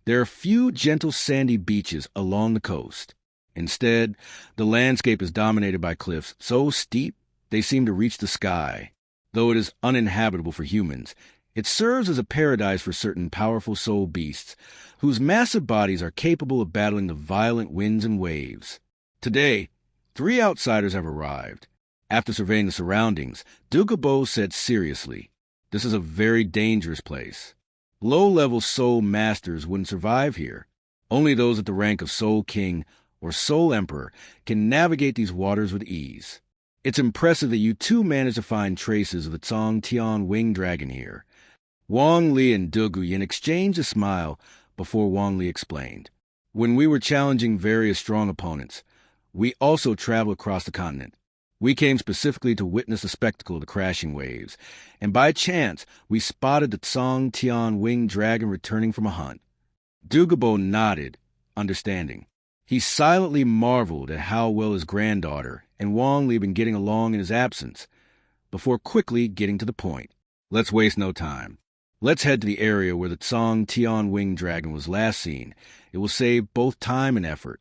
there are few gentle sandy beaches along the coast. Instead, the landscape is dominated by cliffs so steep they seem to reach the sky. Though it is uninhabitable for humans, it serves as a paradise for certain powerful soul beasts, whose massive bodies are capable of battling the violent winds and waves. Today, 3 outsiders have arrived. After surveying the surroundings, Dugu Bo said seriously, "This is a very dangerous place. Low-level soul masters wouldn't survive here. Only those at the rank of Soul King or Soul Emperor can navigate these waters with ease. It's impressive that you two managed to find traces of the Tsong Tian winged dragon here." Wong Lee and Dugu Yen exchanged a smile before Wong Lee explained, "When we were challenging various strong opponents, we also traveled across the continent. We came specifically to witness the spectacle of the crashing waves, and by chance we spotted the Tsong Tian winged dragon returning from a hunt." Dugu Bo nodded, understanding. He silently marveled at how well his granddaughter and Wong Lee had been getting along in his absence, before quickly getting to the point. "Let's waste no time. Let's head to the area where the Tsong Tian winged dragon was last seen. It will save both time and effort."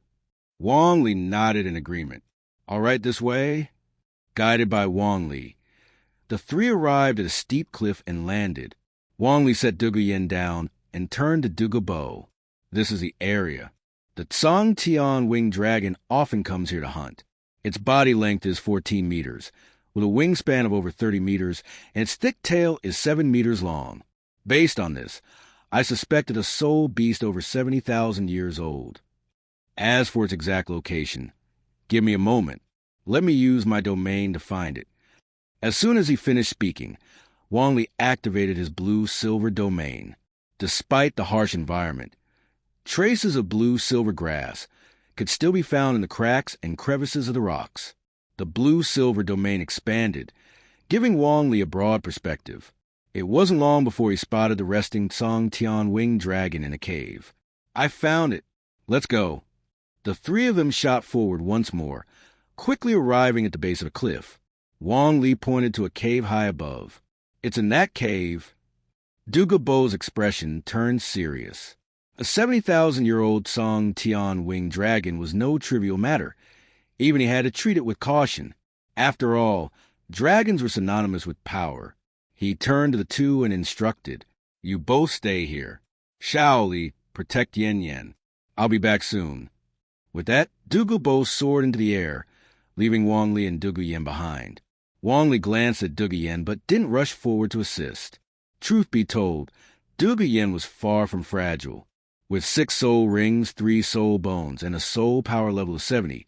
Wong Lee nodded in agreement. "All right, this way?" Guided by Wong Lee, the 3 arrived at a steep cliff and landed. Wong Lee set Dugu Yen down and turned to Dugu Bo. "This is the area. The Tsong Tian winged dragon often comes here to hunt. Its body length is 14 meters, with a wingspan of over 30 meters, and its thick tail is 7 meters long. Based on this, I suspect it a soul beast over 70,000 years old. As for its exact location, give me a moment. Let me use my domain to find it." As soon as he finished speaking, Wong Lee activated his blue-silver domain. Despite the harsh environment, traces of blue-silver grass could still be found in the cracks and crevices of the rocks. The blue-silver domain expanded, giving Wong Lee a broad perspective. It wasn't long before he spotted the resting Tsong Tian winged dragon in a cave. "I found it. Let's go." The 3 of them shot forward once more, quickly arriving at the base of the cliff. Wong Lee pointed to a cave high above. "It's in that cave." Dugu Bo's expression turned serious. A 70,000-year-old Tsong Tian winged dragon was no trivial matter. Even he had to treat it with caution. After all, dragons were synonymous with power. He turned to the 2 and instructed, "You both stay here. Shao Li, protect Yen Yen. I'll be back soon." With that, Dugu Bo soared into the air, leaving Wong Lee and Dugu Yen behind. Wong Lee glanced at Dugu Yen but didn't rush forward to assist. Truth be told, Dugu Yen was far from fragile. With 6 soul rings, 3 soul bones, and a soul power level of 70,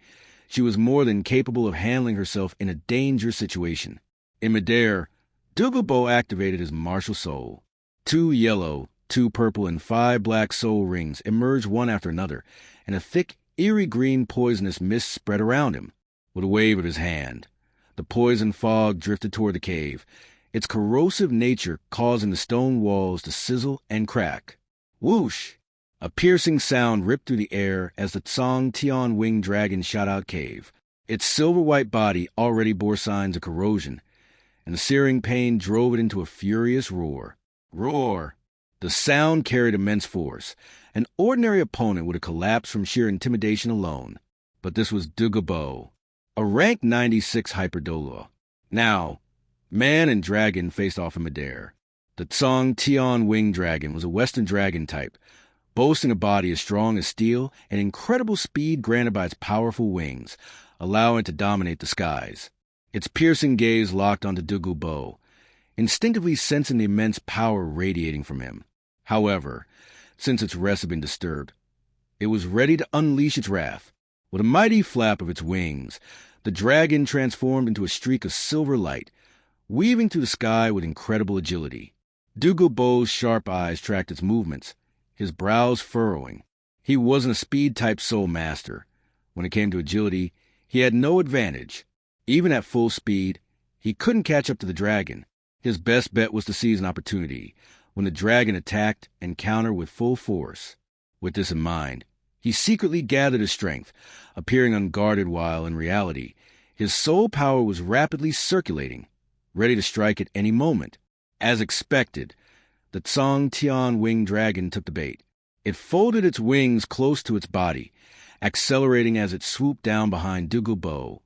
She was more than capable of handling herself in a dangerous situation. In midair, Dugu Bo activated his martial soul. 2 yellow, 2 purple, and 5 black soul rings emerged one after another, and a thick, eerie green poisonous mist spread around him. With a wave of his hand, the poison fog drifted toward the cave, its corrosive nature causing the stone walls to sizzle and crack. Whoosh! A piercing sound ripped through the air as the Tsang Tian winged dragon shot out cave. Its silver-white body already bore signs of corrosion, and the searing pain drove it into a furious roar. Roar! The sound carried immense force. An ordinary opponent would have collapsed from sheer intimidation alone. But this was Dugu Bo, a rank 96 hyper-Douluo. Now, man and dragon faced off in midair. The Tsang Tian winged dragon was a Western dragon type, boasting a body as strong as steel and incredible speed granted by its powerful wings, allowing it to dominate the skies. Its piercing gaze locked onto Dugu Bo, instinctively sensing the immense power radiating from him. However, since its rest had been disturbed, it was ready to unleash its wrath. With a mighty flap of its wings, the dragon transformed into a streak of silver light, weaving through the sky with incredible agility. Dugu Bo's sharp eyes tracked its movements, his brows furrowing. He wasn't a speed-type soul master. When it came to agility, he had no advantage. Even at full speed, he couldn't catch up to the dragon. His best bet was to seize an opportunity when the dragon attacked and counter with full force. With this in mind, he secretly gathered his strength, appearing unguarded while, in reality, his soul power was rapidly circulating, ready to strike at any moment. As expected, the Tsang Tian winged dragon took the bait. It folded its wings close to its body, accelerating as it swooped down behind Dugu Bo,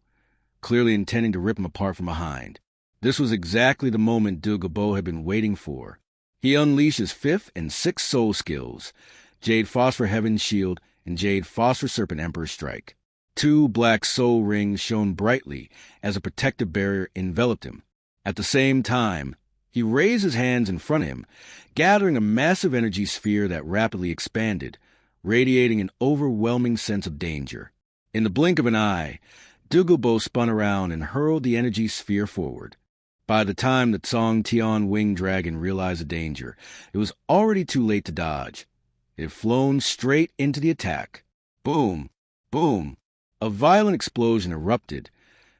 clearly intending to rip him apart from behind. This was exactly the moment Dugu Bo had been waiting for. He unleashed his 5th and 6th soul skills, Jade Phosphor Heaven's Shield and Jade Phosphor Serpent Emperor's Strike. 2 black soul rings shone brightly as a protective barrier enveloped him. At the same time, he raised his hands in front of him, gathering a massive energy sphere that rapidly expanded, radiating an overwhelming sense of danger. In the blink of an eye, Dugu Bo spun around and hurled the energy sphere forward. By the time the Tsang Tian winged dragon realized the danger, it was already too late to dodge. It had flown straight into the attack. Boom! Boom! A violent explosion erupted,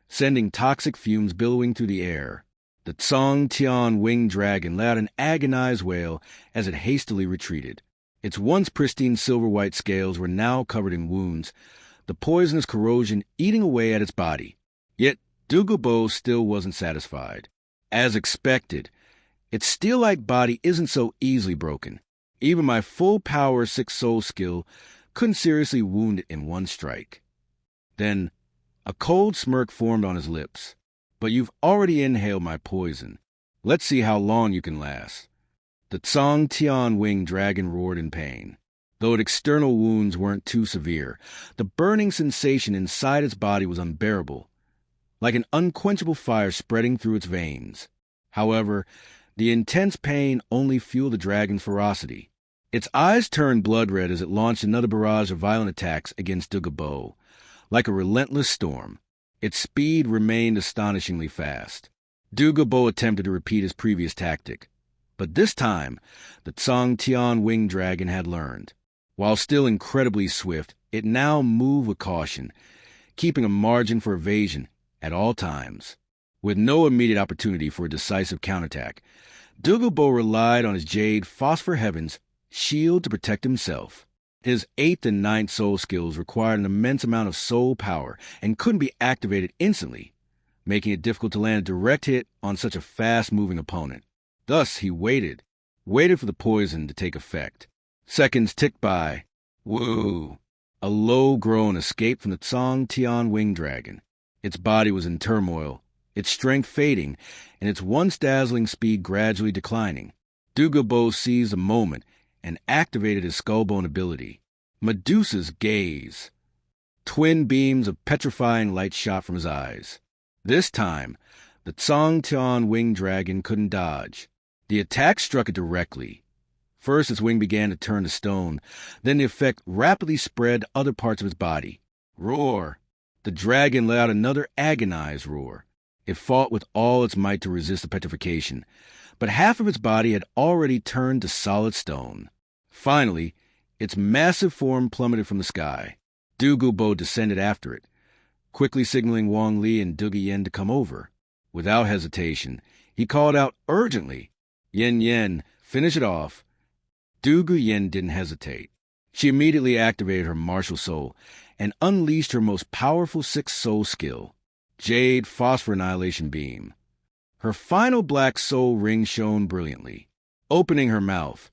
sending toxic fumes billowing through the air. The Tsang Tian winged dragon let out an agonized wail as it hastily retreated. Its once pristine silver-white scales were now covered in wounds, the poisonous corrosion eating away at its body. Yet Dugu Bo still wasn't satisfied. As expected, its steel-like body isn't so easily broken. Even my full-power 6th soul skill couldn't seriously wound it in one strike. Then, a cold smirk formed on his lips. But you've already inhaled my poison. Let's see how long you can last. The Tsang Tian winged dragon roared in pain. Though its external wounds weren't too severe, the burning sensation inside its body was unbearable, like an unquenchable fire spreading through its veins. However, the intense pain only fueled the dragon's ferocity. Its eyes turned blood red as it launched another barrage of violent attacks against Dugu Bo, like a relentless storm. Its speed remained astonishingly fast. Dugu Bo attempted to repeat his previous tactic, but this time, the Tsang Tian winged dragon had learned. While still incredibly swift, it now moved with caution, keeping a margin for evasion at all times. With no immediate opportunity for a decisive counterattack, Dugu Bo relied on his Jade Phosphor Heaven's shield to protect himself. His 8th and 9th soul skills required an immense amount of soul power and couldn't be activated instantly, making it difficult to land a direct hit on such a fast-moving opponent. Thus, he waited for the poison to take effect. Seconds ticked by. Woo! A low groan escaped from the Tsang Tian winged dragon. Its body was in turmoil, its strength fading, and its once dazzling speed gradually declining. Dugu Bo seized a moment and activated his skullbone ability, Medusa's Gaze. Twin beams of petrifying light shot from his eyes. This time, the Tsang Tian winged dragon couldn't dodge. The attack struck it directly. First, its wing began to turn to stone, then the effect rapidly spread to other parts of its body. Roar! The dragon let out another agonized roar. It fought with all its might to resist the petrification, but half of its body had already turned to solid stone. Finally, its massive form plummeted from the sky. Dugu Bo descended after it, quickly signaling Wong Lee and Dugu Yen to come over. Without hesitation, he called out urgently, Yen, finish it off." Dugu Yen didn't hesitate. She immediately activated her martial soul and unleashed her most powerful sixth soul skill, Jade Phosphor Annihilation Beam. Her final black soul ring shone brilliantly. Opening her mouth,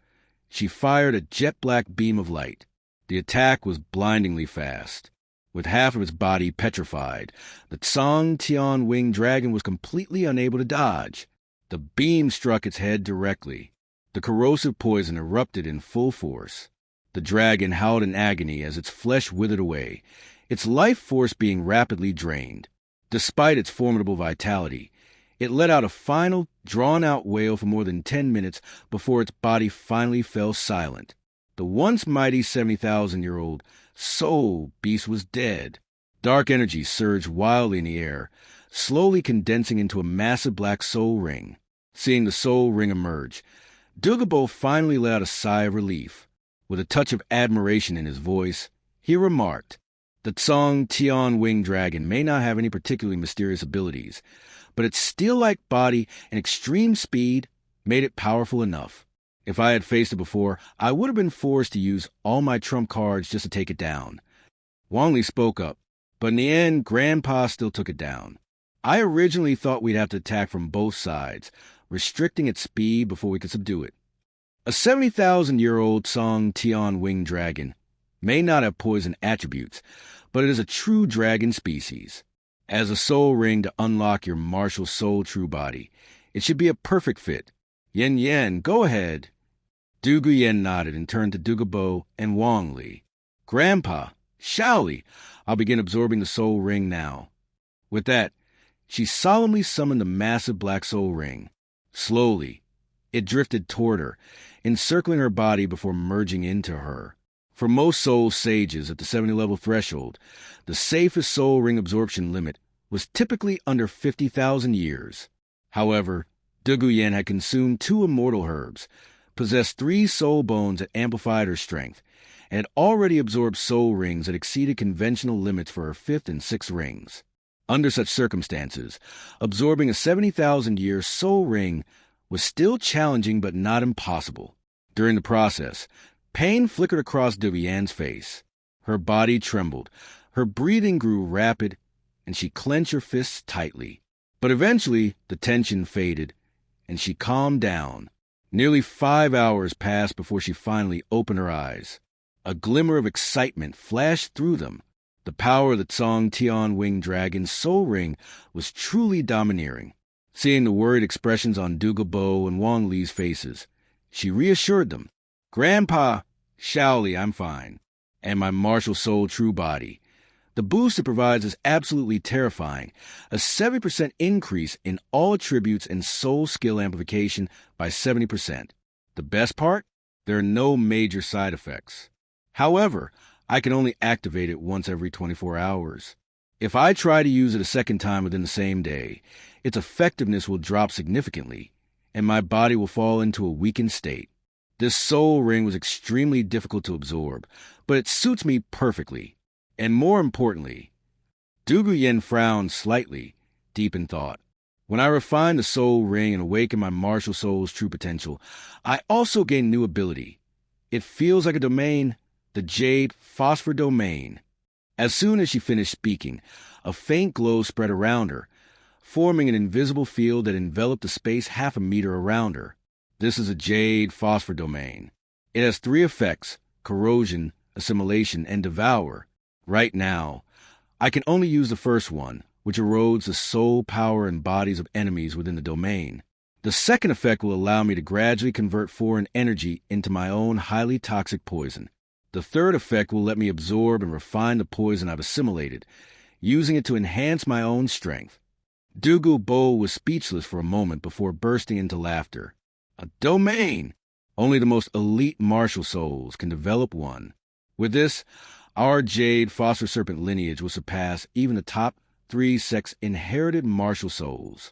she fired a jet-black beam of light. The attack was blindingly fast. With half of its body petrified, the Tsang Tian winged dragon was completely unable to dodge. The beam struck its head directly. The corrosive poison erupted in full force. The dragon howled in agony as its flesh withered away, its life force being rapidly drained. Despite its formidable vitality, it let out a final, drawn-out wail for more than 10 minutes before its body finally fell silent. The once mighty 70,000-year-old soul beast was dead. Dark energy surged wildly in the air, slowly condensing into a massive black soul ring. Seeing the soul ring emerge, Dugu Bo finally let out a sigh of relief. With a touch of admiration in his voice, he remarked, "The Tsang Tian winged dragon may not have any particularly mysterious abilities, but its steel-like body and extreme speed made it powerful enough. If I had faced it before, I would have been forced to use all my trump cards just to take it down." Wong Lee spoke up, but in the end, Grandpa still took it down. "I originally thought we'd have to attack from both sides, restricting its speed before we could subdue it. A 70,000-year-old Tsang Tian winged dragon may not have poison attributes, but it is a true dragon species. As a soul ring to unlock your martial soul true body, it should be a perfect fit. Yen, go ahead." Dugu Yen nodded and turned to Dugu Bo and Wong Lee. "Grandpa, Shaoli, I'll begin absorbing the soul ring now." With that, she solemnly summoned the massive black soul ring. Slowly, it drifted toward her, encircling her body before merging into her. For most soul sages at the 70-level threshold, the safest soul ring absorption limit was typically under 50,000 years. However, Dugu Yen had consumed 2 immortal herbs, possessed 3 soul bones that amplified her strength, and had already absorbed soul rings that exceeded conventional limits for her 5th and 6th rings. Under such circumstances, absorbing a 70,000-year soul ring was still challenging but not impossible. During the process, pain flickered across Dugu Yen's face. Her body trembled, her breathing grew rapid, and she clenched her fists tightly. But eventually, the tension faded, and she calmed down. Nearly 5 hours passed before she finally opened her eyes. A glimmer of excitement flashed through them. The power of the Tsang Tian winged dragon's soul ring was truly domineering. Seeing the worried expressions on Dugu Bo and Wong Lee's faces, she reassured them. "Grandpa, Shaoli, I'm fine. And my martial soul true body. The boost it provides is absolutely terrifying. A 70% increase in all attributes and soul skill amplification by 70%. The best part? There are no major side effects. However, I can only activate it once every 24 hours. If I try to use it a second time within the same day, its effectiveness will drop significantly, and my body will fall into a weakened state. This soul ring was extremely difficult to absorb, but it suits me perfectly. And more importantly," Dugu Yen frowned slightly, deep in thought. "When I refine the soul ring and awaken my martial soul's true potential, I also gain new ability. It feels like a domain, the Jade Phosphor Domain." As soon as she finished speaking, a faint glow spread around her, forming an invisible field that enveloped the space half a meter around her. This is a Jade Phosphor Domain. It has 3 effects: corrosion, assimilation, and devour. Right now, I can only use the first one, which erodes the soul power and bodies of enemies within the domain. The second effect will allow me to gradually convert foreign energy into my own highly toxic poison. The third effect will let me absorb and refine the poison I've assimilated, using it to enhance my own strength. Dugu Bo was speechless for a moment before bursting into laughter. A domain! Only the most elite martial souls can develop one. With this, Our jade foster serpent lineage would surpass even the top 3 sects' inherited martial souls.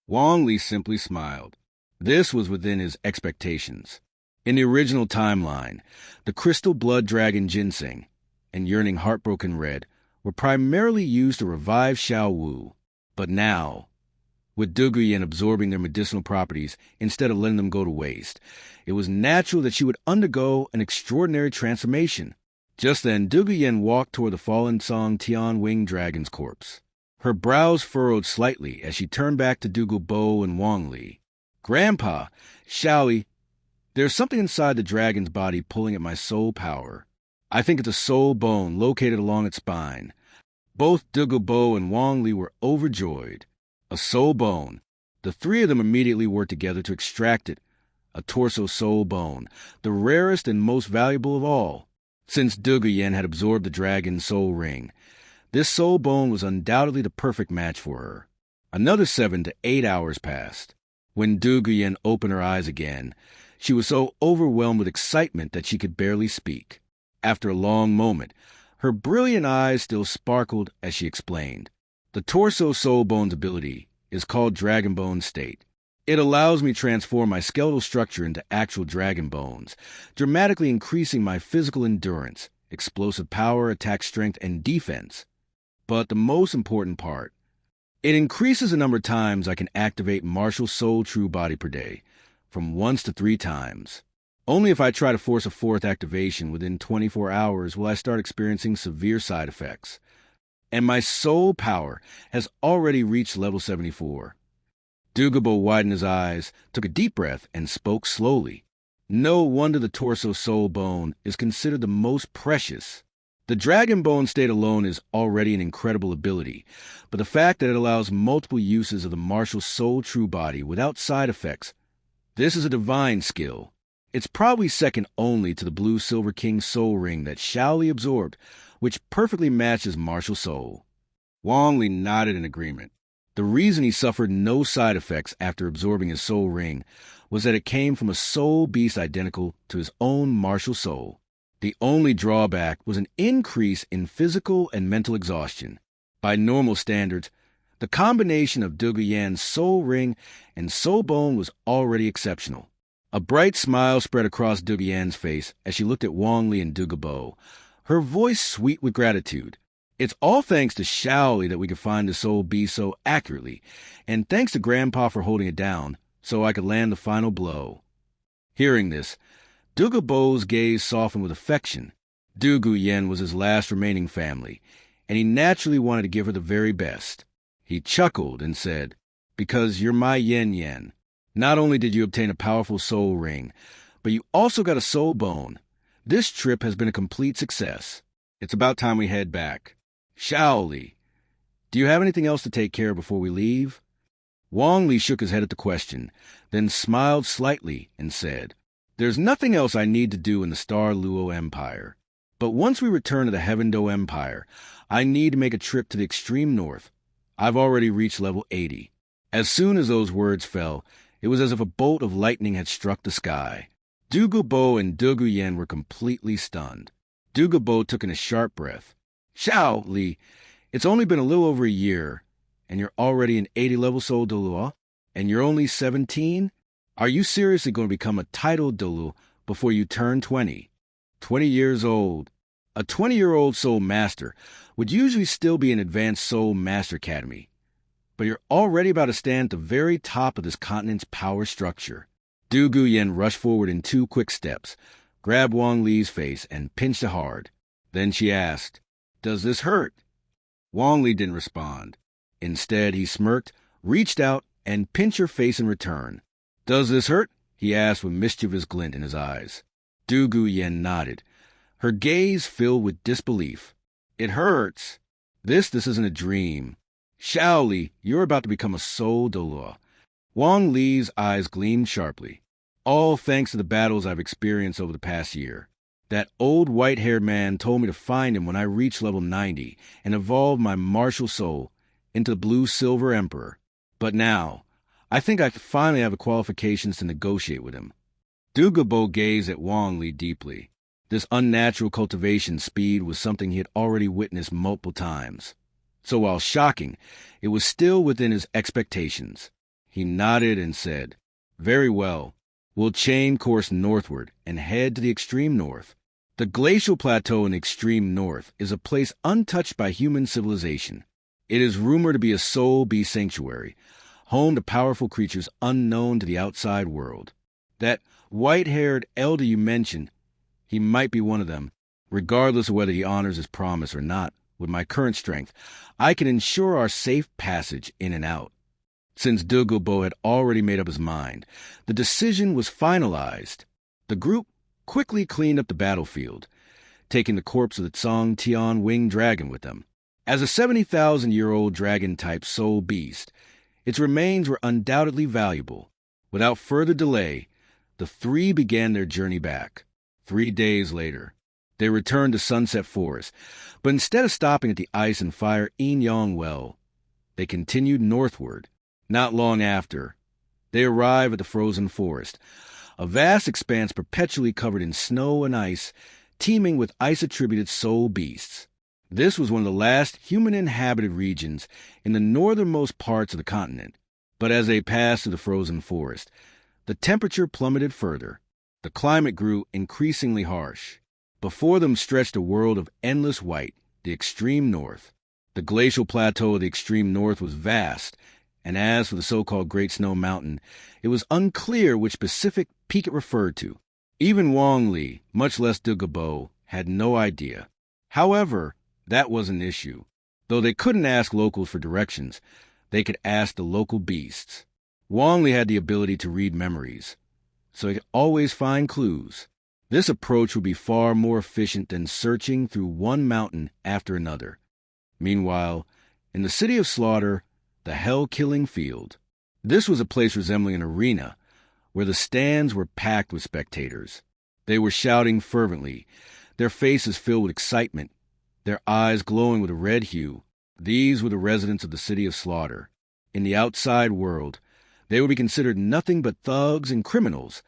Wong Lee simply smiled. This was within his expectations. In the original timeline, the crystal blood dragon ginseng and yearning heartbroken red were primarily used to revive Xiao Wu. But now, with Dugu Yen absorbing their medicinal properties instead of letting them go to waste, it was natural that she would undergo an extraordinary transformation. Just then, Dugu Yen walked toward the fallen Song Tian winged dragon's corpse. Her brows furrowed slightly as she turned back to Dugu Bo and Wong Lee. "Grandpa, Xiaoli, there's something inside the dragon's body pulling at my soul power. I think it's a soul bone located along its spine." Both Dugu Bo and Wong Lee were overjoyed. A soul bone. The three of them immediately worked together to extract it. A torso soul bone, the rarest and most valuable of all. Since Dugu Yen had absorbed the dragon's soul ring, this soul bone was undoubtedly the perfect match for her. Another 7 to 8 hours passed. When Dugu Yen opened her eyes again, she was so overwhelmed with excitement that she could barely speak. After a long moment, her brilliant eyes still sparkled as she explained. "The torso soul bone's ability is called Dragon Bone State. It allows me to transform my skeletal structure into actual dragon bones, dramatically increasing my physical endurance, explosive power, attack strength, and defense. But the most important part, it increases the number of times I can activate martial soul true body per day, from once to 3 times. Only if I try to force a 4th activation within 24 hours will I start experiencing severe side effects. And my soul power has already reached level 74. Dugu Bo widened his eyes, took a deep breath, and spoke slowly. No wonder the torso soul bone is considered the most precious. The dragon bone state alone is already an incredible ability, but the fact that it allows multiple uses of the martial soul true body without side effects, this is a divine skill. It's probably second only to the blue silver king soul ring that Xiaoli absorbed, which perfectly matches martial soul. Wong Lee nodded in agreement. The reason he suffered no side effects after absorbing his soul ring was that it came from a soul beast identical to his own martial soul. The only drawback was an increase in physical and mental exhaustion. By normal standards, the combination of Dugu Yen's soul ring and soul bone was already exceptional. A bright smile spread across Dugu Yen's face as she looked at Wong Lee and Dugu Bo, her voice sweet with gratitude. "It's all thanks to Xiaoli that we could find the soul beast so accurately, and thanks to Grandpa for holding it down, so I could land the final blow." Hearing this, Dugu Bo's gaze softened with affection. Dugu Yen was his last remaining family, and he naturally wanted to give her the very best. He chuckled and said, "Because you're my Yen Yen. Not only did you obtain a powerful soul ring, but you also got a soul bone. This trip has been a complete success. It's about time we head back. Xiaoli, do you have anything else to take care of before we leave?" Wong Lee shook his head at the question, then smiled slightly and said, "There's nothing else I need to do in the Star Luo Empire. But once we return to the Heaven Do Empire, I need to make a trip to the extreme north. I've already reached level 80. As soon as those words fell, it was as if a bolt of lightning had struck the sky. Dugu Bo and Dugu Yen were completely stunned. Dugu Bo took in a sharp breath. "Xiaoli, it's only been a little over a year, and you're already an 80-level soul Douluo, and you're only 17? Are you seriously going to become a titled Douluo before you turn 20? 20 years old. A 20-year-old soul master would usually still be in Advanced Soul Master Academy, but you're already about to stand at the very top of this continent's power structure." Dugu Yen rushed forward in 2 quick steps, grabbed Wong Lee's face, and pinched it hard. Then she asked, "Does this hurt?" Wong Lee didn't respond. Instead, he smirked, reached out, and pinched her face in return. "Does this hurt?" he asked with mischievous glint in his eyes. Dugu Yen nodded, her gaze filled with disbelief. "It hurts. This isn't a dream. Xiaoli, you're about to become a soul Douluo." Wong Lee's eyes gleamed sharply. "All thanks to the battles I've experienced over the past year. That old white-haired man told me to find him when I reached level 90 and evolved my martial soul into the Blue-Silver Emperor. But now, I think I finally have the qualifications to negotiate with him." Dugu Bo gazed at Wong Lee deeply. This unnatural cultivation speed was something he had already witnessed multiple times. So while shocking, it was still within his expectations. He nodded and said, "Very well. We'll chain course northward and head to the extreme north. The glacial plateau in the extreme north is a place untouched by human civilization. It is rumored to be a soul beast sanctuary, home to powerful creatures unknown to the outside world. That white-haired elder you mentioned, he might be one of them. Regardless of whether he honors his promise or not, with my current strength, I can ensure our safe passage in and out." Since Dugu Bo had already made up his mind, the decision was finalized. The group quickly cleaned up the battlefield, taking the corpse of the Tsong Tian winged dragon with them. As a 70,000-year-old dragon-type soul beast, its remains were undoubtedly valuable. Without further delay, the three began their journey back. 3 days later, they returned to Sunset Forest, but instead of stopping at the Ice and Fire Yin Yang Well, they continued northward. Not long after, they arrive at the frozen forest, a vast expanse perpetually covered in snow and ice, teeming with ice-attributed soul beasts. This was one of the last human-inhabited regions in the northernmost parts of the continent. But as they passed through the frozen forest, the temperature plummeted further. The climate grew increasingly harsh. Before them stretched a world of endless white, the extreme north. The glacial plateau of the extreme north was vast, and as for the so-called Great Snow Mountain, it was unclear which specific peak it referred to. Even Wong Lee, much less Dugu Bo, had no idea. However, that was an issue. Though they couldn't ask locals for directions, they could ask the local beasts. Wong Lee had the ability to read memories, so he could always find clues. This approach would be far more efficient than searching through one mountain after another. Meanwhile, in the City of Slaughter, the hell-killing field. This was a place resembling an arena, where the stands were packed with spectators. They were shouting fervently, their faces filled with excitement, their eyes glowing with a red hue. These were the residents of the City of Slaughter. In the outside world, they would be considered nothing but thugs and criminals,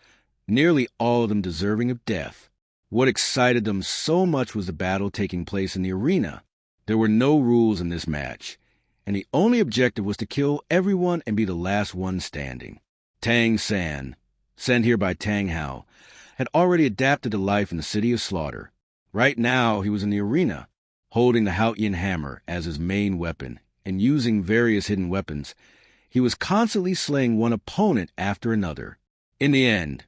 nearly all of them deserving of death. What excited them so much was the battle taking place in the arena. There were no rules in this match, and the only objective was to kill everyone and be the last one standing. Tang San, sent here by Tang Hao, had already adapted to life in the City of Slaughter. Right now, he was in the arena, holding the Haotian hammer as his main weapon, and using various hidden weapons. He was constantly slaying one opponent after another. In the end,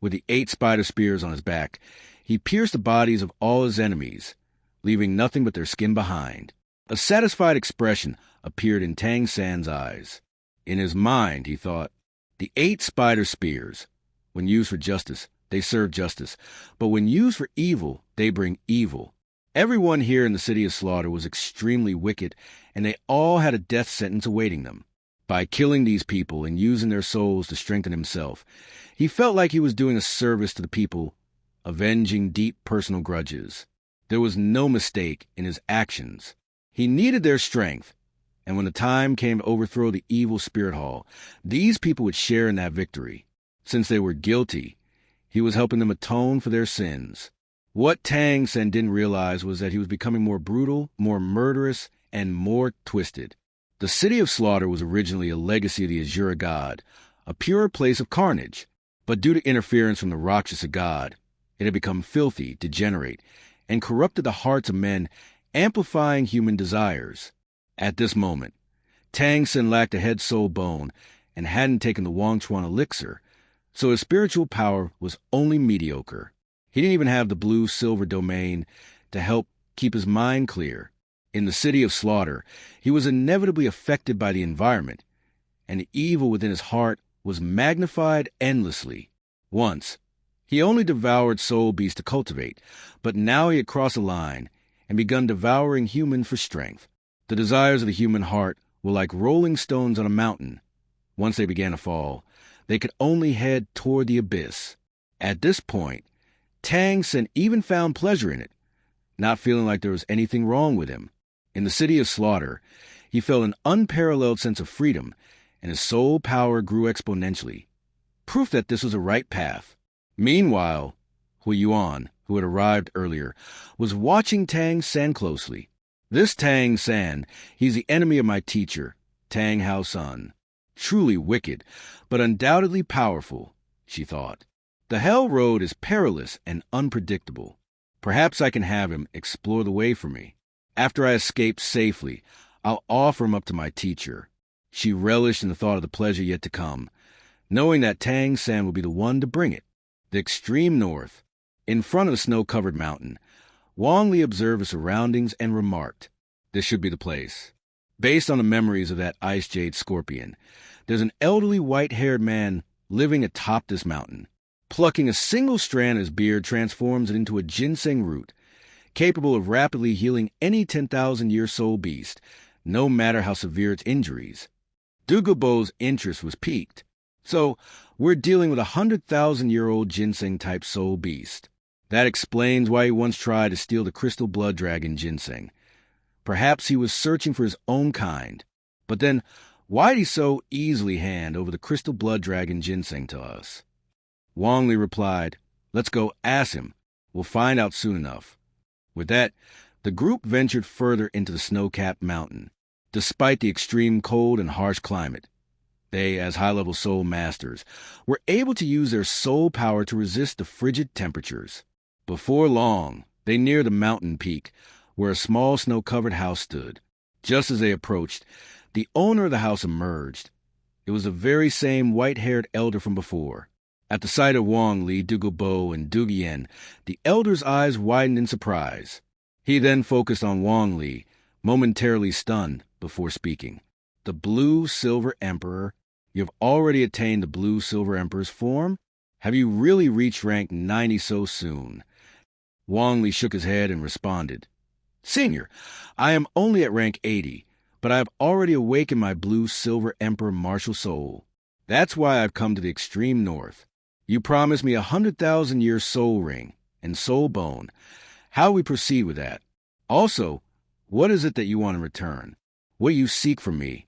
with the 8 spider spears on his back, he pierced the bodies of all his enemies, leaving nothing but their skin behind. A satisfied expression appeared in Tang San's eyes. In his mind, he thought, the 8 spider spears, when used for justice, they serve justice, but when used for evil, they bring evil. Everyone here in the City of Slaughter was extremely wicked, and they all had a death sentence awaiting them. By killing these people and using their souls to strengthen himself, he felt like he was doing a service to the people, avenging deep personal grudges. There was no mistake in his actions. He needed their strength, and when the time came to overthrow the evil spirit hall, these people would share in that victory. Since they were guilty, he was helping them atone for their sins. What Tang San didn't realize was that he was becoming more brutal, more murderous, and more twisted. The City of Slaughter was originally a legacy of the Azura god, a pure place of carnage, but due to interference from the Rakshasa god, it had become filthy, degenerate, and corrupted the hearts of men, amplifying human desires. At this moment, Tang San lacked a head soul bone and hadn't taken the Wang Chuan elixir, so his spiritual power was only mediocre. He didn't even have the blue-silver domain to help keep his mind clear. In the City of Slaughter, he was inevitably affected by the environment, and the evil within his heart was magnified endlessly. Once, he only devoured soul beasts to cultivate, but now he had crossed a line and begun devouring humans for strength. The desires of the human heart were like rolling stones on a mountain. Once they began to fall, they could only head toward the abyss. At this point, Tang San even found pleasure in it, not feeling like there was anything wrong with him. In the City of Slaughter, he felt an unparalleled sense of freedom, and his soul power grew exponentially, proof that this was a right path. Meanwhile, Hu Yuan, who had arrived earlier, was watching Tang San closely. This Tang San, he's the enemy of my teacher, Tang Hao's son. Truly wicked, but undoubtedly powerful, she thought. The Hell Road is perilous and unpredictable. Perhaps I can have him explore the way for me. After I escape safely, I'll offer him up to my teacher. She relished in the thought of the pleasure yet to come, knowing that Tang San would be the one to bring it. The extreme north, in front of the snow-covered mountain, Wong Lee observed the surroundings and remarked, "This should be the place." Based on the memories of that ice jade scorpion, there's an elderly white-haired man living atop this mountain. Plucking a single strand of his beard transforms it into a ginseng root, capable of rapidly healing any 10,000-year soul beast, no matter how severe its injuries. Dugu Bo's interest was piqued. So, we're dealing with a 100,000-year-old ginseng-type soul beast. That explains why he once tried to steal the crystal blood dragon ginseng. Perhaps he was searching for his own kind. But then, why'd he so easily hand over the crystal blood dragon ginseng to us? Wong Lee replied, "Let's go ask him. We'll find out soon enough." With that, the group ventured further into the snow-capped mountain. Despite the extreme cold and harsh climate, they, as high-level soul masters, were able to use their soul power to resist the frigid temperatures. Before long, they neared the mountain peak, where a small snow-covered house stood. Just as they approached, the owner of the house emerged. It was the very same white-haired elder from before. At the sight of Wang Li, Dugu Bo, and Dugu Yen, the elder's eyes widened in surprise. He then focused on Wang Li, momentarily stunned, before speaking. "The Blue-Silver Emperor? You've already attained the Blue-Silver Emperor's form? Have you really reached rank 90 so soon?" Wang Li shook his head and responded, "Senior, I am only at rank 80, but I have already awakened my Blue-Silver Emperor martial soul. That's why I've come to the extreme north. You promised me 100,000-year soul ring and soul bone. How do we proceed with that? Also, what is it that you want in return? What do you seek from me?"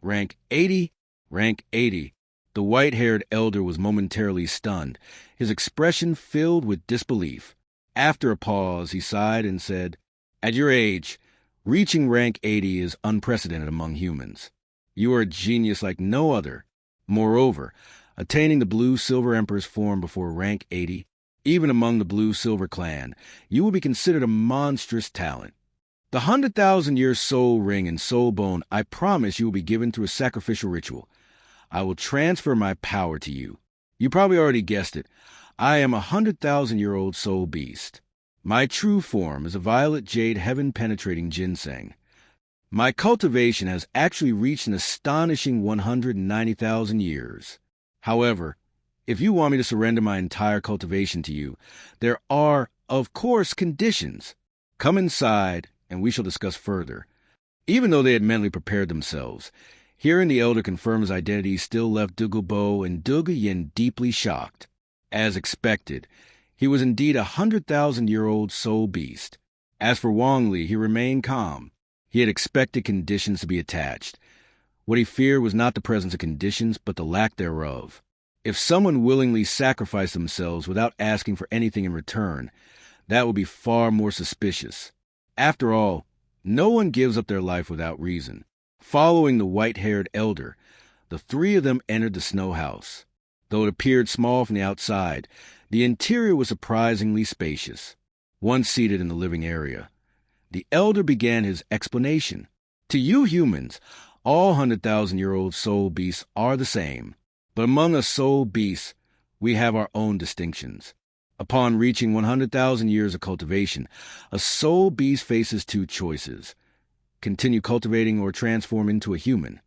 "Rank 80? Rank 80. The white-haired elder was momentarily stunned, his expression filled with disbelief. After a pause, he sighed and said, "At your age, reaching rank 80 is unprecedented among humans. You are a genius like no other. Moreover, attaining the Blue-Silver Emperor's form before rank 80, even among the Blue-Silver clan, you will be considered a monstrous talent. The 100,000-year soul ring and soul bone I promise you will be given through a sacrificial ritual. I will transfer my power to you. You probably already guessed it. I am a 100,000-year-old soul beast. My true form is a violet jade heaven-penetrating ginseng. My cultivation has actually reached an astonishing 190,000 years. However, if you want me to surrender my entire cultivation to you, there are, of course, conditions. Come inside, and we shall discuss further." Even though they had mentally prepared themselves, hearing the elder confirm his identity still left Dugu Bo and Dugu Yen deeply shocked. As expected, he was indeed a 100,000-year-old soul beast. As for Wong Lee, he remained calm. He had expected conditions to be attached. What he feared was not the presence of conditions, but the lack thereof. If someone willingly sacrificed themselves without asking for anything in return, that would be far more suspicious. After all, no one gives up their life without reason. Following the white-haired elder, the three of them entered the snow house. Though it appeared small from the outside, the interior was surprisingly spacious. Once seated in the living area, the elder began his explanation. "To you humans, all 100,000-year-old soul beasts are the same. But among us soul beasts, we have our own distinctions. Upon reaching 100,000 years of cultivation, a soul beast faces two choices: continue cultivating or transform into a human.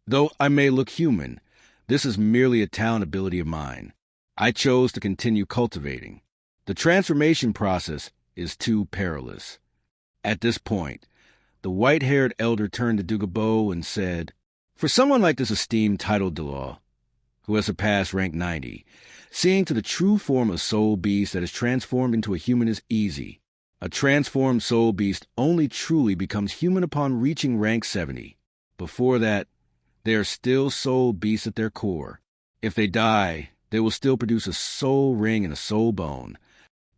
Though I may look human, this is merely a talent ability of mine. I chose to continue cultivating. The transformation process is too perilous." At this point, the white-haired elder turned to Dugu Bo and said, "For someone like this esteemed titled Douluo, who has surpassed rank 90, seeing to the true form of soul beast that is transformed into a human is easy. A transformed soul beast only truly becomes human upon reaching rank 70. Before that, they are still soul beasts at their core. If they die, they will still produce a soul ring and a soul bone.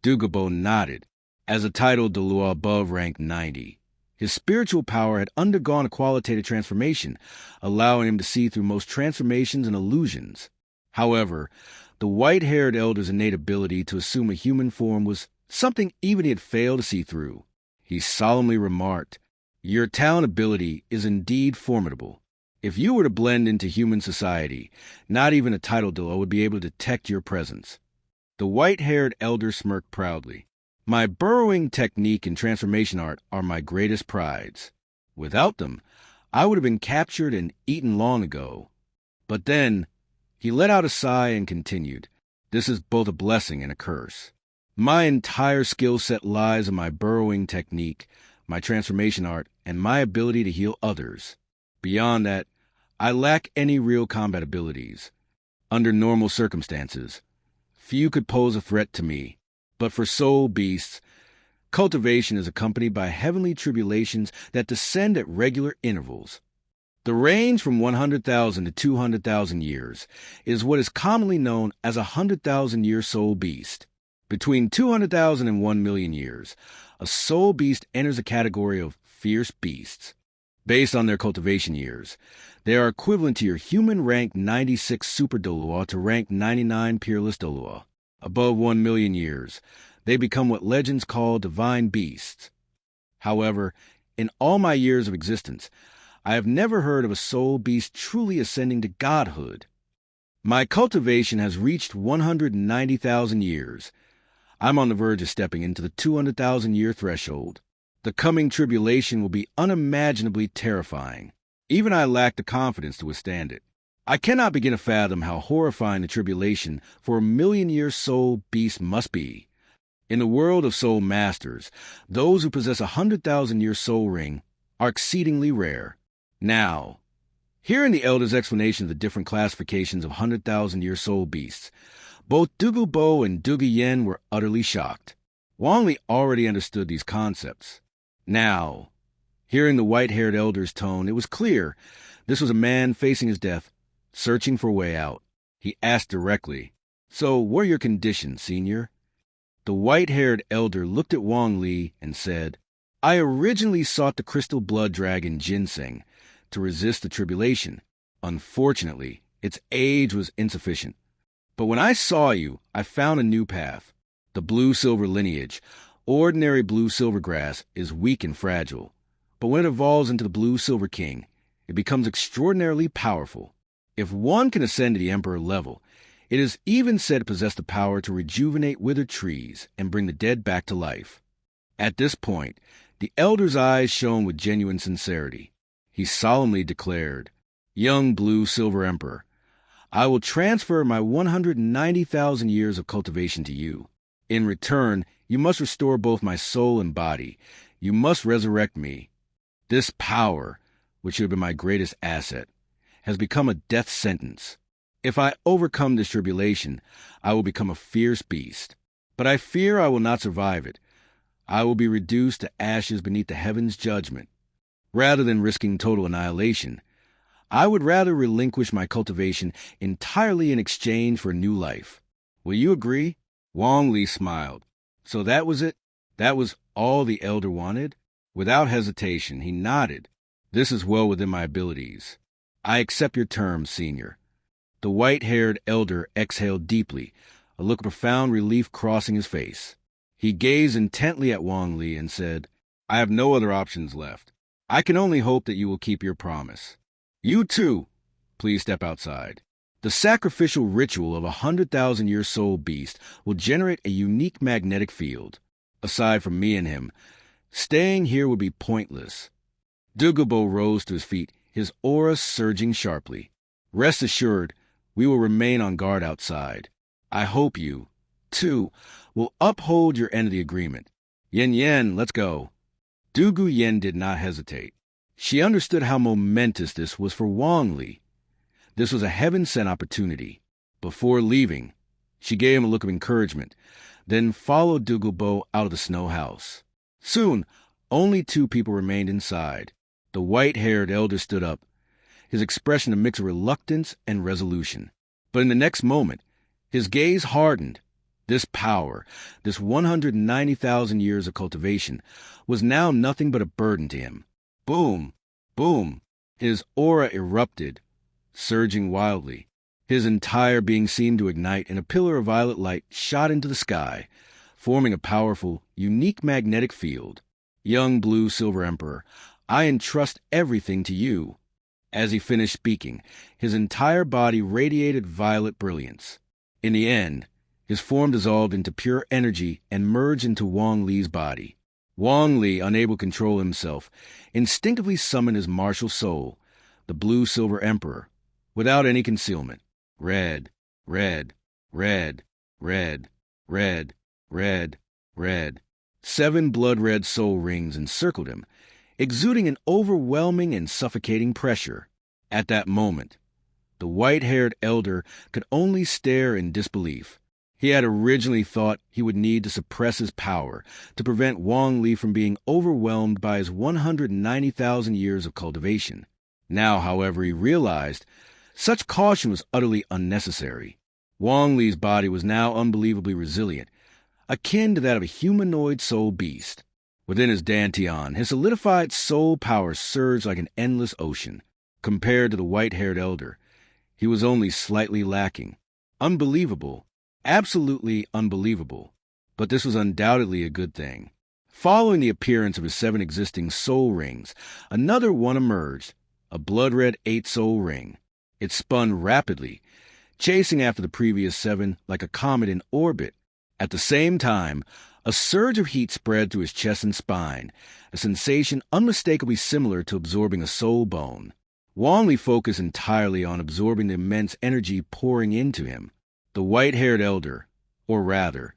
Dugu Bo nodded. As a title Douluo above ranked 90, his spiritual power had undergone a qualitative transformation, allowing him to see through most transformations and illusions. However, the white-haired elder's innate ability to assume a human form was something even he had failed to see through. He solemnly remarked, "Your talent ability is indeed formidable. If you were to blend into human society, not even a title Douluo would be able to detect your presence." The white-haired elder smirked proudly. "My burrowing technique and transformation art are my greatest prides. Without them, I would have been captured and eaten long ago." But then, he let out a sigh and continued, "This is both a blessing and a curse. My entire skill set lies in my burrowing technique, my transformation art, and my ability to heal others. Beyond that, I lack any real combat abilities. Under normal circumstances, few could pose a threat to me. But for soul beasts, cultivation is accompanied by heavenly tribulations that descend at regular intervals. The range from 100,000 to 200,000 years is what is commonly known as a 100,000-year soul beast. Between 200,000 and 1,000,000 years, a soul beast enters a category of fierce beasts. Based on their cultivation years, they are equivalent to your human rank 96 Super Douluo to rank 99 Peerless Douluo. Above 1,000,000 years, they become what legends call divine beasts. However, in all my years of existence, I have never heard of a soul beast truly ascending to godhood. My cultivation has reached 190,000 years. I'm on the verge of stepping into the 200,000-year threshold. The coming tribulation will be unimaginably terrifying. Even I lack the confidence to withstand it. I cannot begin to fathom how horrifying the tribulation for a 1,000,000-year soul beast must be. In the world of soul masters, those who possess a 100,000-year soul ring are exceedingly rare. Now, hearing the elder's explanation of the different classifications of 100,000-year soul beasts, both Dugu Bo and Dugu Yen were utterly shocked. Wong Lee already understood these concepts. Now, hearing the white-haired elder's tone, it was clear this was a man facing his death, searching for a way out. He asked directly, "So, what are your conditions, senior?" The white-haired elder looked at Wong Lee and said, "I originally sought the crystal blood dragon ginseng to resist the tribulation. Unfortunately, its age was insufficient. But when I saw you, I found a new path. The blue-silver lineage, ordinary blue-silver grass, is weak and fragile. But when it evolves into the blue-silver king, it becomes extraordinarily powerful. If one can ascend to the emperor level, it is even said to possess the power to rejuvenate withered trees and bring the dead back to life." At this point, the elder's eyes shone with genuine sincerity. He solemnly declared, "Young blue-silver emperor, I will transfer my 190,000 years of cultivation to you. In return, you must restore both my soul and body. You must resurrect me. This power, which should have been my greatest asset, has become a death sentence. If I overcome this tribulation, I will become a fierce beast. But I fear I will not survive it. I will be reduced to ashes beneath the heaven's judgment. Rather than risking total annihilation, I would rather relinquish my cultivation entirely in exchange for a new life. Will you agree?" Wong Lee smiled. So that was it? That was all the elder wanted? Without hesitation, he nodded. "This is well within my abilities. I accept your terms, senior." The white-haired elder exhaled deeply, a look of profound relief crossing his face. He gazed intently at Wong Lee and said, "I have no other options left. I can only hope that you will keep your promise. You too, please step outside. The sacrificial ritual of a 100,000-year soul beast will generate a unique magnetic field. Aside from me and him, staying here would be pointless." Dugu Bo rose to his feet, his aura surging sharply. "Rest assured, we will remain on guard outside. I hope you, too, will uphold your end of the agreement. Yen, let's go." Dugu Yen did not hesitate. She understood how momentous this was for Wong Lee. This was a heaven-sent opportunity. Before leaving, she gave him a look of encouragement, then followed Dugu Bo out of the snow house. Soon, only two people remained inside. The white-haired elder stood up, his expression a mix of reluctance and resolution. But in the next moment, his gaze hardened. This power, this 190,000 years of cultivation, was now nothing but a burden to him. Boom, boom. His aura erupted, surging wildly. His entire being seemed to ignite, and a pillar of violet light shot into the sky, forming a powerful, unique magnetic field. Young Blue Silver Emperor, I entrust everything to you. As he finished speaking, his entire body radiated violet brilliance. In the end, his form dissolved into pure energy and merged into Wong Lee's body. Wong Lee, unable to control himself, instinctively summoned his martial soul, the Blue Silver Emperor, without any concealment. Red, red, red, red, red, red, red. 7 blood-red soul rings encircled him, exuding an overwhelming and suffocating pressure. At that moment, the white-haired elder could only stare in disbelief. He had originally thought he would need to suppress his power to prevent Wong Lee from being overwhelmed by his 190,000 years of cultivation. Now, however, he realized such caution was utterly unnecessary. Wong Lee's body was now unbelievably resilient, akin to that of a humanoid soul beast. Within his dantian, his solidified soul power surged like an endless ocean. Compared to the white-haired elder, he was only slightly lacking. Unbelievable. Absolutely unbelievable. But this was undoubtedly a good thing. Following the appearance of his 7 existing soul rings, another one emerged, a blood-red 8 soul ring. It spun rapidly, chasing after the previous 7 like a comet in orbit. At the same time, a surge of heat spread through his chest and spine, a sensation unmistakably similar to absorbing a soul bone. Wong Lee focused entirely on absorbing the immense energy pouring into him. The white-haired elder, or rather,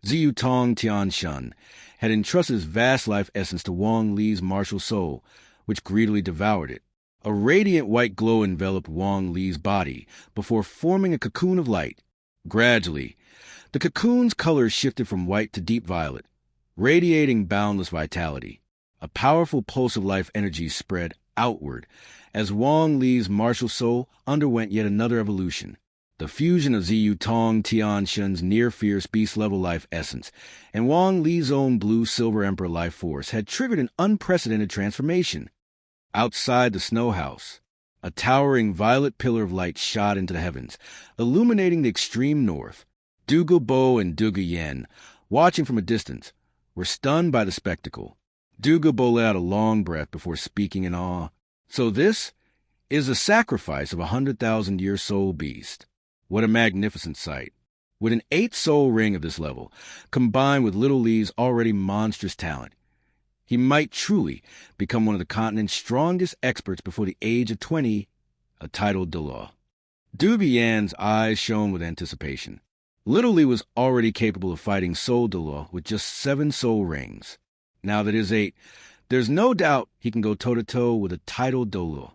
Ziyu Tong Tianshan, had entrusted his vast life essence to Wong Lee's martial soul, which greedily devoured it. A radiant white glow enveloped Wong Lee's body before forming a cocoon of light. Gradually, the cocoon's color shifted from white to deep violet, radiating boundless vitality. A powerful pulse of life energy spread outward as Wong Lee's martial soul underwent yet another evolution. The fusion of Ziyu Tong Tianshan's near-fierce beast-level life essence and Wong Lee's own Blue Silver Emperor life force had triggered an unprecedented transformation. Outside the snow house, a towering violet pillar of light shot into the heavens, illuminating the extreme north. Dugu Bo and Dugu Yen, watching from a distance, were stunned by the spectacle. Dugu Bo let out a long breath before speaking in awe. So this is the sacrifice of a 100,000-year soul beast. What a magnificent sight. With an 8 soul ring of this level, combined with Little Lee's already monstrous talent, he might truly become one of the continent's strongest experts before the age of 20, a titled Douluo. Dugu Yen's eyes shone with anticipation. Little Lee was already capable of fighting Soul Douluo with just 7 soul rings. Now that his 8, there's no doubt he can go toe-to-toe with a titled Douluo.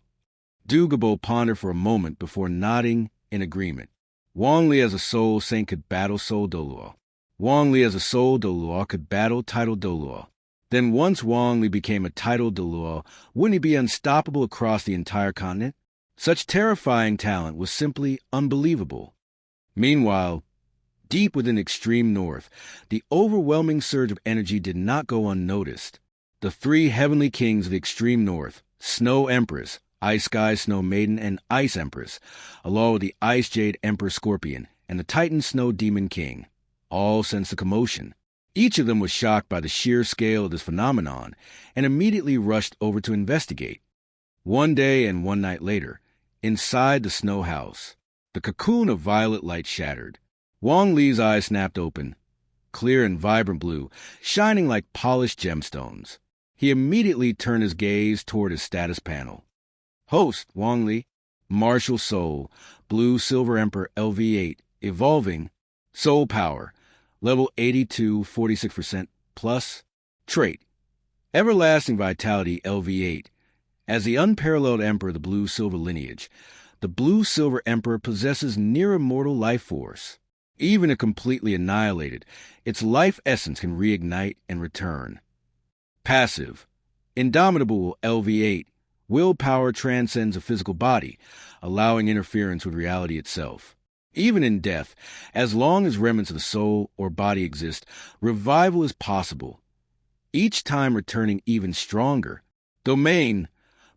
Dugu Bo pondered for a moment before nodding in agreement. Wong Lee as a soul saint could battle Soul Douluo. Wong Lee as a Soul Douluo could battle titled Douluo. Then once Wong Lee became a titled Douluo, wouldn't he be unstoppable across the entire continent? Such terrifying talent was simply unbelievable. Meanwhile, deep within the extreme north, the overwhelming surge of energy did not go unnoticed. The 3 heavenly kings of the extreme north, Snow Empress, Ice Sky Snow Maiden, and Ice Empress, along with the Ice Jade Emperor Scorpion and the Titan Snow Demon King, all sensed the commotion. Each of them was shocked by the sheer scale of this phenomenon and immediately rushed over to investigate. One day and one night later, inside the snow house, the cocoon of violet light shattered. Wong Lee's eyes snapped open, clear and vibrant blue, shining like polished gemstones. He immediately turned his gaze toward his status panel. Host, Wong Lee, Martial Soul, Blue Silver Emperor LV8, Evolving, Soul Power, Level 82, 46% plus, Trait, Everlasting Vitality LV8. As the unparalleled Emperor of the Blue Silver lineage, the Blue Silver Emperor possesses near-immortal life force. Even if completely annihilated, its life essence can reignite and return. Passive, Indomitable LV8. Willpower transcends a physical body, allowing interference with reality itself. Even in death, as long as remnants of the soul or body exist, revival is possible, each time returning even stronger. Domain: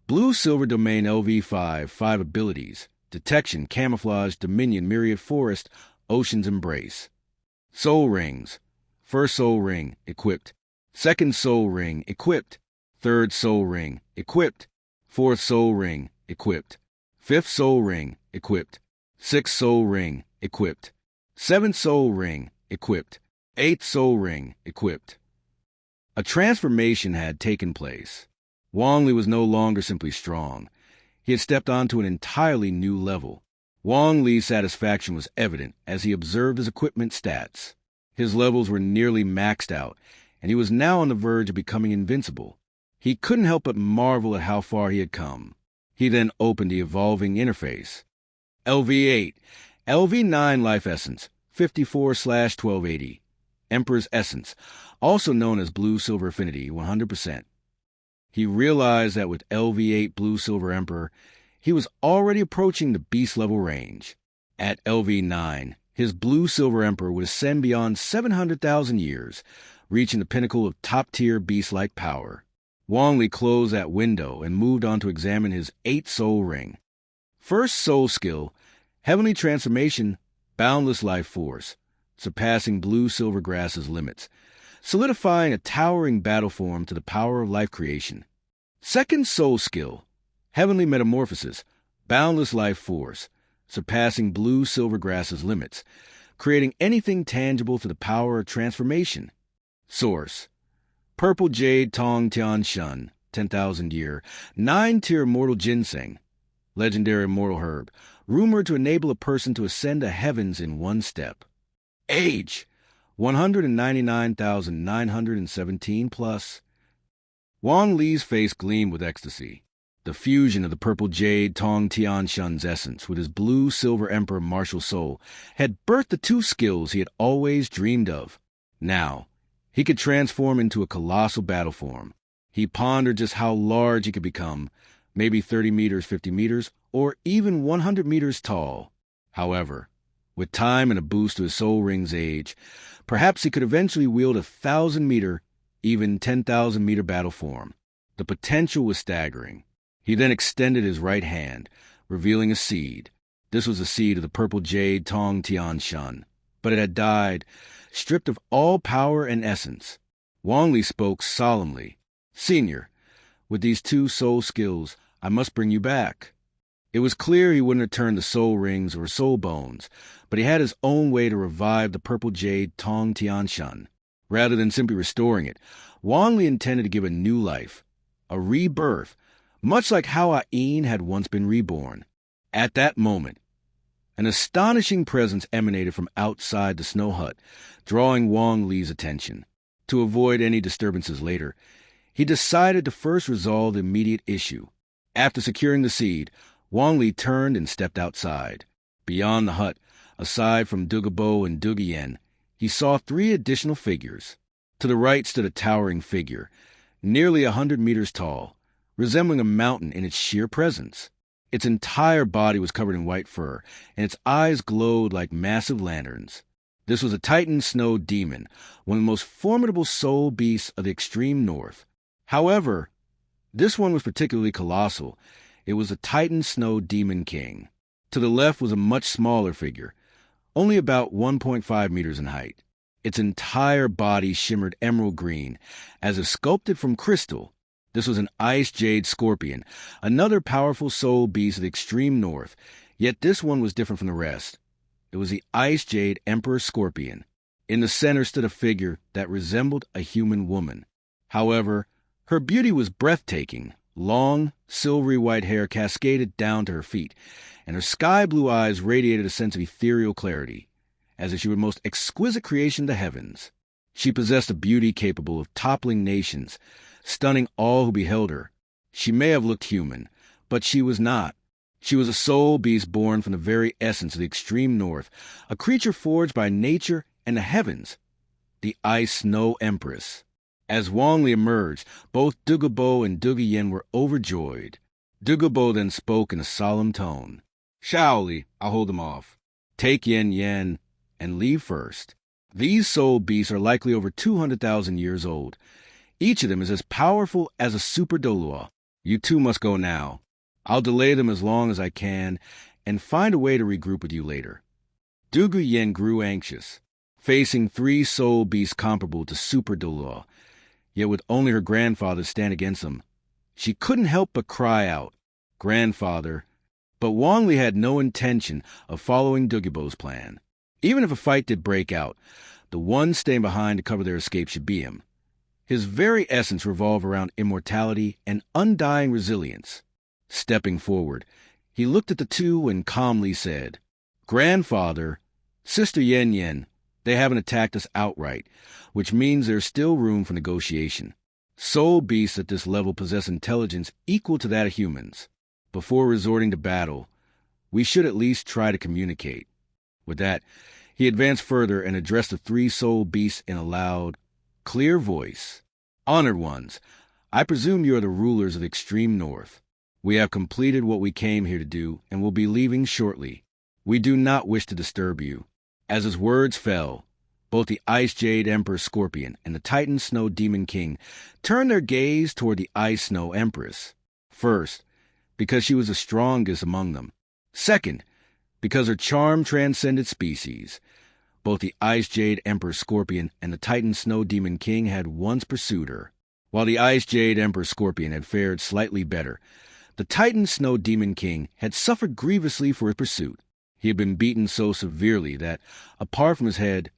Blue-Silver Domain LV5, 5 abilities: Detection, Camouflage, Dominion, Myriad Forest, Ocean's Embrace. Soul Rings: First Soul Ring, equipped. Second Soul Ring, equipped. Third Soul Ring, equipped. Fourth Soul Ring, equipped. Fifth Soul Ring, equipped. Sixth Soul Ring, equipped. Seventh Soul Ring, equipped. Eighth Soul Ring, equipped. A transformation had taken place. Wong Lee was no longer simply strong. He had stepped onto an entirely new level. Wong Lee's satisfaction was evident as he observed his equipment stats. His levels were nearly maxed out, and he was now on the verge of becoming invincible. He couldn't help but marvel at how far he had come. He then opened the evolving interface. LV8, LV9 Life Essence, 54/1280. Emperor's Essence, also known as Blue-Silver Affinity, 100%. He realized that with LV8 Blue-Silver Emperor, he was already approaching the beast-level range. At LV9, his Blue-Silver Emperor would ascend beyond 700,000 years, reaching the pinnacle of top-tier beast-like power. Wong Lee closed that window and moved on to examine his 8th Soul Ring. First Soul Skill: Heavenly Transformation, Boundless Life Force, surpassing Blue-Silver Grass's limits, solidifying a towering battle form to the power of life creation. Second Soul Skill: Heavenly Metamorphosis, Boundless Life Force, surpassing Blue-Silver Grass's limits, creating anything tangible to the power of transformation. Source: Purple Jade Tong Tian Shun, 10,000 year, 9-tier Immortal Ginseng, legendary immortal herb, rumored to enable a person to ascend the heavens in one step. Age: 199,917 plus. Wong Lee's face gleamed with ecstasy. The fusion of the purple jade Tong Tian Shun's essence with his blue-silver emperor martial soul had birthed the two skills he had always dreamed of. Now, he could transform into a colossal battle form. He pondered just how large he could become, maybe 30 meters, 50 meters, or even 100 meters tall. However, with time and a boost to his soul ring's age, perhaps he could eventually wield a 1,000-meter, even 10,000-meter battle form. The potential was staggering. He then extended his right hand, revealing a seed. This was the seed of the purple jade Tong Tian Shun, but it had died, stripped of all power and essence. Wong Lee spoke solemnly. "Senior, with these two soul skills, I must bring you back." It was clear he wouldn't return the soul rings or soul bones, but he had his own way to revive the purple jade Tong Tian Shun. Rather than simply restoring it, Wong Lee intended to give a new life, a rebirth, much like how Ain had once been reborn. At that moment, an astonishing presence emanated from outside the snow hut, drawing Wong Lee's attention. To avoid any disturbances later, he decided to first resolve the immediate issue. After securing the seed, Wong Lee turned and stepped outside. Beyond the hut, aside from Dugu Bo and Dugu Yen, he saw 3 additional figures. To the right stood a towering figure, nearly 100 meters tall, resembling a mountain in its sheer presence. Its entire body was covered in white fur, and its eyes glowed like massive lanterns. This was a Titan Snow Demon, one of the most formidable soul beasts of the extreme north. However, this one was particularly colossal. It was a Titan Snow Demon King. To the left was a much smaller figure, only about 1.5 meters in height. Its entire body shimmered emerald green, as if sculpted from crystal. This was an Ice Jade Scorpion, another powerful soul beast of the extreme north, yet this one was different from the rest. It was the Ice Jade Emperor Scorpion. In the center stood a figure that resembled a human woman. However, her beauty was breathtaking. Long, silvery white hair cascaded down to her feet, and her sky-blue eyes radiated a sense of ethereal clarity, as if she were the most exquisite creation of the heavens. She possessed a beauty capable of toppling nations, stunning all who beheld her. She may have looked human, but she was not. She was a soul beast born from the very essence of the extreme north, a creature forged by nature and the heavens, the Ice Snow Empress. As Wong Lee emerged, both Dugu Bo and Dugu Yen were overjoyed. Dugu Bo then spoke in a solemn tone. "Shaoli, I'll hold them off. Take Yen and leave first. These soul beasts are likely over 200,000 years old. Each of them is as powerful as a super Douluo. You two must go now. I'll delay them as long as I can and find a way to regroup with you later. Dugu Yen grew anxious, facing 3 soul beasts comparable to super Douluo, yet with only her grandfather to stand against them. She couldn't help but cry out, "Grandfather!" But Wong Lee had no intention of following Dugu Bo's plan. Even if a fight did break out, the one staying behind to cover their escape should be him. His very essence revolved around immortality and undying resilience. Stepping forward, he looked at the two and calmly said, "Grandfather, Sister Yen, they haven't attacked us outright, which means there's still room for negotiation. Soul beasts at this level possess intelligence equal to that of humans. Before resorting to battle, we should at least try to communicate." With that, he advanced further and addressed the 3 soul beasts in a loud, clear voice. "Honored ones, I presume you are the rulers of the extreme north. We have completed what we came here to do and will be leaving shortly. We do not wish to disturb you." As his words fell, both the Ice Jade Emperor Scorpion and the Titan Snow Demon King turned their gaze toward the Ice Snow Empress. First, because she was the strongest among them. Second, because her charm transcended species. Both the Ice Jade Emperor Scorpion and the Titan Snow Demon King had once pursued her. While the Ice Jade Emperor Scorpion had fared slightly better, the Titan Snow Demon King had suffered grievously for his pursuit. He had been beaten so severely that, apart from his head,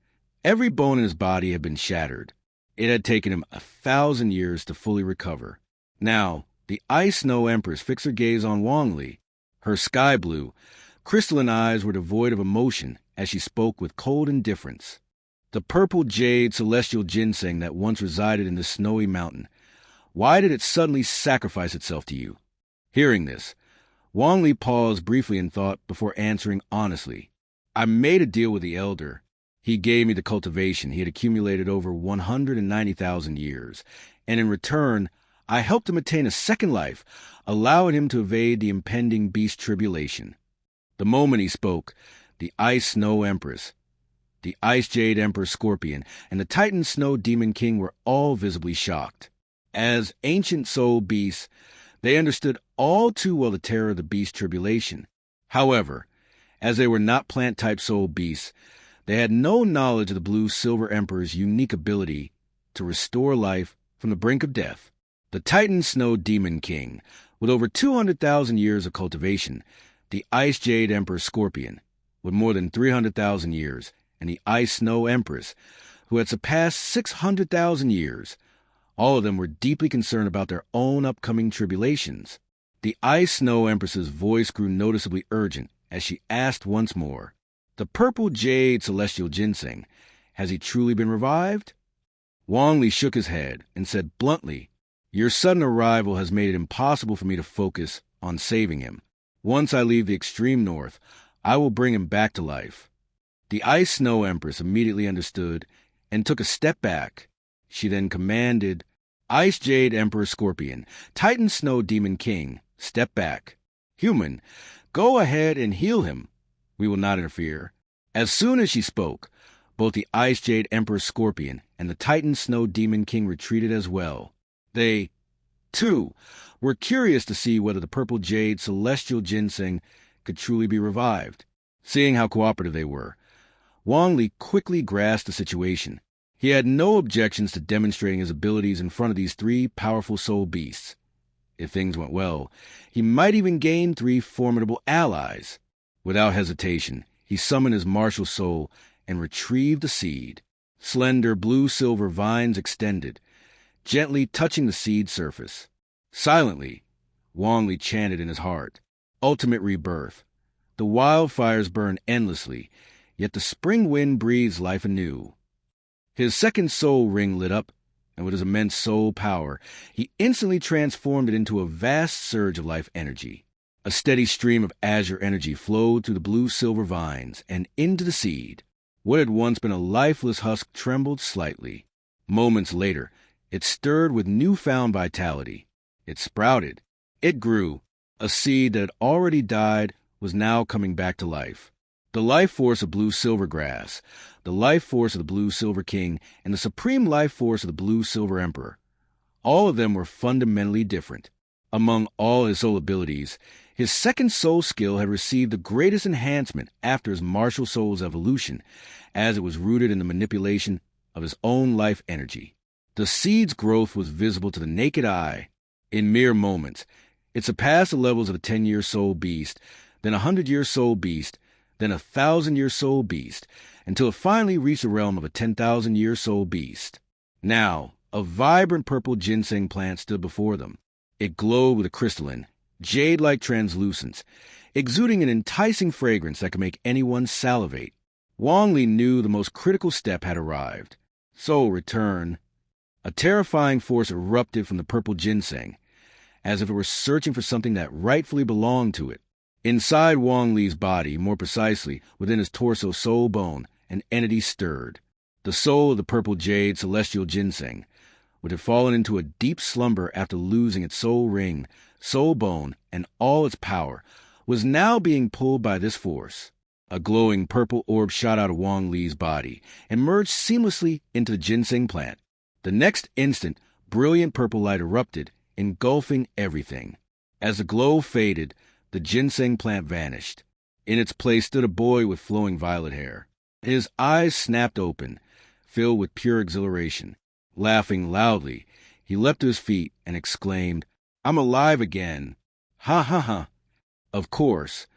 every bone in his body had been shattered. It had taken him 1,000 years to fully recover. Now, the Ice Snow Empress fixed her gaze on Wong Lee. Her sky-blue, crystalline eyes were devoid of emotion as she spoke with cold indifference. "The purple jade celestial ginseng that once resided in this snowy mountain, why did it suddenly sacrifice itself to you?" Hearing this, Wong Lee paused briefly in thought before answering honestly. "I made a deal with the elder. He gave me the cultivation he had accumulated over 190,000 years, and in return, I helped him attain a second life, allowing him to evade the impending beast tribulation." The moment he spoke, the Ice Snow Empress, the Ice Jade Emperor Scorpion, and the Titan Snow Demon King were all visibly shocked. As ancient soul beasts, they understood all too well the terror of the beast tribulation. However, as they were not plant-type soul beasts, they had no knowledge of the Blue Silver Emperor's unique ability to restore life from the brink of death. The Titan Snow Demon King, with over 200,000 years of cultivation, the Ice Jade Emperor Scorpion, with more than 300,000 years, and the Ice Snow Empress, who had surpassed 600,000 years. All of them were deeply concerned about their own upcoming tribulations. The Ice Snow Empress's voice grew noticeably urgent as she asked once more, "The purple jade celestial ginseng, has he truly been revived?" Wong Lee shook his head and said bluntly, "Your sudden arrival has made it impossible for me to focus on saving him. Once I leave the extreme north, I will bring him back to life." The Ice Snow Empress immediately understood and took a step back. She then commanded, "Ice Jade Emperor Scorpion, Titan Snow Demon King, step back. Human, go ahead and heal him. We will not interfere." As soon as she spoke, both the Ice Jade Emperor Scorpion and the Titan Snow Demon King retreated as well. They, too, were curious to see whether the purple jade celestial ginseng could truly be revived. Seeing how cooperative they were, Wong Lee quickly grasped the situation. He had no objections to demonstrating his abilities in front of these 3 powerful soul beasts. If things went well, he might even gain 3 formidable allies. Without hesitation, he summoned his martial soul and retrieved the seed. Slender blue-silver vines extended, gently touching the seed surface. Silently, Wong Lee chanted in his heart, "Ultimate rebirth. The wildfires burn endlessly, yet the spring wind breathes life anew." His second soul ring lit up, and with his immense soul power, he instantly transformed it into a vast surge of life energy. A steady stream of azure energy flowed through the blue-silver vines and into the seed. What had once been a lifeless husk trembled slightly. Moments later, it stirred with newfound vitality. It sprouted. It grew. A seed that had already died was now coming back to life. The life force of blue silver grass, the life force of the blue silver king, and the supreme life force of the blue silver emperor. All of them were fundamentally different. Among all his soul abilities, his second soul skill had received the greatest enhancement after his martial soul's evolution, as it was rooted in the manipulation of his own life energy. The seed's growth was visible to the naked eye. In mere moments, it surpassed the levels of a 10-year soul beast, then a 100-year soul beast, then a 1,000-year soul beast, until it finally reached the realm of a 10,000-year soul beast. Now, a vibrant purple ginseng plant stood before them. It glowed with a crystalline, jade-like translucence, exuding an enticing fragrance that could make anyone salivate. Wong Lee knew the most critical step had arrived. Soul return. A terrifying force erupted from the purple ginseng, as if it were searching for something that rightfully belonged to it. Inside Wong Lee's body, more precisely, within his torso soul bone, an entity stirred. The soul of the purple jade celestial ginseng, which had fallen into a deep slumber after losing its soul ring, soul bone, and all its power, was now being pulled by this force. A glowing purple orb shot out of Wong Lee's body and merged seamlessly into the ginseng plant. The next instant, brilliant purple light erupted, engulfing everything. As the glow faded, the ginseng plant vanished. In its place stood a boy with flowing violet hair. His eyes snapped open, filled with pure exhilaration. Laughing loudly, he leapt to his feet and exclaimed, "I'm alive again! Ha ha ha!" Of course,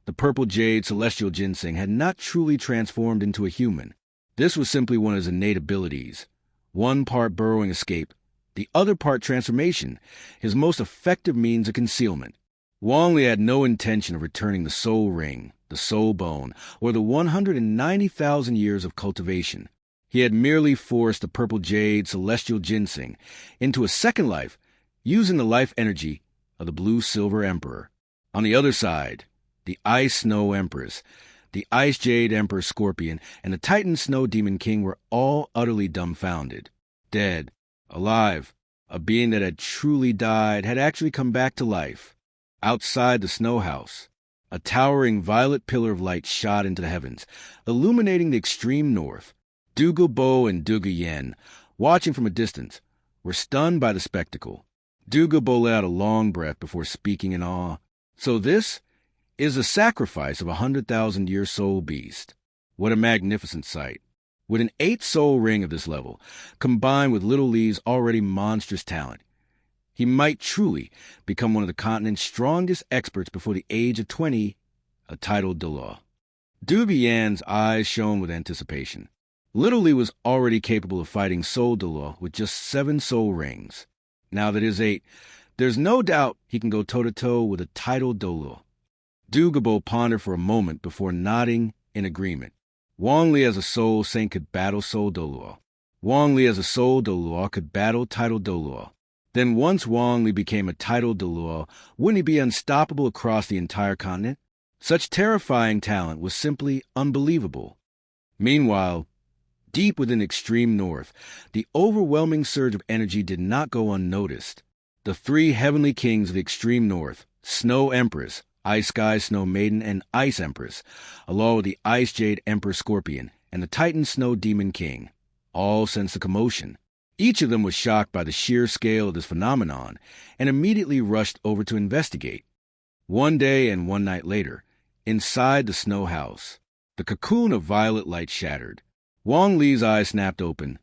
the purple jade celestial ginseng had not truly transformed into a human. This was simply one of his innate abilities. One part burrowing escape, the other part transformation, his most effective means of concealment. Wong Lee had no intention of returning the soul ring, the soul bone, or the 190,000 years of cultivation. He had merely forced the purple jade celestial ginseng into a second life, using the life energy of the blue silver emperor. On the other side, the ice snow empress, the ice jade emperor scorpion, and the titan snow demon king were all utterly dumbfounded. Dead, alive, a being that had truly died had actually come back to life. Outside the snow house, a towering violet pillar of light shot into the heavens, illuminating the extreme north. Dugu Bo and Dugu Yen, watching from a distance, were stunned by the spectacle. Dugu Bo let out a long breath before speaking in awe. "So this is the sacrifice of a 100,000-year soul beast. What a magnificent sight. With an 8 soul ring of this level, combined with Little Lee's already monstrous talent, he might truly become one of the continent's strongest experts before the age of 20, a titled Douluo." Dugu Yen's eyes shone with anticipation. Little Lee was already capable of fighting Soul Douluo with just 7 soul rings. Now that his 8, there's no doubt he can go toe-to-toe with a titled Douluo. Dugu Bo pondered for a moment before nodding in agreement. Wong Lee as a soul saint could battle Soul Douluo. Wong Lee as a soul Douluo could battle titled Douluo. Then once Wong Lee became a titled Douluo, wouldn't he be unstoppable across the entire continent? Such terrifying talent was simply unbelievable. Meanwhile, deep within the extreme north, the overwhelming surge of energy did not go unnoticed. The 3 heavenly kings of the extreme north, Snow Empress, Ice Sky Snow Maiden, and Ice Empress, along with the Ice Jade Emperor Scorpion and the Titan Snow Demon King, all sensed a commotion. Each of them was shocked by the sheer scale of this phenomenon and immediately rushed over to investigate. One day and one night later, inside the snow house, the cocoon of violet light shattered. Wong Lee's eyes snapped open,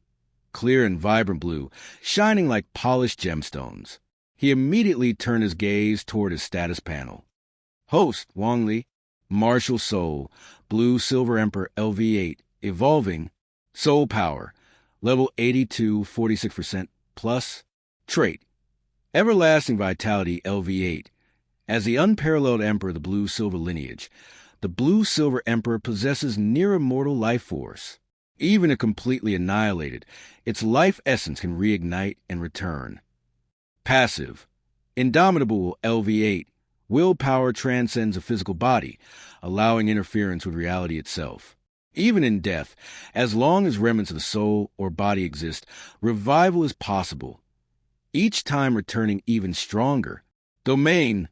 clear and vibrant blue, shining like polished gemstones. He immediately turned his gaze toward his status panel. Host, Wong Lee. Martial Soul, Blue Silver Emperor LV8, Evolving, Soul Power, Level 82, 46% plus. Trait, Everlasting Vitality LV8. As the unparalleled Emperor of the Blue Silver lineage, the Blue Silver Emperor possesses near-immortal life force. Even if completely annihilated, its life essence can reignite and return. Passive, Indomitable LV8. Willpower transcends a physical body, allowing interference with reality itself. Even in death, as long as remnants of the soul or body exist, revival is possible, each time returning even stronger. Domain,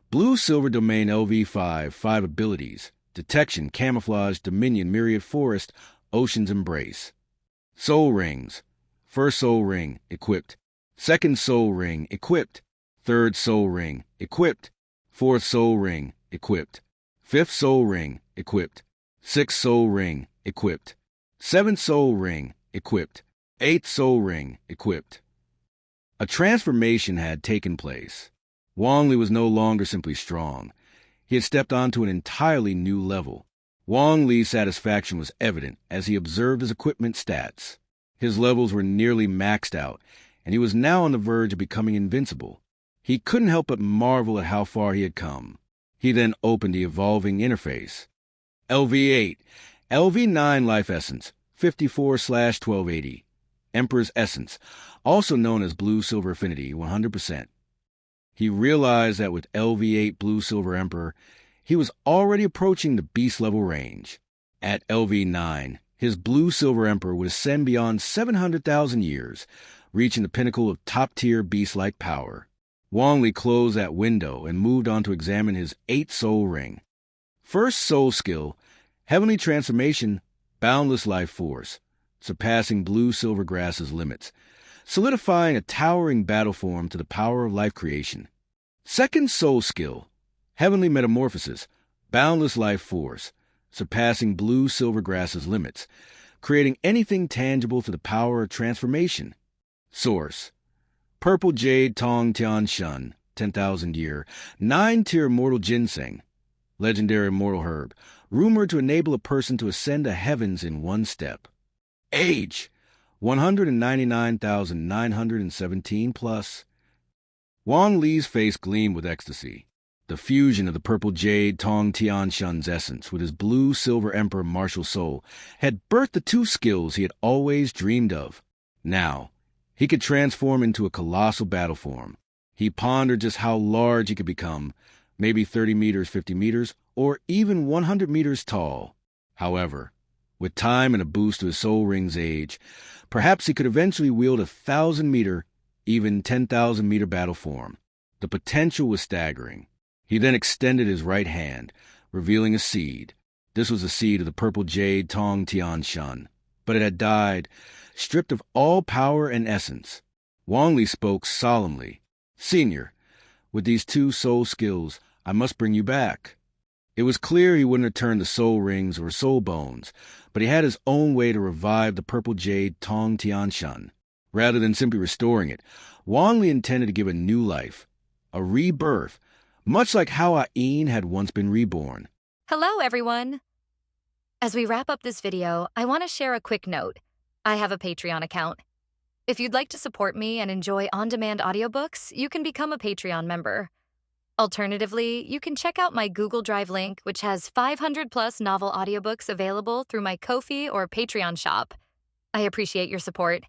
Blue Silver Domain LV5, 5 abilities. Detection, camouflage, dominion, myriad forest, ocean's embrace. Soul rings. First soul ring, equipped. Second soul ring, equipped. Third soul ring, equipped. Fourth soul ring, equipped. Fifth soul ring, equipped. Sixth soul ring, equipped. Seventh soul ring, equipped. Eighth soul ring, equipped. A transformation had taken place. Wong Lee was no longer simply strong. He had stepped onto an entirely new level. Wong Lee's satisfaction was evident as he observed his equipment stats. His levels were nearly maxed out, and he was now on the verge of becoming invincible. He couldn't help but marvel at how far he had come. He then opened the evolving interface. LV8, LV9 Life Essence, 54/1280. Emperor's Essence, also known as Blue-Silver Affinity, 100%. He realized that with LV8 Blue-Silver Emperor, he was already approaching the beast-level range. At LV9, his Blue-Silver Emperor would ascend beyond 700,000 years, reaching the pinnacle of top-tier beast-like power. Wong Lee closed that window and moved on to examine his 8th soul ring. First soul skill, Heavenly Transformation, Boundless Life Force, surpassing Blue-Silver Grass's limits, solidifying a towering battle form to the power of life creation. Second soul skill, Heavenly Metamorphosis, Boundless Life Force, surpassing Blue-Silver Grass's limits, creating anything tangible to the power of transformation. Source: Purple Jade Tong Tian Shun, 10,000 year, 9-tier mortal ginseng, legendary mortal herb, rumored to enable a person to ascend the heavens in one step. Age: 199,917 plus. Wong Lee's face gleamed with ecstasy. The fusion of the purple jade Tong Tian Shun's essence with his blue-silver emperor martial soul had birthed the two skills he had always dreamed of. Now, he could transform into a colossal battle form. He pondered just how large he could become, maybe 30 meters, 50 meters, or even 100 meters tall. However, with time and a boost to his soul ring's age, perhaps he could eventually wield a 1,000-meter, even 10,000-meter battle form. The potential was staggering. He then extended his right hand, revealing a seed. This was the seed of the purple jade Tong Tian Shun, but it had died, stripped of all power and essence. Wong Lee spoke solemnly. "Senior, with these two soul skills, I must bring you back." It was clear he wouldn't return the soul rings or soul bones, but he had his own way to revive the purple jade Tong Tian Shun. Rather than simply restoring it, Wong Lee intended to give it new life, a rebirth, much like how Ain had once been reborn. Hello, everyone. As we wrap up this video, I want to share a quick note. I have a Patreon account. If you'd like to support me and enjoy on-demand audiobooks, you can become a Patreon member. Alternatively, you can check out my Google Drive link, which has 500-plus novel audiobooks available through my Ko-fi or Patreon shop. I appreciate your support.